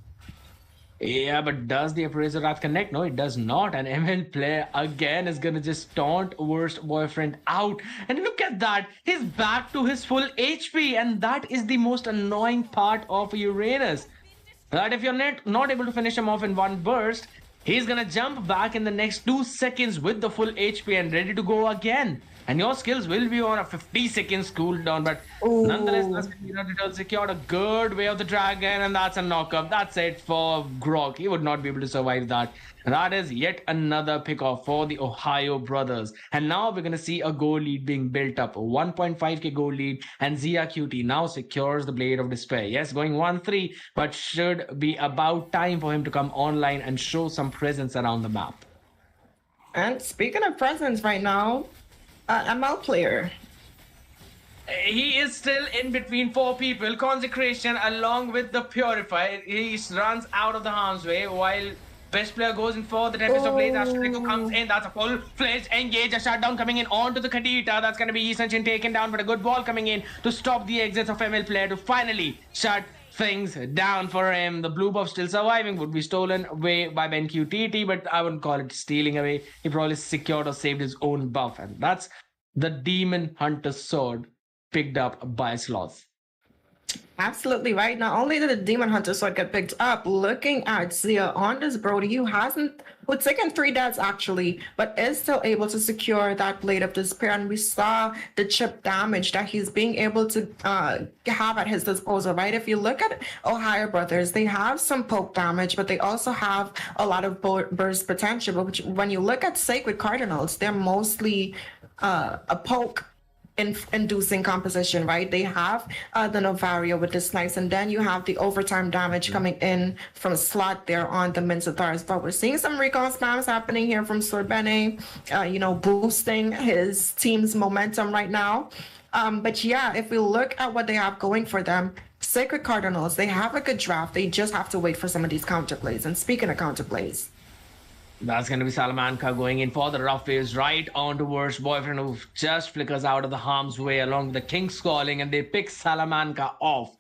Yeah, but does the Appraiser Wrath connect? No, it does not. And ML player again is gonna just taunt worst boyfriend out. And look at that, he's back to his full HP, and that is the most annoying part of Uranus. That if you're not able to finish him off in one burst, he's gonna jump back in the next 2 seconds with the full HP and ready to go again. And your skills will be on a 50 seconds cooldown, but nonetheless, that's Turtle secured a good way of the dragon, and that's a knockup. That's it for Grog. He would not be able to survive that. And that is yet another pick-off for the Ohio Brothers. And now we're going to see a goal lead being built up. A 1.5k goal lead, and Zia QT now secures the Blade of Despair. Yes, going 1-3, but should be about time for him to come online and show some presence around the map. And speaking of presence right now, ML player. He is still in between 4 people. Consecration along with the Purify. He runs out of the harm's way while best player goes in for the Tempest of Blades. Astralico comes in. That's a full-fledged engage. A shutdown coming in onto the Kadita. That's going to be Essential taken down, but a good ball coming in to stop the exits of ML player to finally shut things down for him. The blue buff still surviving, would be stolen away by BenQTT, but I wouldn't call it stealing away. He probably secured or saved his own buff, and that's the Demon Hunter's sword picked up by Sloth. Absolutely right. Not only did the Demon Hunter sword get picked up, looking at Zia on this Brody, who taken 3 deaths actually, but is still able to secure that Blade of Despair. And we saw the chip damage that he's being able to have at his disposal, right? If you look at Ohio Brothers, they have some poke damage, but they also have a lot of burst potential. But when you look at Sacred Cardinals, they're mostly a poke inducing composition, right? They have the Novario with the snipes, and then you have the overtime damage coming in from slot there on the Minsathars. But we're seeing some recall spams happening here from Sorbene, boosting his team's momentum right now. But yeah, if we look at what they have going for them, Sacred Cardinals, they have a good draft. They just have to wait for some of these counterplays. And speaking of counterplays, That's going to be Salamanca going in for the rough waves right on towards Boyfriend, who just flickers out of the harm's way along with the King's Calling, and they pick Salamanca off.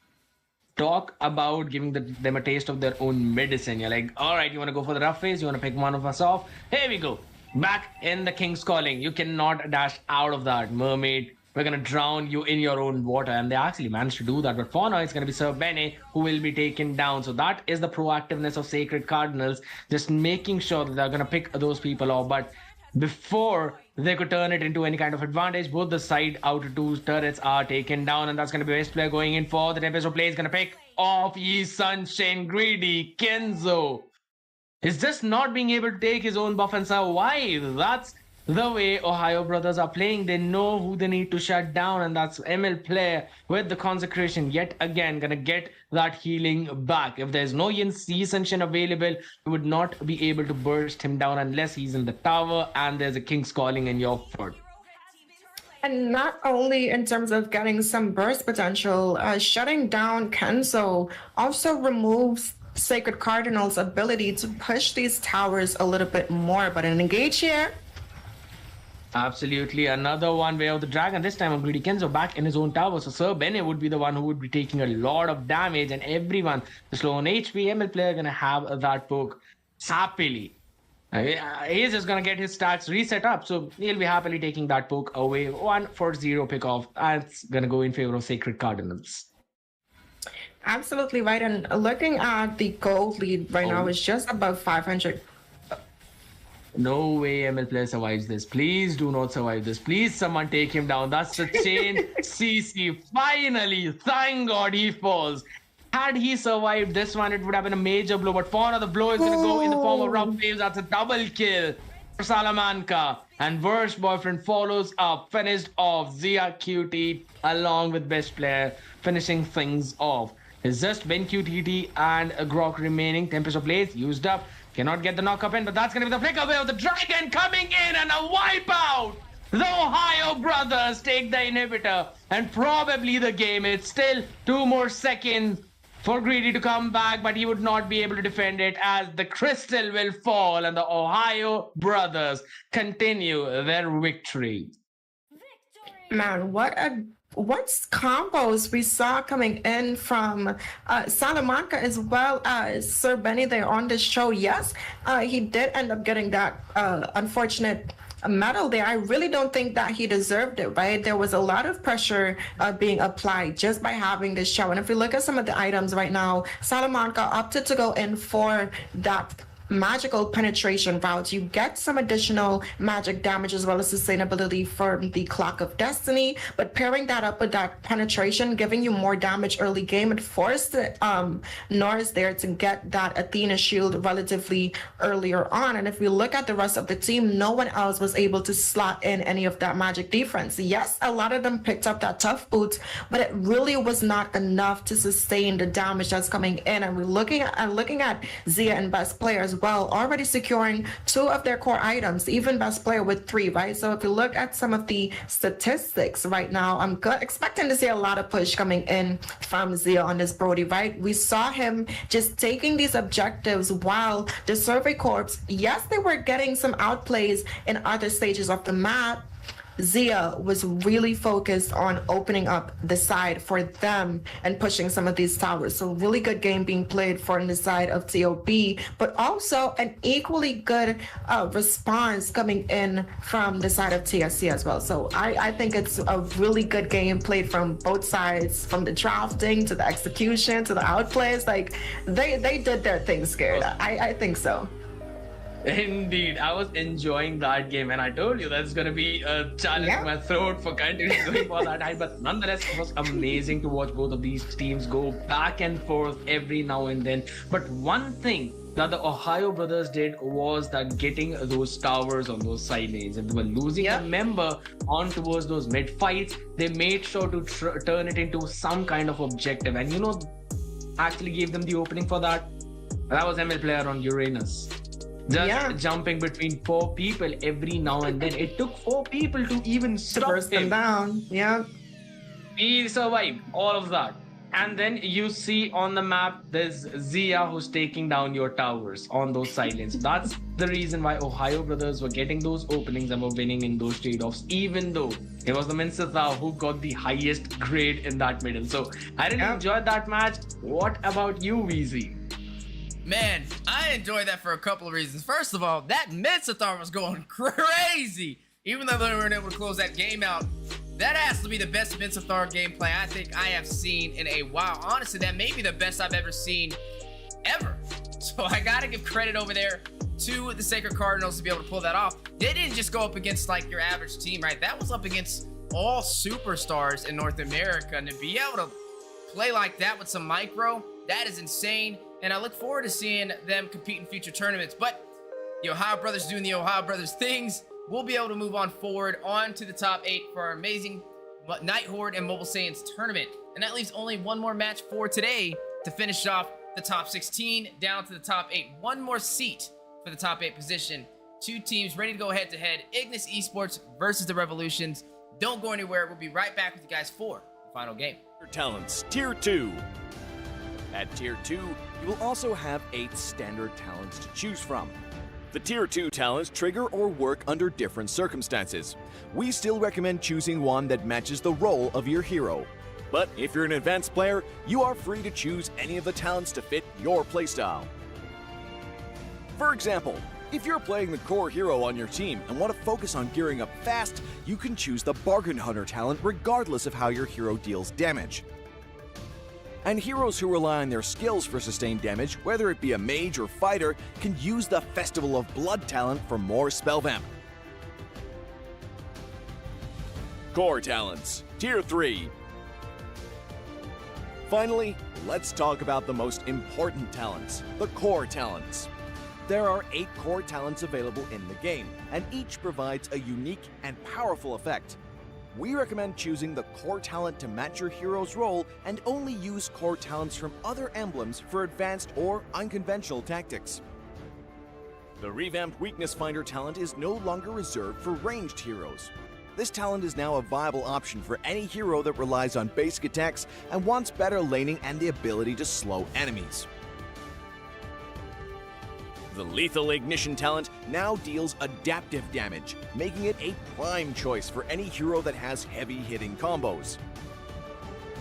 Talk about giving them a taste of their own medicine. You're like, all right, you want to go for the rough phase? You want to pick one of us off? Here we go. Back in the King's Calling. You cannot dash out of that, mermaid. We're going to drown you in your own water. And they actually managed to do that. But for now, it's going to be Sir Bene who will be taken down. So that is the proactiveness of Sacred Cardinals. Just making sure that they're going to pick those people off. But before they could turn it into any kind of advantage, both the side outer two turrets are taken down. And that's going to be best player going in for the Tempest of Play is going to pick off Yi Sunshine Greedy Kenzo. He's just not being able to take his own buff and survive. That's the way Ohio Brothers are playing. They know who they need to shut down, and that's ML player with the consecration yet again gonna get that healing back. If there's no Yi Sunshine available, you would not be able to burst him down unless he's in the tower and there's a King's Calling in your foot. and not only in terms of getting some burst potential, shutting down Kenzo also removes Sacred Cardinal's ability to push these towers a little bit more. But an engage here. Absolutely, another one way of the dragon, this time of Greedy Kenzo back in his own tower. So Sir Bene would be the one who would be taking a lot of damage, and everyone, the slow on HP ML player, gonna have that poke happily. He's just gonna get his stats reset up, so he'll be happily taking that poke away. 1-4-0 pick off, and it's gonna go in favor of Sacred Cardinals. Absolutely right. And looking at the gold lead right now, is just above 500. No way ML player survives this. Please do not survive this. Please someone take him down. That's the chain CC. Finally, thank God he falls. Had he survived this one, it would have been a major blow. But for now, the blow is going to go in the form of rough waves. That's a double kill for Salamanca. And Worst Boyfriend follows up, finished off Zia QT along with best player, finishing things off. It's just Ben QTT and Grok remaining. Tempest of Blaze used up. Cannot get the knock up in, but that's going to be the flick away of the dragon coming in and a wipeout. The Ohio Brothers take the inhibitor and probably the game. It's still 2 more seconds for Greedy to come back, but he would not be able to defend it as the crystal will fall and the Ohio Brothers continue their victory. Man, what combos we saw coming in from Salamanca as well as Sir Benny there on this show. Yes, he did end up getting that unfortunate medal there. I really don't think that he deserved it, right? There was a lot of pressure being applied just by having this show. And if we look at some of the items right now, Salamanca opted to go in for that magical penetration route. You get some additional magic damage as well as sustainability from the Clock of Destiny, but pairing that up with that penetration, giving you more damage early game, it forced Norris there to get that Athena shield relatively earlier on. And if we look at the rest of the team, no one else was able to slot in any of that magic defense. Yes, a lot of them picked up that tough boots, but it really was not enough to sustain the damage that's coming in. And we're looking at Zia and best players well, already securing 2 of their core items, even best player with 3, right? So if you look at some of the statistics right now, I'm expecting to see a lot of push coming in from Zia on this Brody, right? We saw him just taking these objectives while the Survey Corps, yes, they were getting some outplays in other stages of the map. Zia was really focused on opening up the side for them and pushing some of these towers. So really good game being played for the side of TOB, but also an equally good response coming in from the side of TSC as well. So I think it's a really good game played from both sides, from the drafting to the execution to the outplays. Like they did their thing, Scared. I think so. Indeed, I was enjoying that game, and I told you that's going to be a challenge in my throat for continuing going for that high. But nonetheless, it was amazing to watch both of these teams go back and forth every now and then. But one thing that the Ohio Brothers did was that getting those towers on those side lanes. If they were losing a member on towards those mid fights, they made sure to turn it into some kind of objective. And you know, actually gave them the opening for that. That was ML player on Uranus. Just jumping between 4 people every now and then. It took 4 people to even stop burst them down. Yeah. He survived all of that. And then you see on the map, there's Zia who's taking down your towers on those sidelines. That's the reason why Ohio brothers were getting those openings and were winning in those trade-offs, even though it was the Minnesota who got the highest grade in that middle. So I really enjoyed that match. What about you, Weezy? Man, I enjoyed that for a couple of reasons. First of all, that Minnesota was going crazy. Even though they weren't able to close that game out, that has to be the best Minnesota gameplay I think I have seen in a while. Honestly, that may be the best I've ever seen, ever. So I gotta give credit over there to the Sacred Cardinals to be able to pull that off. They didn't just go up against like your average team, right? That was up against all superstars in North America. And to be able to play like that with some micro, that is insane. And I look forward to seeing them compete in future tournaments. But the Ohio brothers doing the Ohio brothers things. We'll be able to move on forward on to the top 8 for our amazing Nighthorde and Mobile Saiyans tournament. And that leaves only one more match for today to finish off the top 16 down to the top 8. One more seat for the top 8 position. 2 teams ready to go head to head. Ignis Esports versus the Revolutions. Don't go anywhere. We'll be right back with you guys for the final game. Talents, Tier 2. At Tier 2, you will also have 8 standard talents to choose from. The Tier 2 talents trigger or work under different circumstances. We still recommend choosing one that matches the role of your hero. But if you're an advanced player, you are free to choose any of the talents to fit your playstyle. For example, if you're playing the core hero on your team and want to focus on gearing up fast, you can choose the Bargain Hunter talent regardless of how your hero deals damage. And heroes who rely on their skills for sustained damage, whether it be a mage or fighter, can use the Festival of Blood talent for more spell vamp. Core talents, Tier 3. Finally, let's talk about the most important talents, the core talents. There are 8 core talents available in the game, and each provides a unique and powerful effect. We recommend choosing the core talent to match your hero's role and only use core talents from other emblems for advanced or unconventional tactics. The revamped Weakness Finder talent is no longer reserved for ranged heroes. This talent is now a viable option for any hero that relies on basic attacks and wants better laning and the ability to slow enemies. The Lethal Ignition talent now deals adaptive damage, making it a prime choice for any hero that has heavy-hitting combos.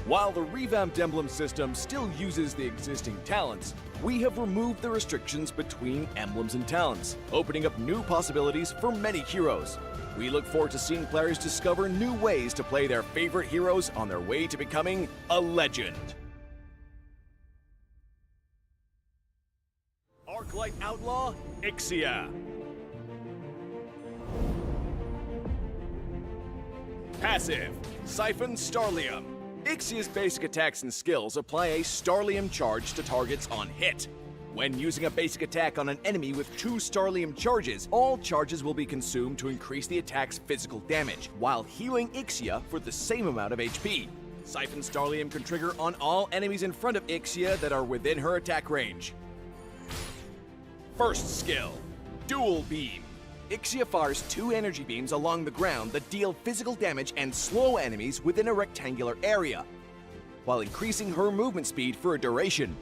While the revamped emblem system still uses the existing talents, we have removed the restrictions between emblems and talents, opening up new possibilities for many heroes. We look forward to seeing players discover new ways to play their favorite heroes on their way to becoming a legend. Arclight Outlaw, Ixia. Passive, Siphon Starlium. Ixia's basic attacks and skills apply a Starlium charge to targets on hit. When using a basic attack on an enemy with 2 Starlium charges, all charges will be consumed to increase the attack's physical damage, while healing Ixia for the same amount of HP. Siphon Starlium can trigger on all enemies in front of Ixia that are within her attack range. First skill, Dual Beam. Ixia fires 2 energy beams along the ground that deal physical damage and slow enemies within a rectangular area, while increasing her movement speed for a duration.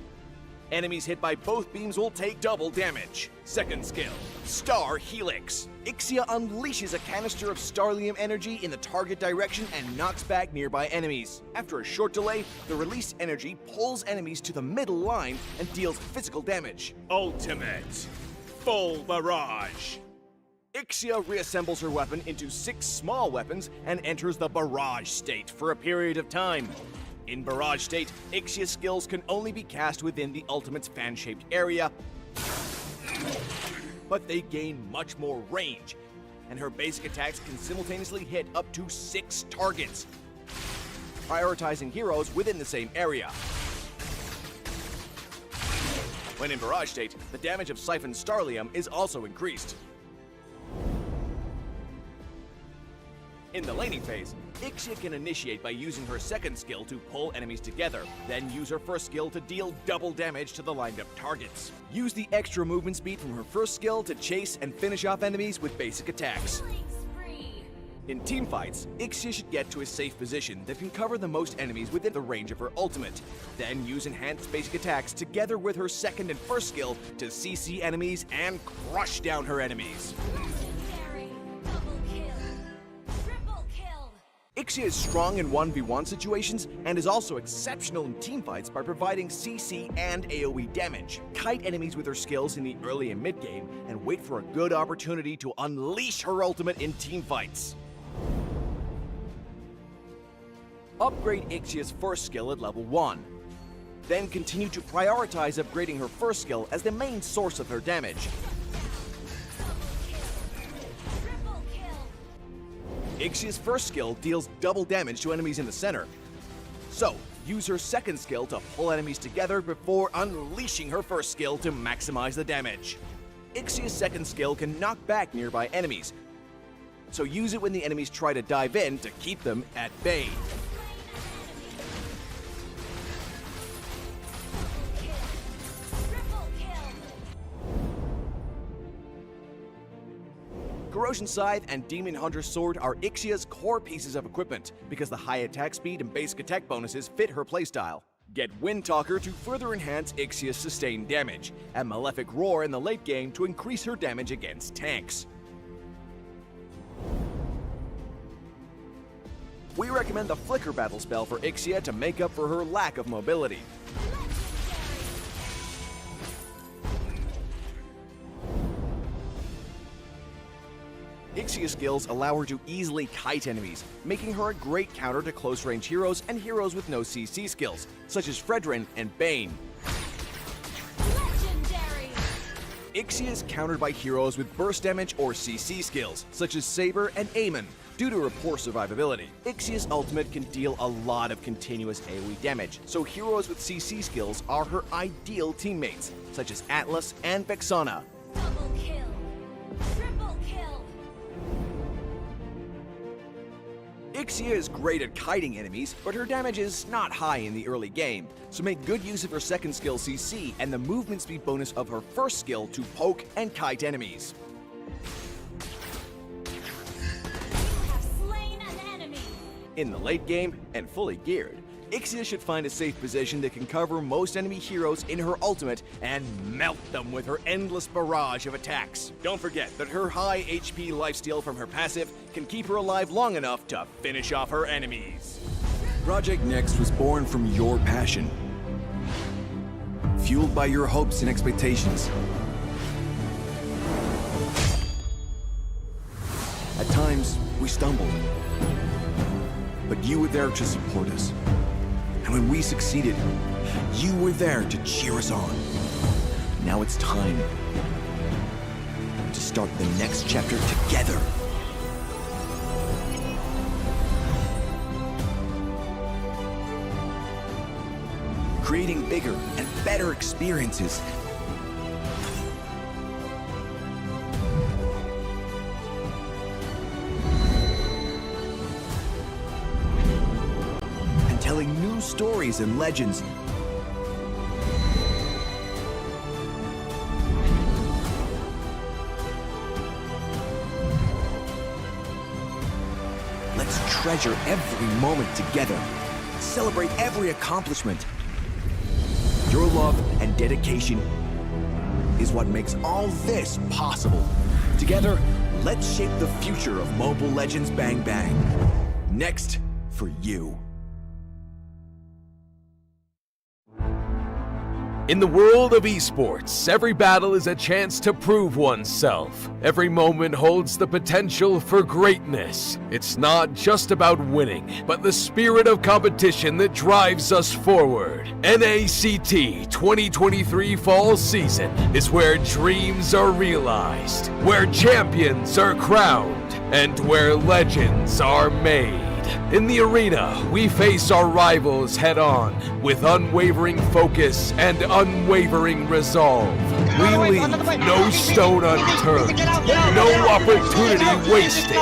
Enemies hit by both beams will take double damage. Second skill, Star Helix. Ixia unleashes a canister of Starlium energy in the target direction and knocks back nearby enemies. After a short delay, the released energy pulls enemies to the middle line and deals physical damage. Ultimate, Full Barrage. Ixia reassembles her weapon into 6 small weapons and enters the Barrage state for a period of time. In Barrage state, Ixia's skills can only be cast within the Ultimate's fan-shaped area, but they gain much more range, and her basic attacks can simultaneously hit up to 6 targets, prioritizing heroes within the same area. When in Barrage state, the damage of Siphon Starlium is also increased. In the laning phase, Ixia can initiate by using her second skill to pull enemies together, then use her first skill to deal double damage to the lined up targets. Use the extra movement speed from her first skill to chase and finish off enemies with basic attacks. In teamfights, Ixia should get to a safe position that can cover the most enemies within the range of her ultimate. Then use enhanced basic attacks together with her second and first skill to CC enemies and crush down her enemies. Ixia is strong in 1v1 situations and is also exceptional in teamfights by providing CC and AoE damage. Kite enemies with her skills in the early and mid game and wait for a good opportunity to unleash her ultimate in teamfights. Upgrade Ixia's first skill at level 1. Then continue to prioritize upgrading her first skill as the main source of her damage. Ixia's first skill deals double damage to enemies in the center. So, use her second skill to pull enemies together before unleashing her first skill to maximize the damage. Ixia's second skill can knock back nearby enemies, so use it when the enemies try to dive in to keep them at bay. Corrosion Scythe and Demon Hunter's Sword are Ixia's core pieces of equipment because the high attack speed and basic attack bonuses fit her playstyle. Get Windtalker to further enhance Ixia's sustained damage, and Malefic Roar in the late game to increase her damage against tanks. We recommend the Flicker Battle spell for Ixia to make up for her lack of mobility. Ixia's skills allow her to easily kite enemies, making her a great counter to close-range heroes and heroes with no CC skills, such as Fredrin and Bane. Ixia is countered by heroes with burst damage or CC skills, such as Saber and Aemon, due to her poor survivability. Ixia's ultimate can deal a lot of continuous AoE damage, so heroes with CC skills are her ideal teammates, such as Atlas and Vexana. Ixia is great at kiting enemies, but her damage is not high in the early game, so make good use of her second skill CC and the movement speed bonus of her first skill to poke and kite enemies. In the late game, and fully geared, Ixia should find a safe position that can cover most enemy heroes in her ultimate and melt them with her endless barrage of attacks. Don't forget that her high HP lifesteal from her passive can keep her alive long enough to finish off her enemies. Project Next was born from your passion, fueled by your hopes and expectations. At times, we stumbled, but you were there to support us. And when we succeeded, you were there to cheer us on. Now it's time to start the next chapter together. Creating bigger and better experiences. Telling new stories and legends. Let's treasure every moment together. Celebrate every accomplishment. Your love and dedication is what makes all this possible. Together, let's shape the future of Mobile Legends Bang Bang. Next for you. In the world of esports, every battle is a chance to prove oneself. Every moment holds the potential for greatness. It's not just about winning, but the spirit of competition that drives us forward. NACT 2023 Fall Season is where dreams are realized, where champions are crowned, and where legends are made. In the arena, we face our rivals head-on with unwavering focus and unwavering resolve. We leave no stone unturned, no opportunity wasted.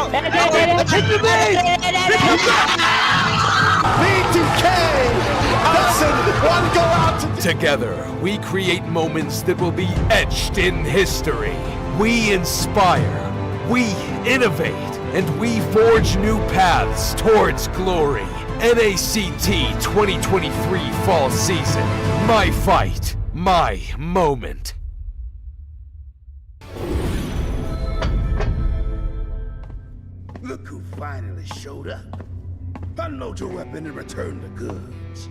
Together, we create moments that will be etched in history. We inspire, we innovate, and we forge new paths towards glory. NACT 2023 Fall Season. My fight, my moment. Look who finally showed up. Unload your weapon and return the goods.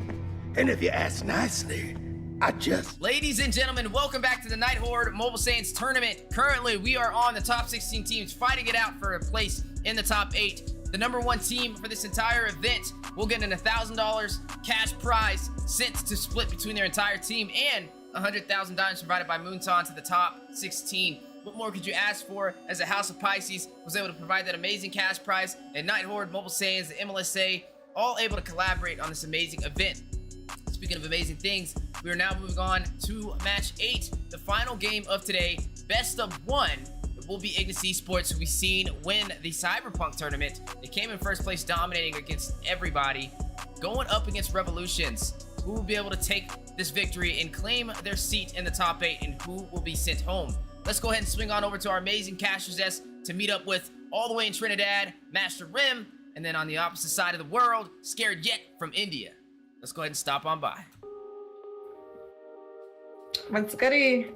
And if you ask nicely, Ladies and gentlemen, welcome back to the Nighthorde Mobile Saiyans tournament. Currently, we are on the top 16 teams fighting it out for a place in the top 8. The number 1 team for this entire event will get an $1,000 cash prize sent to split between their entire team and $100,000 provided by Moonton to the top 16. What more could you ask for, as the House of Pisces was able to provide that amazing cash prize, and Nighthorde Mobile Saiyans, the MLSA, all able to collaborate on this amazing event. Speaking of amazing things, we are now moving on to match 8, the final game of today, best of 1. It will be Ignis Esports, who we've seen win the Cyberpunk tournament. They came in first place, dominating against everybody, going up against Revolutions, who will be able to take this victory and claim their seat in the top 8, and who will be sent home. Let's go ahead and swing on over to our amazing casters desk to meet up with, all the way in Trinidad, Master Rim, and then on the opposite side of the world, Scared Yet from India. Let's go ahead and stop on by. What's goody?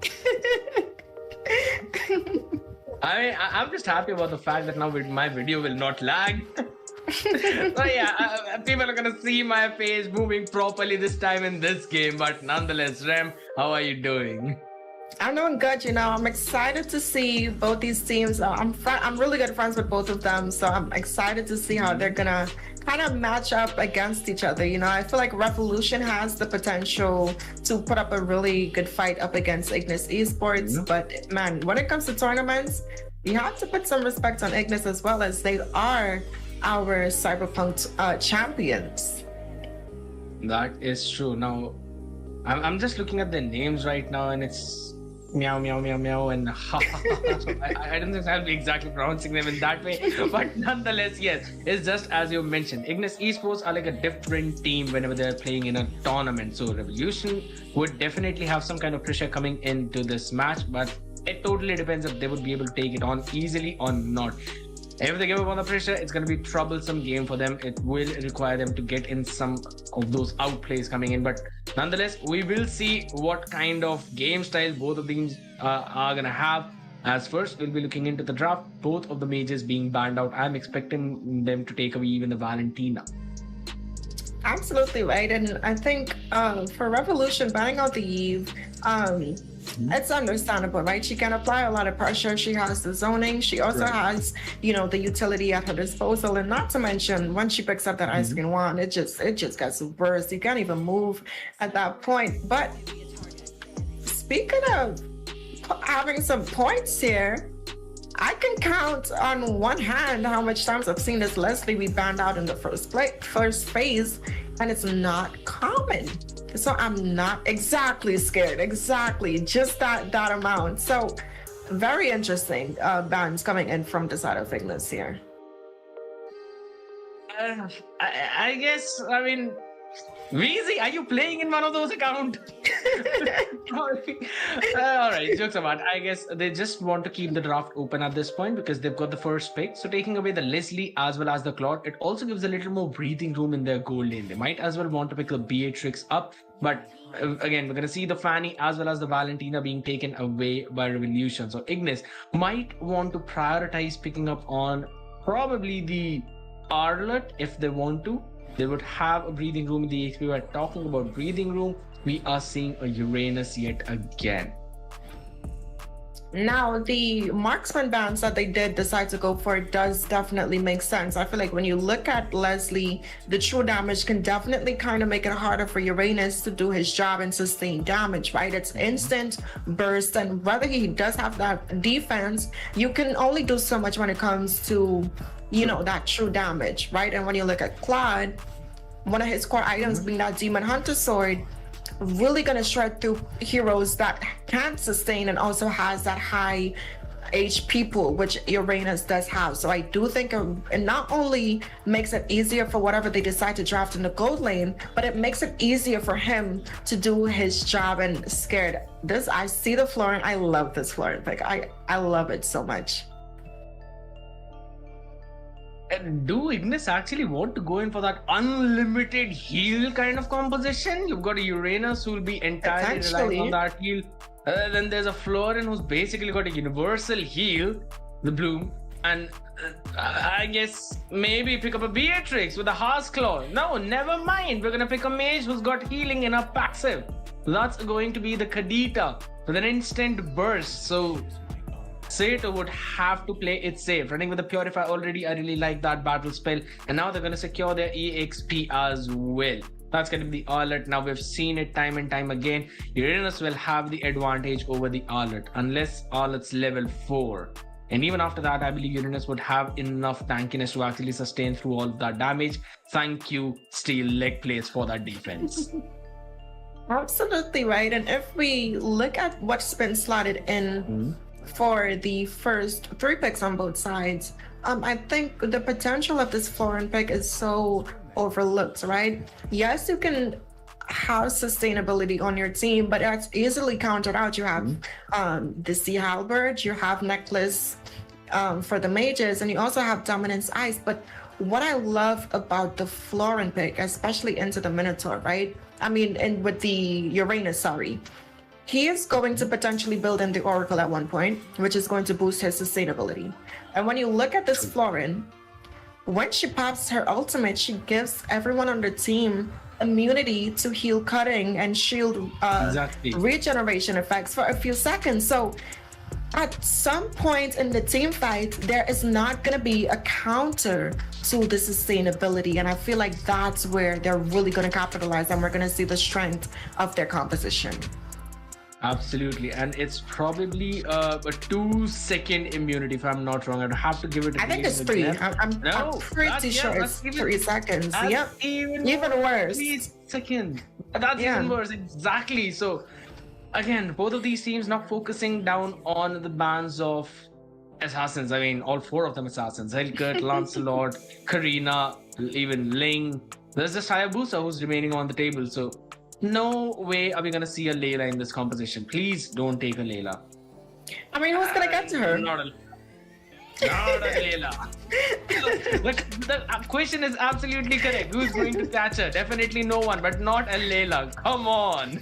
I'm just happy about the fact that now my video will not lag. So yeah, people are gonna see my face moving properly this time in this game, but nonetheless, Rem, how are you doing? I'm doing good, you know. I'm excited to see both these teams. I'm really good friends with both of them, so I'm excited to see how they're gonna kind of match up against each other. You know, I feel like Revolution has the potential to put up a really good fight up against Ignis Esports, but man, when it comes to tournaments, you have to put some respect on Ignis, as well, as they are our Cyberpunk champions. That is true. Now, I'm just looking at the names right now, and it's meow meow meow meow and ha ha ha. So I don't think I'll be exactly pronouncing them in that way, but nonetheless, yes, it's just as you mentioned, Ignis Esports are like a different team whenever they're playing in a tournament. So Revolution would definitely have some kind of pressure coming into this match, but it totally depends if they would be able to take it on easily or not. If they give up on the pressure, it's going to be a troublesome game for them. It will require them to get in some of those outplays coming in. But nonetheless, we will see what kind of game style both of these are going to have. As first, we'll be looking into the draft. Both of the majors being banned out. I'm expecting them to take away even the Valentina. Absolutely right. And I think for Revolution, banning out the Eve, it's understandable, right? She can apply a lot of pressure. She has the zoning. She also has, you know, the utility at her disposal. And not to mention, when she picks up that ice cream wand, it just gets worse. You can't even move at that point. But speaking of having some points here, I can count on one hand how much times I've seen this Leslie be banned out in the first phase, and it's not common. So I'm not exactly scared, just that amount. So very interesting bans coming in from the side of Ignis here. I guess, I mean, Weezy, are you playing in one of those accounts? Alright, jokes apart. I guess they just want to keep the draft open at this point because they've got the first pick. So taking away the Leslie as well as the Claude, it also gives a little more breathing room in their goal lane. They might as well want to pick the Beatrix up. But again, we're going to see the Fanny as well as the Valentina being taken away by Revolution. So Ignis might want to prioritize picking up on probably the Arlott if they want to. They would have a breathing room in the XP. We're talking about breathing room. We are seeing a Uranus yet again. Now, the marksman bans that they did decide to go for does definitely make sense. I feel like when you look at Leslie, the true damage can definitely kind of make it harder for Uranus to do his job and sustain damage, right? It's instant burst, and whether he does have that defense, you can only do so much when it comes to, you know, that true damage, right? And when you look at Claude, one of his core items being that Demon Hunter sword, really gonna shred through heroes that can sustain and also has that high HP pool, which Uranus does have. So I do think it not only makes it easier for whatever they decide to draft in the gold lane, but it makes it easier for him to do his job. And Scared, this, I see the Florin. I love this Florin pick. I love it so much. Do Ignis actually want to go in for that unlimited heal kind of composition? You've got a Uranus who will be entirely relying on that heal. Then there's a Florin who's basically got a universal heal, the Bloom, and I guess maybe pick up a Beatrix with a Heart's Claw. No, never mind. We're gonna pick a mage who's got healing in her passive. That's going to be the Kadita with an instant burst. So Sato would have to play it safe. Running with the Purify already, I really like that battle spell. And now they're going to secure their EXP as well. That's going to be the Arlet. Now we've seen it time and time again. Uranus will have the advantage over the Arlet unless Arlet's level 4. And even after that, I believe Uranus would have enough tankiness to actually sustain through all of that damage. Thank you, Steel Leg Plates, for that defense. Absolutely right. And if we look at what's been slotted in for the first 3 picks on both sides, I think the potential of this Florin pick is so overlooked, right? Yes, you can have sustainability on your team, but it's easily countered out. You have the Sea Halberd, you have Necklace for the mages, and you also have Dominance Ice. But what I love about the Florin pick, especially into the Minotaur, right? I mean, and with the Uranus, sorry. He is going to potentially build in the Oracle at one point, which is going to boost his sustainability. And when you look at this Florin, when she pops her ultimate, she gives everyone on the team immunity to heal cutting and shield regeneration effects for a few seconds. So at some point in the team fight, there is not going to be a counter to the sustainability. And I feel like that's where they're really going to capitalize, and we're going to see the strength of their composition. Absolutely, and it's probably a 2-second immunity if I'm not wrong. I'd have to give it. I think it's 3. I'm pretty sure it's 3 seconds. Yep, even worse. 3 seconds. That's even worse. Exactly. So again, both of these teams not focusing down on the bands of assassins. I mean, all 4 of them assassins: Helkut, Lancelot, Karina, even Ling. There's just Hayabusa who's remaining on the table. So no way are we gonna see a Layla in this composition. Please don't take a Layla. I mean, who's gonna get to her? Not a Layla. The question is absolutely correct. Who's going to catch her? Definitely no one, but not a Layla. Come on.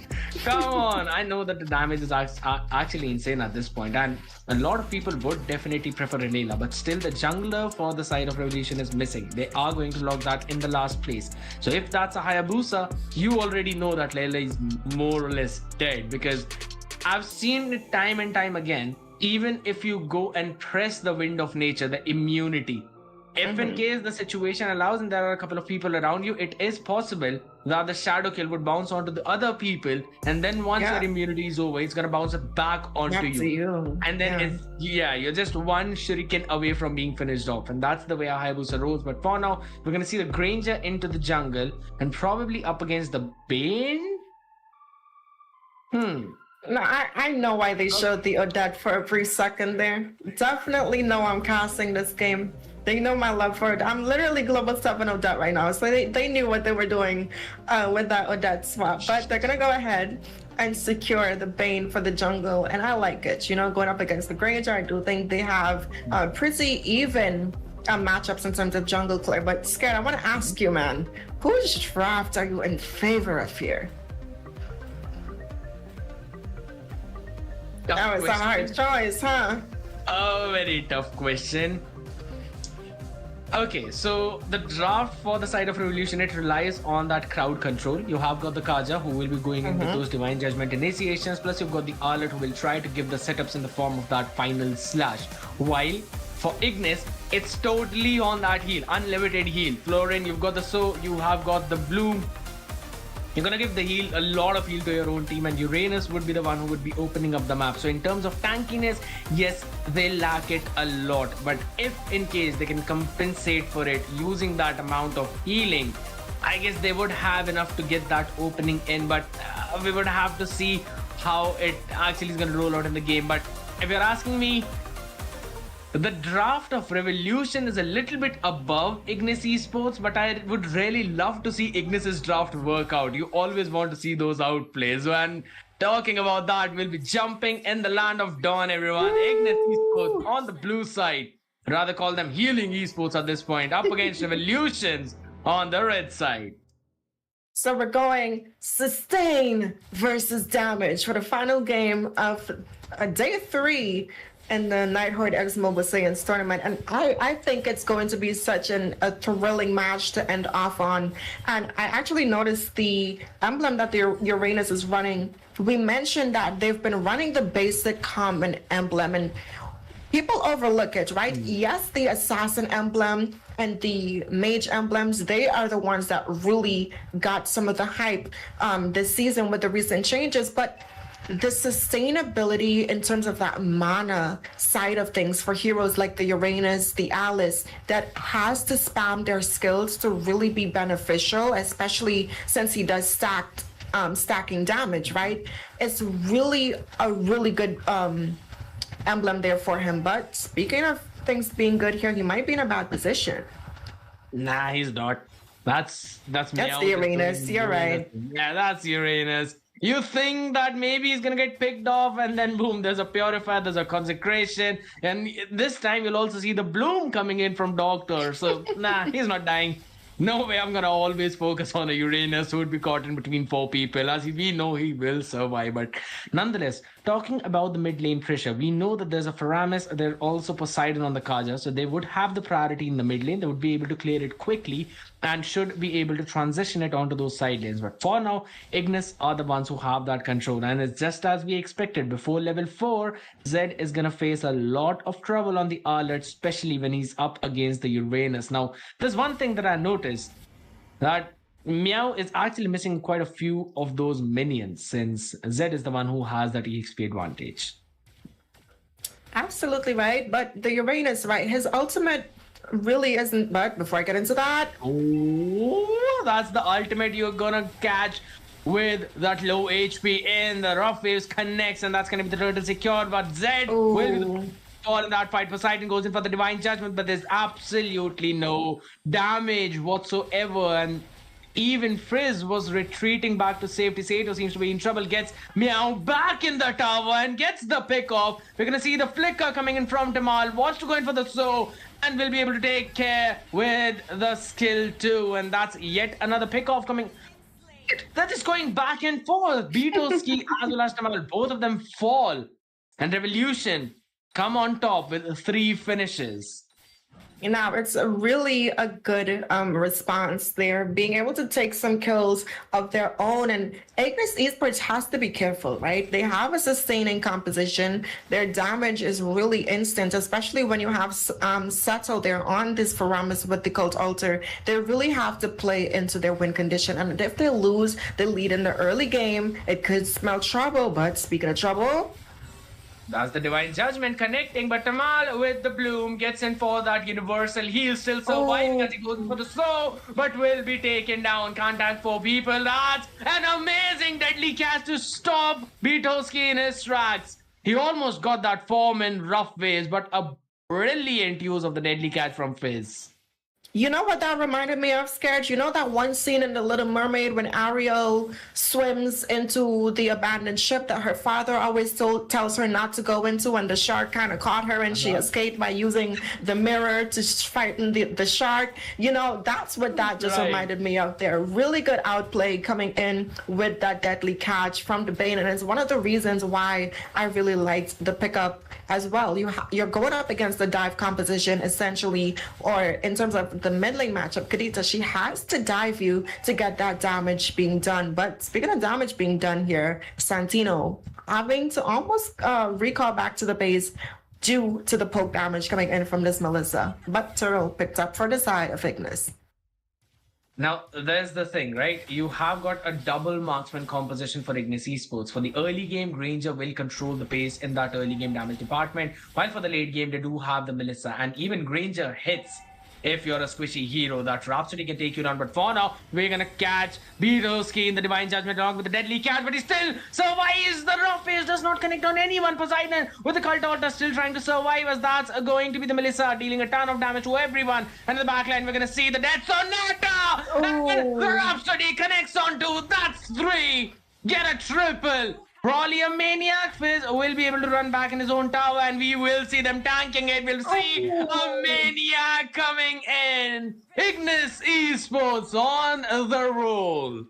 I know that the damage is actually insane at this point, and a lot of people would definitely prefer a Layla, but still the jungler for the side of Revolution is missing. They are going to log that in the last place. So if that's a Hayabusa, you already know that Layla is more or less dead, because I've seen it time and time again. Even if you go and press the Wind of Nature, the immunity, if in case the situation allows and there are a couple of people around you, it is possible that the shadow kill would bounce onto the other people, and then once your immunity is over, it's gonna bounce back onto you. And then you're just one shuriken away from being finished off, and that's the way our Hayabusa rolls. But for now, we're gonna see the Granger into the jungle and probably up against the Bane. No, I know why they showed the Odette for a brief second there. Definitely know I'm casting this game. They know my love for it. I'm literally global 7 Odette right now. So they knew what they were doing with that Odette swap. But they're going to go ahead and secure the Bane for the jungle. And I like it. You know, going up against the Granger, I do think they have pretty even matchups in terms of jungle play. But Scared, I want to ask you, man, whose draft are you in favor of here? That was a hard choice, huh? A very tough question. Okay, so the draft for the side of Revolution, it relies on that crowd control. You have got the Kaja who will be going in with those Divine Judgment initiations, plus you've got the Arlet who will try to give the setups in the form of that final slash. While for Ignis, it's totally on that heal, unlimited heal. Florin, you've got you have got the Bloom. You're gonna give the heal, a lot of heal to your own team, and Uranus would be the one who would be opening up the map. So in terms of tankiness, yes, they lack it a lot. But if in case they can compensate for it using that amount of healing, I guess they would have enough to get that opening in. But we would have to see how it actually is gonna roll out in the game. But if you're asking me, the draft of Revolution is a little bit above Ignis Esports, but I would really love to see Ignis's draft work out. You always want to see those outplays. And talking about that, we'll be jumping in the land of dawn, everyone. Ignis Esports on the blue side. rather call them healing esports at this point, up against Revolutions on the red side. So we're going sustain versus damage for the final game of day 3 in the Nighthorde X Mobile Saiyans tournament. And I think it's going to be such a thrilling match to end off on. And I actually noticed the emblem that the Uranus is running. We mentioned that they've been running the basic common emblem, and people overlook it, right? Yes, the assassin emblem and the mage emblems, they are the ones that really got some of the hype this season with the recent changes, but the sustainability in terms of that mana side of things for heroes like the Uranus, the Alice, that has to spam their skills to really be beneficial, especially since he does stacking damage, right? It's really a really good emblem there for him. But speaking of things being good here, he might be in a bad position. Nah, he's not. That's the Uranus. You're right. Yeah, that's Uranus. You think that maybe he's gonna get picked off, and then boom, there's a purifier, there's a consecration, and this time you'll also see the bloom coming in from Doctor. So nah, he's not dying. No way I'm gonna always focus on a Uranus who would be caught in between 4 people, as we know he will survive. But nonetheless, talking about the mid lane pressure, we know that there's a Faramis, there's also Poseidon on the Kaja, so they would have the priority in the mid lane. They would be able to clear it quickly and should be able to transition it onto those side lanes. But for now, Ignis are the ones who have that control, and it's just as we expected. Before level 4, Zed is gonna face a lot of trouble on the alert, especially when he's up against the Uranus. Now, there's one thing that I noticed, that Meow is actually missing quite a few of those minions, since Zed is the one who has that EXP advantage. Absolutely right, but the Uranus, right, his ultimate really isn't, but before I get into that, oh, that's the ultimate you're gonna catch with that low HP in. The rough waves connects, and that's gonna be the turtle secured, but Zed will fall in that fight. Poseidon goes in for the divine judgment, but there's absolutely no damage whatsoever, and even Frizz was retreating back to safety. Sato seems to be in trouble, gets Meow back in the tower and gets the pick off. We're gonna see the flicker coming in from Tamal, wants to go in for the soul, and will be able to take care with the skill too. And that's yet another pick off coming. That is going back and forth. Beatleski as well as Tamal, both of them fall. And Revolution come on top with 3 finishes. Now, it's really a good response there, being able to take some kills of their own. And Ignis Esports has to be careful, right? They have a sustaining composition. Their damage is really instant, especially when you have Seto there on this Faramis with the Cult Altar. They really have to play into their win condition. And if they lose the lead in the early game, it could smell trouble. But speaking of trouble, that's the divine judgment connecting, but Tamal with the bloom gets in for that universal heal, still surviving as he goes for the slow, but will be taken down. Contact 4 people. That's an amazing deadly catch to stop Bitoski in his tracks. He almost got that form in rough ways, but a brilliant use of the deadly catch from Fizz. You know what that reminded me of, Scared? You know that one scene in The Little Mermaid when Ariel swims into the abandoned ship that her father always tells her not to go into, and the shark kind of caught her and she escaped by using the mirror to frighten the shark? You know, that's what that just reminded me of there. Really good outplay coming in with that deadly catch from the Bane, and it's one of the reasons why I really liked the pickup as well. You're going up against the dive composition essentially, or in terms of the mid lane matchup, Kadita, she has to dive you to get that damage being done. But speaking of damage being done here, Santino having to almost recall back to the base due to the poke damage coming in from this Melissa. But Turtle picked up for the side of Ignis. Now, there's the thing, right? You have got a double marksman composition for Ignis Esports. For the early game, Granger will control the pace in that early game damage department, while for the late game, they do have the Melissa. And even Granger hits if you're a squishy hero. That Rhapsody can take you down, but for now, we're gonna catch Beatleski in the Divine Judgment along with the Deadly Cat, but he still survives. The rough face does not connect on anyone. Poseidon with the Cult Altar still trying to survive, as that's going to be the Melissa dealing a ton of damage to everyone. And in the backline, we're gonna see the Death Sonata! And the Rhapsody connects onto, that's 3! Get a triple! Probably a maniac Fizz will be able to run back in his own tower, and we will see them tanking it. We'll see a maniac coming in. Ignis Esports on the roll.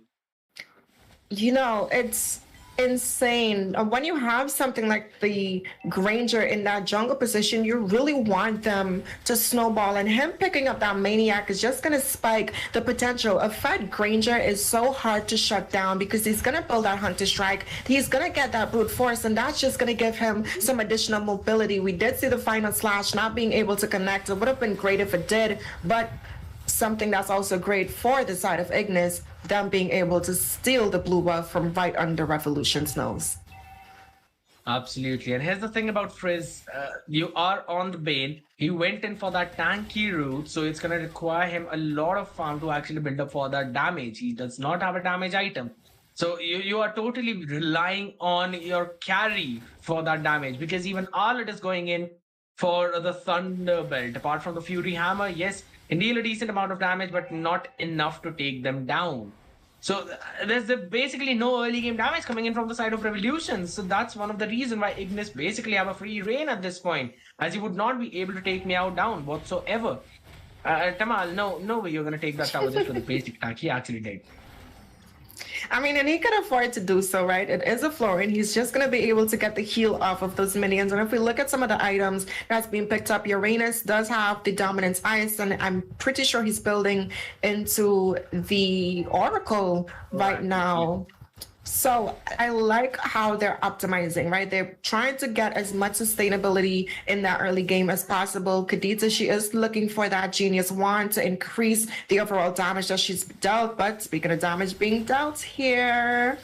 You know, it's insane. When you have something like the Granger in that jungle position, you really want them to snowball, and him picking up that maniac is just going to spike the potential. A fed Granger is so hard to shut down because he's going to build that Hunter Strike. He's going to get that brute force, and that's just going to give him some additional mobility. We did see the final slash not being able to connect. It would have been great if it did, but something that's also great for the side of Ignis, them being able to steal the blue buff from right under Revolution's nose. Absolutely. And here's the thing about Frizz. You are on the Bane. He went in for that tanky route, so it's going to require him a lot of farm to actually build up for that damage. He does not have a damage item. So you are totally relying on your carry for that damage, because even Arlet is going in for the Thunderbelt. Apart from the Fury Hammer, yes, and deal a decent amount of damage, but not enough to take them down. So there's basically no early game damage coming in from the side of Revolution. So that's one of the reasons why Ignis basically have a free reign at this point, as he would not be able to take me out down whatsoever. Tamal, no way you're going to take that tower just for the basic attack. He actually did. I mean, and he can afford to do so, right? It is a floor, and he's just going to be able to get the heal off of those minions. And if we look at some of the items that's being picked up, Uranus does have the Dominance Ice, and I'm pretty sure he's building into the Oracle right now. So I like how they're optimizing, right? They're trying to get as much sustainability in that early game as possible. Kadita, she is looking for that Genius Wand to increase the overall damage that she's dealt. But speaking of damage being dealt here,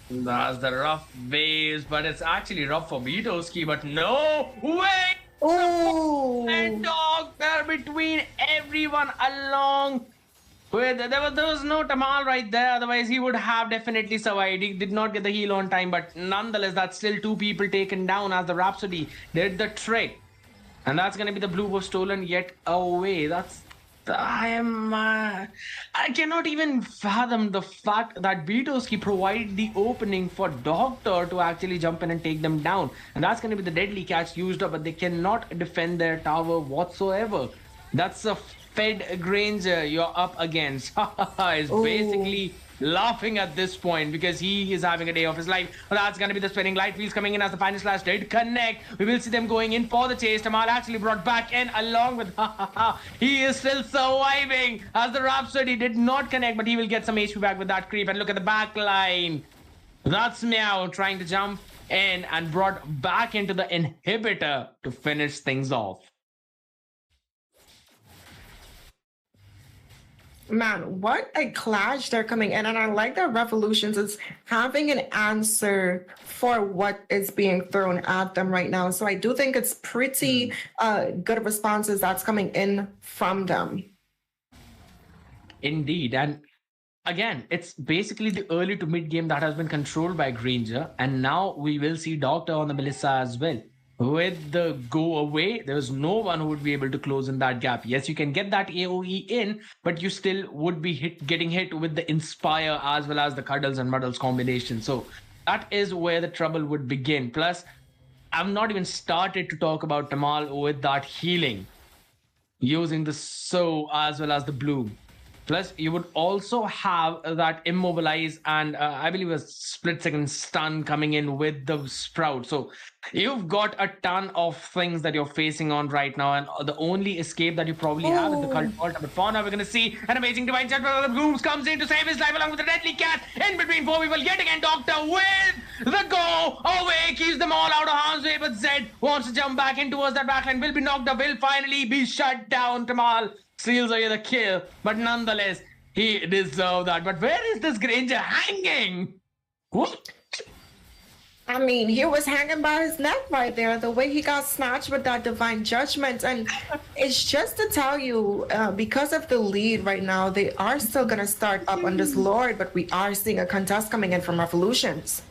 that's the rough waves, but it's actually rough for Vitoski, but no way! Oh! And dog there between everyone along. There was no Tamal right there, otherwise he would have definitely survived. He did not get the heal on time, but nonetheless, that's still two people taken down as the Rhapsody did the trick. And that's going to be the blue buff stolen yet away. I cannot even fathom the fact that Vitoski provided the opening for Doctor to actually jump in and take them down. And that's going to be the deadly catch used up, but they cannot defend their tower whatsoever. That's a fed Granger you're up against. Is basically laughing at this point because he is having a day of his life. That's going to be the spinning light wheels coming in as the final slash did connect. We will see them going in for the chase. Tamal actually brought back in along with he is still surviving as the Rhapsody did not connect, but he will get some HP back with that creep. And look at the back line. That's Meow trying to jump in and brought back into the inhibitor to finish things off. Man, what a clash they're coming in. And I like that Revolutions is having an answer for what is being thrown at them right now. So I do think it's pretty good responses that's coming in from them. Indeed. And again, it's basically the early to mid game that has been controlled by Granger. And now we will see Doctor on the MLSA as well. With the go away, there's no one who would be able to close in that gap. Yes, you can get that AoE in, but you still would be getting hit with the Inspire as well as the Cuddles and Muddles combination. So that is where the trouble would begin. Plus, I've not even started to talk about Tamal with that healing, using the So as well as the Bloom. Plus, you would also have that Immobilize and I believe a split-second stun coming in with the Sprout. So you've got a ton of things that you're facing on right now, and the only escape that you probably have is the Cult Vault. But for now, we're going to see an amazing Divine Chat where the Blooms comes in to save his life along with the Deadly Cat. In between four people, yet again, Doctor with the go away, keeps them all out of harm's way, but Zed wants to jump back in towards that backline, will be knocked up, will finally be shut down. Tamal steals away the kill, but nonetheless, he deserved that. But where is this Granger hanging? What? I mean, he was hanging by his neck right there, the way he got snatched with that Divine Judgment. And it's just to tell you, because of the lead right now, they are still going to start up on this Lord, but we are seeing a contest coming in from Revolutions.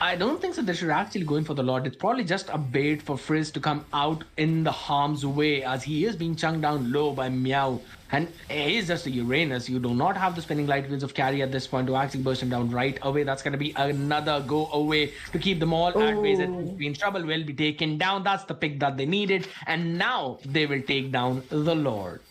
I don't think so they should actually go in for the Lord. It's probably just a bait for Frizz to come out in the harm's way, as he is being chunked down low by Meow. And he's just a Uranus. You do not have the spinning light wheels of carry at this point to actually burst him down right away. That's going to be another go away to keep them all at bay. Between trouble will be taken down. That's the pick that they needed. And now they will take down the Lord.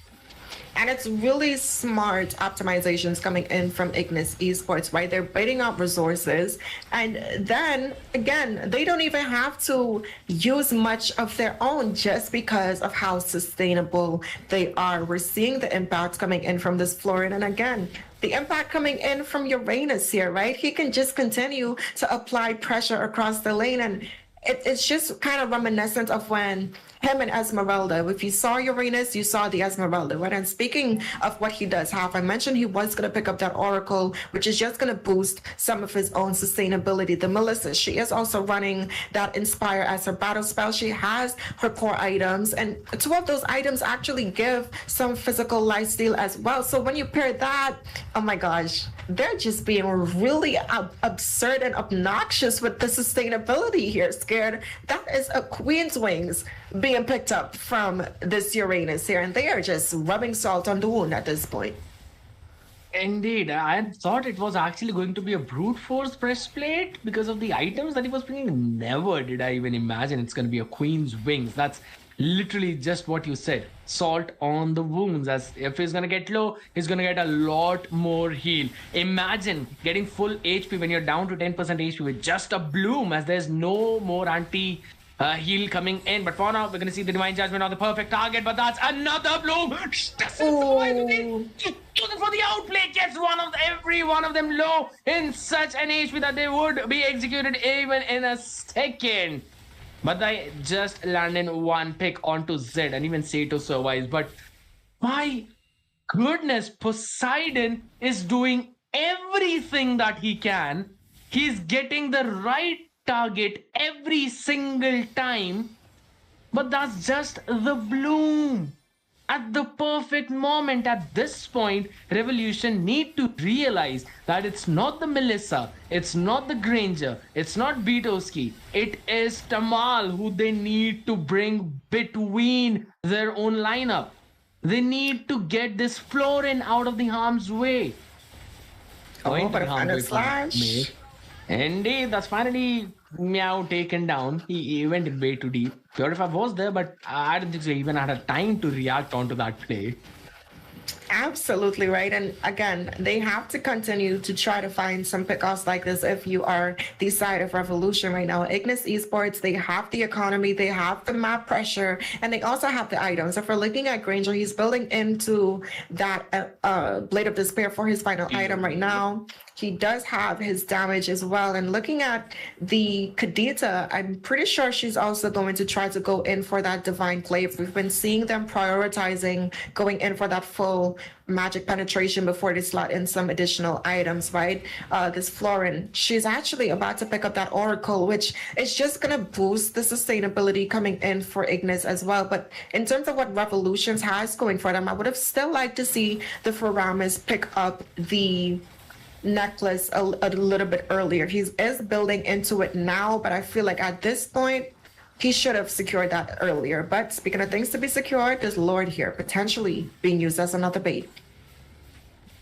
And it's really smart optimizations coming in from Ignis Esports, right? They're bidding up resources. And then, again, they don't even have to use much of their own just because of how sustainable they are. We're seeing the impacts coming in from this Florin. And again, the impact coming in from Uranus here, right? He can just continue to apply pressure across the lane. And it's just kind of reminiscent of when him and Esmeralda, if you saw Uranus, you saw the Esmeralda, right? And speaking of what he does have, I mentioned he was going to pick up that Oracle, which is just going to boost some of his own sustainability. The Melissa, she is also running that Inspire as her battle spell. She has her core items, and two of those items actually give some physical lifesteal as well. So when you pair that, oh my gosh, they're just being really absurd and obnoxious with the sustainability here. Scared, that is a Queen's Wings being picked up from this Uranus here, and they are just rubbing salt on the wound at this point. Indeed, I thought it was actually going to be a brute force breastplate because of the items that he was bringing. Never did I even imagine it's going to be a Queen's Wings. That's literally just what you said. Salt on the wounds, as if he's going to get low, he's going to get a lot more heal. Imagine getting full HP when you're down to 10% HP with just a bloom, as there's no more anti heal coming in. But for now, we're going to see the Divine Judgment on the perfect target, but that's another bloom. For the outplay, gets every one of them low in such an HP that they would be executed even in a second. But they just land in one pick onto Zed, and even Sato survives. But my goodness, Poseidon is doing everything that he can. He's getting the right target every single time. But that's just the bloom. At the perfect moment, at this point, Revolution need to realize that it's not the Melissa, it's not the Granger, it's not Bitoski, it is Tamal who they need to bring between their own lineup. They need to get this Florin out of the harm's way. Oh, but a final slash. Indeed, that's finally Meow taken down. He went way too deep. Purify was there, but I don't think he even had a time to react onto that play. Absolutely right. And again, they have to continue to try to find some pickoffs like this if you are the side of Revolution right now. Ignis Esports, they have the economy, they have the map pressure, and they also have the items. If we're looking at Granger, he's building into that Blade of Despair for his final item right now. He does have his damage as well. And looking at the Kadita, I'm pretty sure she's also going to try to go in for that Divine Glaive. We've been seeing them prioritizing going in for that full magic penetration before they slot in some additional items, right? This Florin, she's actually about to pick up that Oracle, which is just going to boost the sustainability coming in for Ignis as well. But in terms of what Revolutions has going for them, I would have still liked to see the Faramis pick up the necklace a little bit earlier. He is building into it now, but I feel like at this point he should have secured that earlier. But speaking of things to be secured, there's Lord here potentially being used as another bait.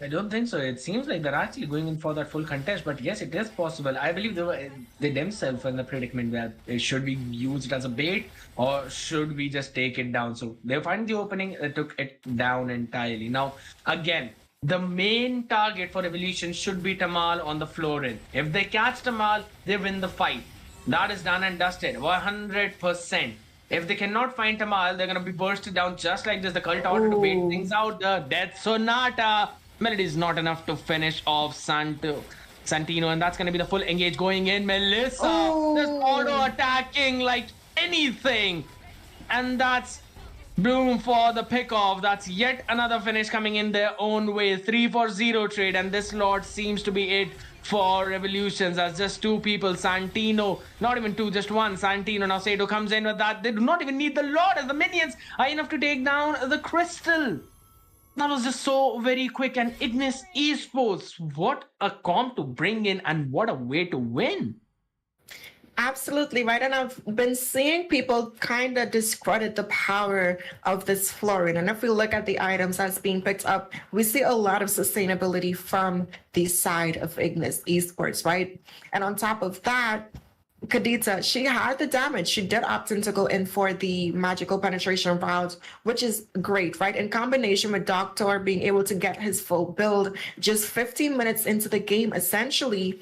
I don't think so. It seems like they're actually going in for that full contest, but yes, it is possible. I believe they themselves are in the predicament that should we use it as a bait or should we just take it down? So they find the opening, they took it down entirely. Now, again, the main target for Revolution should be Tamal on the Florin. If they catch Tamal, they win the fight. That is done and dusted, 100%. If they cannot find Tamal, they're going to be bursted down just like this. The cult order to bait things out. The Death Sonata. Melody is not enough to finish off Santino, and that's going to be the full engage going in. Melissa just auto-attacking like anything. And that's Bloom for the pick-off. That's yet another finish coming in their own way. 3-for-0 trade, and this lot seems to be it for Revolutions, as just two people, Santino, not even two, just one, Santino. Now Sato comes in with that. They do not even need the Lord, as the minions are enough to take down the Crystal. That was just so very quick. And Ignis Esports, what a comp to bring in and what a way to win. Absolutely right. And I've been seeing people kind of discredit the power of this flooring. And if we look at the items that's being picked up, we see a lot of sustainability from the side of Ignis Esports, right? And on top of that, Kadita, she had the damage. She did opt in to go in for the magical penetration route, which is great, right? In combination with Doctor being able to get his full build just 15 minutes into the game, essentially,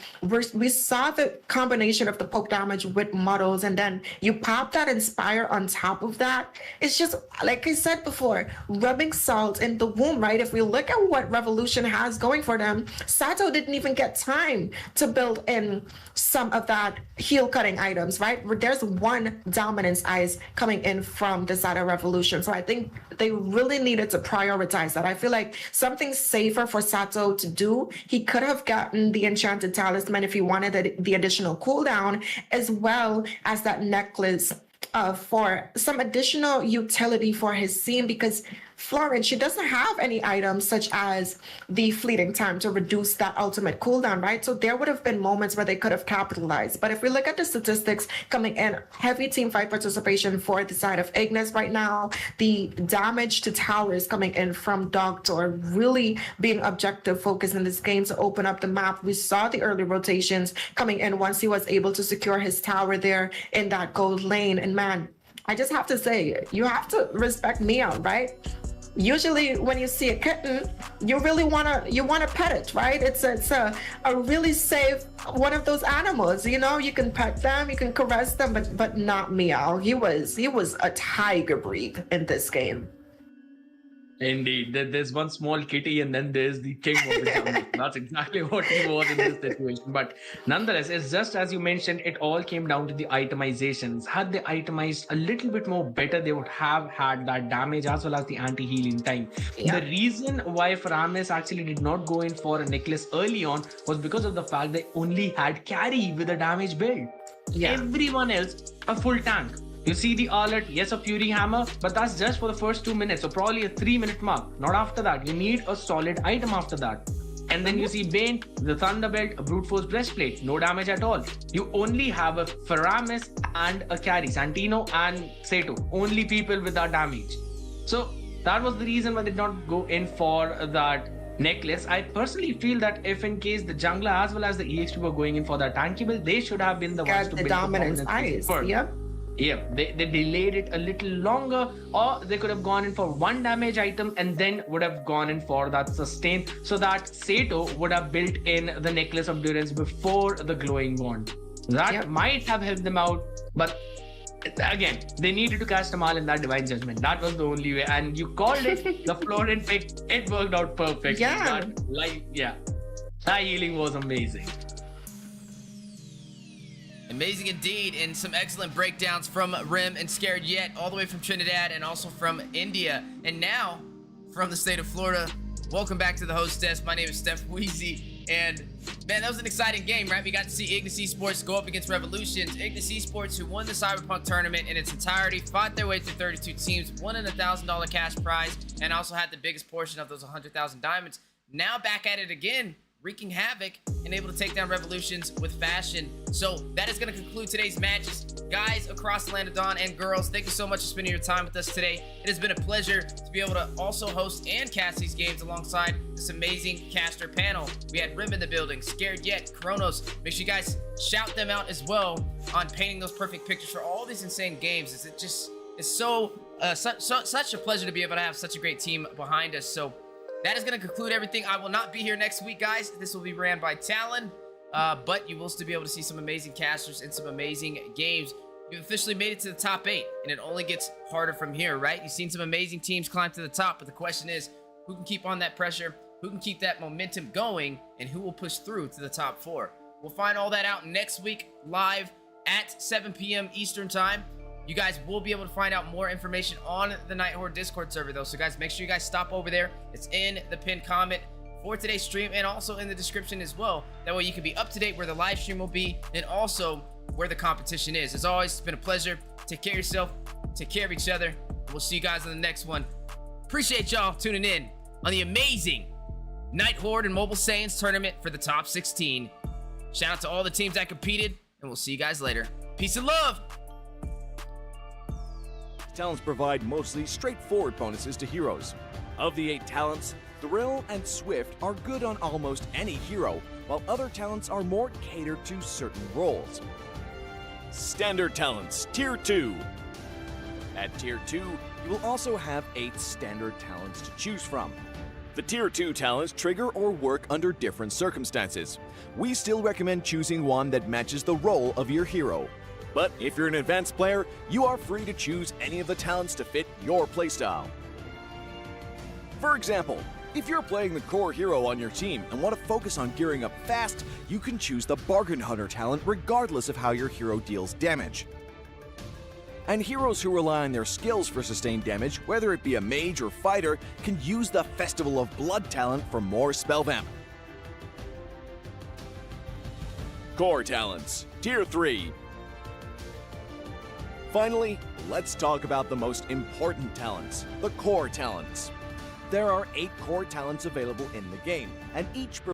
we saw the combination of the poke damage with models, and then you pop that Inspire on top of that. It's just, like I said before, rubbing salt in the wound, right? If we look at what Revolution has going for them, Sato didn't even get time to build in some of that heal cutting items, right? There's one dominance ice coming in from the side of Revolution. So I think they really needed to prioritize that. I feel like something safer for Sato to do. He could have gotten the Enchanted Talisman if he wanted the additional cooldown, as well as that necklace for some additional utility for his scene, because Florence, she doesn't have any items such as the fleeting time to reduce that ultimate cooldown, right? So there would have been moments where they could have capitalized. But if we look at the statistics coming in, heavy team fight participation for the side of Ignis right now, the damage to towers coming in from Doctor, really being objective focused in this game to open up the map. We saw the early rotations coming in once he was able to secure his tower there in that gold lane. And man, I just have to say, you have to respect Mia, right? Usually when you see a kitten, you really wanna pet it, right? It's a really safe one of those animals, you know. You can pet them, you can caress them, but not Meow. He was a tiger breed in this game. Indeed, there's one small kitty and then there's the king of the jungle. That's exactly what he was in this situation. But nonetheless, it's just as you mentioned, it all came down to the itemizations. Had they itemized a little bit more better, they would have had that damage as well as the anti-healing time. Yeah. The reason why Faramis actually did not go in for a necklace early on was because of the fact they only had carry with a damage build. Yeah. Everyone else, a full tank. You see the alert, yes, a Fury Hammer, but that's just for the first 2 minutes, so probably a 3-minute mark. Not after that. You need a solid item after that. And then you see Bane, the Thunderbelt, a Brute Force Breastplate, no damage at all. You only have a Faramis and a carry, Santino and Sato, only people with that damage. So that was the reason why they did not go in for that necklace. I personally feel that if in case the jungler as well as the EXP were going in for that tanky build, they should have been the ones to build the dominance ice. Yep. Yeah, they delayed it a little longer, or they could have gone in for one damage item and then would have gone in for that sustain, so that Sato would have built in the necklace of durance before the glowing wand. That might have helped them out, but again, they needed to cast Tamal in that divine judgment. That was the only way, and you called it the Florent pick. It worked out perfectly. Yeah, that healing was amazing. Amazing indeed, and some excellent breakdowns from Rim and Scared Yet, all the way from Trinidad and also from India. And now, from the state of Florida, welcome back to the host desk. My name is Steph Wheezy, and man, that was an exciting game, right? We got to see Ignis Esports go up against Revolutions. Ignis Esports, who won the Cyberpunk tournament in its entirety, fought their way through 32 teams, won an $1,000 cash prize, and also had the biggest portion of those 100,000 diamonds. Now back at it again, wreaking havoc and able to take down Revolutions with fashion. So that is going to conclude today's matches. Guys across the land of Dawn and girls, thank you so much for spending your time with us today. It has been a pleasure to be able to also host and cast these games alongside this amazing caster panel. We had Rim in the building, Scared Yet, Kronos. Make sure you guys shout them out as well on painting those perfect pictures for all these insane games. It's such a pleasure to be able to have such a great team behind us. So that is going to conclude everything. I will not be here next week, guys. This will be ran by Talon, but you will still be able to see some amazing casters and some amazing games. You've officially made it to the top 8, and it only gets harder from here, right? You've seen some amazing teams climb to the top, but the question is, who can keep on that pressure, who can keep that momentum going, and who will push through to the top 4? We'll find all that out next week, live at 7 p.m. Eastern Time. You guys will be able to find out more information on the Nighthorde Discord server, though. So, guys, make sure you guys stop over there. It's in the pinned comment for today's stream and also in the description as well. That way you can be up to date where the live stream will be and also where the competition is. As always, it's been a pleasure. Take care of yourself. Take care of each other. We'll see you guys on the next one. Appreciate y'all tuning in on the amazing Nighthorde and Mobile Saiyans tournament for the top 16. Shout out to all the teams that competed, and we'll see you guys later. Peace and love. Talents provide mostly straightforward bonuses to heroes. Of the 8 talents, Thrill and Swift are good on almost any hero, while other talents are more catered to certain roles. Standard talents, Tier 2. At Tier 2, you will also have 8 standard talents to choose from. The Tier 2 talents trigger or work under different circumstances. We still recommend choosing one that matches the role of your hero. But if you're an advanced player, you are free to choose any of the talents to fit your playstyle. For example, if you're playing the core hero on your team and want to focus on gearing up fast, you can choose the Bargain Hunter talent regardless of how your hero deals damage. And heroes who rely on their skills for sustained damage, whether it be a mage or fighter, can use the Festival of Blood talent for more spell vamp. Core talents, Tier 3. Finally, let's talk about the most important talents, the core talents. There are 8 core talents available in the game, and each